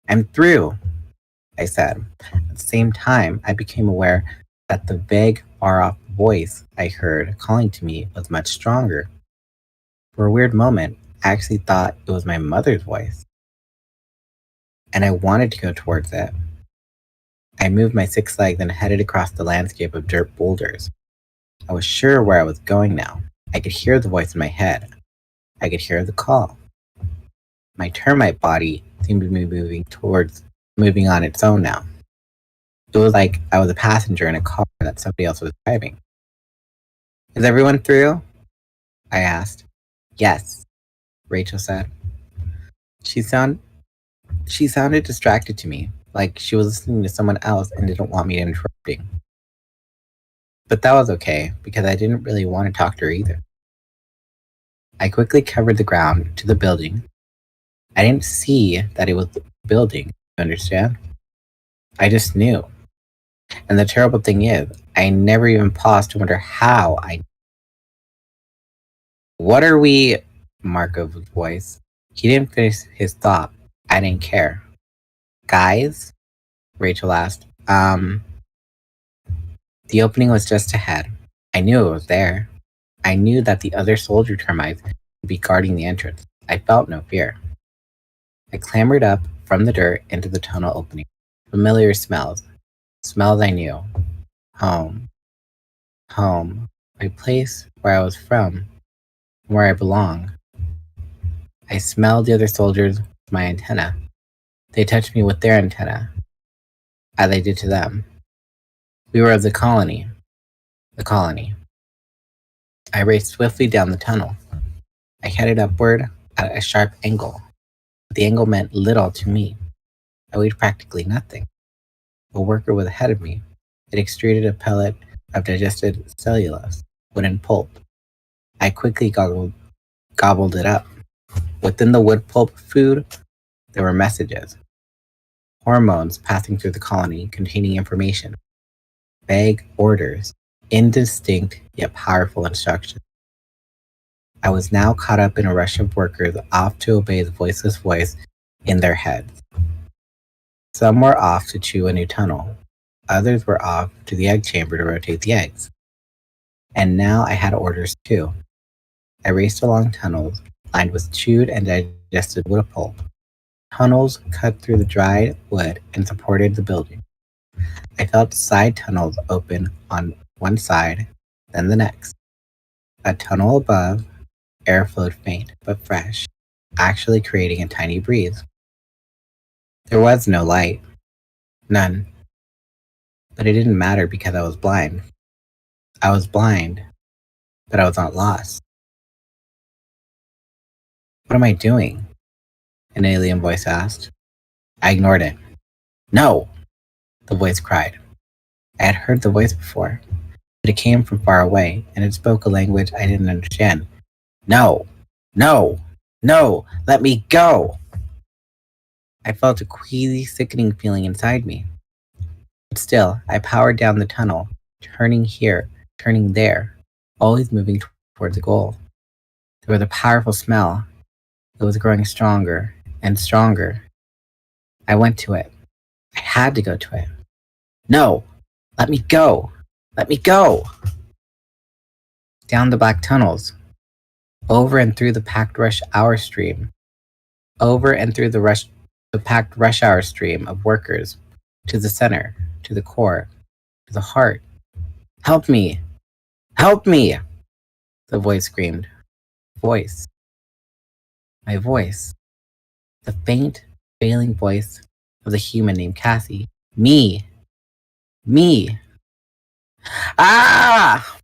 I'm through, I said. At the same time, I became aware that the vague, far-off voice I heard calling to me was much stronger. For a weird moment, I actually thought it was my mother's voice, and I wanted to go towards it. I moved my 6 legs and headed across the landscape of dirt boulders. I was sure where I was going now. I could hear the voice in my head. I could hear the call. My termite body seemed to be moving on its own now. It was like I was a passenger in a car that somebody else was driving. Is everyone through? I asked. Yes, Rachel said. She sounded distracted to me, like she was listening to someone else and didn't want me interrupting. But that was okay, because I didn't really want to talk to her either. I quickly covered the ground to the building. I didn't see that it was the building, you understand? I just knew. And the terrible thing is, I never even paused to wonder how I... What are we... Marco's voice. He didn't finish his thought. I didn't care. Guys? Rachel asked. The opening was just ahead. I knew it was there. I knew that the other soldier termites would be guarding the entrance. I felt no fear. I clambered up from the dirt into the tunnel opening. Familiar smells. Smells I knew. Home. Home. My place where I was from. Where I belong. I smelled the other soldiers with my antenna. They touched me with their antenna, as I did to them. We were of the colony. The colony. I raced swiftly down the tunnel. I headed upward at a sharp angle. But the angle meant little to me. I weighed practically nothing. A worker was ahead of me. It extruded a pellet of digested cellulose, wooden pulp. I quickly gobbled it up. Within the wood pulp food, there were messages. Hormones passing through the colony containing information. Vague orders. Indistinct yet powerful instructions. I was now caught up in a rush of workers off to obey the voiceless voice in their heads. Some were off to chew a new tunnel. Others were off to the egg chamber to rotate the eggs. And now I had orders too. I raced along tunnels lined with chewed and digested wood pulp. Tunnels cut through the dried wood and supported the building. I felt side tunnels open on one side, then the next. A tunnel above, air flowed faint but fresh, actually creating a tiny breeze. There was no light. None. But it didn't matter because I was blind. I was blind, but I was not lost. What am I doing? An alien voice asked. I ignored it. No! The voice cried. I had heard the voice before, but it came from far away, and it spoke a language I didn't understand. No! No! No! Let me go! I felt a queasy, sickening feeling inside me. But still, I powered down the tunnel, turning here, turning there, always moving towards the goal. There was a powerful smell. It was growing stronger and stronger. I went to it. I had to go to it. No! Let me go! Let me go! Down the black tunnels. Over and through the packed rush hour stream. Over and through the packed rush hour stream of workers. To the center. To the core. To the heart. Help me! Help me! The voice screamed. Voice. My voice. The faint, failing voice of the human named Cassie. Me! Me! Ah!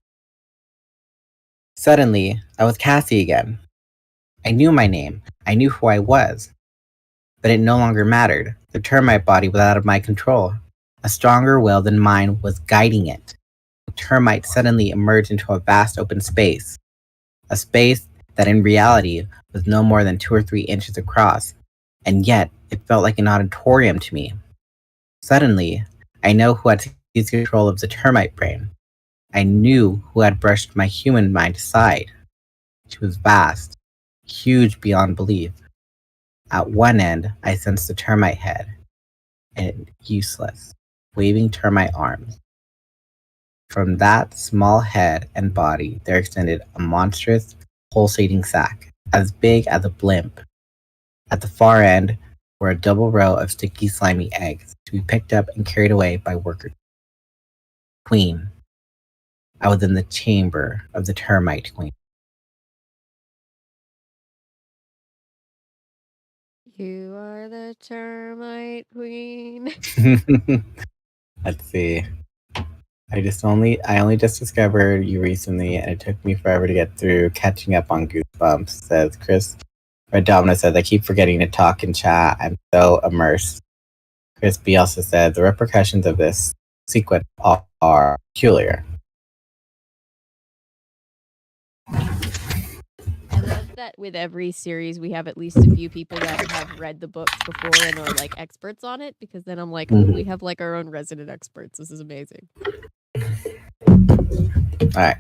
Suddenly, I was Cassie again. I knew my name. I knew who I was. But it no longer mattered. The termite body was out of my control. A stronger will than mine was guiding it. The termite suddenly emerged into a vast open space. A space that in reality was no more than 2 or 3 inches across, and yet it felt like an auditorium to me. Suddenly, I know who had seized control of the termite brain. I knew who had brushed my human mind aside. She was vast, huge beyond belief. At one end, I sensed a termite head, and useless, waving termite arms. From that small head and body, there extended a monstrous, pulsating sac, as big as a blimp. At the far end were a double row of sticky, slimy eggs, to be picked up and carried away by workers. Queen. I was in the chamber of the termite queen. You are the termite queen. Let's see. I only just discovered you recently, and it took me forever to get through catching up on Goosebumps, says Chris. Red Domino says, I keep forgetting to talk and chat. I'm so immersed. Chris B also said, the repercussions of this sequence are peculiar. I love that with every series we have at least a few people that have read the books before and are like experts on it, because then I'm like, oh, we have like our own resident experts. This is amazing. Alright.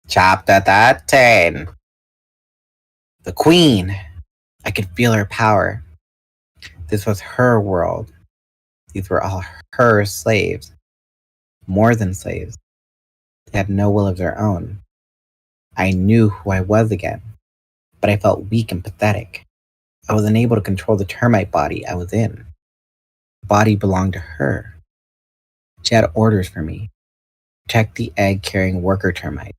Chapter 13. The Queen. I could feel her power. This was her world. These were all her slaves. More than slaves. They had no will of their own. I knew who I was again, but I felt weak and pathetic. I was unable to control the termite body I was in. The body belonged to her. She had orders for me. Protect the egg-carrying worker termite.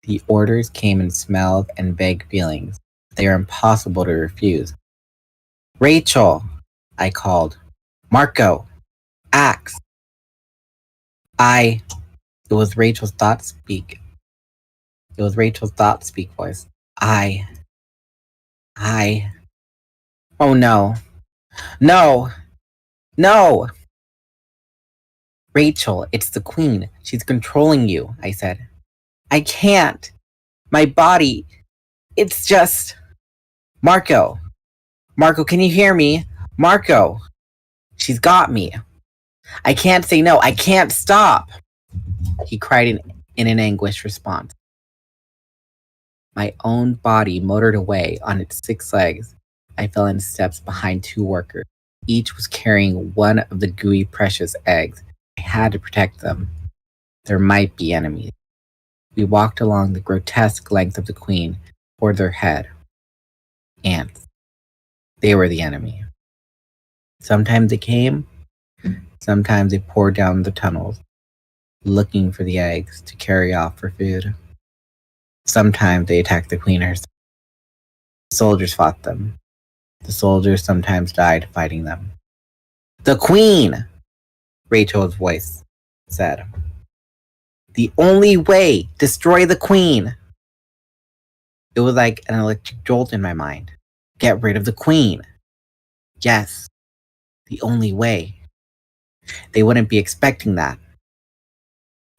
The orders came in smells and vague feelings. They are impossible to refuse. Rachel, I called. Marco, Axe. It was Rachel's thought speak. It was Rachel's thought speak voice. Oh no. No! No! Rachel, it's the Queen. She's controlling you, I said. I can't. My body. It's just. Marco, can you hear me? Marco. She's got me. I can't say no. I can't stop. He cried in an anguished response. My own body motored away on its 6 legs. I fell in steps behind 2 workers. Each was carrying one of the gooey, precious eggs. I had to protect them. There might be enemies. We walked along the grotesque length of the Queen toward their head. Ants. They were the enemy. Sometimes they came, sometimes they poured down the tunnels, looking for the eggs to carry off for food. Sometimes they attacked the Queen herself. The soldiers fought them. The soldiers sometimes died fighting them. The Queen! Rachel's voice said. The only way! Destroy the Queen! It was like an electric jolt in my mind. Get rid of the Queen! Yes, the only way. They wouldn't be expecting that.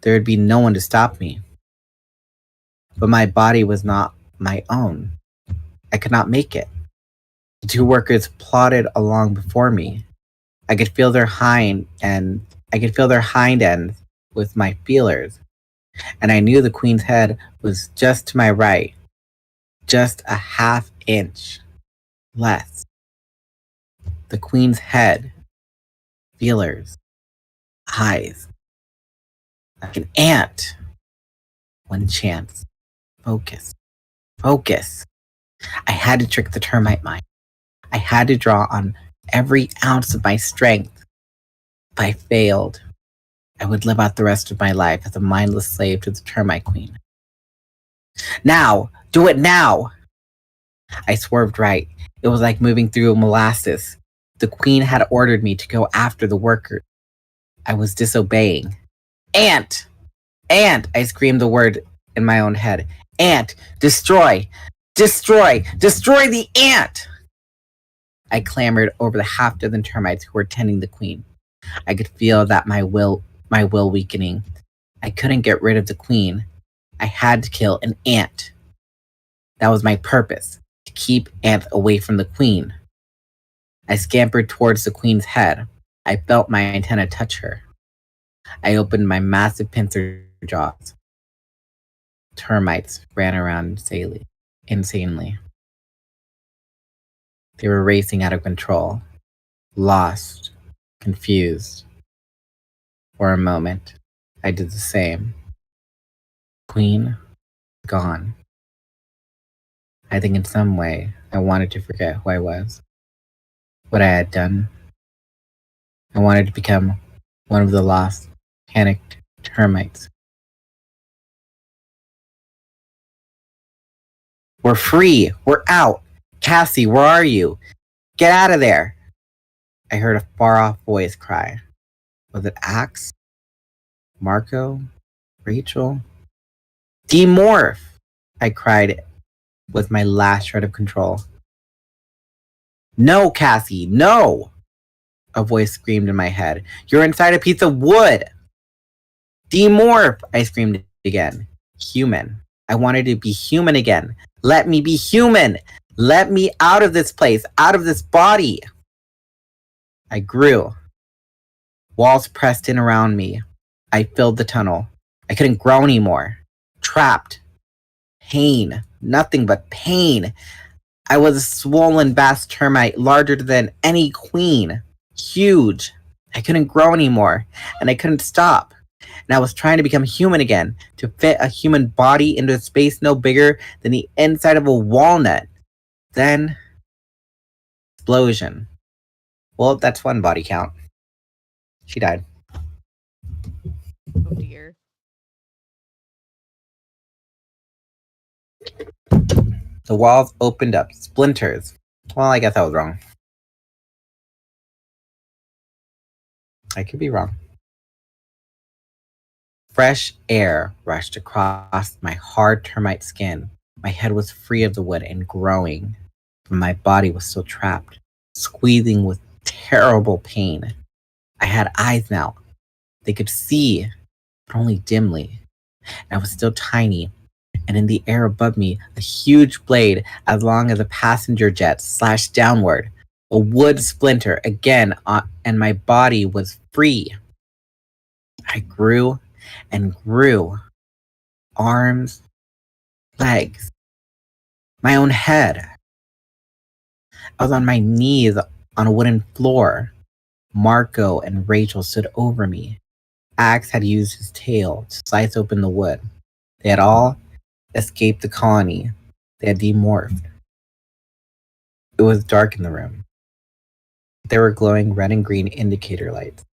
There would be no one to stop me. But my body was not my own. I could not make it. The 2 workers plodded along before me. I could feel their hind ends with my feelers, and I knew the Queen's head was just to my right, just a ½ inch less. The Queen's head, feelers, eyes, like an ant. One chance. Focus. I had to trick the termite mind. I had to draw on every ounce of my strength. If I failed, I would live out the rest of my life as a mindless slave to the termite queen. Now! Do it now! I swerved right. It was like moving through molasses. The Queen had ordered me to go after the workers. I was disobeying. Ant! Ant! I screamed the word in my own head. Ant! Destroy! Destroy! Destroy the ant! I clambered over the half dozen termites who were tending the Queen. I could feel that my will weakening. I couldn't get rid of the Queen. I had to kill an ant. That was my purpose, to keep ants away from the Queen. I scampered towards the Queen's head. I felt my antenna touch her. I opened my massive pincer jaws. Termites ran around daily. insanely. They were racing out of control, lost, confused. For a moment, I did the same. Queen, gone. I think in some way I wanted to forget who I was, what I had done. I wanted to become one of the lost, panicked termites. We're free! We're out! Cassie, where are you? Get out of there! I heard a far-off voice cry. Was it Axe? Marco? Rachel? Demorph! I cried with my last shred of control. No, Cassie, no! A voice screamed in my head. You're inside a piece of wood! Demorph! I screamed again. Human. I wanted to be human again. Let me be human! Let me out of this place, out of this body! I grew. Walls pressed in around me. I filled the tunnel. I couldn't grow anymore. Trapped. Pain. Nothing but pain. I was a swollen vast termite, larger than any queen. Huge. I couldn't grow anymore, and I couldn't stop. And I was trying to become human again, to fit a human body into a space no bigger than the inside of a walnut. Then, explosion. Well, that's one body count. She died. Oh dear. The walls opened up. Splinters. Well, I guess I was wrong. I could be wrong. Fresh air rushed across my hard termite skin. My head was free of the wood and growing, but my body was still trapped, squeezing with terrible pain. I had eyes now. They could see, but only dimly. I was still tiny, and in the air above me, a huge blade as long as a passenger jet slashed downward. A wood splinter again, and my body was free. I grew and grew. Arms, legs, my own head. I was on my knees on a wooden floor. Marco and Rachel stood over me. Axe had used his tail to slice open the wood. They had all escaped the colony. They had demorphed. It was dark in the room. There were glowing red and green indicator lights.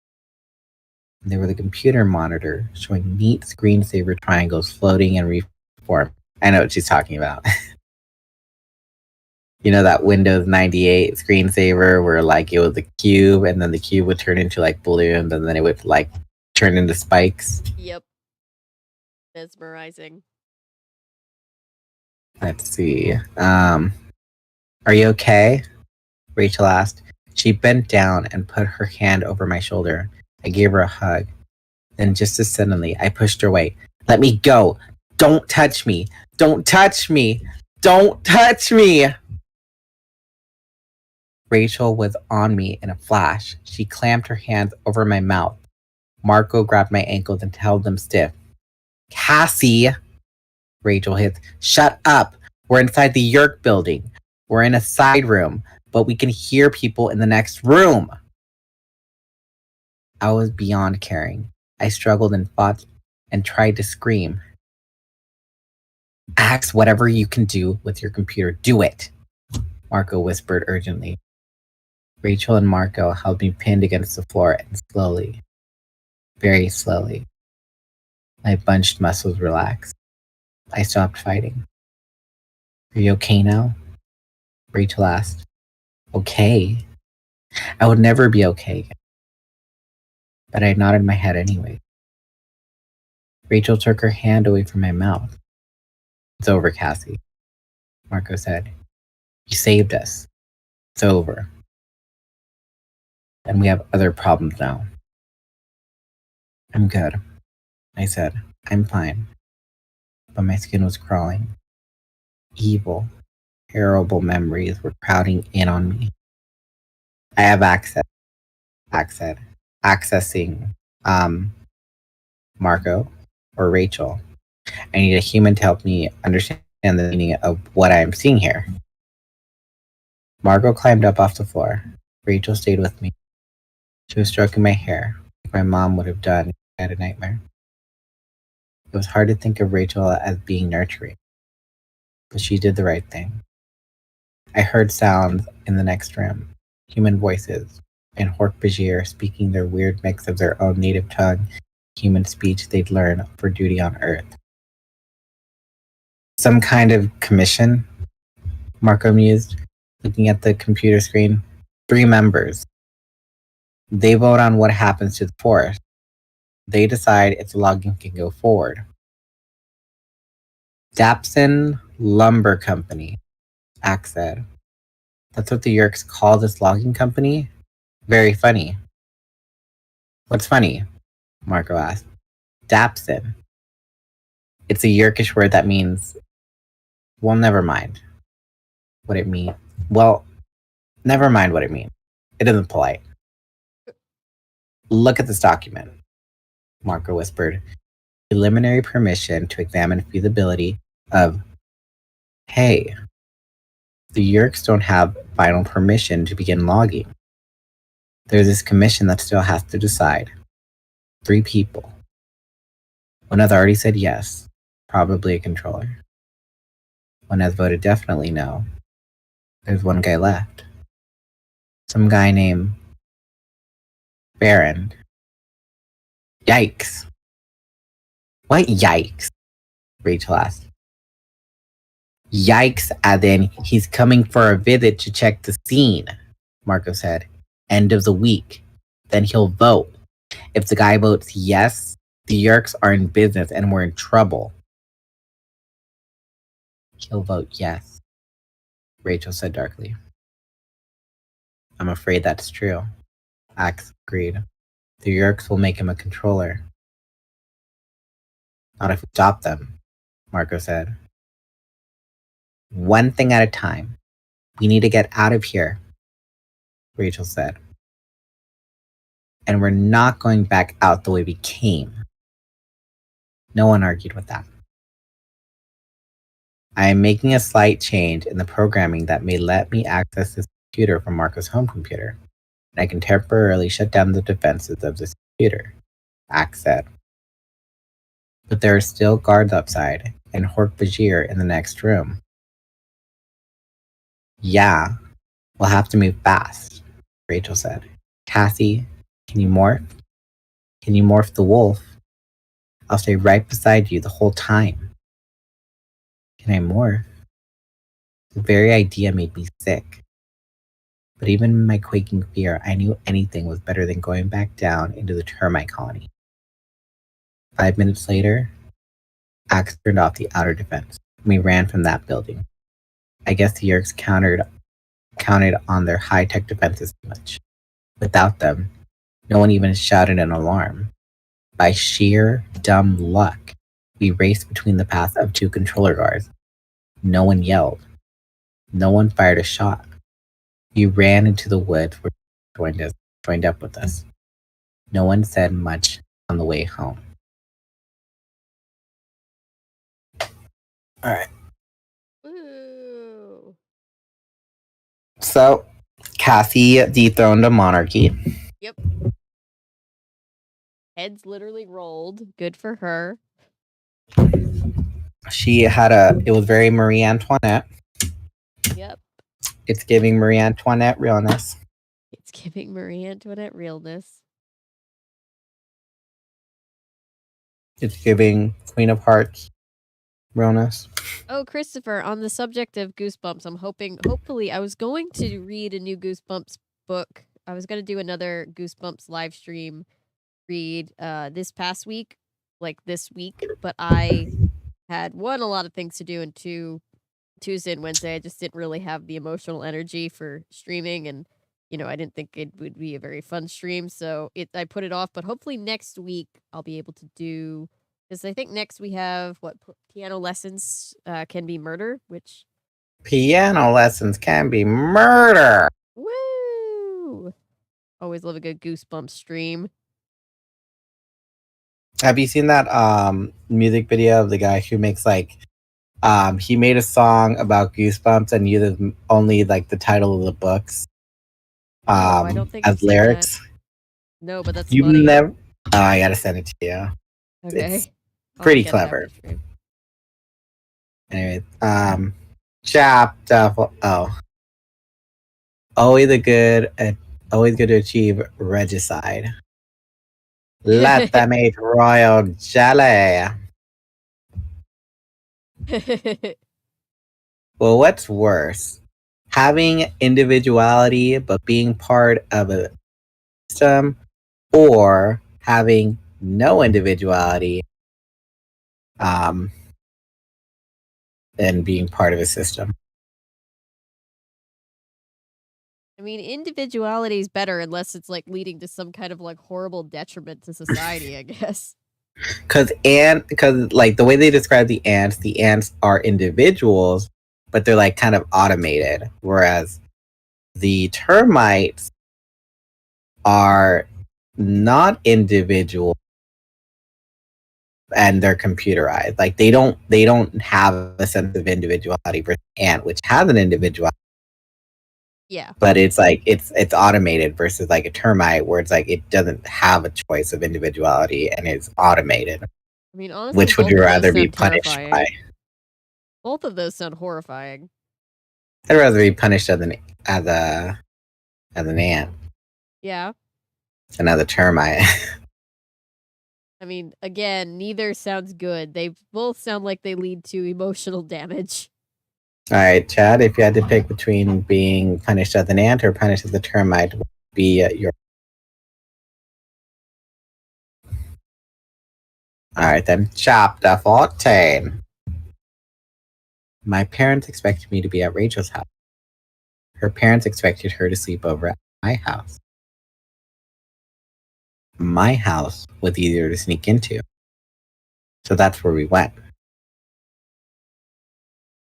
There was a computer monitor showing neat screensaver triangles floating and reforming. I know what she's talking about. You know that Windows 98 screensaver where like it was a cube and then the cube would turn into like balloons and then it would like turn into spikes? Yep. Mesmerizing. Let's see. Are you okay? Rachel asked. She bent down and put her hand over my shoulder. I gave her a hug. Then just as suddenly, I pushed her away. Let me go! Don't touch me! Don't touch me! Don't touch me! Rachel was on me in a flash. She clamped her hands over my mouth. Marco grabbed my ankles and held them stiff. Cassie! Rachel hissed. Shut up! We're inside the Yerk building. We're in a side room, but we can hear people in the next room. I was beyond caring. I struggled and fought and tried to scream. Axe whatever you can do with your computer. Do it, Marco whispered urgently. Rachel and Marco held me pinned against the floor and slowly, very slowly, my bunched muscles relaxed. I stopped fighting. Are you okay now? Rachel asked. Okay? I would never be okay again. But I nodded my head anyway. Rachel took her hand away from my mouth. It's over, Cassie, Marco said. You saved us. It's over. And we have other problems now. I'm good, I said. I'm fine. But my skin was crawling. Evil, terrible memories were crowding in on me. I have access. Axe said. Accessing, Marco or Rachel. I need a human to help me understand and the meaning of what I am seeing here. Margot climbed up off the floor. Rachel stayed with me. She was stroking my hair, like my mom would have done if I had a nightmare. It was hard to think of Rachel as being nurturing, but she did the right thing. I heard sounds in the next room, human voices, and Hork-Bajir speaking their weird mix of their own native tongue, human speech they'd learned for duty on Earth. Some kind of commission, Marco mused, looking at the computer screen. 3 members. They vote on what happens to the forest. They decide if the logging can go forward. Dapson Lumber Company, Axe said. That's what the Yerks call this logging company? Very funny. What's funny? Marco asked. Dapson. It's a Yerkish word that means, well, never mind what it means. Well, never mind what it means. It isn't polite. Look at this document, Marco whispered. Preliminary permission to examine feasibility of... Hey, the Yerks don't have final permission to begin logging. There's this commission that still has to decide. 3 people. One has already said yes, probably a controller. One has voted definitely no. There's 1 guy left. Some guy named Baron. Yikes. What yikes? Rachel asked. Yikes, as in he's coming for a visit to check the scene, Marco said. End of the week. Then he'll vote. If the guy votes yes, the Yerks are in business and we're in trouble. He'll vote yes, Rachel said darkly. I'm afraid that's true. Axe agreed. The Yerks will make him a controller. Not if we stop them, Marco said. 1 thing at a time. We need to get out of here, Rachel said. And we're not going back out the way we came. No one argued with that. I am making a slight change in the programming that may let me access this computer from Marco's home computer, and I can temporarily shut down the defenses of this computer, Axe said. But there are still guards outside, and Hork-Bajir in the next room. Yeah, we'll have to move fast, Rachel said. Cassie, can you morph? Can you morph the wolf? I'll stay right beside you the whole time. Can I morph? The very idea made me sick. But even in my quaking fear, I knew anything was better than going back down into the termite colony. 5 minutes later, Axe turned off the outer defense, and we ran from that building. I guess the Yerks counted on their high-tech defenses too much. Without them, no one even shouted an alarm. By sheer dumb luck, we raced between the paths of 2 controller guards. No one yelled. No one fired a shot. We ran into the woods where they joined up with us. No one said much on the way home. All right. Woo. So, Cassie dethroned a monarchy. Yep. Heads literally rolled. Good for her. She had it was very Marie Antoinette. Yep. It's giving Marie Antoinette realness. It's giving Marie Antoinette realness. It's giving Queen of Hearts realness. Oh, Christopher, on the subject of Goosebumps, hopefully, I was going to read a new Goosebumps book. I was going to do another Goosebumps live stream read this past week, this week, but I had 1, a lot of things to do, and 2, Tuesday and Wednesday, I just didn't really have the emotional energy for streaming, and, I didn't think it would be a very fun stream, so I put it off, but hopefully next week I'll be able to do... Because I think next we have, piano lessons can be murder, which... Piano lessons can be murder! Woo! Always love a good Goosebumps stream. Have you seen that music video of the guy who makes, He made a song about Goosebumps and used only like the title of the books I don't think I've as seen that. lyrics. No, but that's You've funny. never. Oh, I gotta send it to you. Okay. It's I'll pretty look at it clever. after stream. Anyway, chapter. Always always good to achieve regicide. Let them eat royal jelly. Well, what's worse? Having individuality but being part of a system, or having no individuality and being part of a system. I mean, individuality is better unless it's like leading to some kind of like horrible detriment to society, I guess. Because like the way they describe the ants are individuals, but they're like kind of automated, whereas the termites are not individual and they're computerized. Like they don't have a sense of individuality versus ant, which has an individuality. Yeah. But it's like it's automated versus like a termite where it's like it doesn't have a choice of individuality and it's automated. I mean, honestly, Which would you rather be punished terrifying. by? Both of those sound horrifying. I'd rather be punished as an ant. Yeah. Than as a termite. I mean, again, neither sounds good. They both sound like they lead to emotional damage. All right, Chad, if you had to pick between being punished as an ant or punished as a termite, what would be your... All right, then. Chapter 14. My parents expected me to be at Rachel's house. Her parents expected her to sleep over at my house. My house was easier to sneak into. So that's where we went.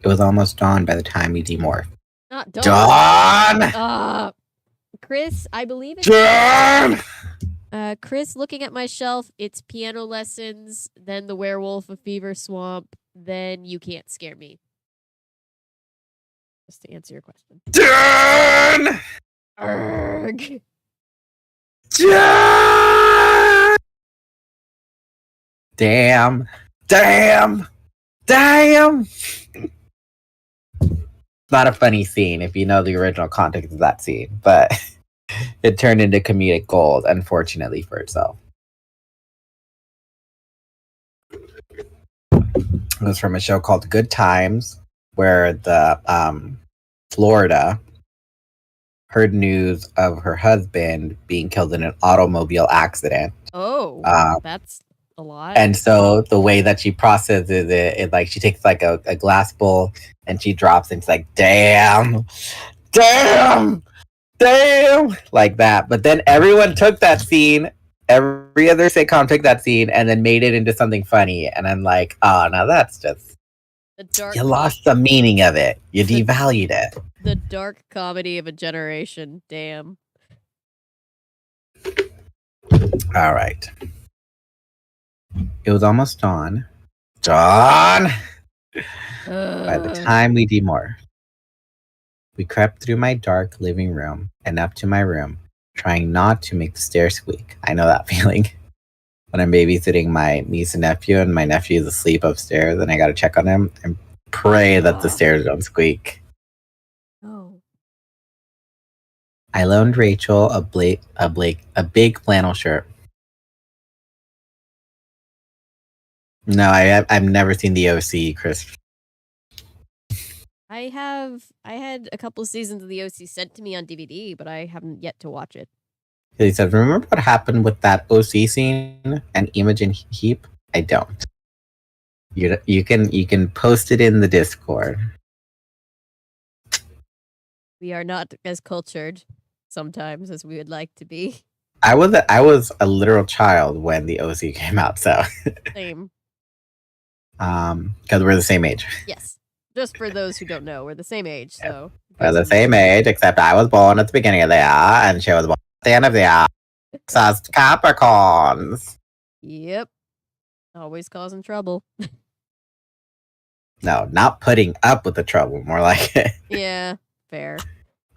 It was almost dawn by the time we demorphed. Not dawn! Chris, I believe it's... Dawn! Chris, looking at my shelf, it's piano lessons, then the werewolf of Fever Swamp, then You Can't Scare Me. Just to answer your question. Dawn! Arrgh. Dawn! Damn. Not a funny scene if you know the original context of that scene, but it turned into comedic gold, unfortunately for itself. It was from a show called Good Times, where the Florida heard news of her husband being killed in an automobile accident. Oh, that's a lot. And so the way that she processes it, like she takes like a glass bowl and she drops and it's like, damn, like that. But then everyone took that scene, every other sitcom took that scene and then made it into something funny. And I'm like, oh, now that's just, you lost the meaning of it. You devalued it. The dark comedy of a generation. Damn. All right. It was almost dawn. By the time we demorphed, we crept through my dark living room and up to my room, trying not to make the stairs squeak. I know that feeling. When I'm babysitting my niece and nephew, and my nephew is asleep upstairs, and I gotta check on him and pray that the stairs don't squeak. Oh. I loaned Rachel a big flannel shirt. No, I've never seen the OC, Chris. I had a couple of seasons of the OC sent to me on DVD, but I haven't yet to watch it. He said, remember what happened with that OC scene and Imogen Heap? I don't. You can post it in the Discord. We are not as cultured sometimes as we would like to be. I was a literal child when the OC came out, so Same. Because we're the same age. Yes. Just for those who don't know, we're the same age, so. We're the same age, except I was born at the beginning of the year, and she was born at the end of the year. So us Capricorns. Yep. Always causing trouble. No, not putting up with the trouble. More like Yeah, fair.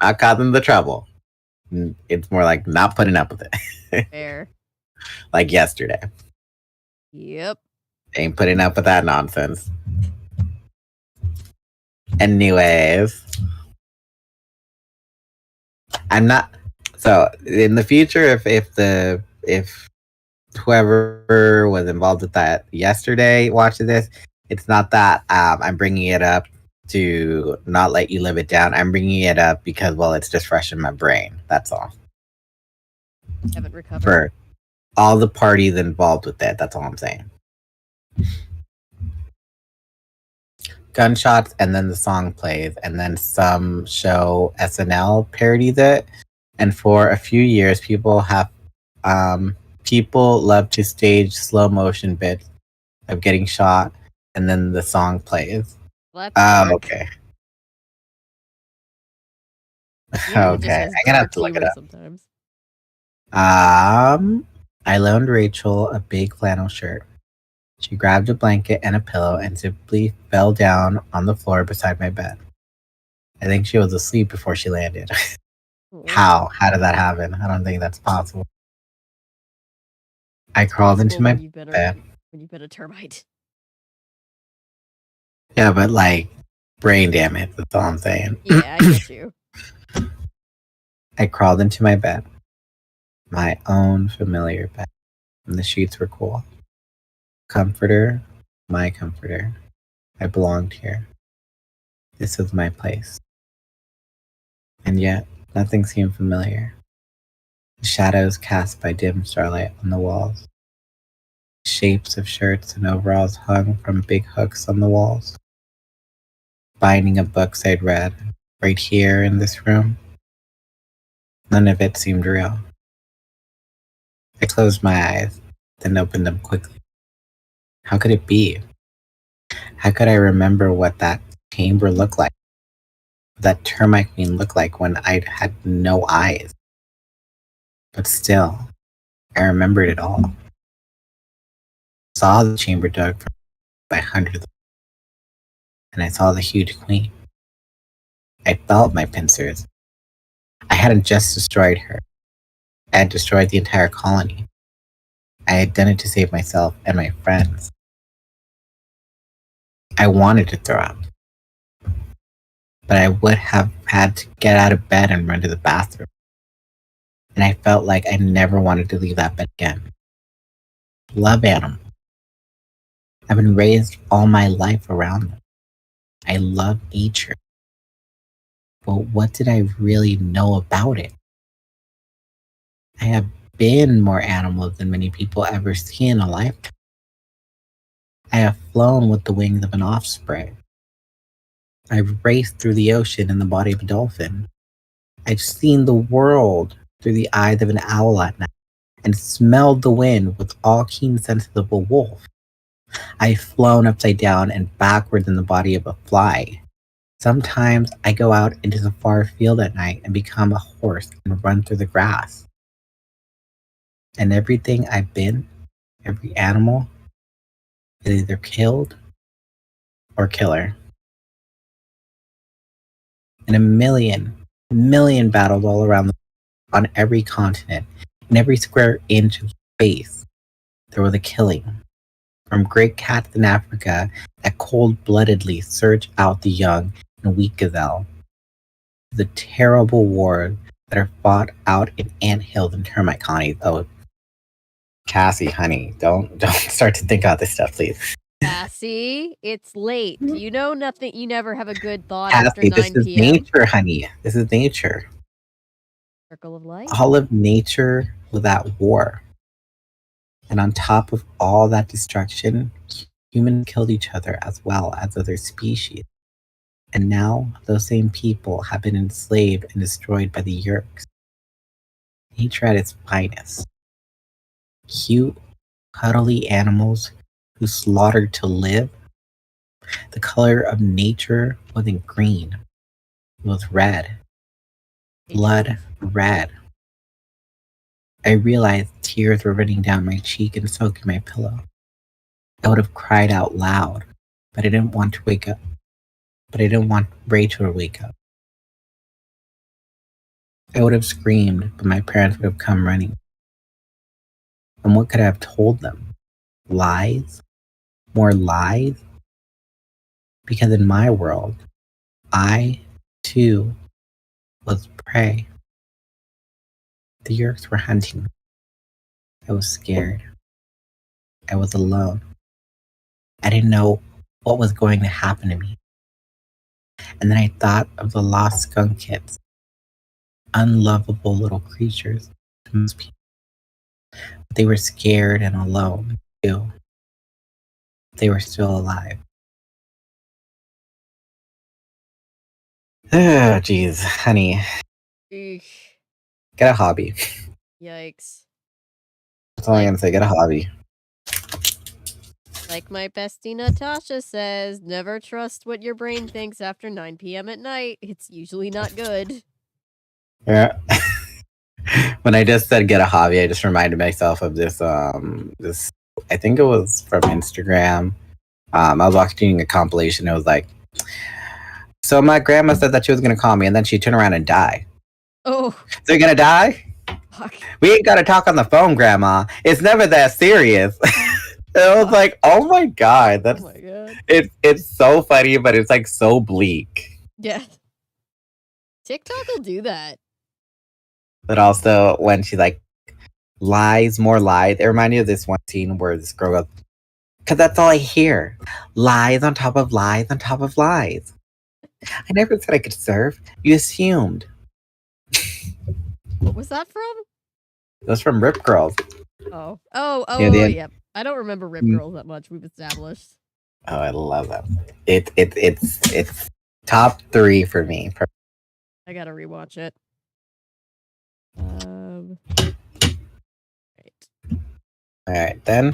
not causing the trouble. It's more like not putting up with it. Fair. Like yesterday. Yep. Ain't putting up with that nonsense. Anyways, I'm not. So in the future, if whoever was involved with that yesterday watches this, it's not that I'm bringing it up to not let you live it down. I'm bringing it up because, well, it's just fresh in my brain. That's all. Haven't recovered. For all the parties involved with it. That's all I'm saying. Gunshots, and then the song plays, and then some show SNL parodies it. And for a few years, people love to stage slow motion bits of getting shot, and then the song plays. Well, Oh, okay. Okay, I'm gonna have to look it up. Sometimes. I loaned Rachel a big flannel shirt. She grabbed a blanket and a pillow and simply fell down on the floor beside my bed. I think she was asleep before she landed. How? How did that happen? I don't think that's possible. I crawled into my bed. When you've been a termite. Yeah, but like brain damage, that's all I'm saying. Yeah, I get you. I crawled into my bed. My own familiar bed. And the sheets were cool. Comforter, my comforter. I belonged here. This was my place. And yet, nothing seemed familiar. The shadows cast by dim starlight on the walls. Shapes of shirts and overalls hung from big hooks on the walls. Binding of books I'd read, right here in this room. None of it seemed real. I closed my eyes, then opened them quickly. How could it be? How could I remember what that chamber looked like? What that termite queen looked like when I had no eyes? But still, I remembered it all. Saw the chamber dug by hundreds, and I saw the huge queen. I felt my pincers. I hadn't just destroyed her. I had destroyed the entire colony. I had done it to save myself and my friends. I wanted to throw up, but I would have had to get out of bed and run to the bathroom. And I felt like I never wanted to leave that bed again. Love animals. I've been raised all my life around them. I love nature. But what did I really know about it? I have been more animals than many people ever see in a lifetime. I have flown with the wings of an osprey. I've raced through the ocean in the body of a dolphin. I've seen the world through the eyes of an owl at night and smelled the wind with all keen senses of a wolf. I've flown upside down and backwards in the body of a fly. Sometimes I go out into the far field at night and become a horse and run through the grass. And everything I've been, every animal, is either killed or killer. In a million battles all around on every continent, in every square inch of space, there was a killing. From great cats in Africa that cold-bloodedly search out the young and weak gazelle, to the terrible wars that are fought out in anthills and termite colonies. Oh, Cassie, honey, don't start to think about this stuff, please. Cassie, it's late. You know nothing. You never have a good thought Cassie, after 9 this is p.m. nature, honey. This is nature. Circle of life. All of nature was at war. And on top of all that destruction, humans killed each other as well as other species. And now those same people have been enslaved and destroyed by the Yerks. Nature at its finest. Cute, cuddly animals who slaughtered to live. The color of nature wasn't green. It was red. Blood red. I realized tears were running down my cheek and soaking my pillow. I would have cried out loud, But I didn't want to wake up. But I didn't want Rachel to wake up. I would have screamed, but my parents would have come running. And what could I have told them? Lies? More lies? Because in my world, I, too, was prey. The Yerks were hunting me. I was scared. I was alone. I didn't know what was going to happen to me. And then I thought of the lost skunk kids. Unlovable little creatures to most people. But they were scared and alone, too. They were still alive. Oh, jeez, honey. Eek. Get a hobby. Yikes. That's all I'm gonna say. Get a hobby. Like my bestie Natasha says, never trust what your brain thinks after 9 p.m. at night. It's usually not good. Yeah. When I just said get a hobby, I just reminded myself of this. This I think it was from Instagram. I was watching a compilation. It was like, so my grandma said that she was gonna call me, and then she turned around and died. Oh, So you're gonna die? fuck. We ain't gotta talk on the phone, Grandma. It's never that serious. I was like, oh my god, that's Oh my god. it's so funny, but it's like so bleak. Yeah. TikTok will do that. But also when she like lies, more lies. It reminded me of this one scene where this girl goes, because that's all I hear. Lies on top of lies on top of lies. I never said I could serve. You assumed. What was that from? It was from Rip Girls. Oh, Yeah, yep. I don't remember Rip Girls that much. We've established. Oh, I love them. It's top 3 for me. I gotta rewatch it. Right. All right, then.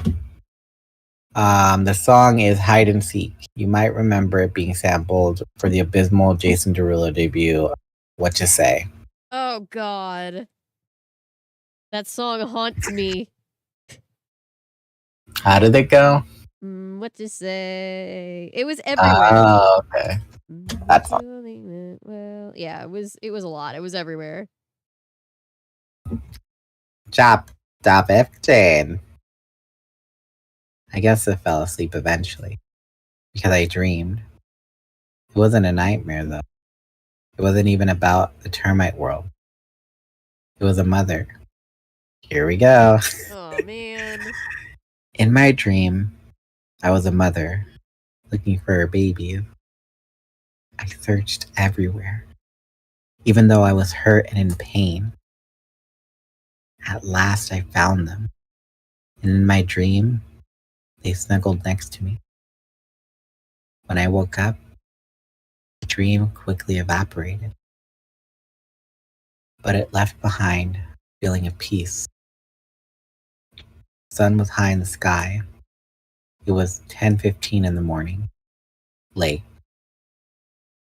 The song is Hide and Seek. You might remember it being sampled for the abysmal Jason Derulo debut, What You Say. Oh god. That song haunts me. How did it go? What you say? It was everywhere. Oh, okay. That's all. Well, yeah, it was a lot. It was everywhere. Chapter 15. I guess I fell asleep eventually. Because I dreamed. It wasn't a nightmare, though. It wasn't even about the termite world. It was a mother. Here we go. Oh, man. In my dream, I was a mother looking for her babies. I searched everywhere, even though I was hurt and in pain. At last, I found them. And in my dream, they snuggled next to me. When I woke up, the dream quickly evaporated. But it left behind a feeling of peace. The sun was high in the sky. It was 10:15 in the morning. Late.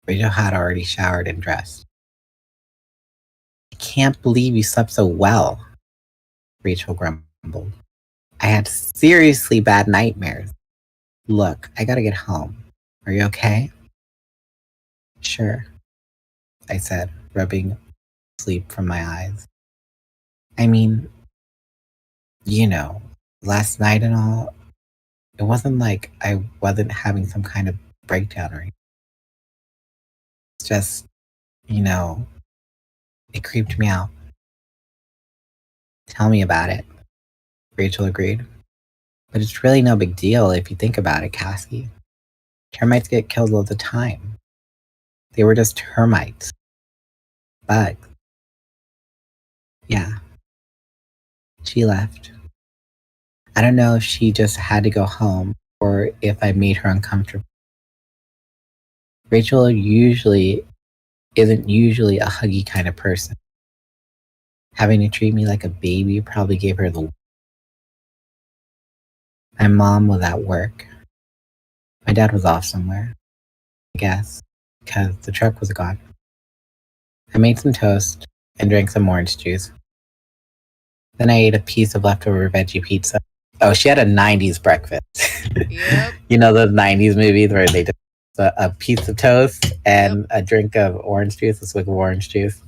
Rachel had already showered and dressed. I can't believe you slept so well, Rachel grumbled. I had seriously bad nightmares. Look, I gotta get home. Are you okay? Sure, I said, rubbing sleep from my eyes. I mean, you know, last night and all, it wasn't like I wasn't having some kind of breakdown or anything. It's just, you know, it creeped me out. Tell me about it, Rachel agreed. But it's really no big deal if you think about it, Cassie. Termites get killed all the time. They were just termites. Bugs. Yeah. She left. I don't know if she just had to go home or if I made her uncomfortable. Rachel isn't usually a huggy kind of person. Having to treat me like a baby probably gave her the. My mom was at work. My dad was off somewhere, I guess, because the truck was gone. I made some toast and drank some orange juice. Then I ate a piece of leftover veggie pizza. Oh, she had a 90s breakfast. Yep. You know those 90s movies where they just a piece of toast and a drink of orange juice, a swig of orange juice.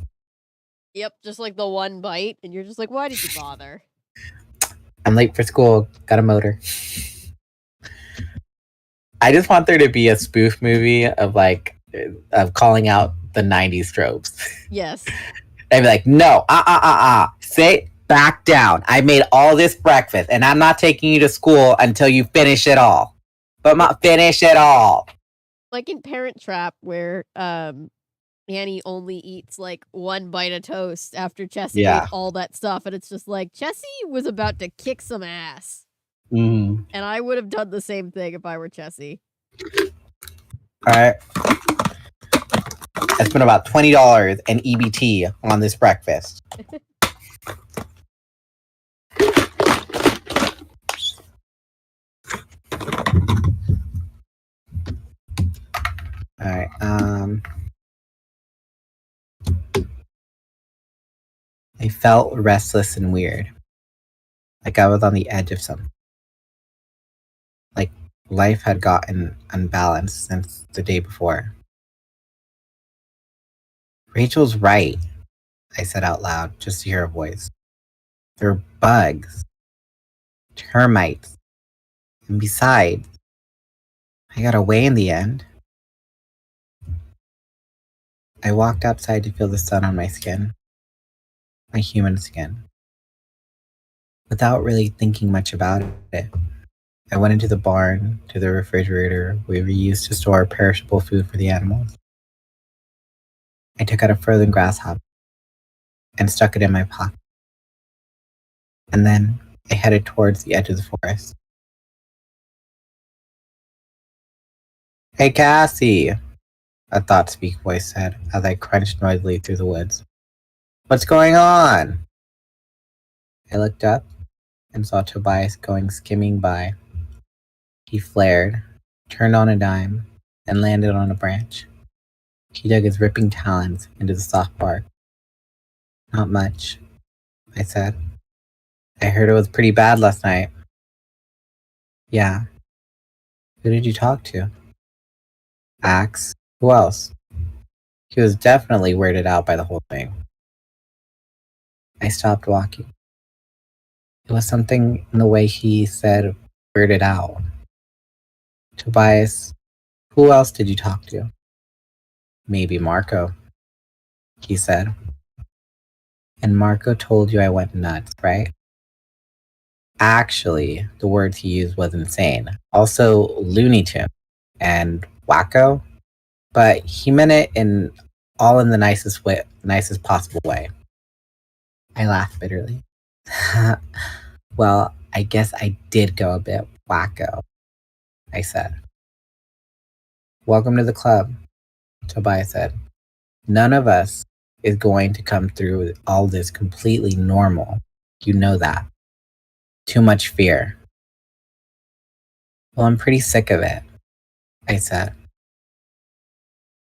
Yep, just like the one bite, and you're just like, why did you bother? I'm late for school. Got a motor. I just want there to be a spoof movie of calling out the 90s tropes. Yes. I'd be like, no, sit back down. I made all this breakfast and I'm not taking you to school until you finish it all. But not finish it all. Like in Parent Trap, where Annie only eats like one bite of toast after Chessie ate all that stuff, and it's just like, Chessie was about to kick some ass. Mm. And I would have done the same thing if I were Chessie. Alright. I spent about $20 in EBT on this breakfast. Alright, I felt restless and weird. Like I was on the edge of something. Like life had gotten unbalanced since the day before. Rachel's right, I said out loud, just to hear a voice. They're bugs. Termites. And besides, I got away in the end. I walked outside to feel the sun on my skin. My human skin. Without really thinking much about it, I went into the barn, to the refrigerator we used to store perishable food for the animals. I took out a frozen grasshopper and stuck it in my pocket. And then I headed towards the edge of the forest. Hey, Cassie, a thought-speak voice said as I crunched noisily through the woods. What's going on? I looked up and saw Tobias going skimming by. He flared, turned on a dime, and landed on a branch. He dug his ripping talons into the soft bark. Not much, I said. I heard it was pretty bad last night. Yeah. Who did you talk to? Axe. Who else? He was definitely weirded out by the whole thing. I stopped walking. It was something in the way he said weirded out. Tobias, who else did you talk to? Maybe Marco, he said. And Marco told you I went nuts, right? Actually, the word he used was insane. Also, Looney Tune and wacko. But he meant it in the nicest possible way. I laughed bitterly. Well, I guess I did go a bit wacko, I said. Welcome to the club, Tobias said. None of us is going to come through all this completely normal. You know that. Too much fear. Well, I'm pretty sick of it, I said.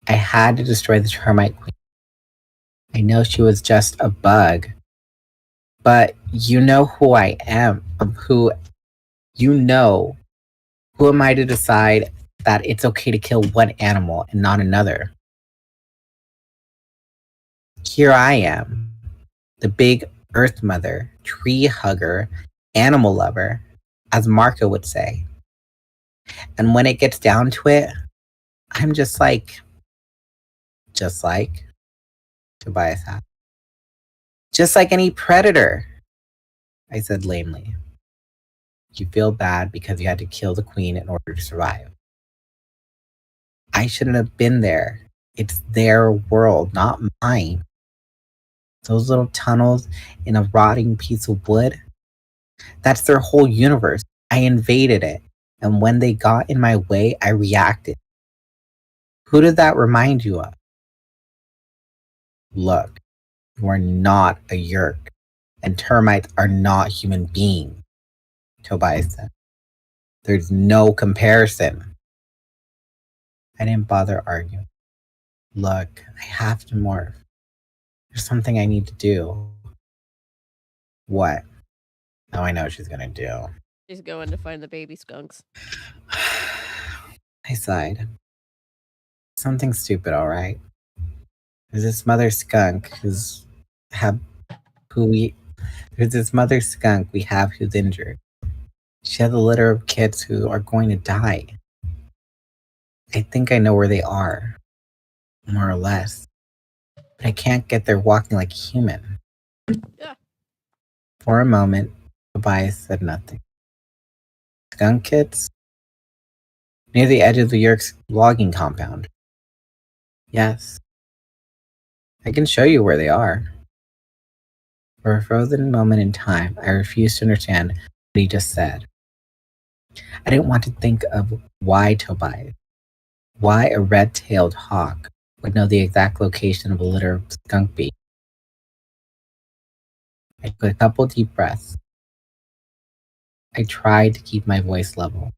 I had to destroy the termite queen. I know she was just a bug. But you know who I am. Who am I to decide that it's okay to kill one animal and not another? Here I am, the big earth mother, tree hugger, animal lover, as Marco would say. And when it gets down to it, I'm just like Tobias asked. Just like any predator, I said lamely. You feel bad because you had to kill the queen in order to survive. I shouldn't have been there. It's their world, not mine. Those little tunnels in a rotting piece of wood, that's their whole universe. I invaded it. And when they got in my way, I reacted. Who did that remind you of? Look, you are not a yerk, and termites are not human beings, Tobias said. There's no comparison. I didn't bother arguing. Look, I have to morph. There's something I need to do. What? Oh, I know what she's gonna do. She's going to find the baby skunks. I sighed. Something stupid, all right. There's this mother skunk who's this mother skunk we have who's injured. She has a litter of kids who are going to die. I think I know where they are, more or less. But I can't get there walking like a human. Yeah. For a moment, Tobias said nothing. Skunk kids? Near the edge of the Yerkes logging compound. Yes. I can show you where they are. For a frozen moment in time, I refused to understand what he just said. I didn't want to think of why Tobias. Why a red-tailed hawk would know the exact location of a litter of skunk bees. I took a couple deep breaths. I tried to keep my voice level.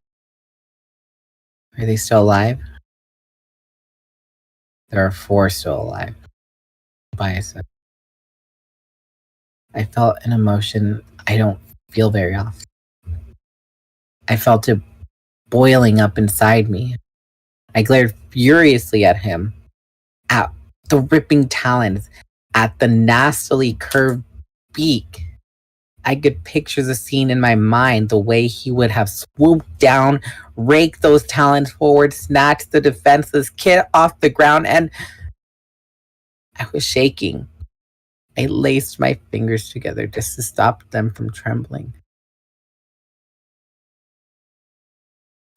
Are they still alive? There are 4 still alive. Tobias said. I felt an emotion I don't feel very often. I felt it boiling up inside me. I glared furiously at him, at the ripping talons, at the nastily curved beak. I could picture the scene in my mind, the way he would have swooped down, raked those talons forward, snatched the defenseless kid off the ground, and I was shaking. I laced my fingers together just to stop them from trembling.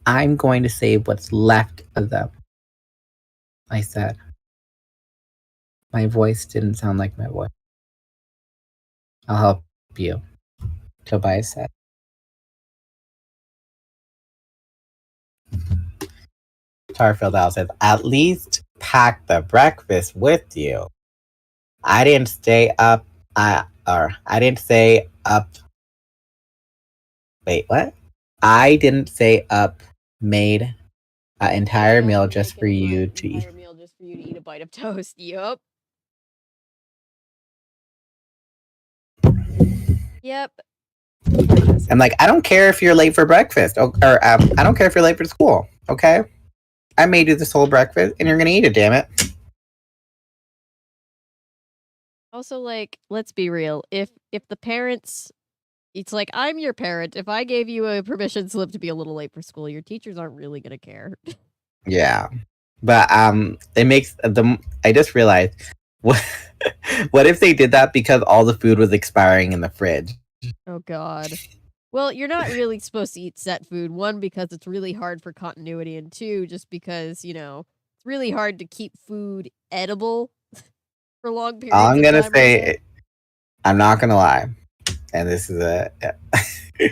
I'm going to save what's left of them, I said. My voice didn't sound like my voice. I'll help you, Tobias said. Tarfield Owl says, at least pack the breakfast with you. I didn't stay up. I didn't stay up. Wait, what? I didn't stay up. Made an entire meal just for you to eat. Entire meal just for you to eat a bite of toast. Yup. Yep. I'm like, I don't care if you're late for breakfast, or I don't care if you're late for school. Okay, I made you this whole breakfast, and you're gonna eat it. Damn it. Also, like, let's be real. If the parents, it's like, I'm your parent. If I gave you a permission slip to be a little late for school, your teachers aren't really gonna care. Yeah, but it makes I just realized what if they did that because all the food was expiring in the fridge? Oh God. Well, you're not really supposed to eat set food. 1, because it's really hard for continuity, and 2, just because it's really hard to keep food edible for long periods. All I'm of gonna time say, I'm not gonna lie, and this is a this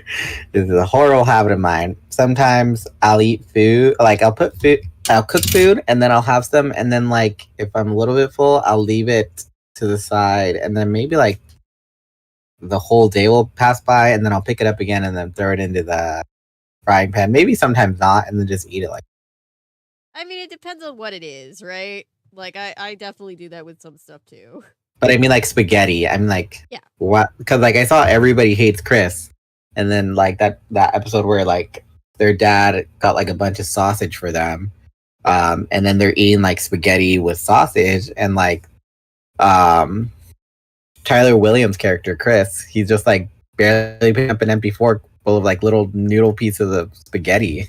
is a horrible habit of mine. Sometimes I'll eat food, like I'll cook food, and then I'll have some, and then like if I'm a little bit full, I'll leave it to the side, and then maybe like the whole day will pass by, and then I'll pick it up again, and then throw it into the frying pan. Maybe sometimes not, and then just eat it like. I mean, it depends on what it is, right? Like, I definitely do that with some stuff too. But I mean, like spaghetti. I'm like, yeah, what? Because like I saw Everybody Hates Chris, and then like that episode where like their dad got like a bunch of sausage for them, and then they're eating like spaghetti with sausage, and like, Tyler Williams' character Chris, he's just like barely picking up an empty fork full of like little noodle pieces of spaghetti.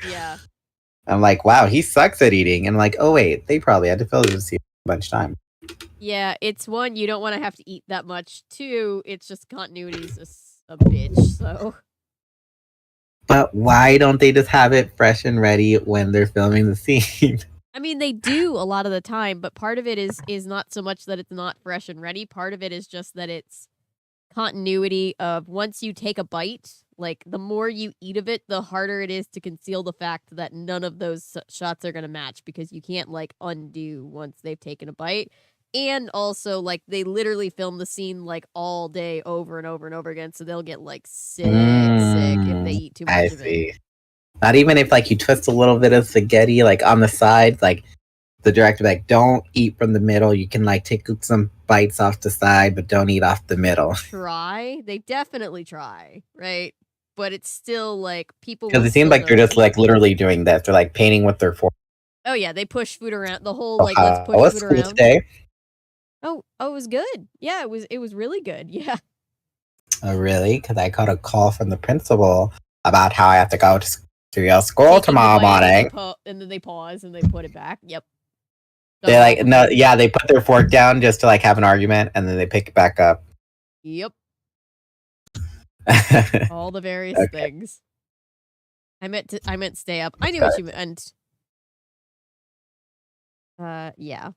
Yeah. I'm like, wow, he sucks at eating. And I'm like, oh wait, they probably had to fill this a bunch of time. Yeah, it's 1, you don't want to have to eat that much. 2, it's just continuity's a bitch, so. But why don't they just have it fresh and ready when they're filming the scene? I mean, they do a lot of the time, but part of it is not so much that it's not fresh and ready. Part of it is just that it's continuity of once you take a bite, like the more you eat of it, the harder it is to conceal the fact that none of those shots are going to match, because you can't like undo once they've taken a bite. And also, like, they literally film the scene like all day over and over and over again, so they'll get like sick if they eat too much of it. Not even if like you twist a little bit of spaghetti like on the side, like the director like, don't eat from the middle. You can like take some bites off the side, but don't eat off the middle. They definitely try, right? but it's still like people Because will it seems still like they're just notice. like literally doing this. They're like painting with their fork. Oh yeah, they push food around. The whole Oh, like let's how push was food school around. today? Oh, it was good. Yeah, it was really good. Yeah. Oh, really? Because I got a call from the principal about how I have to go to your school Taking the tomorrow bite morning. and then they pause and they put it back. Yep. They like no, yeah, they put their fork down just to like have an argument, and then they pick it back up. Yep. All the various Okay. things. I meant stay up. I knew what you meant. Yeah.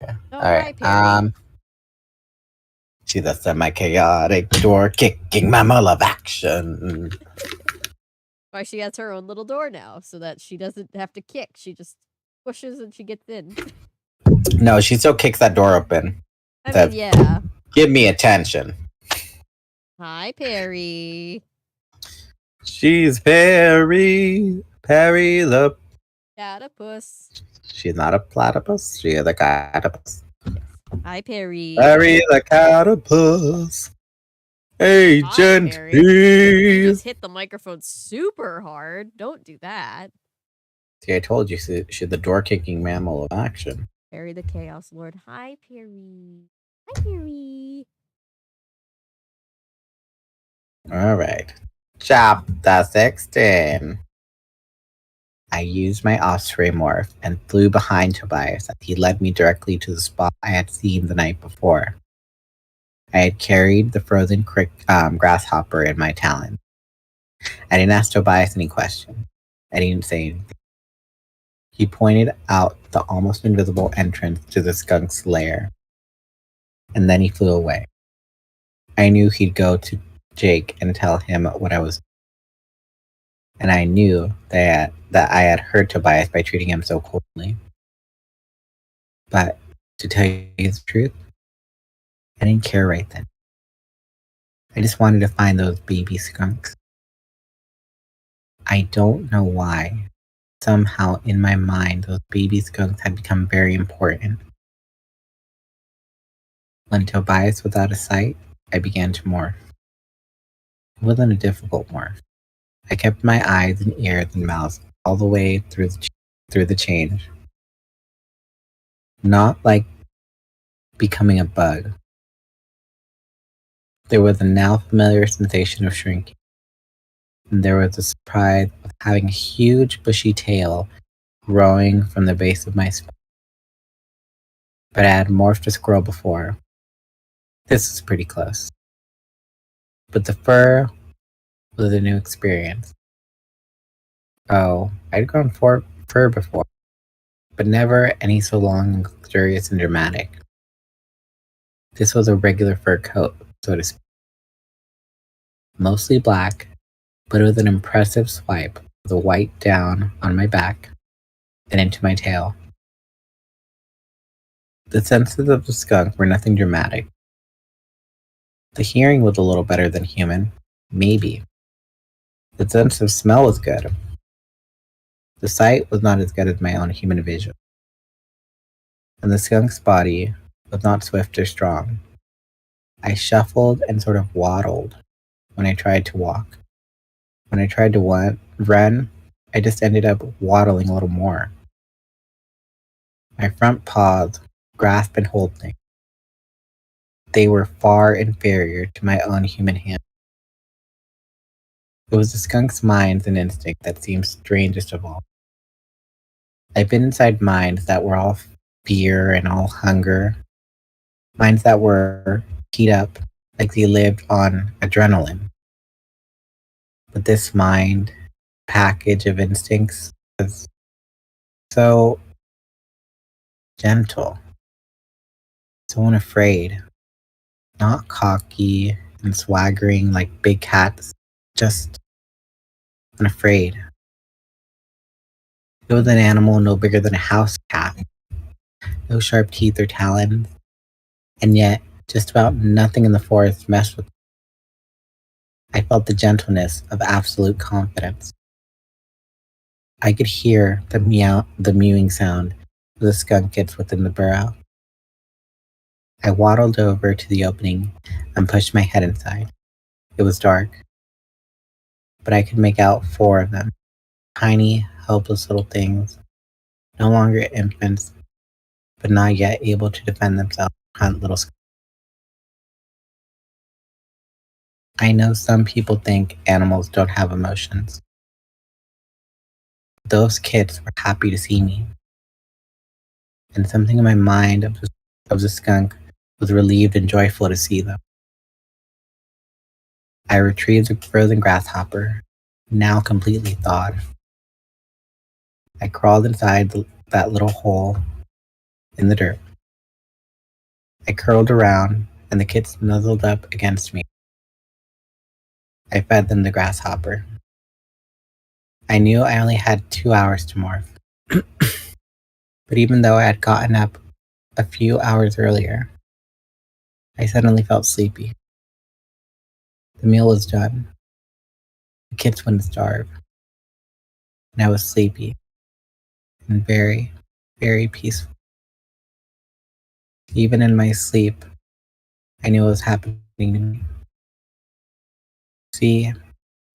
Okay. Oh, All right. hi, Perry. She's a semi-chaotic door kicking mammal of action. Why she has her own little door now, so that she doesn't have to kick. She just pushes and she gets in. No, she still kicks that door open. I mean, yeah. Give me attention. Hi, Perry. She's Perry. Perry the Platypus. She's not a platypus. She is a catapus. Hi, Perry. Perry the catapus. Agent Hi, Perry. You P. just hit the microphone super hard. Don't do that. See, I told you she's the door kicking mammal of action. Perry the Chaos Lord. Hi, Perry. Hi, Perry. All right. Chapter 16. I used my osprey morph and flew behind Tobias as he led me directly to the spot I had seen the night before. I had carried the frozen grasshopper in my talons. I didn't ask Tobias any questions. I didn't say anything. He pointed out the almost invisible entrance to the skunk's lair, and then he flew away. I knew he'd go to Jake and tell him what I was, and I knew that I had hurt Tobias by treating him so coldly. But to tell you the truth, I didn't care right then. I just wanted to find those baby skunks. I don't know why. Somehow in my mind, those baby skunks had become very important. When Tobias was out of sight, I began to morph. It wasn't a difficult morph. I kept my eyes and ears and mouth all the way through the change. Not like becoming a bug. There was a now familiar sensation of shrinking. And there was the surprise of having a huge bushy tail growing from the base of my spine. But I had morphed a squirrel before. This was pretty close. But the fur was a new experience. Oh, I'd grown fur before, but never any so long and luxurious and dramatic. This was a regular fur coat, so to speak. Mostly black, but with an impressive swipe of the white down on my back and into my tail. The senses of the skunk were nothing dramatic. The hearing was a little better than human, maybe. The sense of smell was good. The sight was not as good as my own human vision. And the skunk's body was not swift or strong. I shuffled and sort of waddled when I tried to walk. When I tried to run, I just ended up waddling a little more. My front paws grasp and hold things. They were far inferior to my own human hand. It was the skunk's minds and instinct that seemed strangest of all. I've been inside minds that were all fear and all hunger. Minds that were keyed up like they lived on adrenaline. But this mind package of instincts was so gentle, so unafraid, not cocky and swaggering like big cats, just unafraid. It was an animal no bigger than a house cat, no sharp teeth or talons, and yet just about nothing in the forest messed with it. I felt the gentleness of absolute confidence. I could hear the mewing sound of the skunk gets within the burrow. I waddled over to the opening and pushed my head inside. It was dark. but I could make out 4 of them. Tiny, helpless little things, no longer infants, but not yet able to defend themselves. Hunt little skunks. I know some people think animals don't have emotions. Those kids were happy to see me, and something in my mind of the skunk was relieved and joyful to see them. I retrieved the frozen grasshopper, now completely thawed. I crawled inside that little hole in the dirt. I curled around, and the kids nuzzled up against me. I fed them the grasshopper. I knew I only had 2 hours to morph. But even though I had gotten up a few hours earlier, I suddenly felt sleepy. The meal was done. The kids wouldn't starve. And I was sleepy and very, very peaceful. Even in my sleep, I knew what was happening to me. See,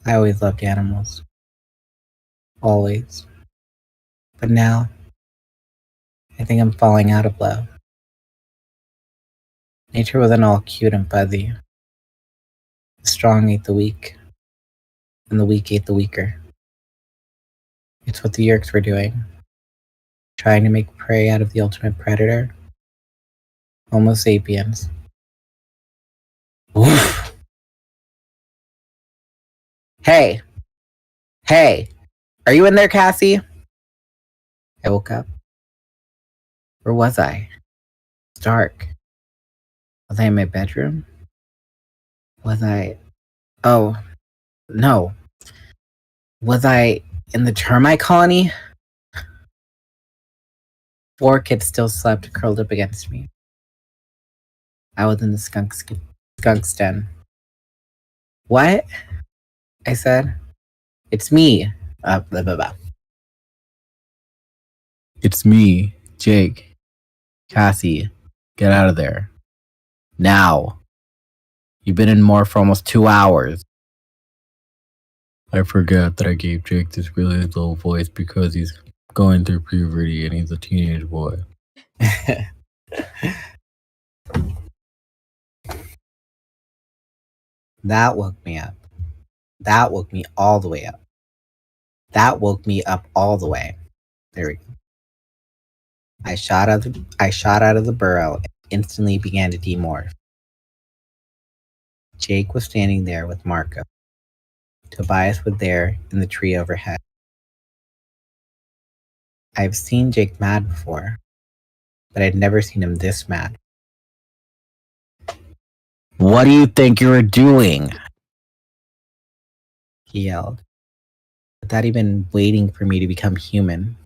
I always loved animals. Always. But now, I think I'm falling out of love. Nature wasn't all cute and fuzzy. The strong ate the weak, and the weak ate the weaker. It's what the Yerks were doing. Trying to make prey out of the ultimate predator. Homo sapiens. Oof. Hey! Hey! Are you in there, Cassie? I woke up. Where was I? It's dark. Was I in my bedroom? Was I... Oh, no. Was I in the termite colony? 4 kids still slept curled up against me. I was in the skunk's den. What? I said. It's me. Blah, blah, blah. It's me, Jake. Cassie, get out of there. Now. You've been in more for almost 2 hours. I forgot that I gave Jake this really low voice because he's going through puberty and he's a teenage boy. That woke me up. That woke me all the way up. That woke me up all the way. There we go. I shot out of the burrow and instantly began to demorph. Jake was standing there with Marco. Tobias was there in the tree overhead. I've seen Jake mad before, but I'd never seen him this mad. What do you think you were doing? He yelled, without even waiting for me to become human.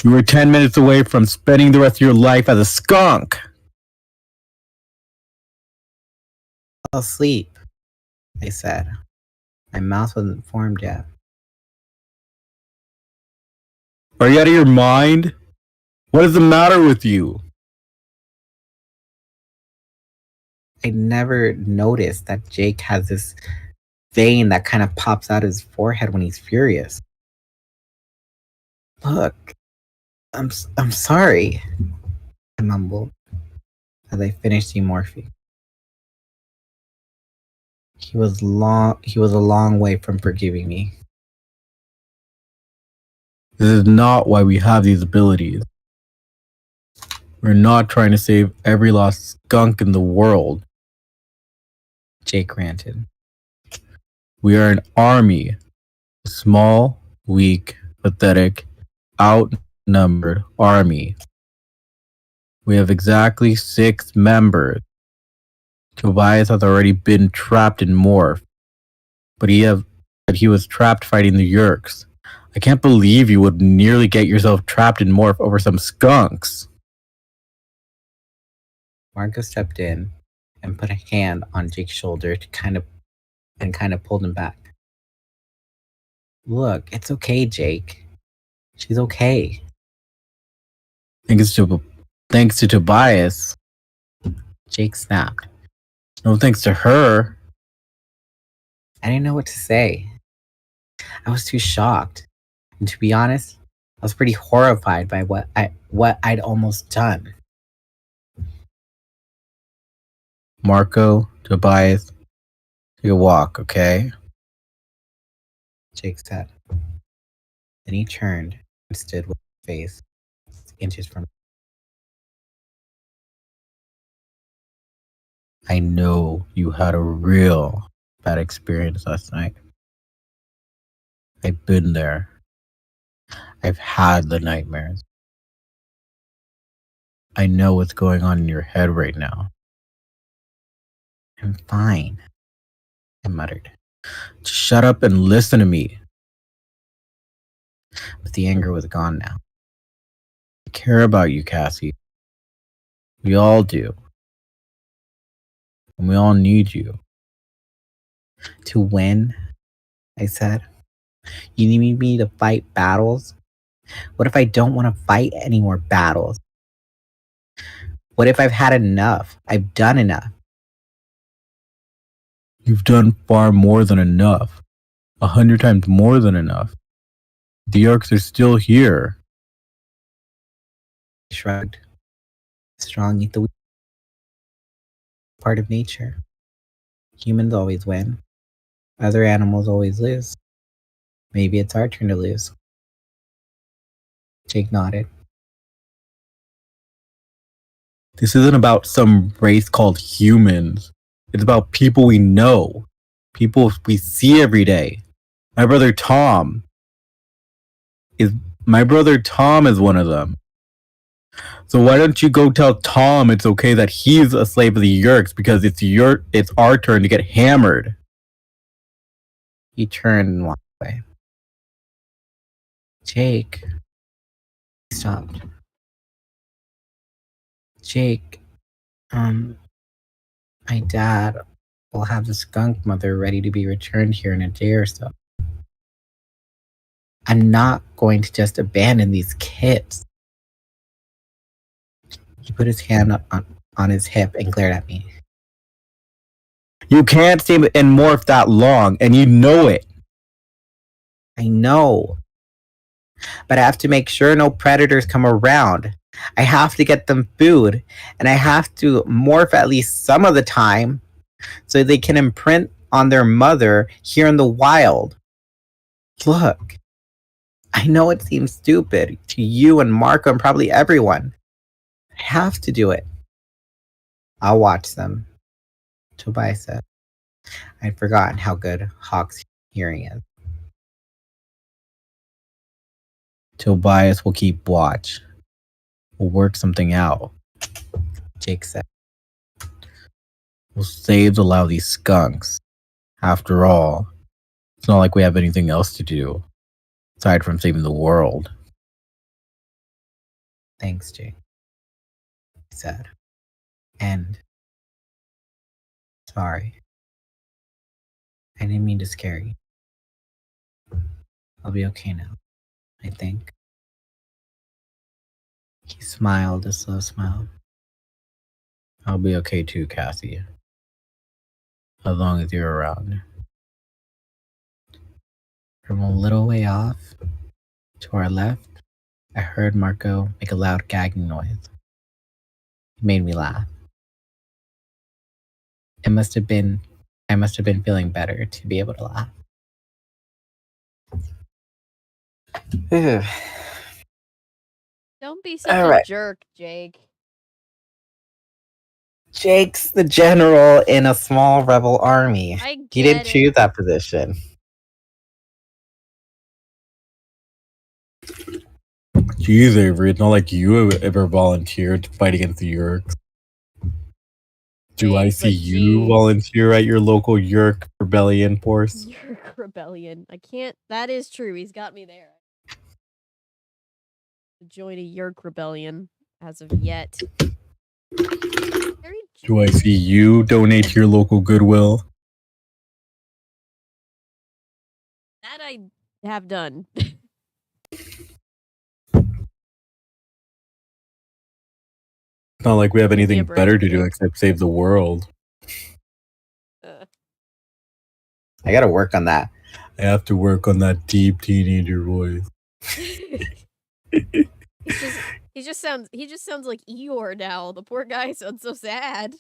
You were 10 minutes away from spending the rest of your life as a skunk. I'll sleep, I said. My mouth wasn't formed yet. Are you out of your mind? What is the matter with you? I never noticed that Jake has this vein that kind of pops out his forehead when he's furious. Look, I'm sorry, I mumbled as I finished demorphing. He was a long way from forgiving me. This is not why we have these abilities. We're not trying to save every lost skunk in the world, Jake ranted. We are an army. A small, weak, pathetic, outnumbered army. We have exactly 6 members. Tobias has already been trapped in Morph, but he was trapped fighting the Yerks. I can't believe you would nearly get yourself trapped in Morph over some skunks. Marco stepped in and put a hand on Jake's shoulder to kind of pulled him back. Look, it's okay, Jake. She's okay. Thanks to Tobias. Jake snapped. No thanks to her. I didn't know what to say. I was too shocked. And to be honest, I was pretty horrified by what I'd almost done. Marco, Tobias, take a walk, okay? Jake said. Then he turned and stood with his face inches from. I know you had a real bad experience last night. I've been there. I've had the nightmares. I know what's going on in your head right now. I'm fine, I muttered. Just shut up and listen to me. But the anger was gone now. I care about you, Cassie. We all do. And we all need you. To win, I said. You need me to fight battles? What if I don't want to fight any more battles? What if I've had enough? I've done enough. You've done far more than enough. 100 times more than enough. The Arcs are still here. He shrugged. Strong eat the weak. Part of nature. Humans always win. Other animals always lose. Maybe it's our turn to lose. Jake nodded. This isn't about some race called humans. It's about people we know. People we see every day. My brother Tom is one of them. So why don't you go tell Tom it's okay that he's a slave of the Yerks because it's our turn to get hammered. He turned and walked away. Jake. He stopped. Jake, my dad will have the skunk mother ready to be returned here in a day or so. I'm not going to just abandon these kids. He put his hand on his hip and glared at me. You can't stay in morph that long, and you know it. I know. But I have to make sure no predators come around. I have to get them food, and I have to morph at least some of the time so they can imprint on their mother here in the wild. Look, I know it seems stupid to you and Marco and probably everyone. I have to do it. I'll watch them, Tobias said. I'd forgotten how good Hawk's hearing is. Tobias will keep watch. We'll work something out, Jake said. We'll save the lousy skunks. After all, it's not like we have anything else to do, aside from saving the world. Thanks, Jake, he said. And sorry. I didn't mean to scare you. I'll be okay now, I think. He smiled a slow smile. I'll be okay too, Cassie. As long as you're around. From a little way off, to our left, I heard Marco make a loud gagging noise. It made me laugh. I must have been feeling better to be able to laugh. Don't be such All a right. jerk, Jake. Jake's the general in a small rebel army. I He didn't get choose it. that position. Jeez, Avery, it's not like you ever volunteered to fight against the Yerks. Do I Jake, see but you geez. volunteer at your local Yerk rebellion force? Yerk rebellion. I can't. That is true. He's got me there. Join a Yerk rebellion as of yet. Do I see you donate to your local Goodwill? That I have done. It's not like we have Give me a anything break, better to do Jake. except save the world. I gotta work on that. I have to work on that deep teenager voice. He just sounds like Eeyore now. The poor guy sounds so sad.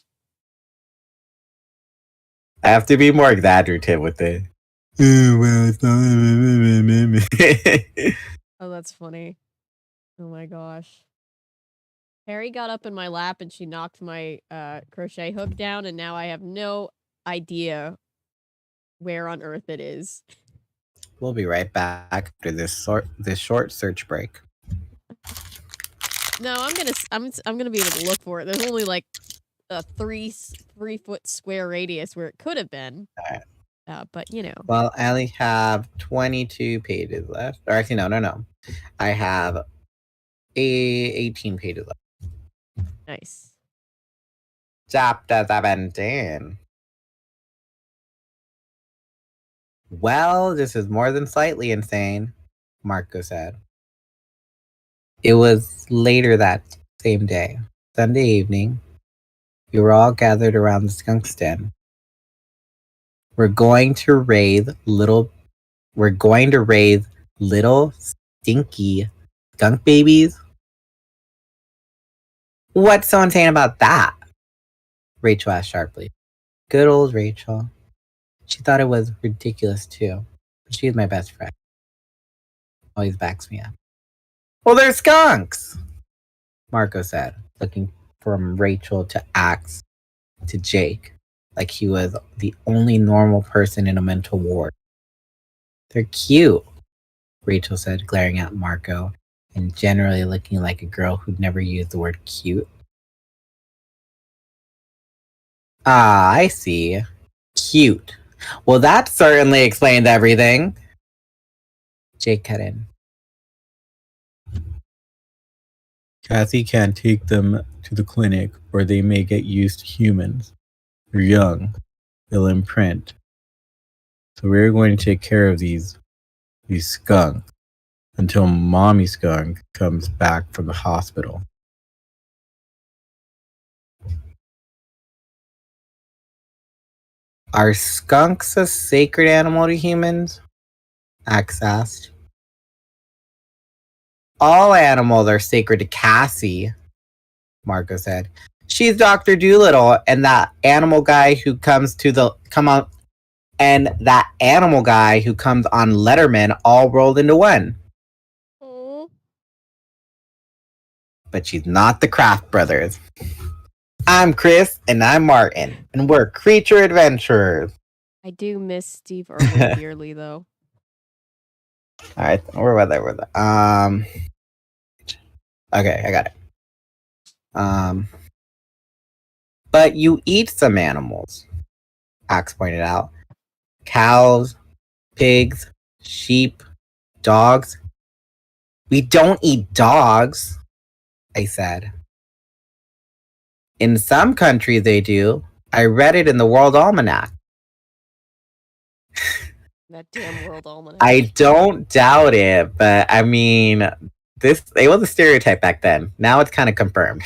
I have to be more exaggerative with it. Oh, that's funny. Oh my gosh. Harry got up in my lap and she knocked my crochet hook down, and now I have no idea where on earth it is. We'll be right back after this short search break. No, I'm gonna be able to look for it. There's only like a 3-foot square radius where it could have been. All right. But you know. Well, I only have 22 pages left. Or actually, no. I have 18 pages left. Nice. Chapter 17. Well, this is more than slightly insane, Marco said. It was later that same day, Sunday evening. We were all gathered around the skunk's den. We're going to raise little stinky skunk babies. What's so insane about that? Rachel asked sharply. Good old Rachel. She thought it was ridiculous too, but she's my best friend. Always backs me up. Well, they're skunks, Marco said, looking from Rachel to Axe to Jake, like he was the only normal person in a mental ward. They're cute, Rachel said, glaring at Marco and generally looking like a girl who'd never used the word cute. Ah, I see. Cute. Well, that certainly explained everything. Jake cut in. Cassie can't take them to the clinic or they may get used to humans. They're young. They'll imprint. So we're going to take care of these skunks until Mommy Skunk comes back from the hospital. Are skunks a sacred animal to humans? Axe asked. All animals are sacred to Cassie, Marco said. She's Dr. Doolittle, and that animal guy who comes on Letterman all rolled into one. Oh. But she's not the Kraft brothers. I'm Chris, and I'm Martin, and we're creature adventurers. I do miss Steve Irwin dearly, though. All right, we're there. Okay, I got it. But you eat some animals, Axe pointed out. Cows, pigs, sheep, dogs. We don't eat dogs, I said. In some countries they do. I read it in the World Almanac. That damn World Almanac. I don't doubt it, but I mean, it was a stereotype back then. Now it's kind of confirmed.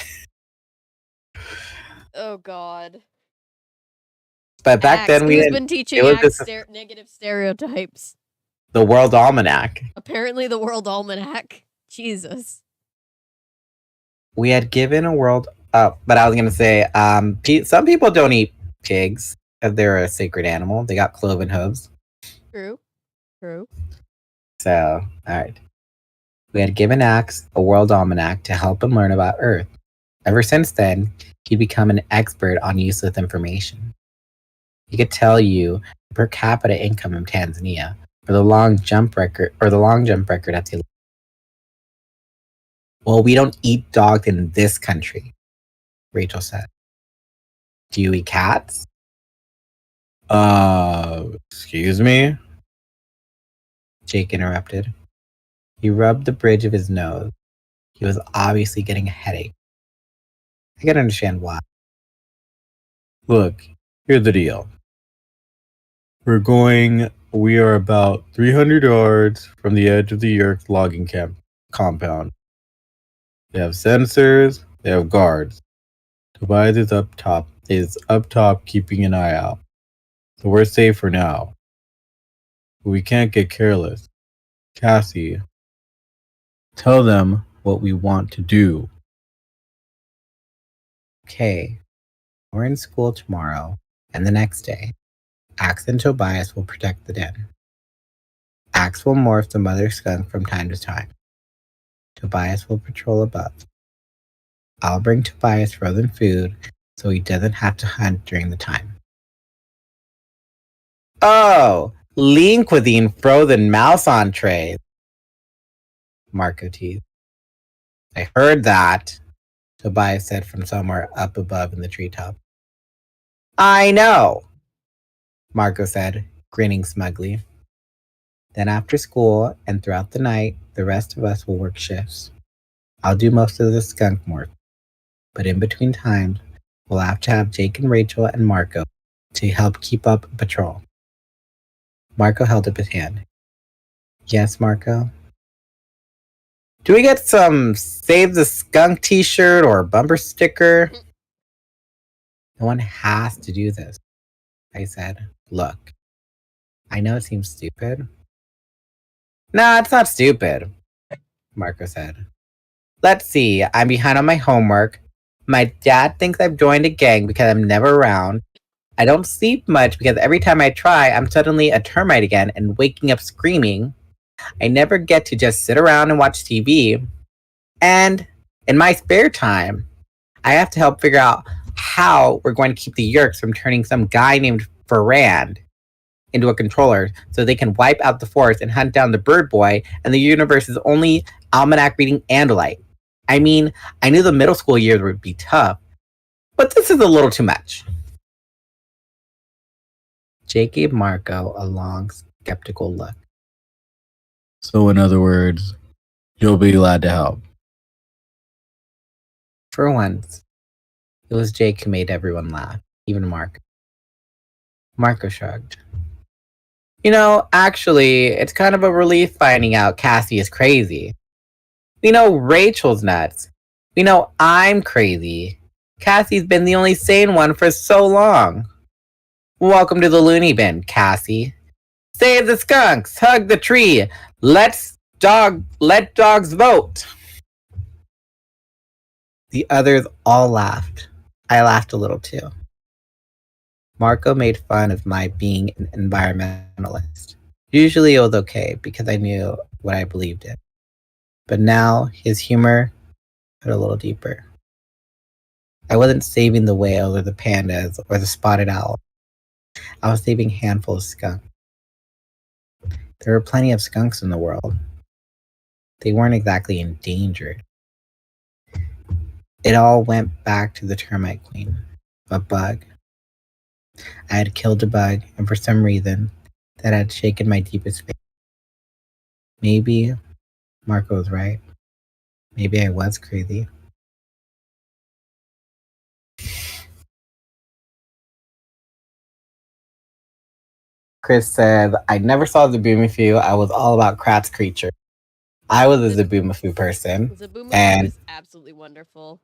Oh God. But back then who's been teaching Axe negative stereotypes? The World Almanac. Apparently the World Almanac. Jesus. We had given a world up, but I was going to say, some people don't eat pigs if they're a sacred animal. They got cloven hooves. True. So, alright. We had given Axe a World Almanac to help him learn about Earth. Ever since then, he'd become an expert on useless information. He could tell you the per capita income in Tanzania, or the long jump record at the. Well, we don't eat dogs in this country, Rachel said. Do you eat cats? Excuse me? Jake interrupted. He rubbed the bridge of his nose. He was obviously getting a headache. I can understand why. Look, here's the deal. We are about 300 yards from the edge of the Yerk logging camp compound. They have sensors, they have guards. Tobias is up top keeping an eye out. So we're safe for now. We can't get careless. Cassie, tell them what we want to do. Okay, we're in school tomorrow, and the next day, Axe and Tobias will protect the den. Axe will morph the mother skunk from time to time. Tobias will patrol above. I'll bring Tobias frozen food so he doesn't have to hunt during the time. Oh, lean cuisine frozen mouse entrees. Marco teased. I heard that, Tobias said from somewhere up above in the treetop. I know, Marco said, grinning smugly. Then after school and throughout the night, the rest of us will work shifts. I'll do most of the skunk morph, but in between times, we'll have to have Jake and Rachel and Marco to help keep up patrol. Marco held up his hand. Yes, Marco? Do we get some Save the Skunk t-shirt or bumper sticker? No one has to do this, I said. Look, I know it seems stupid. Nah, it's not stupid, Marco said. Let's see, I'm behind on my homework. My dad thinks I've joined a gang because I'm never around. I don't sleep much because every time I try, I'm suddenly a termite again and waking up screaming. I never get to just sit around and watch TV. And in my spare time, I have to help figure out how we're going to keep the Yerks from turning some guy named Ferrand into a controller so they can wipe out the forest and hunt down the bird boy and the universe's only almanac reading Andalite. I mean, I knew the middle school years would be tough, but this is a little too much. Jake gave Marco a long, skeptical look. So, in other words, you'll be glad to help. For once, it was Jake who made everyone laugh, even Marco. Marco shrugged. You know, actually, it's kind of a relief finding out Cassie is crazy. We know Rachel's nuts. We know I'm crazy. Cassie's been the only sane one for so long. Welcome to the loony bin, Cassie. Save the skunks, hug the tree. Let dogs vote. The others all laughed. I laughed a little too. Marco made fun of my being an environmentalist. Usually it was okay because I knew what I believed in. But now his humor got a little deeper. I wasn't saving the whales or the pandas or the spotted owl. I was saving handfuls of skunks. There were plenty of skunks in the world. They weren't exactly endangered. It all went back to the termite queen, a bug. I had killed a bug, and for some reason, that had shaken my deepest faith. Maybe Marco was right. Maybe I was crazy. Chris said, I never saw Zaboomafoo. I was all about Krat's creature. I was a Zaboomafoo person. Zaboomafoo is absolutely wonderful.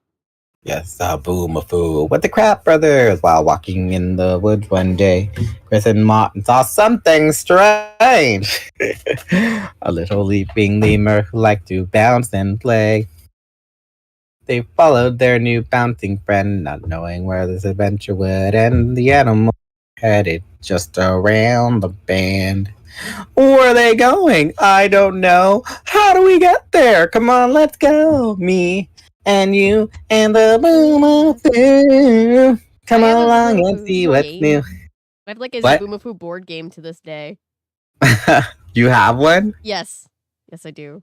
Yes, Zaboomafoo with the Krat brothers. While walking in the woods one day, Chris and Martin saw something strange. A little leaping lemur who liked to bounce and play. They followed their new bouncing friend, not knowing where this adventure would end. The animal headed just around the bend. Where are they going? I don't know. How do we get there? Come on, let's go. Me and you and the Boomafoo. Come along and see what's new. I have like a Zaboomafoo board game to this day. You have one? Yes. Yes, I do.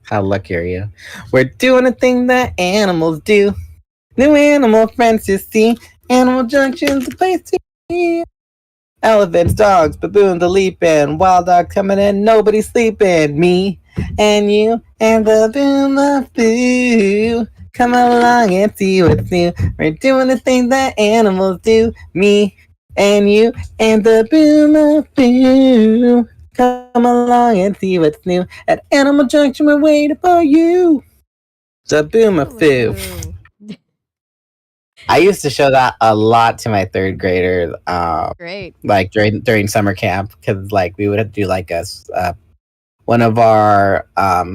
How lucky are you? We're doing a thing that animals do. New animal friends to see. Animal Junction's the place to be. Elephants, dogs, baboons are leaping. Wild dogs coming in, nobody's sleeping. Me and you and the Boomafoo. Come along and see what's new. We're doing the thing that animals do. Me and you and the Boomafoo. Come along and see what's new. At Animal Junction, we're waiting for you. The Boomafoo. I used to show that a lot to my third graders. Great. Like during summer camp, because like we would do like one of our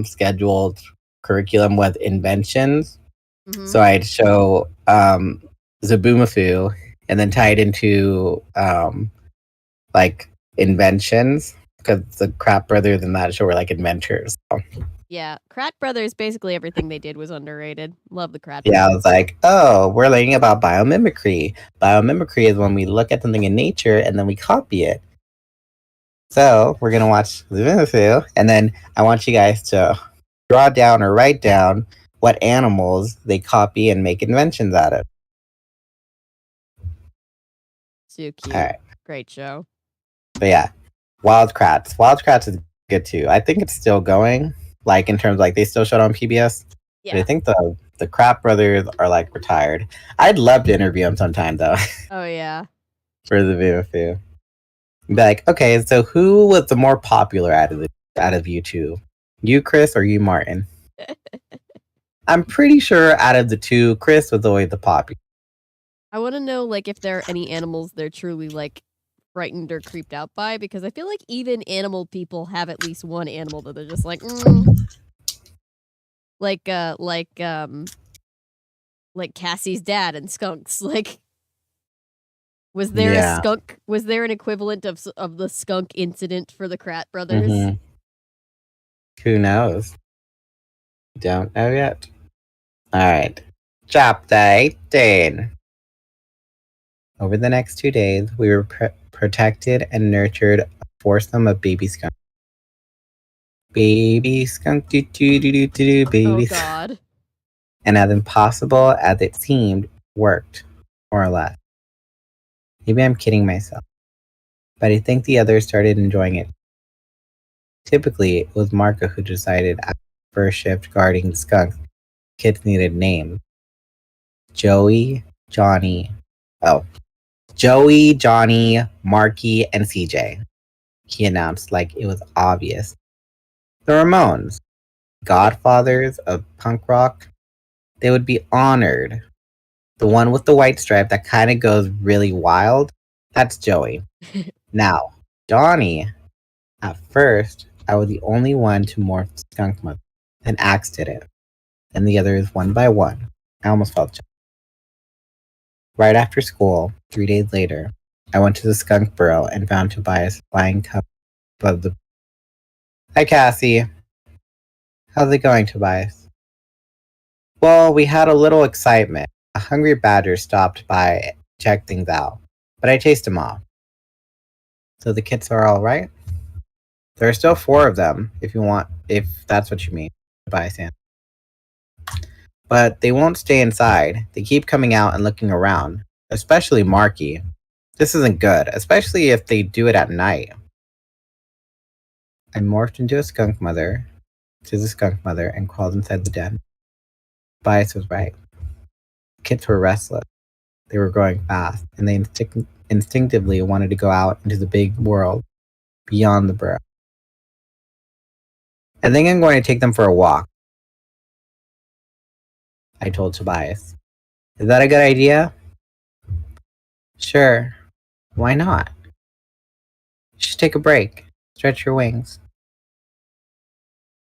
scheduled curriculum with inventions. Mhm. So I'd show Zaboomafoo and then tie it into like inventions, because the Crap Brothers in that show were like inventors. So, Yeah, Krat Brothers, basically everything they did was underrated. Love the Krat yeah, I Brothers. was like, oh, we're learning about biomimicry. Biomimicry is when we look at something in nature and then we copy it. So we're gonna watch Zaboomafoo, and then I want you guys to draw down or write down what animals they copy and make inventions out of. So cute. All right. Great show. But yeah, Wild Kratts. Wild Kratts is good too. I think it's still going. Like in terms like they still showed on PBS. But I Yeah. think the Crap Brothers are like retired. I'd love to interview them sometime though Oh yeah. for the VFU. Be like, okay, so who was the more popular out of you two? You, Chris, or you, Martin? I'm pretty sure out of the two, Chris was always the popular. I want to know like if there are any animals they're truly like frightened or creeped out by, because I feel like even animal people have at least one animal that they're just like like Cassie's dad and skunks. Like, was there a skunk? Was there an equivalent of the skunk incident for the Krat Brothers? Mm-hmm. Who knows? Don't know yet. All right. Chapter 18. Over the next 2 days, we were protected and nurtured a foursome of baby skunks. Baby skunk, baby. Oh God. And as impossible as it seemed, worked, more or less. Maybe I'm kidding myself, but I think the others started enjoying it. Typically, it was Marco who decided after the first shift guarding the skunks, kids needed names. Joey, Johnny, Marky, and CJ, he announced like it was obvious. The Ramones, godfathers of punk rock, they would be honored. The one with the white stripe that kind of goes really wild, that's Joey. Now, Donnie, at first, I was the only one to morph Skunk Mother, and Axe did it. And the others one by one. I almost felt jealous. Right after school, 3 days later, I went to the skunk burrow and found Tobias lying above the... Hi, Cassie. How's it going, Tobias? Well, we had a little excitement. A hungry badger stopped by to check things out, but I chased him off. So the kids are all right? There are still 4 of them, if that's what you mean, Tobias answered. But they won't stay inside. They keep coming out and looking around, especially Marky. This isn't good, especially if they do it at night. I morphed into the skunk mother, and crawled inside the den. Bias was right. The kids were restless. They were growing fast, and they instinctively wanted to go out into the big world beyond the burrow. I think I'm going to take them for a walk, I told Tobias. Is that a good idea? Sure. Why not? You should take a break. Stretch your wings.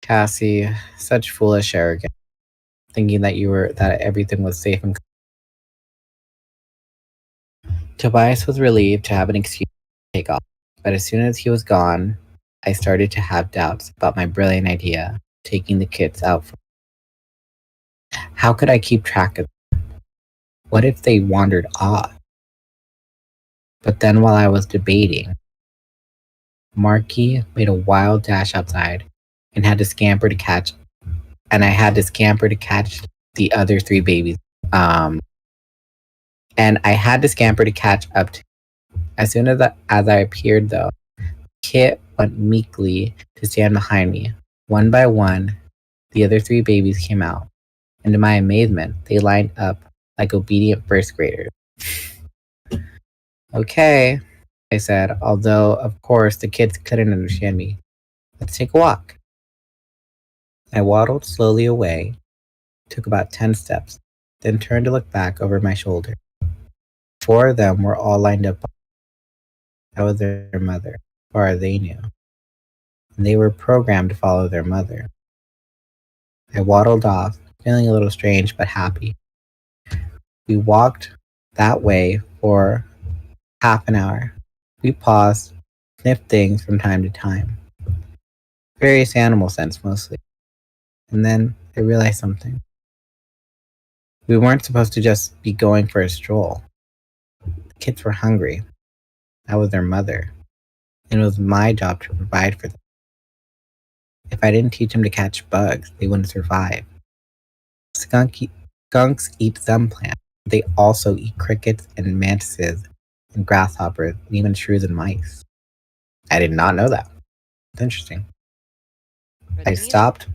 Cassie, such foolish arrogance, thinking that everything was safe and... Tobias was relieved to have an excuse to take off, but as soon as he was gone, I started to have doubts about my brilliant idea of taking the kids out. How could I keep track of them? What if they wandered off? But then while I was debating, Marky made a wild dash outside and I had to scamper to catch the other 3 babies. And I had to scamper to catch up to. As soon as I appeared, though, Kit went meekly to stand behind me. One by one, the other 3 babies came out, and to my amazement, they lined up like obedient first graders. Okay, I said, although, of course, the kids couldn't understand me. Let's take a walk. I waddled slowly away, took about 10 steps, then turned to look back over my shoulder. 4 of them were all lined up. I was their mother, as far as they knew. And they were programmed to follow their mother. I waddled off, feeling a little strange but happy. We walked that way for half an hour. We paused, sniffed things from time to time. Various animal scents mostly. And then I realized something. We weren't supposed to just be going for a stroll. The kids were hungry. I was their mother. And it was my job to provide for them. If I didn't teach them to catch bugs, they wouldn't survive. Skunks eat some plants. They also eat crickets and mantises and grasshoppers and even shrews and mice. I did not know that. It's interesting. I stopped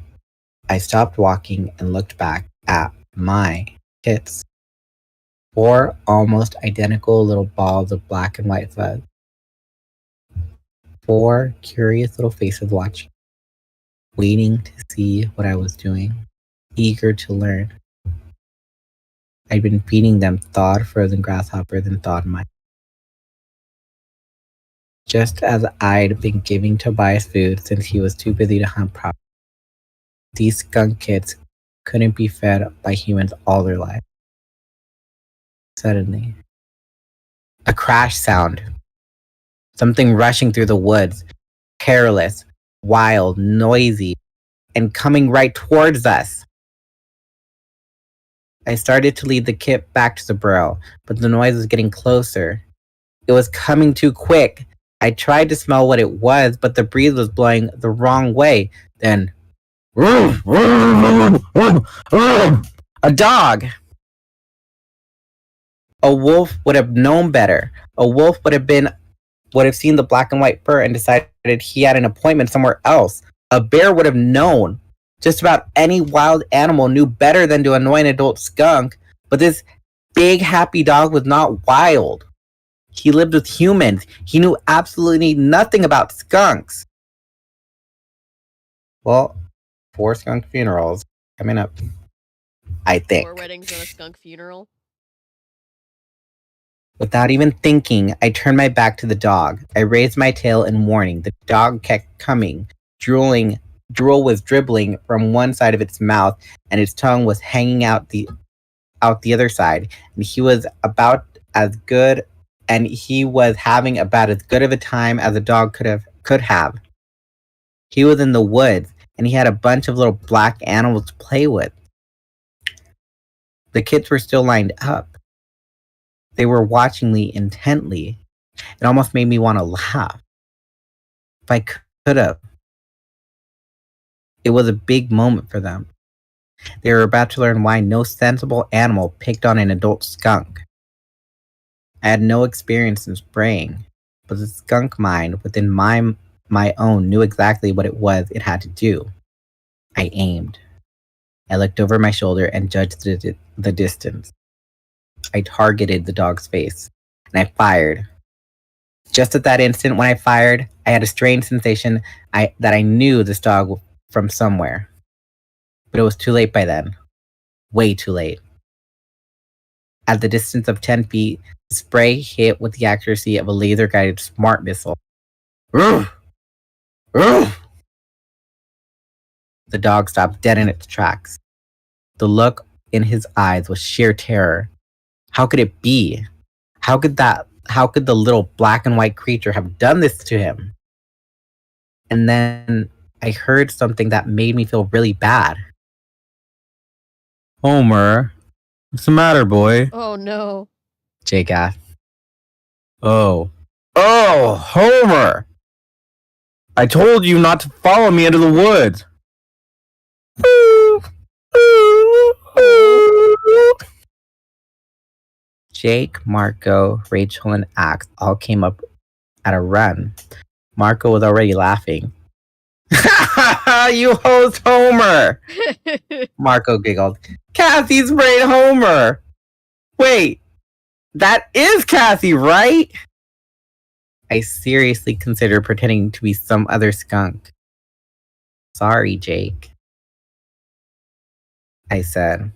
walking and looked back at my kits. 4 almost identical little balls of black and white fuzz. 4 curious little faces watching, waiting to see what I was doing, eager to learn. I'd been feeding them thawed frozen grasshoppers and thawed mice. Just as I'd been giving Tobias food since he was too busy to hunt properly. These skunk kids couldn't be fed by humans all their lives. Suddenly, a crash sound. Something rushing through the woods, careless, wild, noisy, and coming right towards us. I started to lead the kit back to the burrow, but the noise was getting closer. It was coming too quick. I tried to smell what it was, but the breeze was blowing the wrong way. Then, a dog! A wolf would have known better. A wolf would have seen the black and white fur and decided he had an appointment somewhere else. A bear would have known. Just about any wild animal knew better than to annoy an adult skunk, but this big happy dog was not wild. He lived with humans. He knew absolutely nothing about skunks. Well, 4 skunk funerals coming up, I think. 4 weddings and a skunk funeral. Without even thinking, I turned my back to the dog. I raised my tail in warning. The dog kept coming, drooling. Drool was dribbling from one side of its mouth, and its tongue was hanging out the other side. And he was having about as good of a time as a dog could have. He was in the woods, and he had a bunch of little black animals to play with. The kids were still lined up. They were watching me intently. It almost made me want to laugh. If I could have. It was a big moment for them. They were about to learn why no sensible animal picked on an adult skunk. I had no experience in spraying, but the skunk mind within my own knew exactly what it was it had to do. I aimed. I looked over my shoulder and judged the distance. I targeted the dog's face, and I fired. Just at that instant when I fired, I had a strange sensation that I knew this dog from somewhere. But it was too late by then. Way too late. At the distance of 10 feet, the spray hit with the accuracy of a laser-guided smart missile. The dog stopped dead in its tracks. The look in his eyes was sheer terror. How could it be? How could the little black and white creature have done this to him? And then I heard something that made me feel really bad. Homer, what's the matter, boy? Oh no. Jake asked. Oh, Homer! I told you not to follow me into the woods. Jake, Marco, Rachel, and Axe all came up at a run. Marco was already laughing. You host Homer! Marco giggled. Kathy sprayed Homer! Wait, that is Kathy, right? I seriously considered pretending to be some other skunk. Sorry, Jake, I said.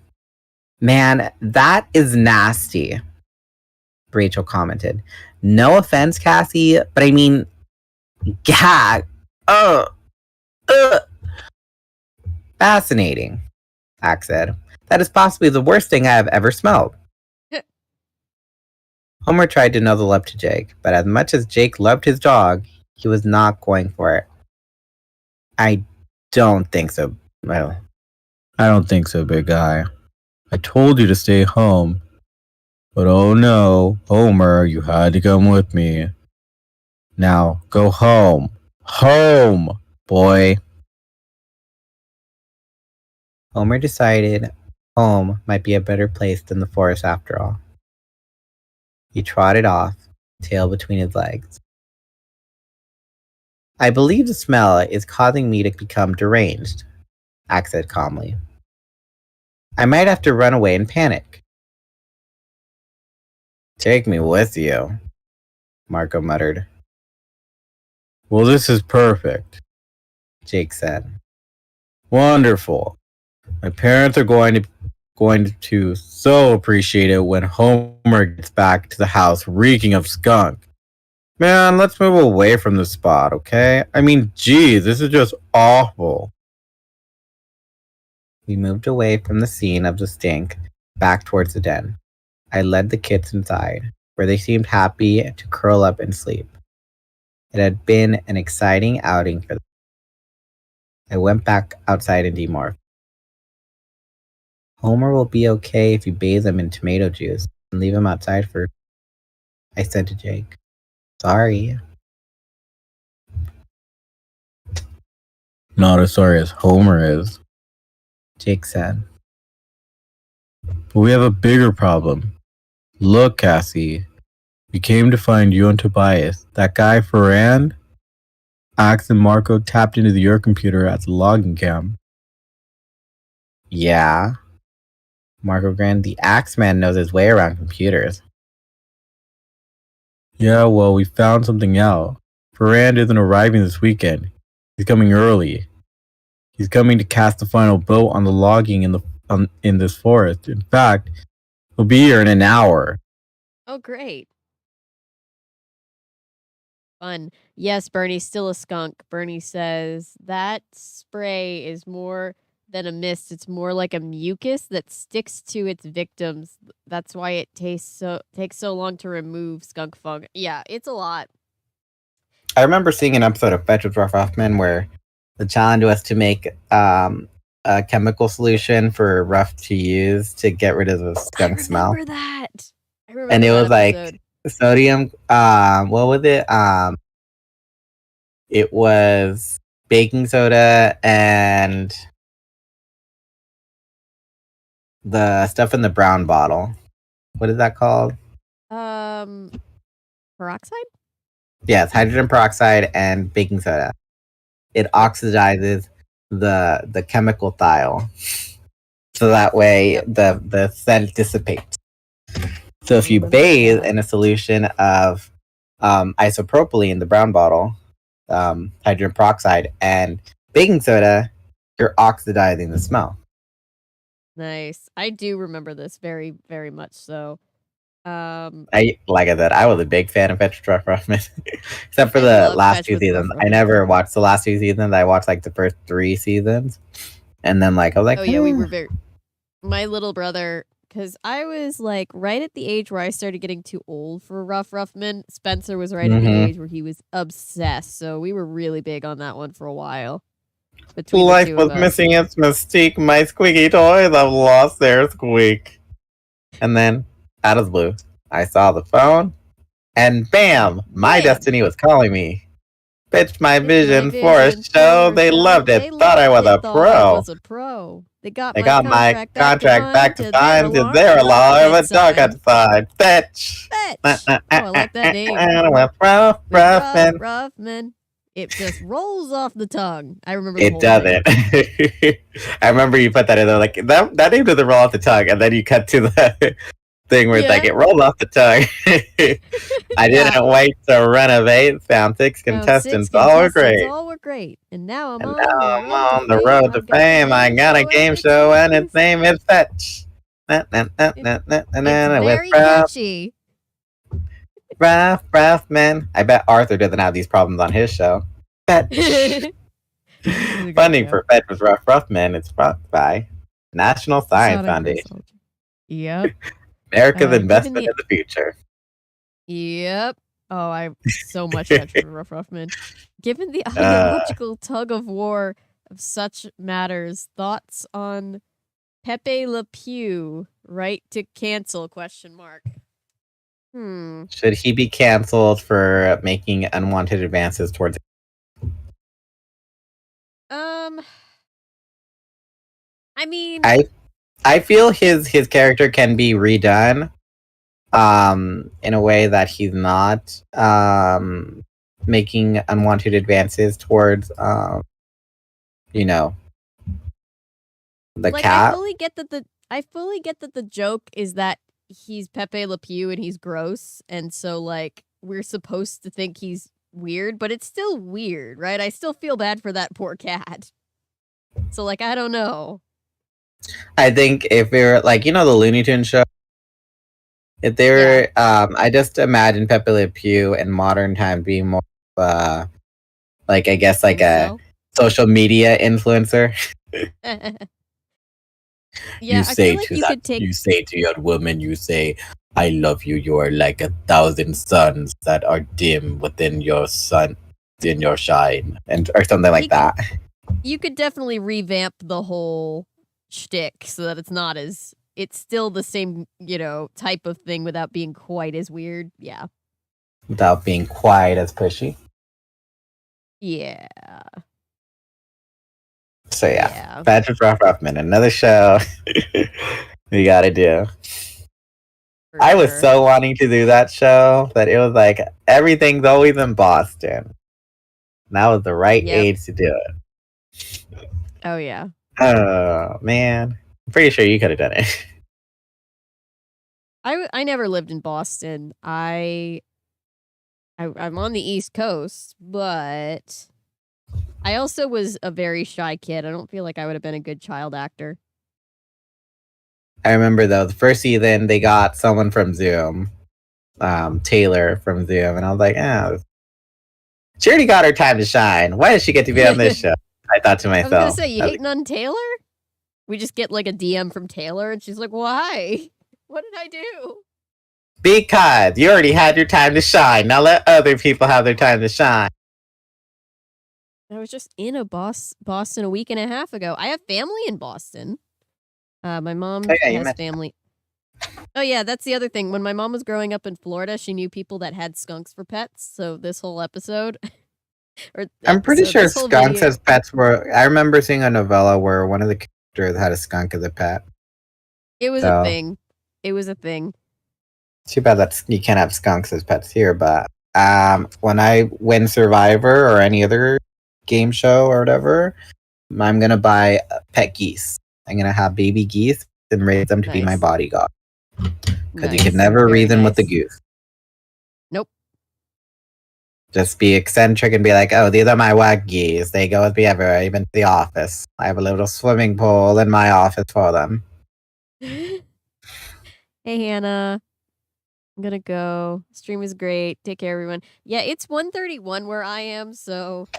Man, that is nasty, Rachel commented. No offense, Cassie, but I mean, gag. Ugh. Ugh. Fascinating, Axe said. That is possibly the worst thing I have ever smelled. Homer tried to nuzzle up to Jake, but as much as Jake loved his dog, he was not going for it. I don't think so. Well, I don't think so, big guy. I told you to stay home. But oh no, Homer, you had to come with me. Now, go home. Home, boy. Homer decided home might be a better place than the forest after all. He trotted off, tail between his legs. I believe the smell is causing me to become deranged, Axe said calmly. I might have to run away and panic. Take me with you, Marco muttered. Well, this is perfect, Jake said. Wonderful. My parents are going to so appreciate it when Homer gets back to the house reeking of skunk. Man, let's move away from this spot, okay? I mean, geez, this is just awful. We moved away from the scene of the stink, back towards the den. I led the kids inside, where they seemed happy to curl up and sleep. It had been an exciting outing for them. I went back outside and demorphed. Homer will be okay if you bathe him in tomato juice and leave him outside first, I said to Jake. Sorry. Not as sorry as Homer is, Jake said. But we have a bigger problem. Look, Cassie. We came to find you and Tobias. That guy Ferrand? Axe and Marco tapped into your computer at the logging camp. Yeah. Marco grinned. The Axeman knows his way around computers. Yeah, well, we found something out. Ferrand isn't arriving this weekend. He's coming early. He's coming to cast the final vote on the logging in this forest. In fact, he'll be here in an hour. Oh, great. Fun. Yes, Bernie's still a skunk. Bernie says that spray is more than a mist. It's more like a mucus that sticks to its victims. That's why it takes so long to remove skunk funk. Yeah, it's a lot. I remember seeing an episode of Fetch with Ruff Ruffman where the challenge was to make a chemical solution for Ruff to use to get rid of the skunk smell. I remember that. And it was like sodium. What was it? It was baking soda and the stuff in the brown bottle. What is that called? Peroxide? Yeah, it's hydrogen peroxide and baking soda. It oxidizes the chemical thiol, so that way the scent dissipates. So if you bathe in a solution of isopropylene, the brown bottle, hydrogen peroxide, and baking soda, you're oxidizing the smell. Nice. I do remember this very, very much so. Like I said, I was a big fan of Fetch with Ruff Ruffman, except for the last two seasons. I never watched the last two seasons. I watched like the first 3 seasons, and then like I was like, oh yeah, we were very. My little brother, because I was like right at the age where I started getting too old for Ruff Ruffman. Spencer was right at the age where he was obsessed, so we were really big on that one for a while. Life was missing its mystique. My squeaky toys have lost their squeak. And then, out of the blue, I saw the phone, and bam! My destiny was calling me. Pitched my vision for a show. They loved it. Thought I was a pro. They got my contract back to find to their alarm. A dog outside. Fetch. Fetch. Oh, I like that name. Ruffman. It just rolls off the tongue. I remember. It doesn't. I remember you put that in there, like that name doesn't roll off the tongue, and then you cut to the thing where it's like it rolls off the tongue. I didn't wait to renovate. Found 6 contestants. All were great. And now I'm on the road to fame. I got a game show, and its name is Fetch. It's With very catchy. rough man. I bet Arthur doesn't have these problems on his show. Bet. Funding for Fed with Rough Men is brought by National Science Foundation. Yep. America's investment in the future. Yep. Oh, I so much catch for Rough Men. Given the ideological tug of war of such matters, thoughts on Pepe Le Pew, right to cancel? ? Should he be canceled for making unwanted advances towards? I mean, I feel his character can be redone, in a way that he's not making unwanted advances towards, you know, the like, cat. I fully get that the joke is that he's Pepe Le Pew and he's gross, and so like we're supposed to think he's weird, but it's still weird, right? I still feel bad for that poor cat. So like, I don't know. I think if we were like, the Looney Tunes show, if they were, I just imagine Pepe Le Pew in modern time being more, like I guess like a social media influencer. Yeah, I feel like you say to your woman, you say, "I love you. You are like 1,000 suns that are dim within your sun, in your shine," or something like that. You could definitely revamp the whole shtick so that it's still the same, type of thing without being quite as weird. Yeah. Without being quite as pushy. Yeah. So yeah. Patrick Ruffman, another show we gotta do. I was so wanting to do that show that it was like everything's always in Boston. And that was the right age to do it. Oh yeah. Oh man. I'm pretty sure you could have done it. I never lived in Boston. I'm on the East Coast, but I also was a very shy kid. I don't feel like I would have been a good child actor. I remember though, the first season they got someone from Zoom, Taylor from Zoom, and I was like, she already got her time to shine. Why does she get to be on this show? I thought to myself. I was gonna say, you hating on Taylor? We just get like a DM from Taylor, and she's like, "Why? What did I do?" Because you already had your time to shine. Now let other people have their time to shine. I was just in Boston a week and a half ago. I have family in Boston. My mom has family. Oh yeah, that's the other thing. When my mom was growing up in Florida, she knew people that had skunks for pets. So this whole episode, I'm pretty sure skunks as pets were. I remember seeing a novella where one of the characters had a skunk as a pet. It was a thing. It was a thing. Too bad that you can't have skunks as pets here. But when I win Survivor or any other game show or whatever, I'm gonna buy pet geese. I'm gonna have baby geese and raise them to be my bodyguard. Because you can never reason with the goose. Nope. Just be eccentric and be like, "Oh, these are my wag geese. They go with me everywhere, even to the office. I have a little swimming pool in my office for them." Hey, Hannah. I'm gonna go. Stream is great. Take care, everyone. Yeah, it's 1:31 where I am, so,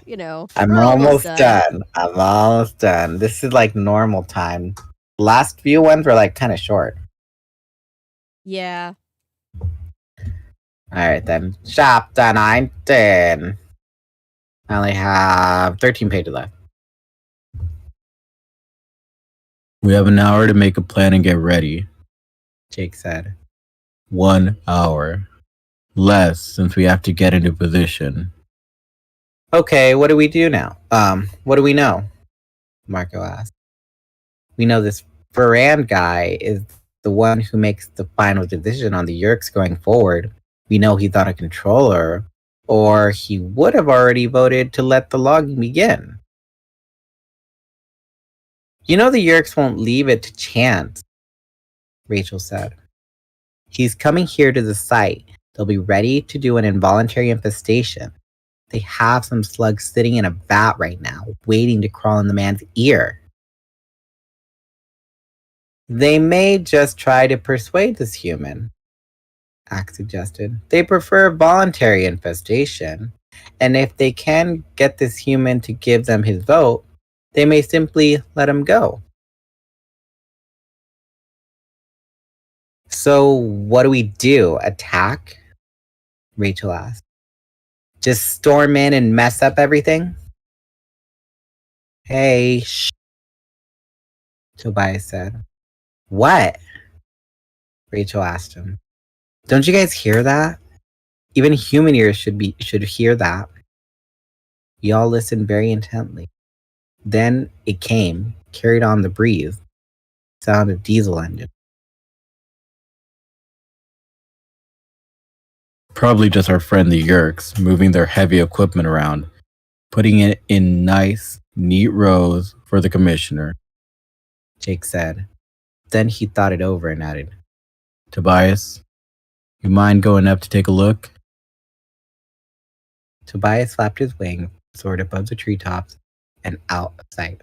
I'm almost done. I'm almost done. This is like normal time. Last few ones were like kind of short. Yeah. Alright then. Chapter 19. I only have 13 pages left. We have an hour to make a plan and get ready, Jake said. 1 hour. Less, since we have to get into position. Okay, what do we do now? What do we know? Marco asked. We know this Ferrand guy is the one who makes the final decision on the Yerks going forward. We know he's not a controller, or he would have already voted to let the logging begin. The Yerks won't leave it to chance, Rachel said. He's coming here to the site. They'll be ready to do an involuntary infestation. They have some slugs sitting in a vat right now, waiting to crawl in the man's ear. They may just try to persuade this human, Axe suggested. They prefer voluntary infestation, and if they can get this human to give them his vote, they may simply let him go. So, what do we do? Attack? Rachel asked. Just storm in and mess up everything? Hey, shh, Tobias said. What? Rachel asked him. Don't you guys hear that? Even human ears should hear that. We all listened very intently. Then it came, carried on the breeze, sound of diesel engine. Probably just our friend the Yerks moving their heavy equipment around, putting it in nice, neat rows for the commissioner, Jake said. Then he thought it over and added, Tobias, you mind going up to take a look? Tobias flapped his wings, soared above the treetops, and out of sight.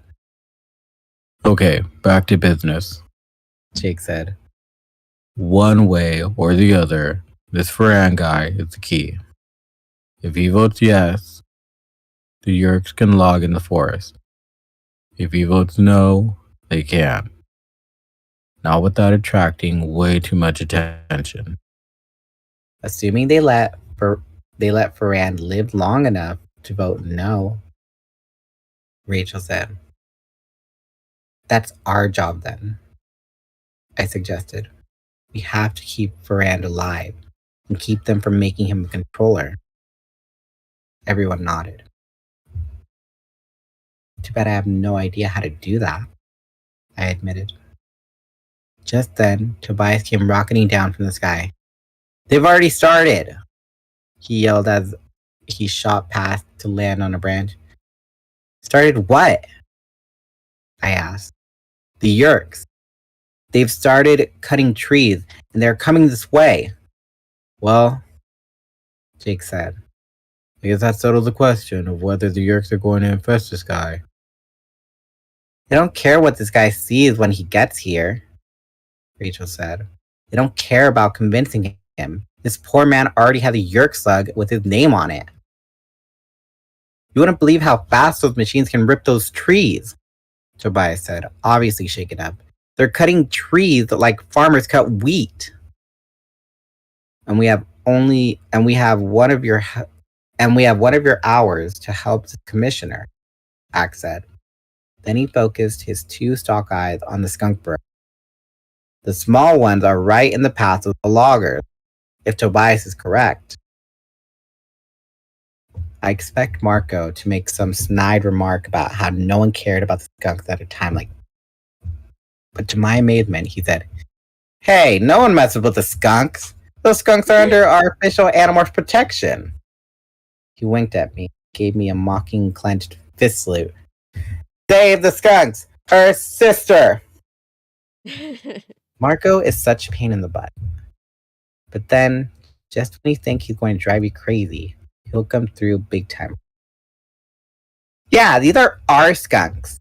Okay, back to business. Jake said. One way or the other, this Ferran guy is the key. If he votes yes, the Yerks can log in the forest. If he votes no, they can't. Not without attracting way too much attention. Assuming they let Ferran live long enough to vote no, Rachel said. That's our job then, I suggested. We have to keep Ferran alive and keep them from making him a controller. Everyone nodded. Too bad I have no idea how to do that, I admitted. Just then, Tobias came rocketing down from the sky. They've already started, he yelled as he shot past to land on a branch. Started what? I asked. The Yerks. They've started cutting trees, and they're coming this way. Well, Jake said. I guess that settles the question of whether the Yerks are going to infest this guy. They don't care what this guy sees when he gets here, Rachel said. They don't care about convincing him. This poor man already has a Yerk slug with his name on it. You wouldn't believe how fast those machines can rip those trees, Tobias said, obviously shaken up. They're cutting trees like farmers cut wheat. And we have one of your hours to help the commissioner, Axe said. Then he focused his two stalk eyes on the skunk burrow. The small ones are right in the path of the loggers, if Tobias is correct. I expect Marco to make some snide remark about how no one cared about the skunks at a time like that. But to my amazement, he said, Hey, no one messes with the skunks. Those skunks are under our official Animorphs protection. He winked at me, gave me a mocking clenched fist salute. Save the skunks! Her sister! Marco is such a pain in the butt. But then, just when you think he's going to drive you crazy, he'll come through big time. Yeah, these are our skunks,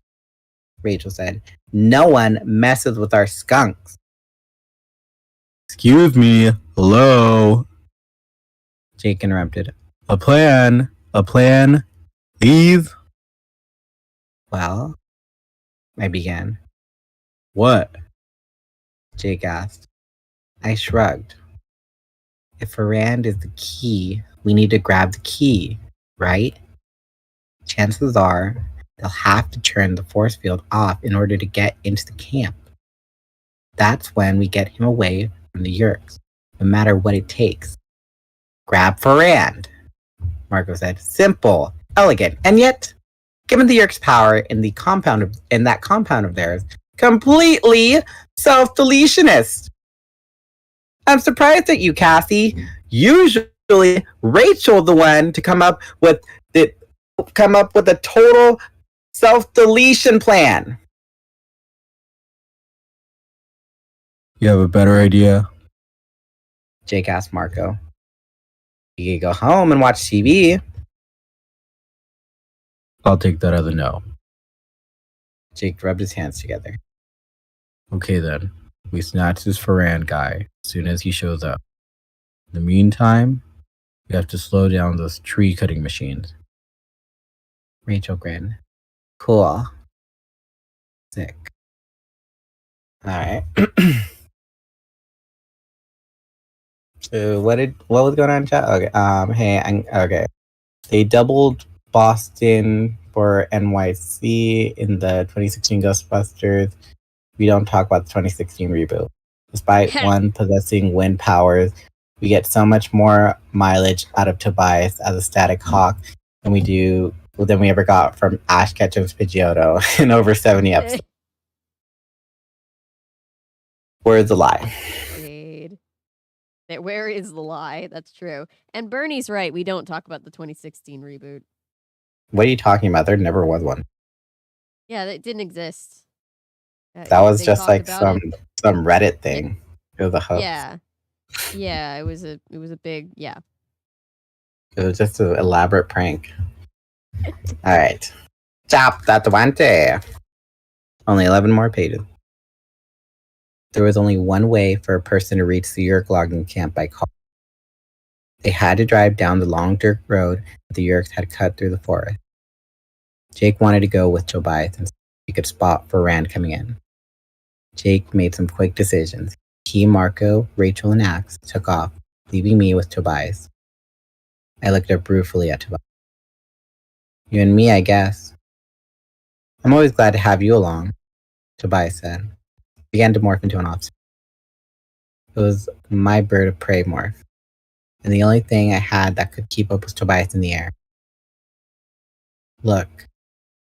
Rachel said. No one messes with our skunks. Excuse me, hello? Jake interrupted. A plan, please? Well, I began. What? Jake asked. I shrugged. If Ferran is the key, we need to grab the key, right? Chances are they'll have to turn the force field off in order to get into the camp. That's when we get him away from the Yerks, no matter what it takes. Grab Ferran, Marco said. Simple, elegant, and yet, given the Yerks' power in that compound of theirs, completely self-deletionist. I'm surprised at you, Cassie. Usually, Rachel's the one to come up with a total self-deletion plan. You have a better idea? Jake asked Marco. You could go home and watch TV. I'll take that as a no. Jake rubbed his hands together. Okay then. We snatch this Ferran guy as soon as he shows up. In the meantime, we have to slow down those tree cutting machines. Rachel grinned. Cool. Sick. Alright. So what was going on in chat? Okay. Okay. They doubled Boston for NYC in the 2016 Ghostbusters. We don't talk about the 2016 reboot. Despite one possessing wind powers, we get so much more mileage out of Tobias as a static hawk than we ever got from Ash Ketchum's Pidgeotto in over 70 episodes. Where's the lie? Shade. Where is the lie? That's true. And Bernie's right. We don't talk about the 2016 reboot. What are you talking about? There never was one. Yeah, that didn't exist. That was They just talked like about some Reddit thing. It was a hoax. Yeah, it was a big, yeah. It was just an elaborate prank. All right. Chapter 20. Only 11 more pages. There was only one way for a person to reach the Yerk logging camp by car. They had to drive down the long dirt road that the Yerks had cut through the forest. Jake wanted to go with Tobias and he could spot Ferran coming in. Jake made some quick decisions. He, Marco, Rachel, and Axe took off, leaving me with Tobias. I looked up ruefully at Tobias. You and me, I guess. I'm always glad to have you along, Tobias said. He began to morph into an officer. It was my bird of prey morph, and the only thing I had that could keep up was Tobias in the air. Look,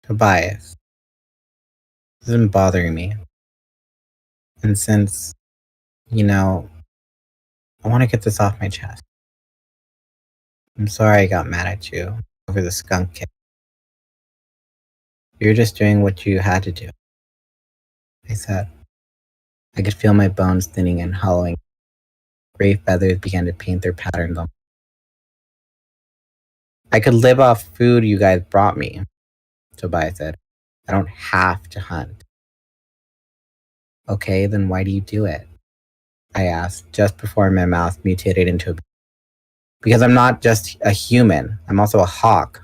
Tobias, this has been bothering me. And since, I want to get this off my chest. I'm sorry I got mad at you over the skunk kid. You were just doing what you had to do, I said. I could feel my bones thinning and hollowing. Gray feathers began to paint their patterns on. I could live off food you guys brought me, Tobias said. I don't have to hunt. Okay, then why do you do it? I asked, just before my mouth mutated into a... Because I'm not just a human, I'm also a hawk.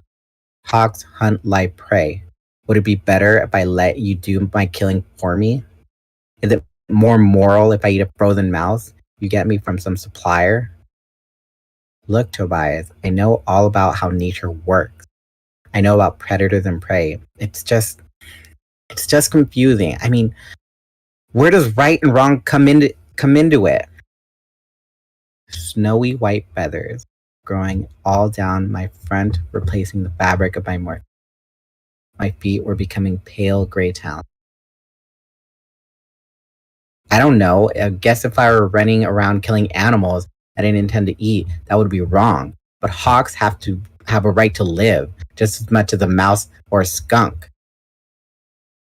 Hawks hunt live prey. Would it be better if I let you do my killing for me? Is it more moral if I eat a frozen mouse you get me from some supplier? Look, Tobias, I know all about how nature works. I know about predators and prey. It's just confusing. I mean, where does right and wrong come into it? Snowy white feathers growing all down my front, replacing the fabric of my morph. My feet were becoming pale gray talons. I don't know. I guess if I were running around killing animals I didn't intend to eat, that would be wrong. But hawks have to have a right to live, just as much as a mouse or a skunk.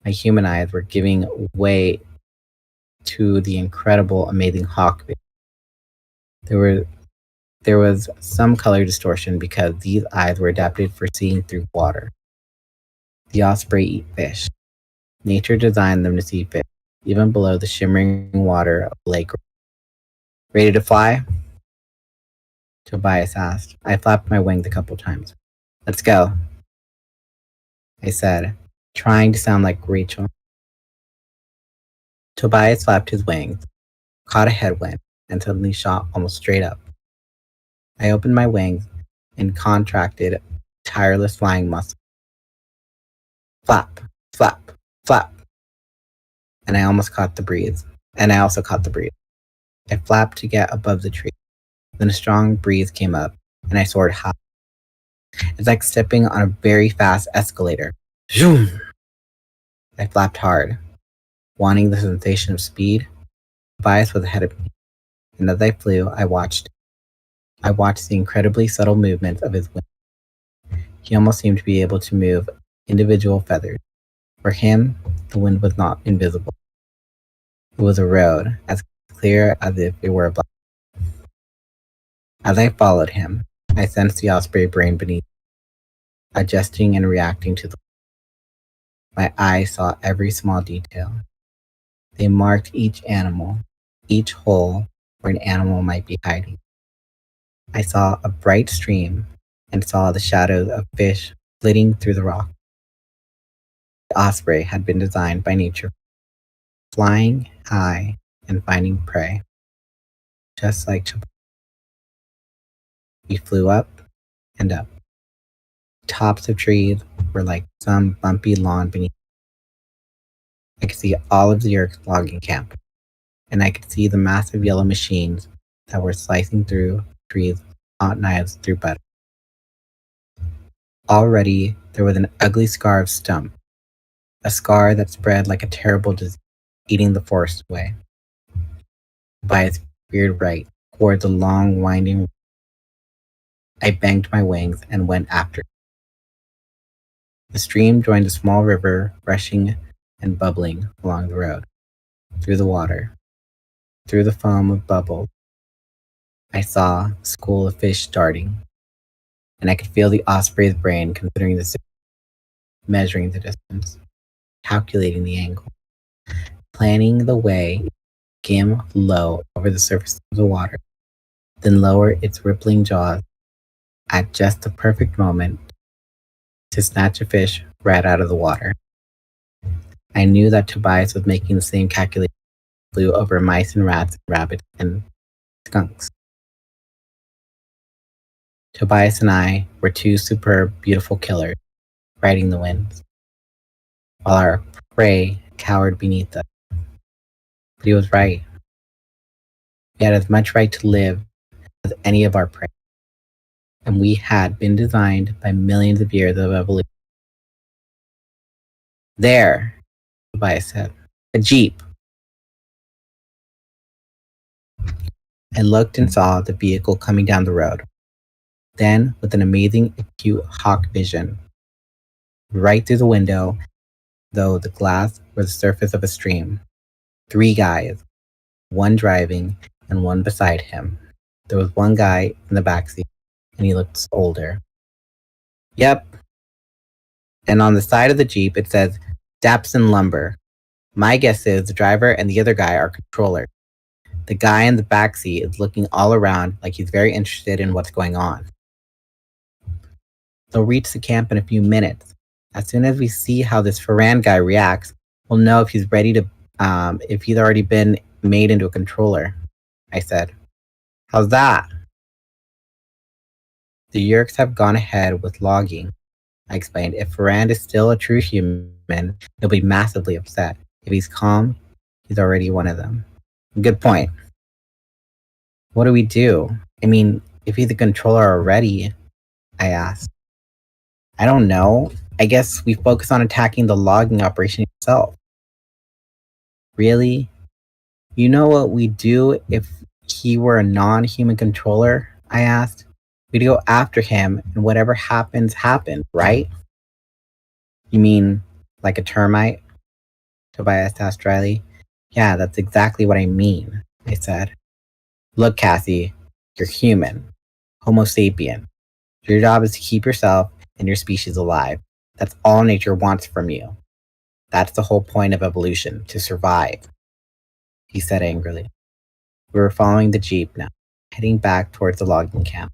My human eyes were giving way to the incredible, amazing hawk. There was some color distortion because these eyes were adapted for seeing through water. The osprey eat fish. Nature designed them to see fish, even below the shimmering water of the lake. Ready to fly? Tobias asked. I flapped my wings a couple times. Let's go, I said, trying to sound like Rachel. Tobias flapped his wings, caught a headwind, and suddenly shot almost straight up. I opened my wings and contracted tireless flying muscle. Flap, flap, flap. And I also caught the breeze. I flapped to get above the tree. Then a strong breeze came up, and I soared high. It's like stepping on a very fast escalator. Zoom! I flapped hard, wanting the sensation of speed. Tobias was ahead of me, and as I flew, I watched the incredibly subtle movements of his wings. He almost seemed to be able to move individual feathers. For him, the wind was not invisible. It was a road, as clear as if it were a black. As I followed him, I sensed the osprey brain beneath, adjusting and reacting to the... My eyes saw every small detail. They marked each animal, each hole where an animal might be hiding. I saw a bright stream and saw the shadows of fish flitting through the rock. The osprey had been designed by nature, flying high and finding prey, just like Chip. We flew up and up. Tops of trees were like some bumpy lawn beneath. I could see all of the Yerkes logging camp, and I could see the massive yellow machines that were slicing through trees with hot knives through butter. Already there was an ugly scar of stump, a scar that spread like a terrible disease, eating the forest away. By its weird right, towards the long winding, I banged my wings and went after it. The stream joined a small river, rushing and bubbling along the road. Through the water, through the foam of bubbles, I saw a school of fish darting, and I could feel the osprey's brain considering the situation, measuring the distance, calculating the angle, planning the way to skim low over the surface of the water, then lower its rippling jaws at just the perfect moment to snatch a fish right out of the water. I knew that Tobias was making the same calculation, flew over mice and rats and rabbits and skunks. Tobias and I were two superb, beautiful killers, riding the winds, while our prey cowered beneath us. But he was right. We had as much right to live as any of our prey, and we had been designed by millions of years of evolution. There, Tobias said, a jeep. I looked and saw the vehicle coming down the road. Then, with an amazing acute hawk vision, right through the window, though the glass was the surface of a stream, 3 guys, one driving and one beside him. There was one guy in the backseat, and he looked older. Yep. And on the side of the Jeep, it says, Dapson Lumber. My guess is the driver and the other guy are controllers. The guy in the backseat is looking all around like he's very interested in what's going on. They'll reach the camp in a few minutes. As soon as we see how this Ferran guy reacts, we'll know if he's ready to, if he's already been made into a controller, I said. How's that? The Yerkes have gone ahead with logging, I explained. If Ferran is still a true human, he'll be massively upset. If he's calm, he's already one of them. Good point. What do we do? I mean, if he's a controller already, I asked. I don't know. I guess we focus on attacking the logging operation itself. Really? You know what we'd do if he were a non-human controller? I asked. We'd go after him, and whatever happens, happens, right? You mean like a termite? Tobias asked dryly. Yeah, that's exactly what I mean, I said. Look, Cassie, you're human. Homo sapien. Your job is to keep yourself and your species alive. That's all nature wants from you. That's the whole point of evolution, to survive, he said angrily. We were following the Jeep now, heading back towards the logging camp.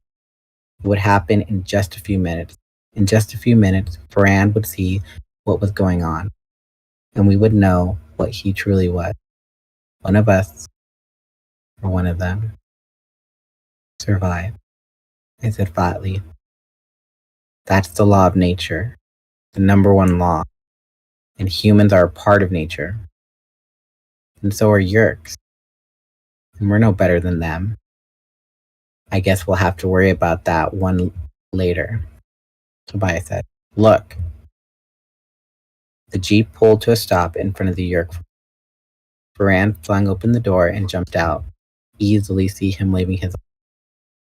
It would happen in just a few minutes. In just a few minutes, Ferran would see what was going on, and we would know what he truly was. One of us, or one of them. Survive, I said flatly. That's the law of nature, the number one law, and humans are a part of nature. And so are Yerkes, and we're no better than them. I guess we'll have to worry about that one later, Tobias said. Look. The Jeep pulled to a stop in front of the Yerk. Ferran flung open the door and jumped out. Easily see him waving his arms,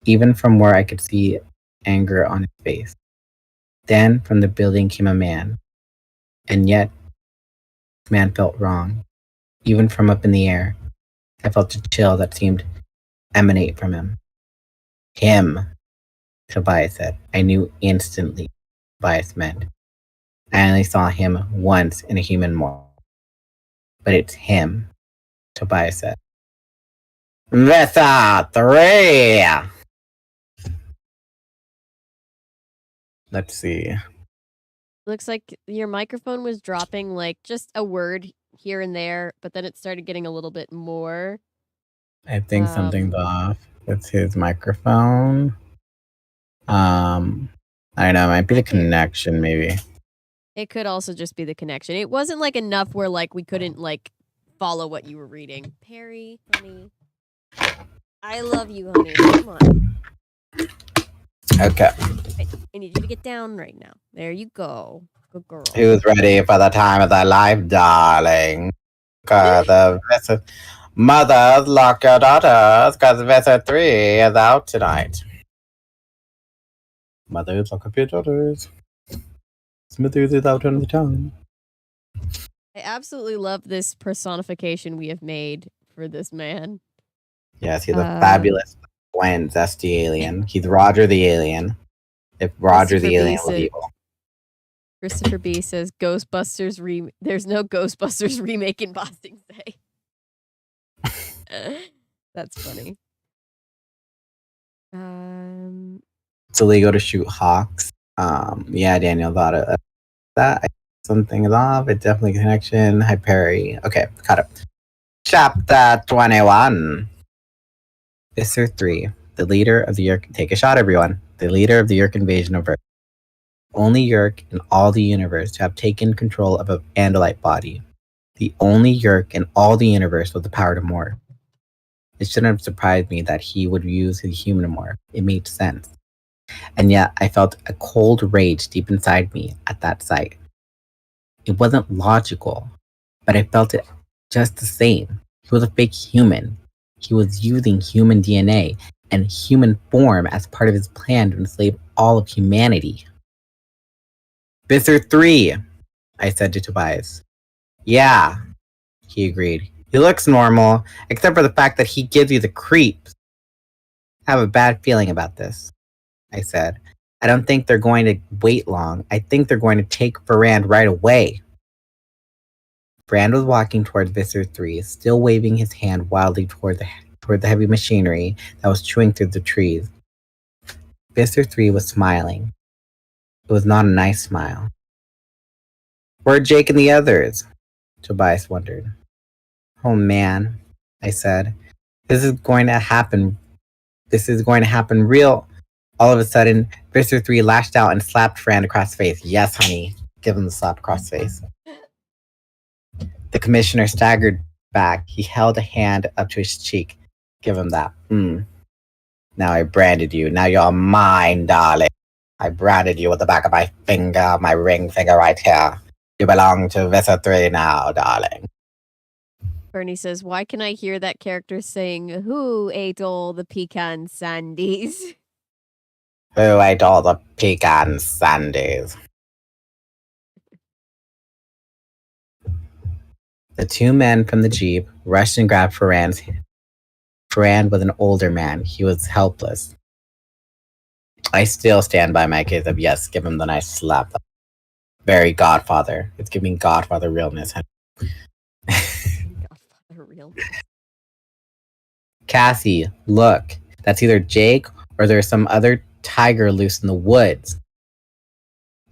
even from where I could see anger on his face. Then from the building came a man. And yet, this man felt wrong. Even from up in the air, I felt a chill that seemed to emanate from him. Him, Tobias said. I knew instantly what Tobias meant. I only saw him once in a human morph. But it's him. Tobias said. Visa 3! Let's see. Looks like your microphone was dropping like just a word here and there, but then it started getting a little bit more. I think something's off with his microphone. I don't know. It might be the connection, maybe. It could also just be the connection. It wasn't like enough where like we couldn't like follow what you were reading. Perry, honey. I love you, honey. Come on. Okay. I need you to get down right now. There you go. Good girl. Who's ready for the time of their life, darling? Mothers, lock your daughters, because Visa 3 is out tonight. Mothers, lock up your daughters. Smithers is out on the town. I absolutely love this personification we have made for this man. Yes, he's a fabulous twins. That's the alien. He's Roger the alien. If Roger the alien was evil. Christopher B says Ghostbusters there's no Ghostbusters remake in Boxing Day. That's funny. It's illegal to shoot hawks. Yeah, Daniel thought of that. Something is off. It's definitely a connection. Hi, Perry. Okay, got it. Chapter 21. Visser 3. The leader of the Yerk. Take a shot, everyone. The leader of the Yerk invasion of Earth. Only Yerk in all the universe to have taken control of a Andalite body. The only Yerk in all the universe with the power to morph. It shouldn't have surprised me that he would use his human morph. It made sense. And yet, I felt a cold rage deep inside me at that sight. It wasn't logical, but I felt it just the same. He was a fake human. He was using human DNA and human form as part of his plan to enslave all of humanity. Visser 3, I said to Tobias. Yeah, he agreed. He looks normal, except for the fact that he gives you the creeps. I have a bad feeling about this, I said. I don't think they're going to wait long. I think they're going to take Ferrand right away. Ferrand was walking towards Visser 3, still waving his hand wildly toward the heavy machinery that was chewing through the trees. Visser 3 was smiling. It was not a nice smile. Where are Jake and the others? Tobias wondered. Oh man, I said. This is going to happen real. All of a sudden, Visser 3 lashed out and slapped Ferrand across the face. Yes, honey. Give him the slap across the face. The commissioner staggered back. He held a hand up to his cheek. Give him that. Now I branded you. Now you're mine, darling. I branded you with the back of my finger, my ring finger right here. You belong to Visser 3 now, darling. Bernie says, why can I hear that character saying, who ate all the pecan sandies? Who ate all the pecan sandies? The two men from the jeep rushed and grabbed Ferrand's hand. Ferrand was an older man. He was helpless. I still stand by my case of yes, give him the nice slap. Very Godfather. It's giving Godfather realness. Godfather realness. Cassie, look. That's either Jake or there's some other tiger loose in the woods.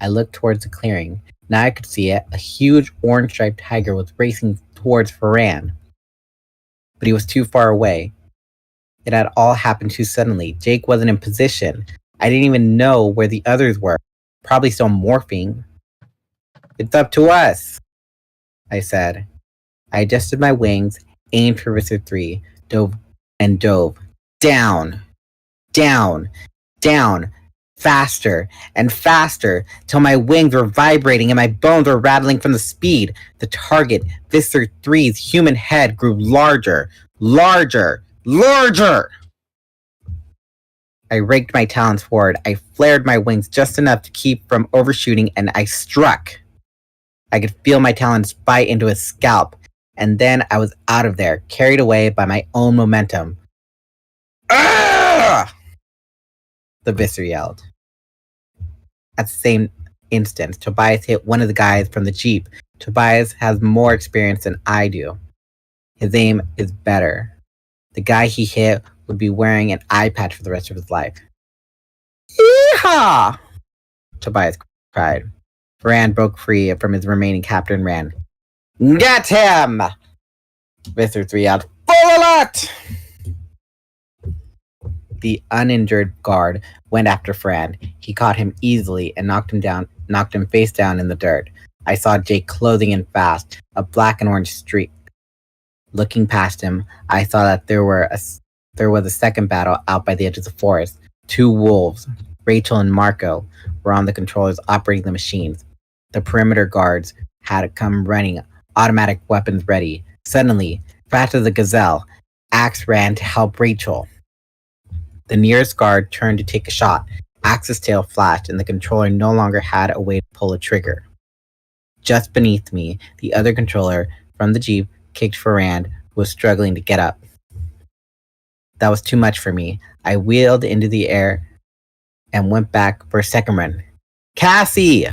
I looked towards the clearing. Now I could see it. A huge orange-striped tiger was racing towards Ferrand. But he was too far away. It had all happened too suddenly. Jake wasn't in position. I didn't even know where the others were. Probably still morphing. It's up to us, I said. I adjusted my wings, aimed for Visser 3, dove. Down, down, down, faster and faster, till my wings were vibrating and my bones were rattling from the speed. The target, Visser 3's human head, grew larger, larger, larger! I raked my talons forward. I flared my wings just enough to keep from overshooting, and I struck. I could feel my talons bite into his scalp, and then I was out of there, carried away by my own momentum. Ah! The Visser yelled. At the same instant, Tobias hit one of the guys from the jeep. Tobias has more experience than I do. His aim is better. The guy he hit would be wearing an eye patch for the rest of his life. Yeehaw! Tobias cried. Rand broke free from his remaining captor and ran. Get him! Visser 3 yelled, Full alert! The uninjured guard went after Fran. He caught him easily and knocked him face down in the dirt. I saw Jake closing in fast, a black and orange streak. Looking past him, I saw that there was a second battle out by the edge of the forest. 2 wolves, Rachel and Marco, were on the controllers operating the machines. The perimeter guards had come running, automatic weapons ready. Suddenly, fast as a gazelle, Axe ran to help Rachel. The nearest guard turned to take a shot. Axe's tail flashed, and the controller no longer had a way to pull a trigger. Just beneath me, the other controller from the Jeep kicked for Rand, who was struggling to get up. That was too much for me. I wheeled into the air and went back for a second run. Cassie!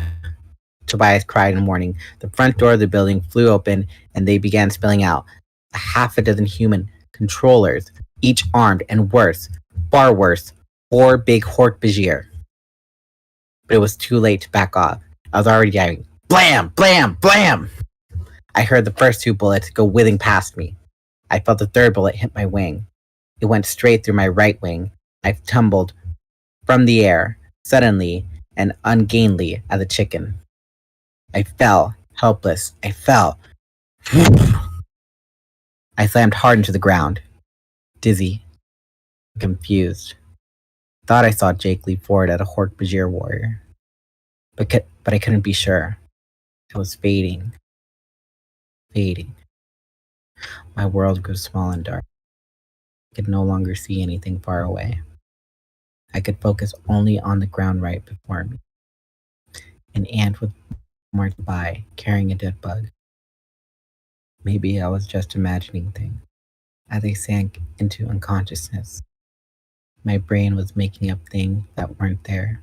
Tobias cried in warning. The front door of the building flew open, and they began spilling out. A half a dozen human controllers, each armed, and worse, far worse, 4 big Hork-Bajir. But it was too late to back off. I was already yelling, Blam! Blam! Blam! I heard the first 2 bullets go whizzing past me. I felt the third bullet hit my wing. It went straight through my right wing. I tumbled from the air, suddenly and ungainly as a chicken. I fell, helpless. I fell. I slammed hard into the ground, dizzy, confused. Thought I saw Jake leap forward at a Hork-Bajir warrior. But I couldn't be sure. It was fading. Fading. My world grew small and dark. I could no longer see anything far away. I could focus only on the ground right before me. An ant was marched by, carrying a dead bug. Maybe I was just imagining things. As I sank into unconsciousness, my brain was making up things that weren't there.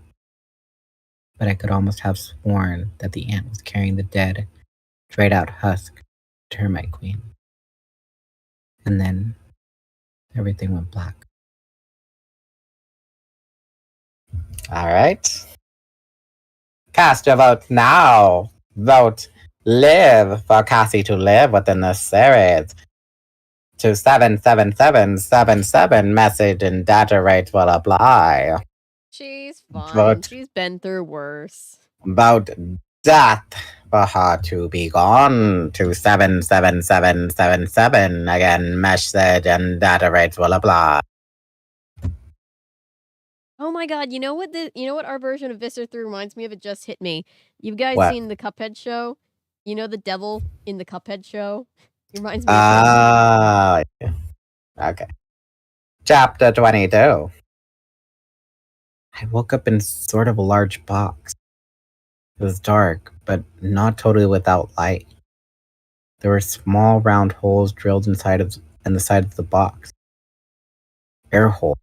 But I could almost have sworn that the ant was carrying the dead, dried out husk, termite queen. And then everything went black. All right. Cast your vote now. Vote live for Cassie to live within the series. To 77777 message and data rate will apply. She's fine. Vote. She's been through worse. Vote death for her to be gone. To 77777 again, message and data rates will apply. Oh my god, you know what our version of Visser 3 reminds me of? It just hit me. You guys What? seen the Cuphead show? You know the devil in the Cuphead show? It reminds me of Okay. Chapter 22. I woke up in sort of a large box. It was dark, but not totally without light. There were small round holes drilled inside of the side of the box. Air hole.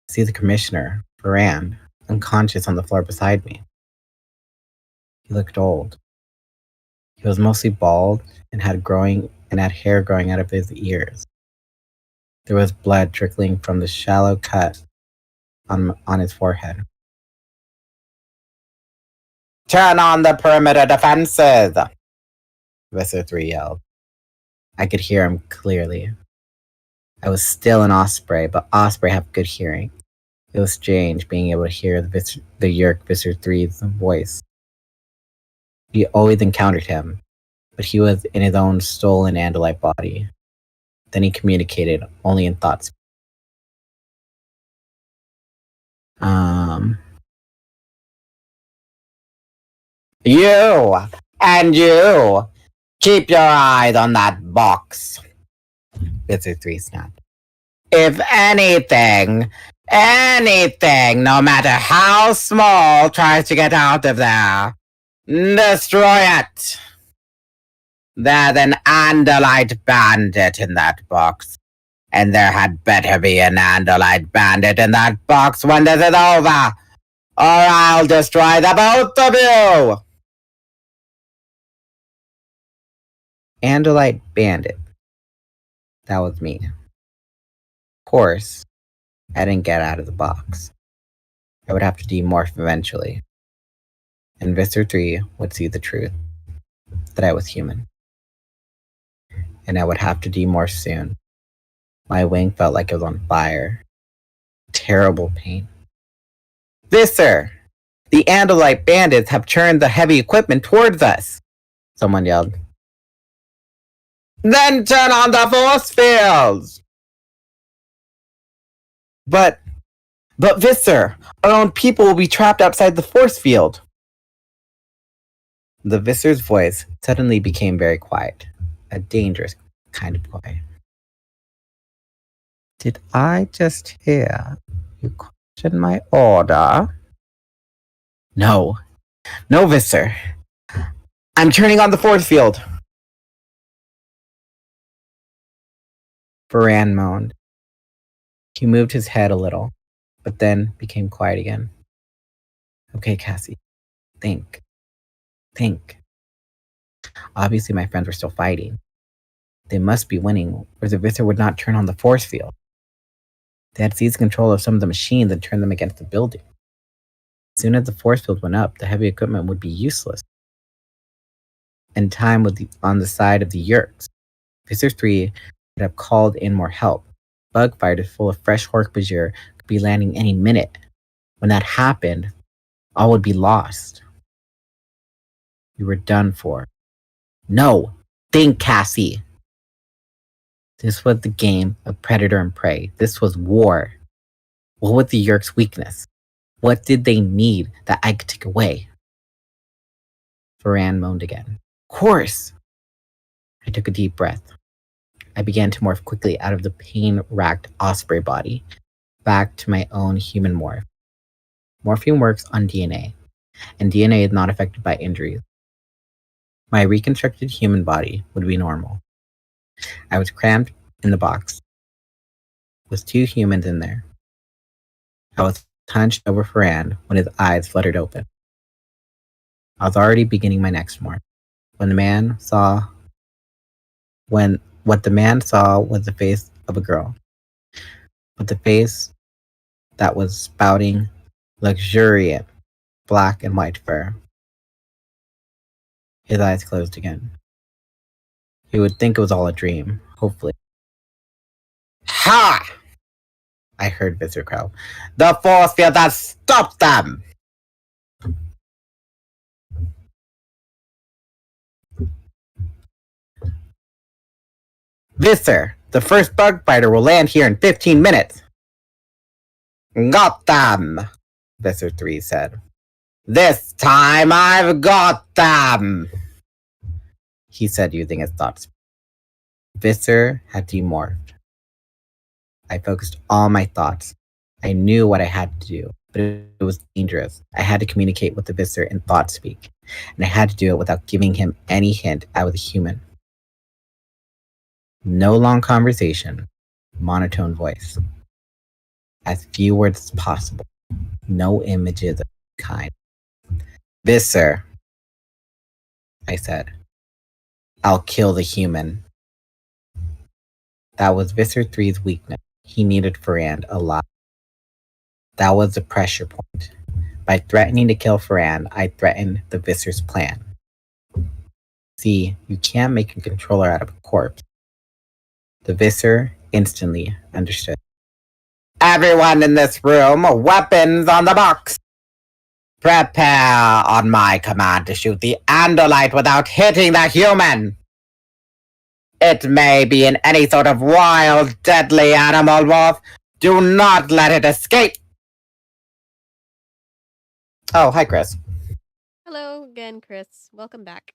I see the commissioner, Ferrand, unconscious on the floor beside me. He looked old. He was mostly bald and had hair growing out of his ears. There was blood trickling from the shallow cut on his forehead. Turn on the perimeter defenses! Visser 3 yelled. I could hear him clearly. I was still an Osprey, but Osprey have good hearing. It was strange being able to hear the Yerk Visser 3's voice. We always encountered him, but he was in his own stolen Andalite body. Then he communicated only in thoughts. You! And you! Keep your eyes on that box! Visser 3 snapped. If anything, no matter how small, tries to get out of there, destroy it! There's an Andalite bandit in that box. And there had better be an Andalite bandit in that box when this is over! Or I'll destroy the both of you! Andalite Bandit. That was me. Of course, I didn't get out of the box. I would have to demorph eventually. And Visser 3 would see the truth that I was human. And I would have to demorph soon. My wing felt like it was on fire. Terrible pain. Visser! The Andalite bandits have turned the heavy equipment towards us! Someone yelled. Then turn on the force fields! But Visser, our own people will be trapped outside the force field. The Visser's voice suddenly became very quiet. A dangerous kind of quiet. Did I just hear you question my order? No, Visser. I'm turning on the force field. Varan moaned. He moved his head a little, but then became quiet again. Okay, Cassie. Think. Obviously, my friends were still fighting. They must be winning, or the Visser would not turn on the force field. They had seized control of some of the machines and turned them against the building. As soon as the force field went up, the heavy equipment would be useless. And time would be on the side of the Yeerks. Visser 3 would have called in more help. Bug fighters full of fresh Hork-Bajir could be landing any minute. When that happened, all would be lost. We were done for. No! Think, Cassie! This was the game of predator and prey. This was war. What was the Yeerks' weakness? What did they need that I could take away? Varan moaned again. Of course! I took a deep breath. I began to morph quickly out of the pain-racked osprey body, back to my own human morph. Morphine works on DNA, and DNA is not affected by injuries. My reconstructed human body would be normal. I was crammed in the box, with 2 humans in there. I was hunched over Varan when his eyes fluttered open. I was already beginning my next morph. What the man saw was the face of a girl, but the face that was spouting luxuriant black and white fur. His eyes closed again. He would think it was all a dream, hopefully. Ha! I heard Visser crow. The force field has stopped them! Visser, the first bug fighter will land here in 15 minutes. Got them, Visser 3 said. This time I've got them, he said using his thoughts. Visser had demorphed. I focused all my thoughts. I knew what I had to do, but it was dangerous. I had to communicate with the Visser in thought speak, and I had to do it without giving him any hint I was a human. No long conversation, monotone voice. As few words as possible, no images of any kind. Visser, I said. I'll kill the human. That was Visser 3's weakness. He needed Varan alive. That was the pressure point. By threatening to kill Varan, I threatened the Visser's plan. See, you can't make a controller out of a corpse. The Visser instantly understood. Everyone in this room, weapons on the box! Prepare on my command to shoot the Andalite without hitting the human! It may be in any sort of wild, deadly animal, Wolf. Do not let it escape! Oh, hi, Chris. Hello again, Chris. Welcome back.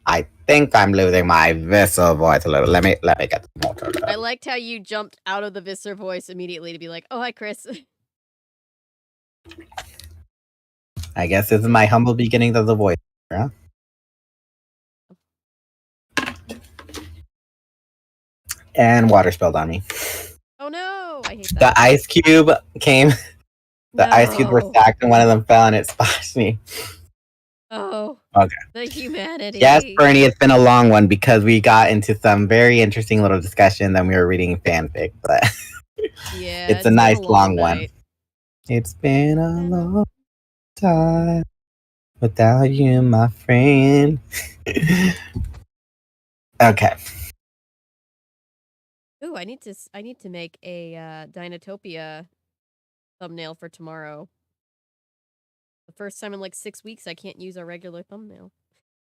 I think I'm losing my Visser voice a little. Let me get some more to I liked how you jumped out of the Visser voice immediately to be like, oh, hi, Chris. I guess this is my humble beginnings of the voice. Yeah? And water spilled on me. Oh no, I hate The that. ice cube came. The ice cubes were stacked and one of them fell and it splashed me. Oh. Okay. The humanity. Yes, Bernie, it's been a long one because we got into some very interesting little discussion. Then we were reading fanfic, but Yeah, it's a been nice long night. one. It's been a long time without you, my friend. Okay. Ooh, I need to make a Dinotopia thumbnail for tomorrow. The first time in like 6 weeks I can't use our regular thumbnail.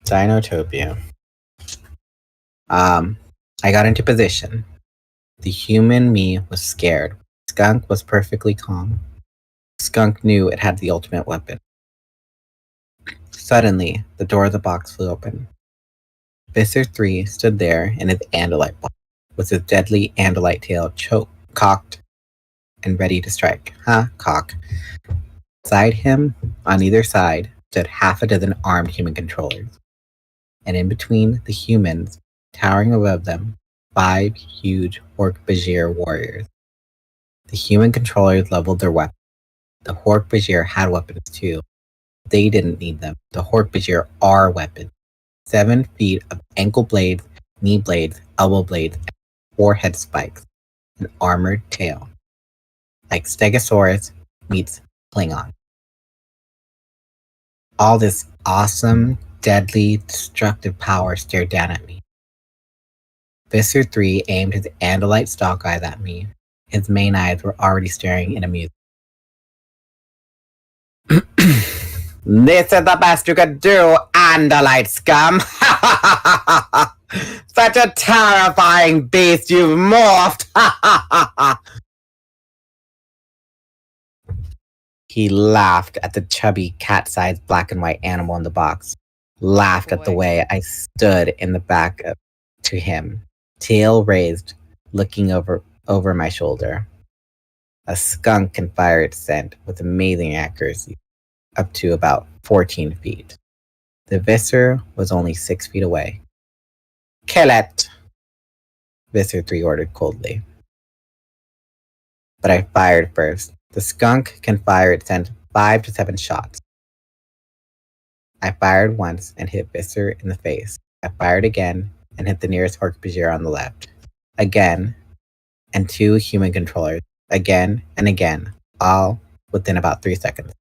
Dinotopia. I got into position. The human me was scared. Skunk was perfectly calm. Skunk knew it had the ultimate weapon. Suddenly, the door of the box flew open. Visser 3 stood there in his Andalite box, with his deadly Andalite tail cocked and ready to strike. Cock. Beside him, on either side, stood half a dozen armed human controllers. And in between the humans, towering above them, 5 huge Hork-Bajir warriors. The human controllers leveled their weapons. The Hork-Bajir had weapons too. They didn't need them. The Hork-Bajir are weapons. 7 feet of ankle blades, knee blades, elbow blades, and forehead spikes. An armored tail. Like Stegosaurus meets Klingon. All this awesome, deadly, destructive power stared down at me. Visser 3 aimed his Andalite stalk eyes at me. His main eyes were already staring in amusement. This is the best you could do, Andalite scum! Such a terrifying beast you've morphed! He laughed at the chubby, cat-sized black and white animal in the box. Laughed at the way I stood in the back to him, tail raised, looking over my shoulder. A skunk can fire its scent with amazing accuracy, up to about 14 feet. The Visser was only 6 feet away. Kill it! Visser 3 ordered coldly. But I fired first. The skunk can fire its scent 5 to 7 shots. I fired once and hit Visser in the face. I fired again and hit the nearest Hork-Bajir on the left. Again, and 2 human controllers. Again and again, all within about 3 seconds.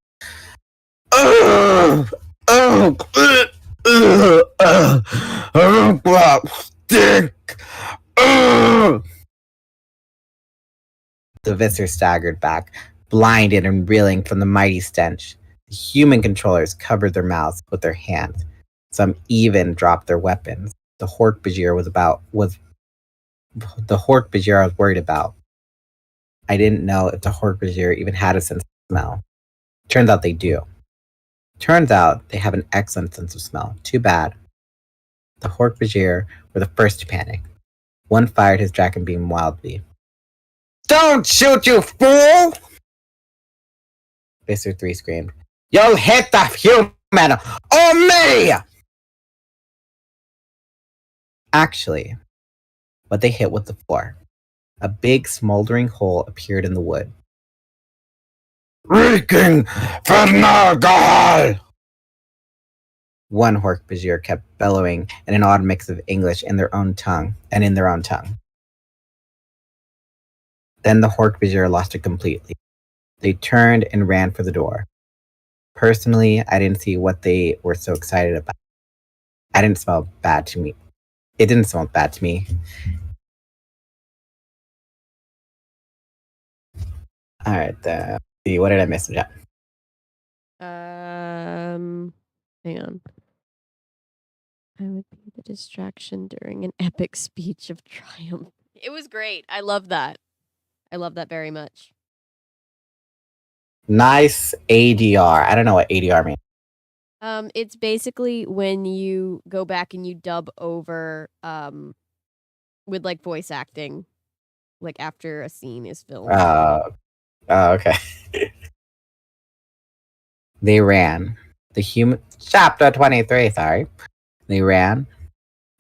The Visser staggered back, blinded and reeling from the mighty stench. The human controllers covered their mouths with their hands. Some even dropped their weapons. The Hork-Bajir I was worried about. I didn't know if the Hork-Bajir even had a sense of smell. Turns out they do. Turns out they have an excellent sense of smell. Too bad. The Hork-Bajir were the first to panic. One fired his dragon beam wildly. Don't shoot, you fool! Visser 3 screamed. You'll hit the human or me! Actually, what they hit was the floor. A big smoldering hole appeared in the wood. Reeking Fernagal! One Hork-Bajir kept bellowing in an odd mix of English in their own tongue. Then the Hork-Bajir lost it completely. They turned and ran for the door. Personally, I didn't see what they were so excited about. It didn't smell bad to me. Alright, see, what did I miss in chat? Hang on. I would be the distraction during an epic speech of triumph. It was great. I love that. I love that very much. Nice ADR. I don't know what ADR means. It's basically when you go back and you dub over with like voice acting, like after a scene is filmed. Okay. They ran. Chapter 23, sorry. They ran.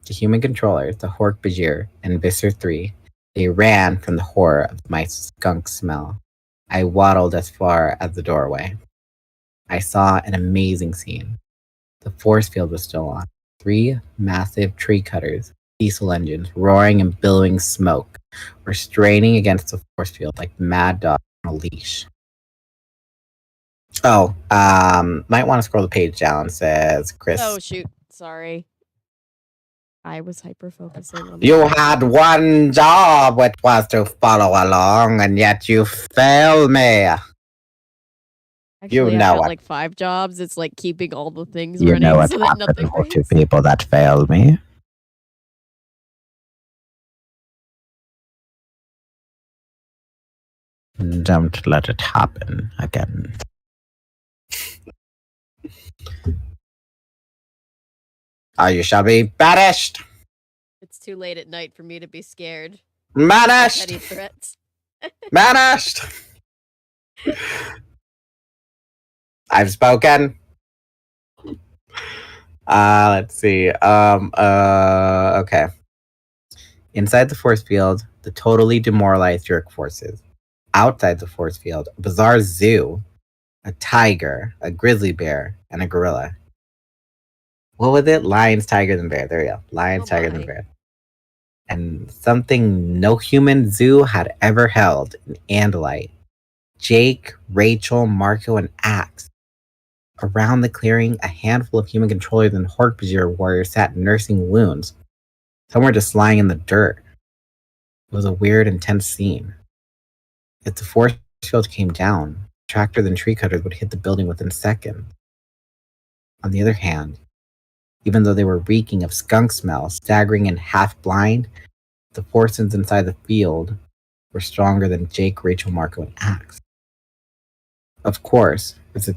The human controllers, the Hork-Bajir, and Visser 3. They ran from the horror of my skunk smell. I waddled as far as the doorway. I saw an amazing scene. The force field was still on. 3 massive tree cutters, diesel engines, roaring and billowing smoke, were straining against the force field like mad dogs on a leash. Oh, might want to scroll the page down, says Chris. Oh shoot, sorry. I was hyper focusing on. You had one job, which was to follow along, and yet you failed me. Actually, You know I've got what? like 5 jobs. It's like keeping all the things You running know what so that happened nothing to breaks. people that failed me. Don't let it happen again. Or you shall be banished! It's too late at night for me to be scared. Banished! Petty threats. Banished! I've spoken. Let's see. Okay. Inside the force field, the totally demoralized Yerk forces. Outside the force field, a bizarre zoo, a tiger, a grizzly bear, and a gorilla. What was it? Lions, tigers, and bear. There you go. Lions, Oh tigers, my. and bear. And something no human zoo had ever held, an Andalite. Jake, Rachel, Marco, and Axe. Around the clearing, a handful of human controllers and Hork-Bajir warriors sat nursing wounds. Some were just lying in the dirt. It was a weird, intense scene. If the force field came down, tractors and tree cutters would hit the building within seconds. On the other hand, even though they were reeking of skunk smell, staggering and half blind, the forces inside the field were stronger than Jake, Rachel, Marco, and Axe. Of course, if the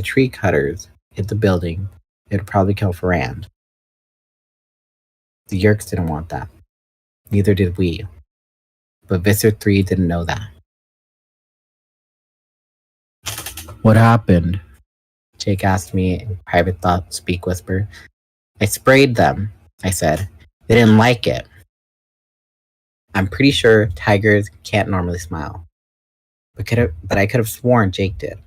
tree cutters hit the building, it would probably kill Ferrand. The Yerks didn't want that. Neither did we. But Visser 3 didn't know that. What happened? Jake asked me in private thought speak whisper. I sprayed them, I said. They didn't like it. I'm pretty sure tigers can't normally smile. But I could have sworn Jake did.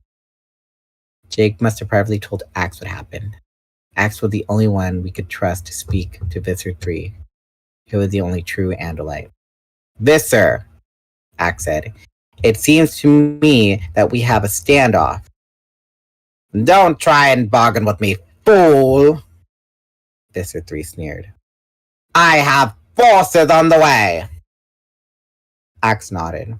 Jake must have privately told Axe what happened. Axe was the only one we could trust to speak to Visser 3. He was the only true Andalite. Visser, Axe said. It seems to me that we have a standoff. Don't try and bargain with me, fool! Visser 3 sneered. I have forces on the way! Axe nodded.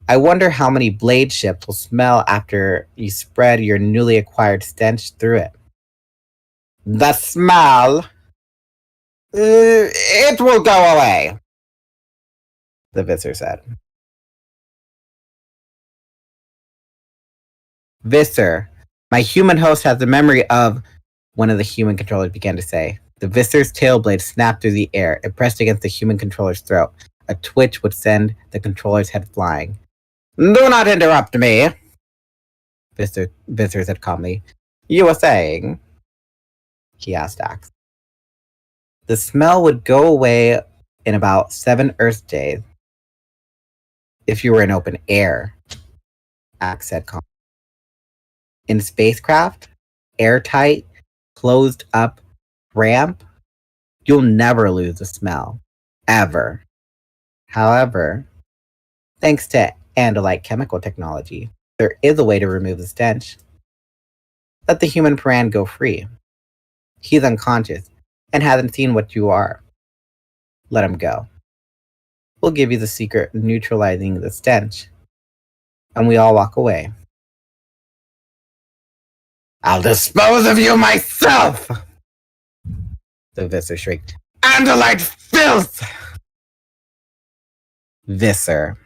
I wonder how many blade ships will smell after you spread your newly acquired stench through it. The smell? It will go away, the Visser said. Visser, my human host has the memory of, one of the human controllers began to say. The Visser's tail blade snapped through the air. It pressed against the human controller's throat. A twitch would send the controller's head flying. Do not interrupt me, Visser said calmly. You were saying? He asked Axe. The smell would go away in about 7 Earth days if you were in open air, Axe said calmly. In spacecraft, airtight, closed up ramp, you'll never lose the smell. Ever. However, thanks to Andalite chemical technology, there is a way to remove the stench. Let the human Paran go free. He's unconscious and hasn't seen what you are. Let him go. We'll give you the secret neutralizing the stench. And we all walk away. I'll dispose of you myself! The Visser shrieked. Andalite filth! Visser,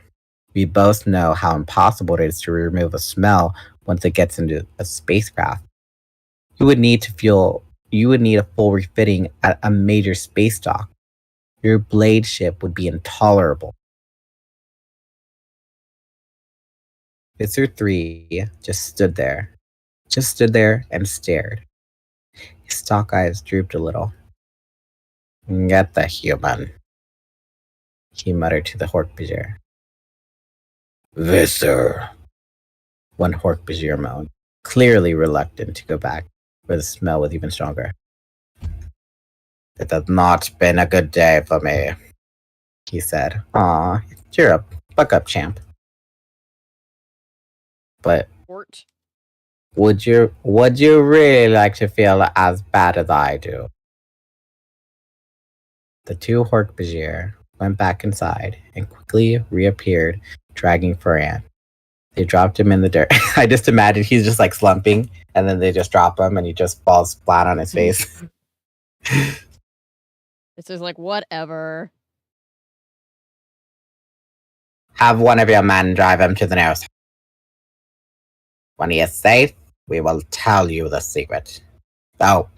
we both know how impossible it is to remove a smell once it gets into a spacecraft. You would need a full refitting at a major space dock. Your blade ship would be intolerable. Visser 3 just stood there and stared. His stalk eyes drooped a little. Get the human, he muttered to the Hork-Bajir. Visser, one Hork-Bajir moaned, clearly reluctant to go back. where the smell was even stronger. It has not been a good day for me, he said. Aw, cheer up. Buck up, champ. But Port. would you really like to feel as bad as I do? The two Hork-Bajir went back inside and quickly reappeared, dragging Ferran. They dropped him in the dirt. I just imagine he's just like slumping, and then they just drop him, and he just falls flat on his face. It's just like, whatever. Have one of your men drive him to the nearest. When he is safe, we will tell you the secret. Oh,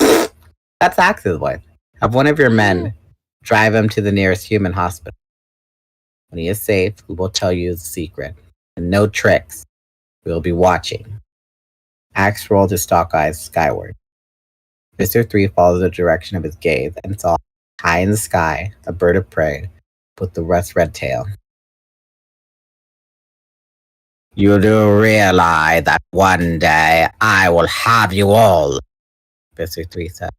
that's Axe's voice. Have one of your men drive him to the nearest human hospital. When he is safe, we will tell you the secret. And no tricks. We will be watching. Axe rolled his stalk eyes skyward. Mr. 3 followed the direction of his gaze and saw, high in the sky, a bird of prey with the rust-red tail. You do realize that one day I will have you all, Mr. 3 said.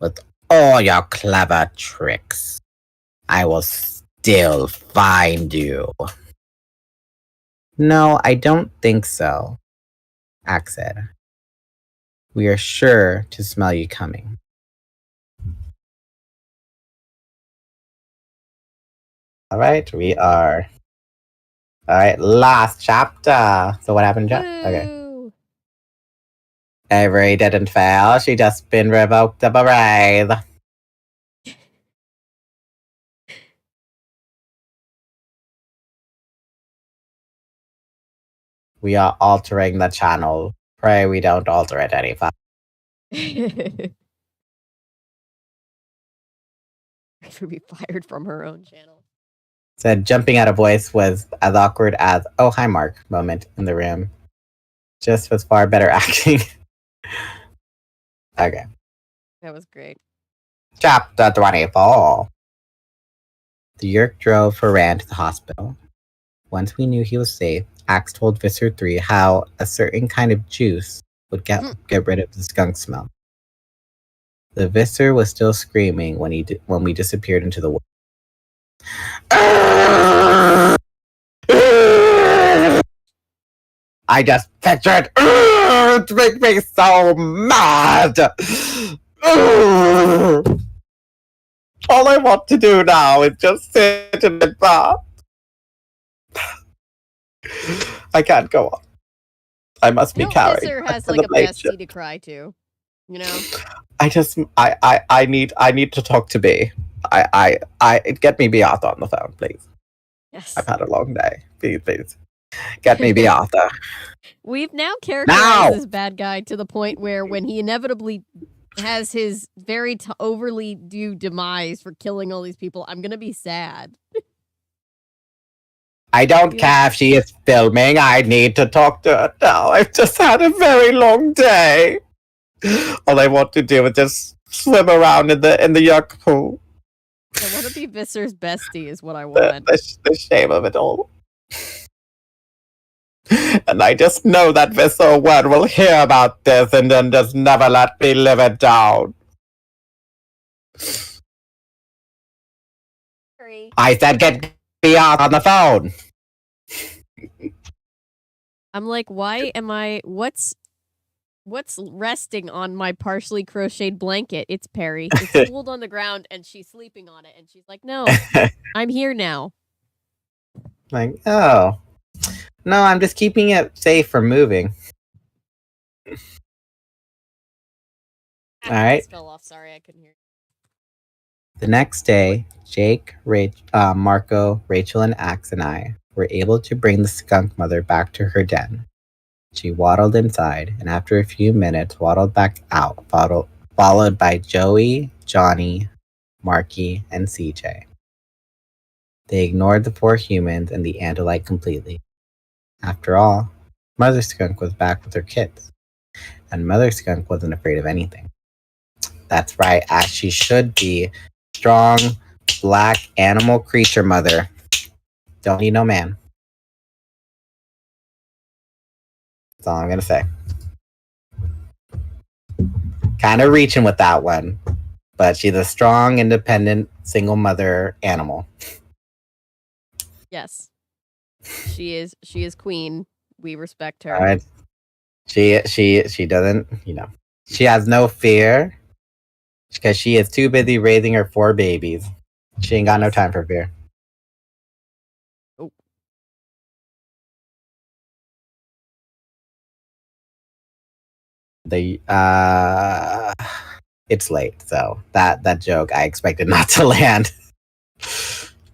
With all your clever tricks, I will still find you. No, I don't think so, Axe said. We are sure to smell you coming. Alright, Alright, last chapter. So what happened, Jack? Okay. Woo! Avery didn't fail. She just been revoked of a raise. We are altering the channel. Pray we don't alter it any further. Could be fired from her own channel. Said jumping out of voice was as awkward as, oh, hi, Mark, moment in the room. Just was far better acting. Okay. That was great. Chapter 24. The Yerk drove Ferran to the hospital. Once we knew he was safe, Axe told Visser 3 how a certain kind of juice would get rid of the skunk smell. The Visser was still screaming when we disappeared into the woods. I just pictured it makes me so mad. All I want to do now is just sit in the bath. I can't go on. I must be carried. Visser has to like the a place. bestie to cry to. You know? I need to talk to B. Get me Beata on the phone, please. Yes. I've had a long day. Please. Get me Beata. We've now characterized this bad guy to the point where when he inevitably has his very overly due demise for killing all these people, I'm gonna be sad. I don't care if she is filming. I need to talk to her now. I've just had a very long day. All I want to do is just swim around in the yuck pool. I want to be Visser's bestie is what I want. The shame of it all. And I just know that Visser 1 will hear about this and then just never let me live it down. Sorry. I said get me out on the phone. I'm like, why am I... What's resting on my partially crocheted blanket? It's Perry. It's spooled on the ground and she's sleeping on it. And she's like, no, I'm here now. Like, oh. No, I'm just keeping it safe from moving. Alright. Fell off. Sorry, I couldn't hear. The next day, Jake, Marco, Rachel, and Axe and I were able to bring the skunk mother back to her den. She waddled inside, and after a few minutes, waddled back out, followed by Joey, Johnny, Marky, and CJ. They ignored the 4 humans and the Andalite completely. After all, Mother Skunk was back with her kids, and Mother Skunk wasn't afraid of anything. That's right, as she should be. Strong, black, animal creature mother. Don't need no man. That's all I'm gonna say. Kind of reaching with that one. But she's a strong, independent, single mother animal. Yes. She is queen. We respect her. All right. She doesn't, she has no fear because she is too busy raising her 4 babies. She ain't got no time for fear. Oh. It's late, so that joke I expected not to land.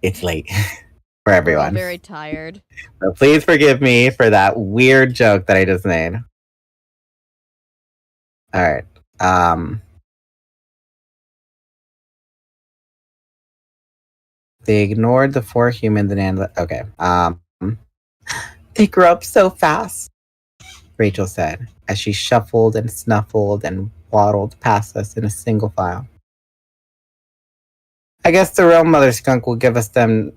It's late for We're all everyone. very tired. So please forgive me for that weird joke that I just made. All right. They ignored the 4 humans and okay. They grew up so fast, Rachel said, as she shuffled and snuffled and waddled past us in a single file. I guess the real mother skunk will give them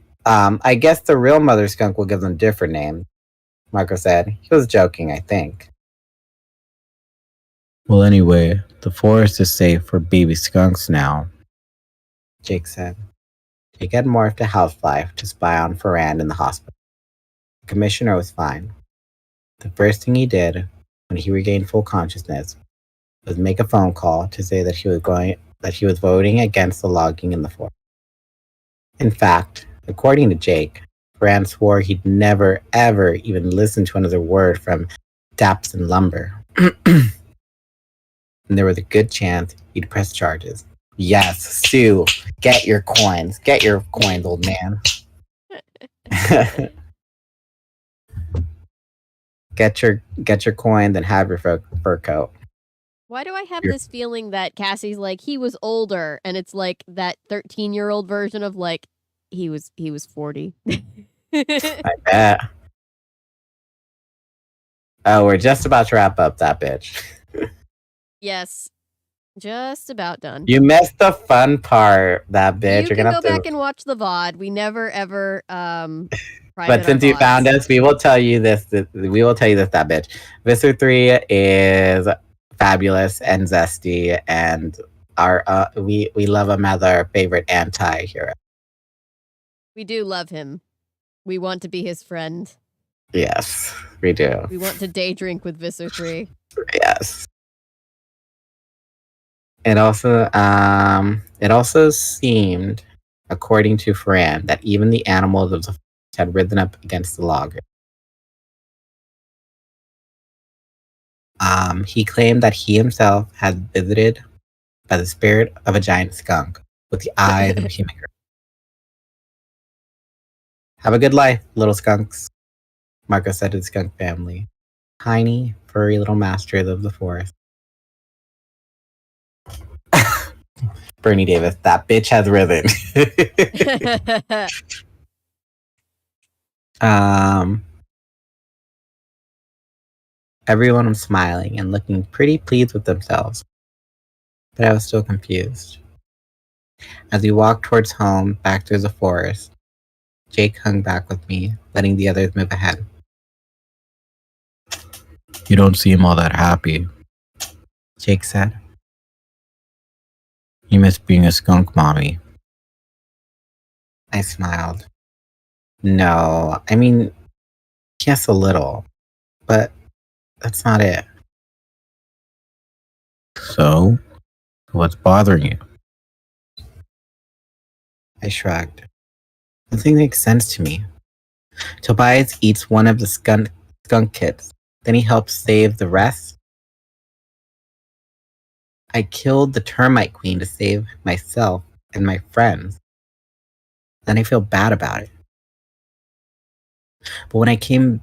different names, Marco said. He was joking, I think. Well, anyway, the forest is safe for baby skunks now, Jake said. Jake had morphed a housefly to spy on Ferrand in the hospital. The commissioner was fine. The first thing he did when he regained full consciousness was make a phone call to say that he was voting against the logging in the forest. In fact, according to Jake, Ferrand swore he'd never ever even listen to another word from Dapson Lumber. And there was a good chance he'd press charges. Yes, Sue, get your coins. Get your coins, old man. Get your coins and have your fur coat. Why do I have this feeling that Cassie's like, he was older, and it's like that 13-year-old version of like, he was 40. I bet. Oh, we're just about to wrap up that bitch. Yes. Just about done. You missed the fun part, that bitch. You can go back and watch the VOD. We never ever but since you found us, we will tell you this. That bitch. Visser 3 is fabulous and zesty, and we love him as our favorite anti-hero. We do love him. We want to be his friend. Yes, we do. We want to day drink with Visser 3. Yes. It also seemed, according to Ferrand, that even the animals of the forest had risen up against the loggers. He claimed that he himself had visited by the spirit of a giant skunk with the eyes of a human girl. Have a good life, little skunks, Marco said to the skunk family. Tiny, furry little masters of the forest. Bernie Davis, that bitch has risen. Everyone was smiling and looking pretty pleased with themselves. But I was still confused. As we walked towards home, back through the forest, Jake hung back with me, letting the others move ahead. You don't seem all that happy, Jake said. You miss being a skunk, mommy. I smiled. No, I mean, yes, a little, but that's not it. So, what's bothering you? I shrugged. Nothing makes sense to me. Tobias eats one of the skunk kids. Then he helps save the rest. I killed the termite queen to save myself and my friends. Then I feel bad about it. But when I came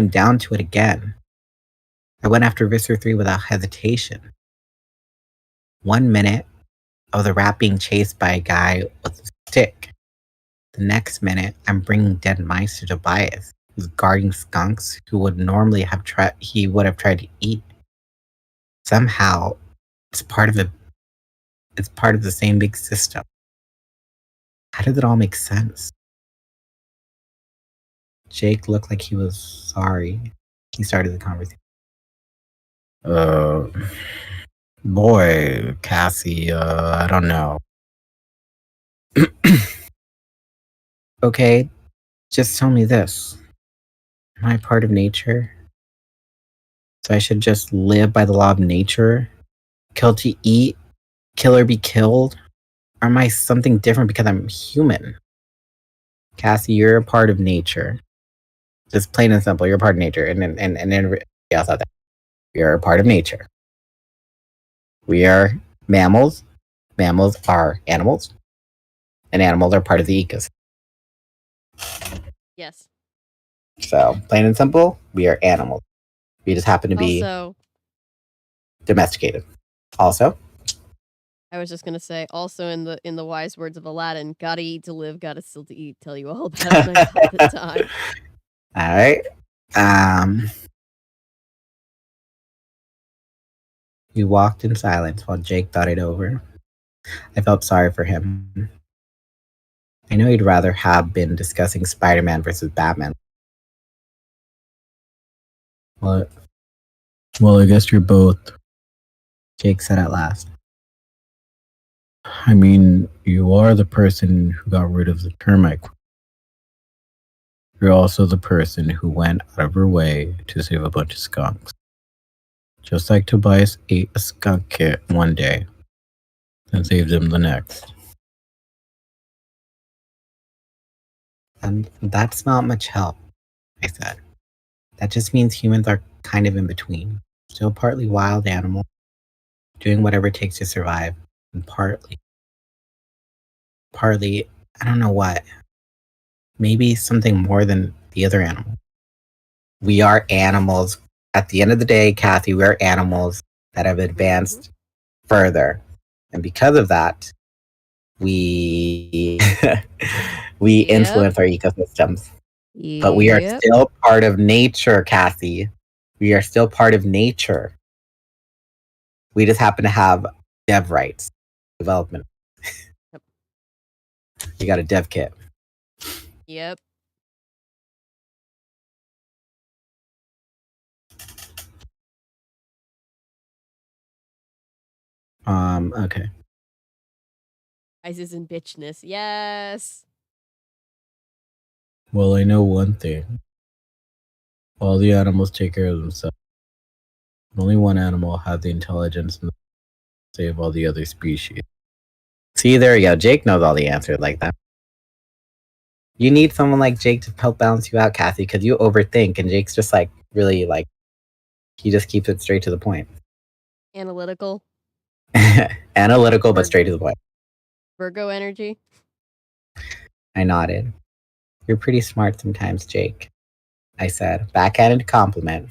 down to it again, I went after Visser 3 without hesitation. 1 minute, I was a rat being chased by a guy with a stick. The next minute, I'm bringing dead mice to Tobias, who's guarding skunks who would normally have tried to eat. Somehow, it's part of the same big system. How did it all make sense? Jake looked like he was sorry. He started the conversation. Boy, Cassie, I don't know. Okay, just tell me this. Am I part of nature? So I should just live by the law of nature? Kill to eat? Kill or be killed? Or am I something different because I'm human? Cassie, you're a part of nature. Just plain and simple, you're a part of nature. And everybody else out there. We are a part of nature. We are mammals. Mammals are animals. And animals are part of the ecosystem. Yes. So, plain and simple, we are animals. We just happen to be Also, domesticated. Also, I was just gonna say, also in the wise words of Aladdin, gotta eat to live, gotta still to eat. Tell you all about it when I call the time. all right. We walked in silence while Jake thought it over. I felt sorry for him. I know he'd rather have been discussing Spider-Man versus Batman. What? Well, I guess you're both. Jake said at last. I mean, you are the person who got rid of the termite. You're also the person who went out of her way to save a bunch of skunks. Just like Tobias ate a skunk kit one day and saved him the next. And that's not much help, I said. That just means humans are kind of in between. Still partly wild animal, doing whatever it takes to survive, and partly, I don't know what. Maybe something more than the other animal. We are animals. At the end of the day, Kathy, we are animals that have advanced further. And because of that, we we Yep. influence our ecosystems. But we are still part of nature, Kathy. We are still part of nature. We just happen to have dev rights, development. Yep. You got a dev kit. Yep. Okay. Rises in bitchness. Yes. Well, I know one thing. All the animals take care of themselves. Only one animal had the intelligence to save all the other species. See, there we go. Jake knows all the answers like that. You need someone like Jake to help balance you out, Kathy, because you overthink, and Jake's just like really like he just keeps it straight to the point. Analytical. Analytical, but straight to the point. Virgo energy. I nodded. You're pretty smart sometimes, Jake, I said, backhanded compliment.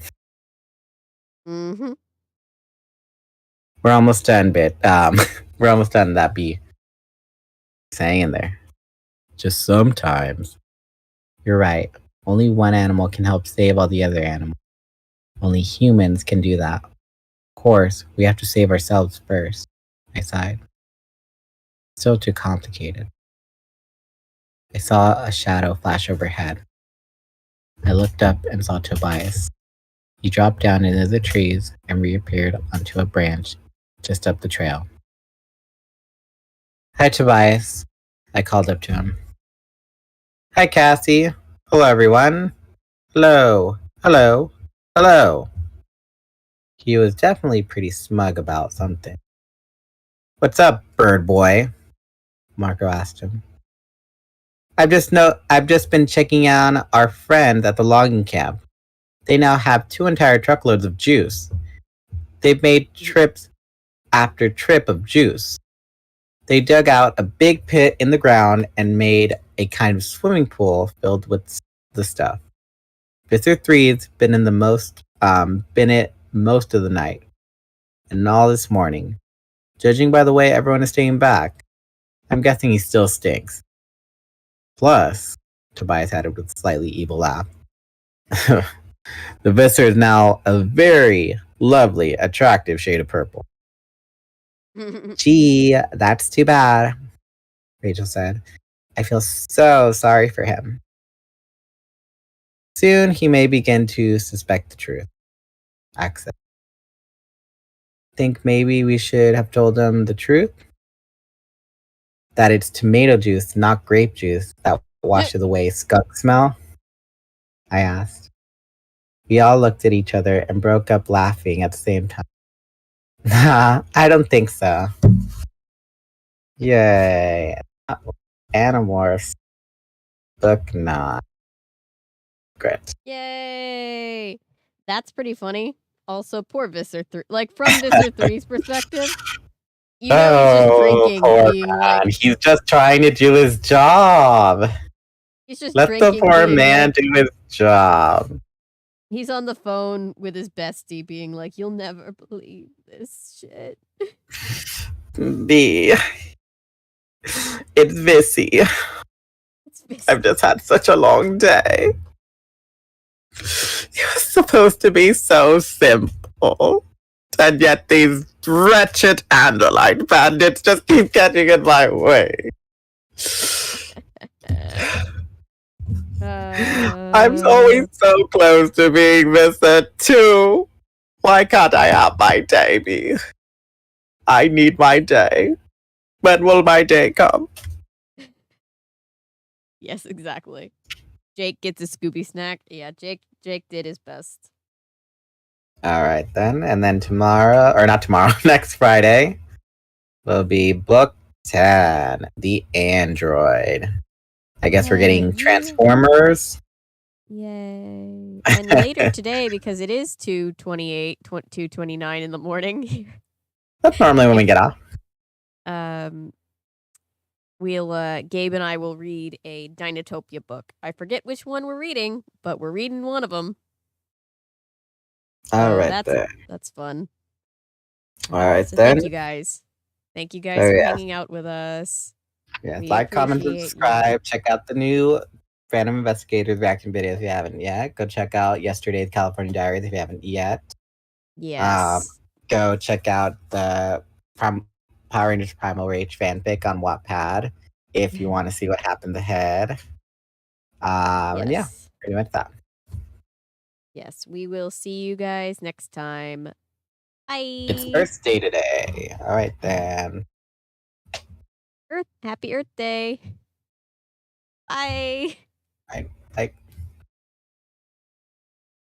Mm-hmm. We're almost done, we're almost done that B. Saying in there. Just sometimes. You're right. Only one animal can help save all the other animals. Only humans can do that. Of course, we have to save ourselves first, I sighed. Still too complicated. I saw a shadow flash overhead. I looked up and saw Tobias. He dropped down into the trees and reappeared onto a branch just up the trail. Hi, Tobias. I called up to him. Hi, Cassie. Hello, everyone. Hello. Hello. Hello. He was definitely pretty smug about something. What's up, bird boy? Marco asked him. I've just been checking on our friends at the logging camp. They now have 2 entire truckloads of juice. They've made trips after trip of juice. They dug out a big pit in the ground and made a kind of swimming pool filled with the stuff. Mr. Three's been in it most of the night and all this morning. Judging by the way everyone is staying back, I'm guessing he still stinks. Plus, Tobias added with a slightly evil laugh, the visor is now a very lovely, attractive shade of purple. Gee, that's too bad, Rachel said. I feel so sorry for him. Soon he may begin to suspect the truth, Axe said. think maybe we should have told them the truth? That it's tomato juice, not grape juice, that washes away skunk smell? I asked. We all looked at each other and broke up laughing at the same time. Nah, I don't think so. Yay. Animorphs. Book 9. Great. Yay! That's pretty funny. Also, poor Visser 3. Like, from Visser 3's perspective, you know he's just drinking, poor being man. like... He's just trying to do his job. He's just Let the drinking, poor being man like, do his job. he's on the phone with his bestie, being like, "You'll never believe this shit." B. It's Vissy. It's Visser. I've just had such a long day. It was supposed to be so simple. And yet these wretched Andalite bandits just keep getting in my way. I'm always so close to being Mr. Too. Why can't I have my day be? I need my day. When will my day come? Yes, exactly. Jake gets a Scooby snack. Yeah, Jake did his best. All right, then. And then tomorrow, or not tomorrow, next Friday, will be book 10, The Android. I guess we're getting Transformers. Yay. And later today, because it is 2:28, 2:29 in the morning. That's normally when we get off. We'll Gabe and I will read a Dinotopia book. I forget which one we're reading, but we're reading one of them. All right, that's fun. All right, so then. Thank you guys. Thank you guys Oh, for yeah. hanging out with us. Yeah, We like, comment, and appreciate subscribe. Check out the new Phantom Investigators reaction videos if you haven't yet. Go check out yesterday's California Diaries if you haven't yet. Yes. Go check out the Power Rangers Primal Rage fanfic on Wattpad if you want to see what happened ahead. And yeah, pretty much that. Yes, we will see you guys next time. Bye. It's Earth Day today. All right, then. Happy Earth Day. Bye. Bye.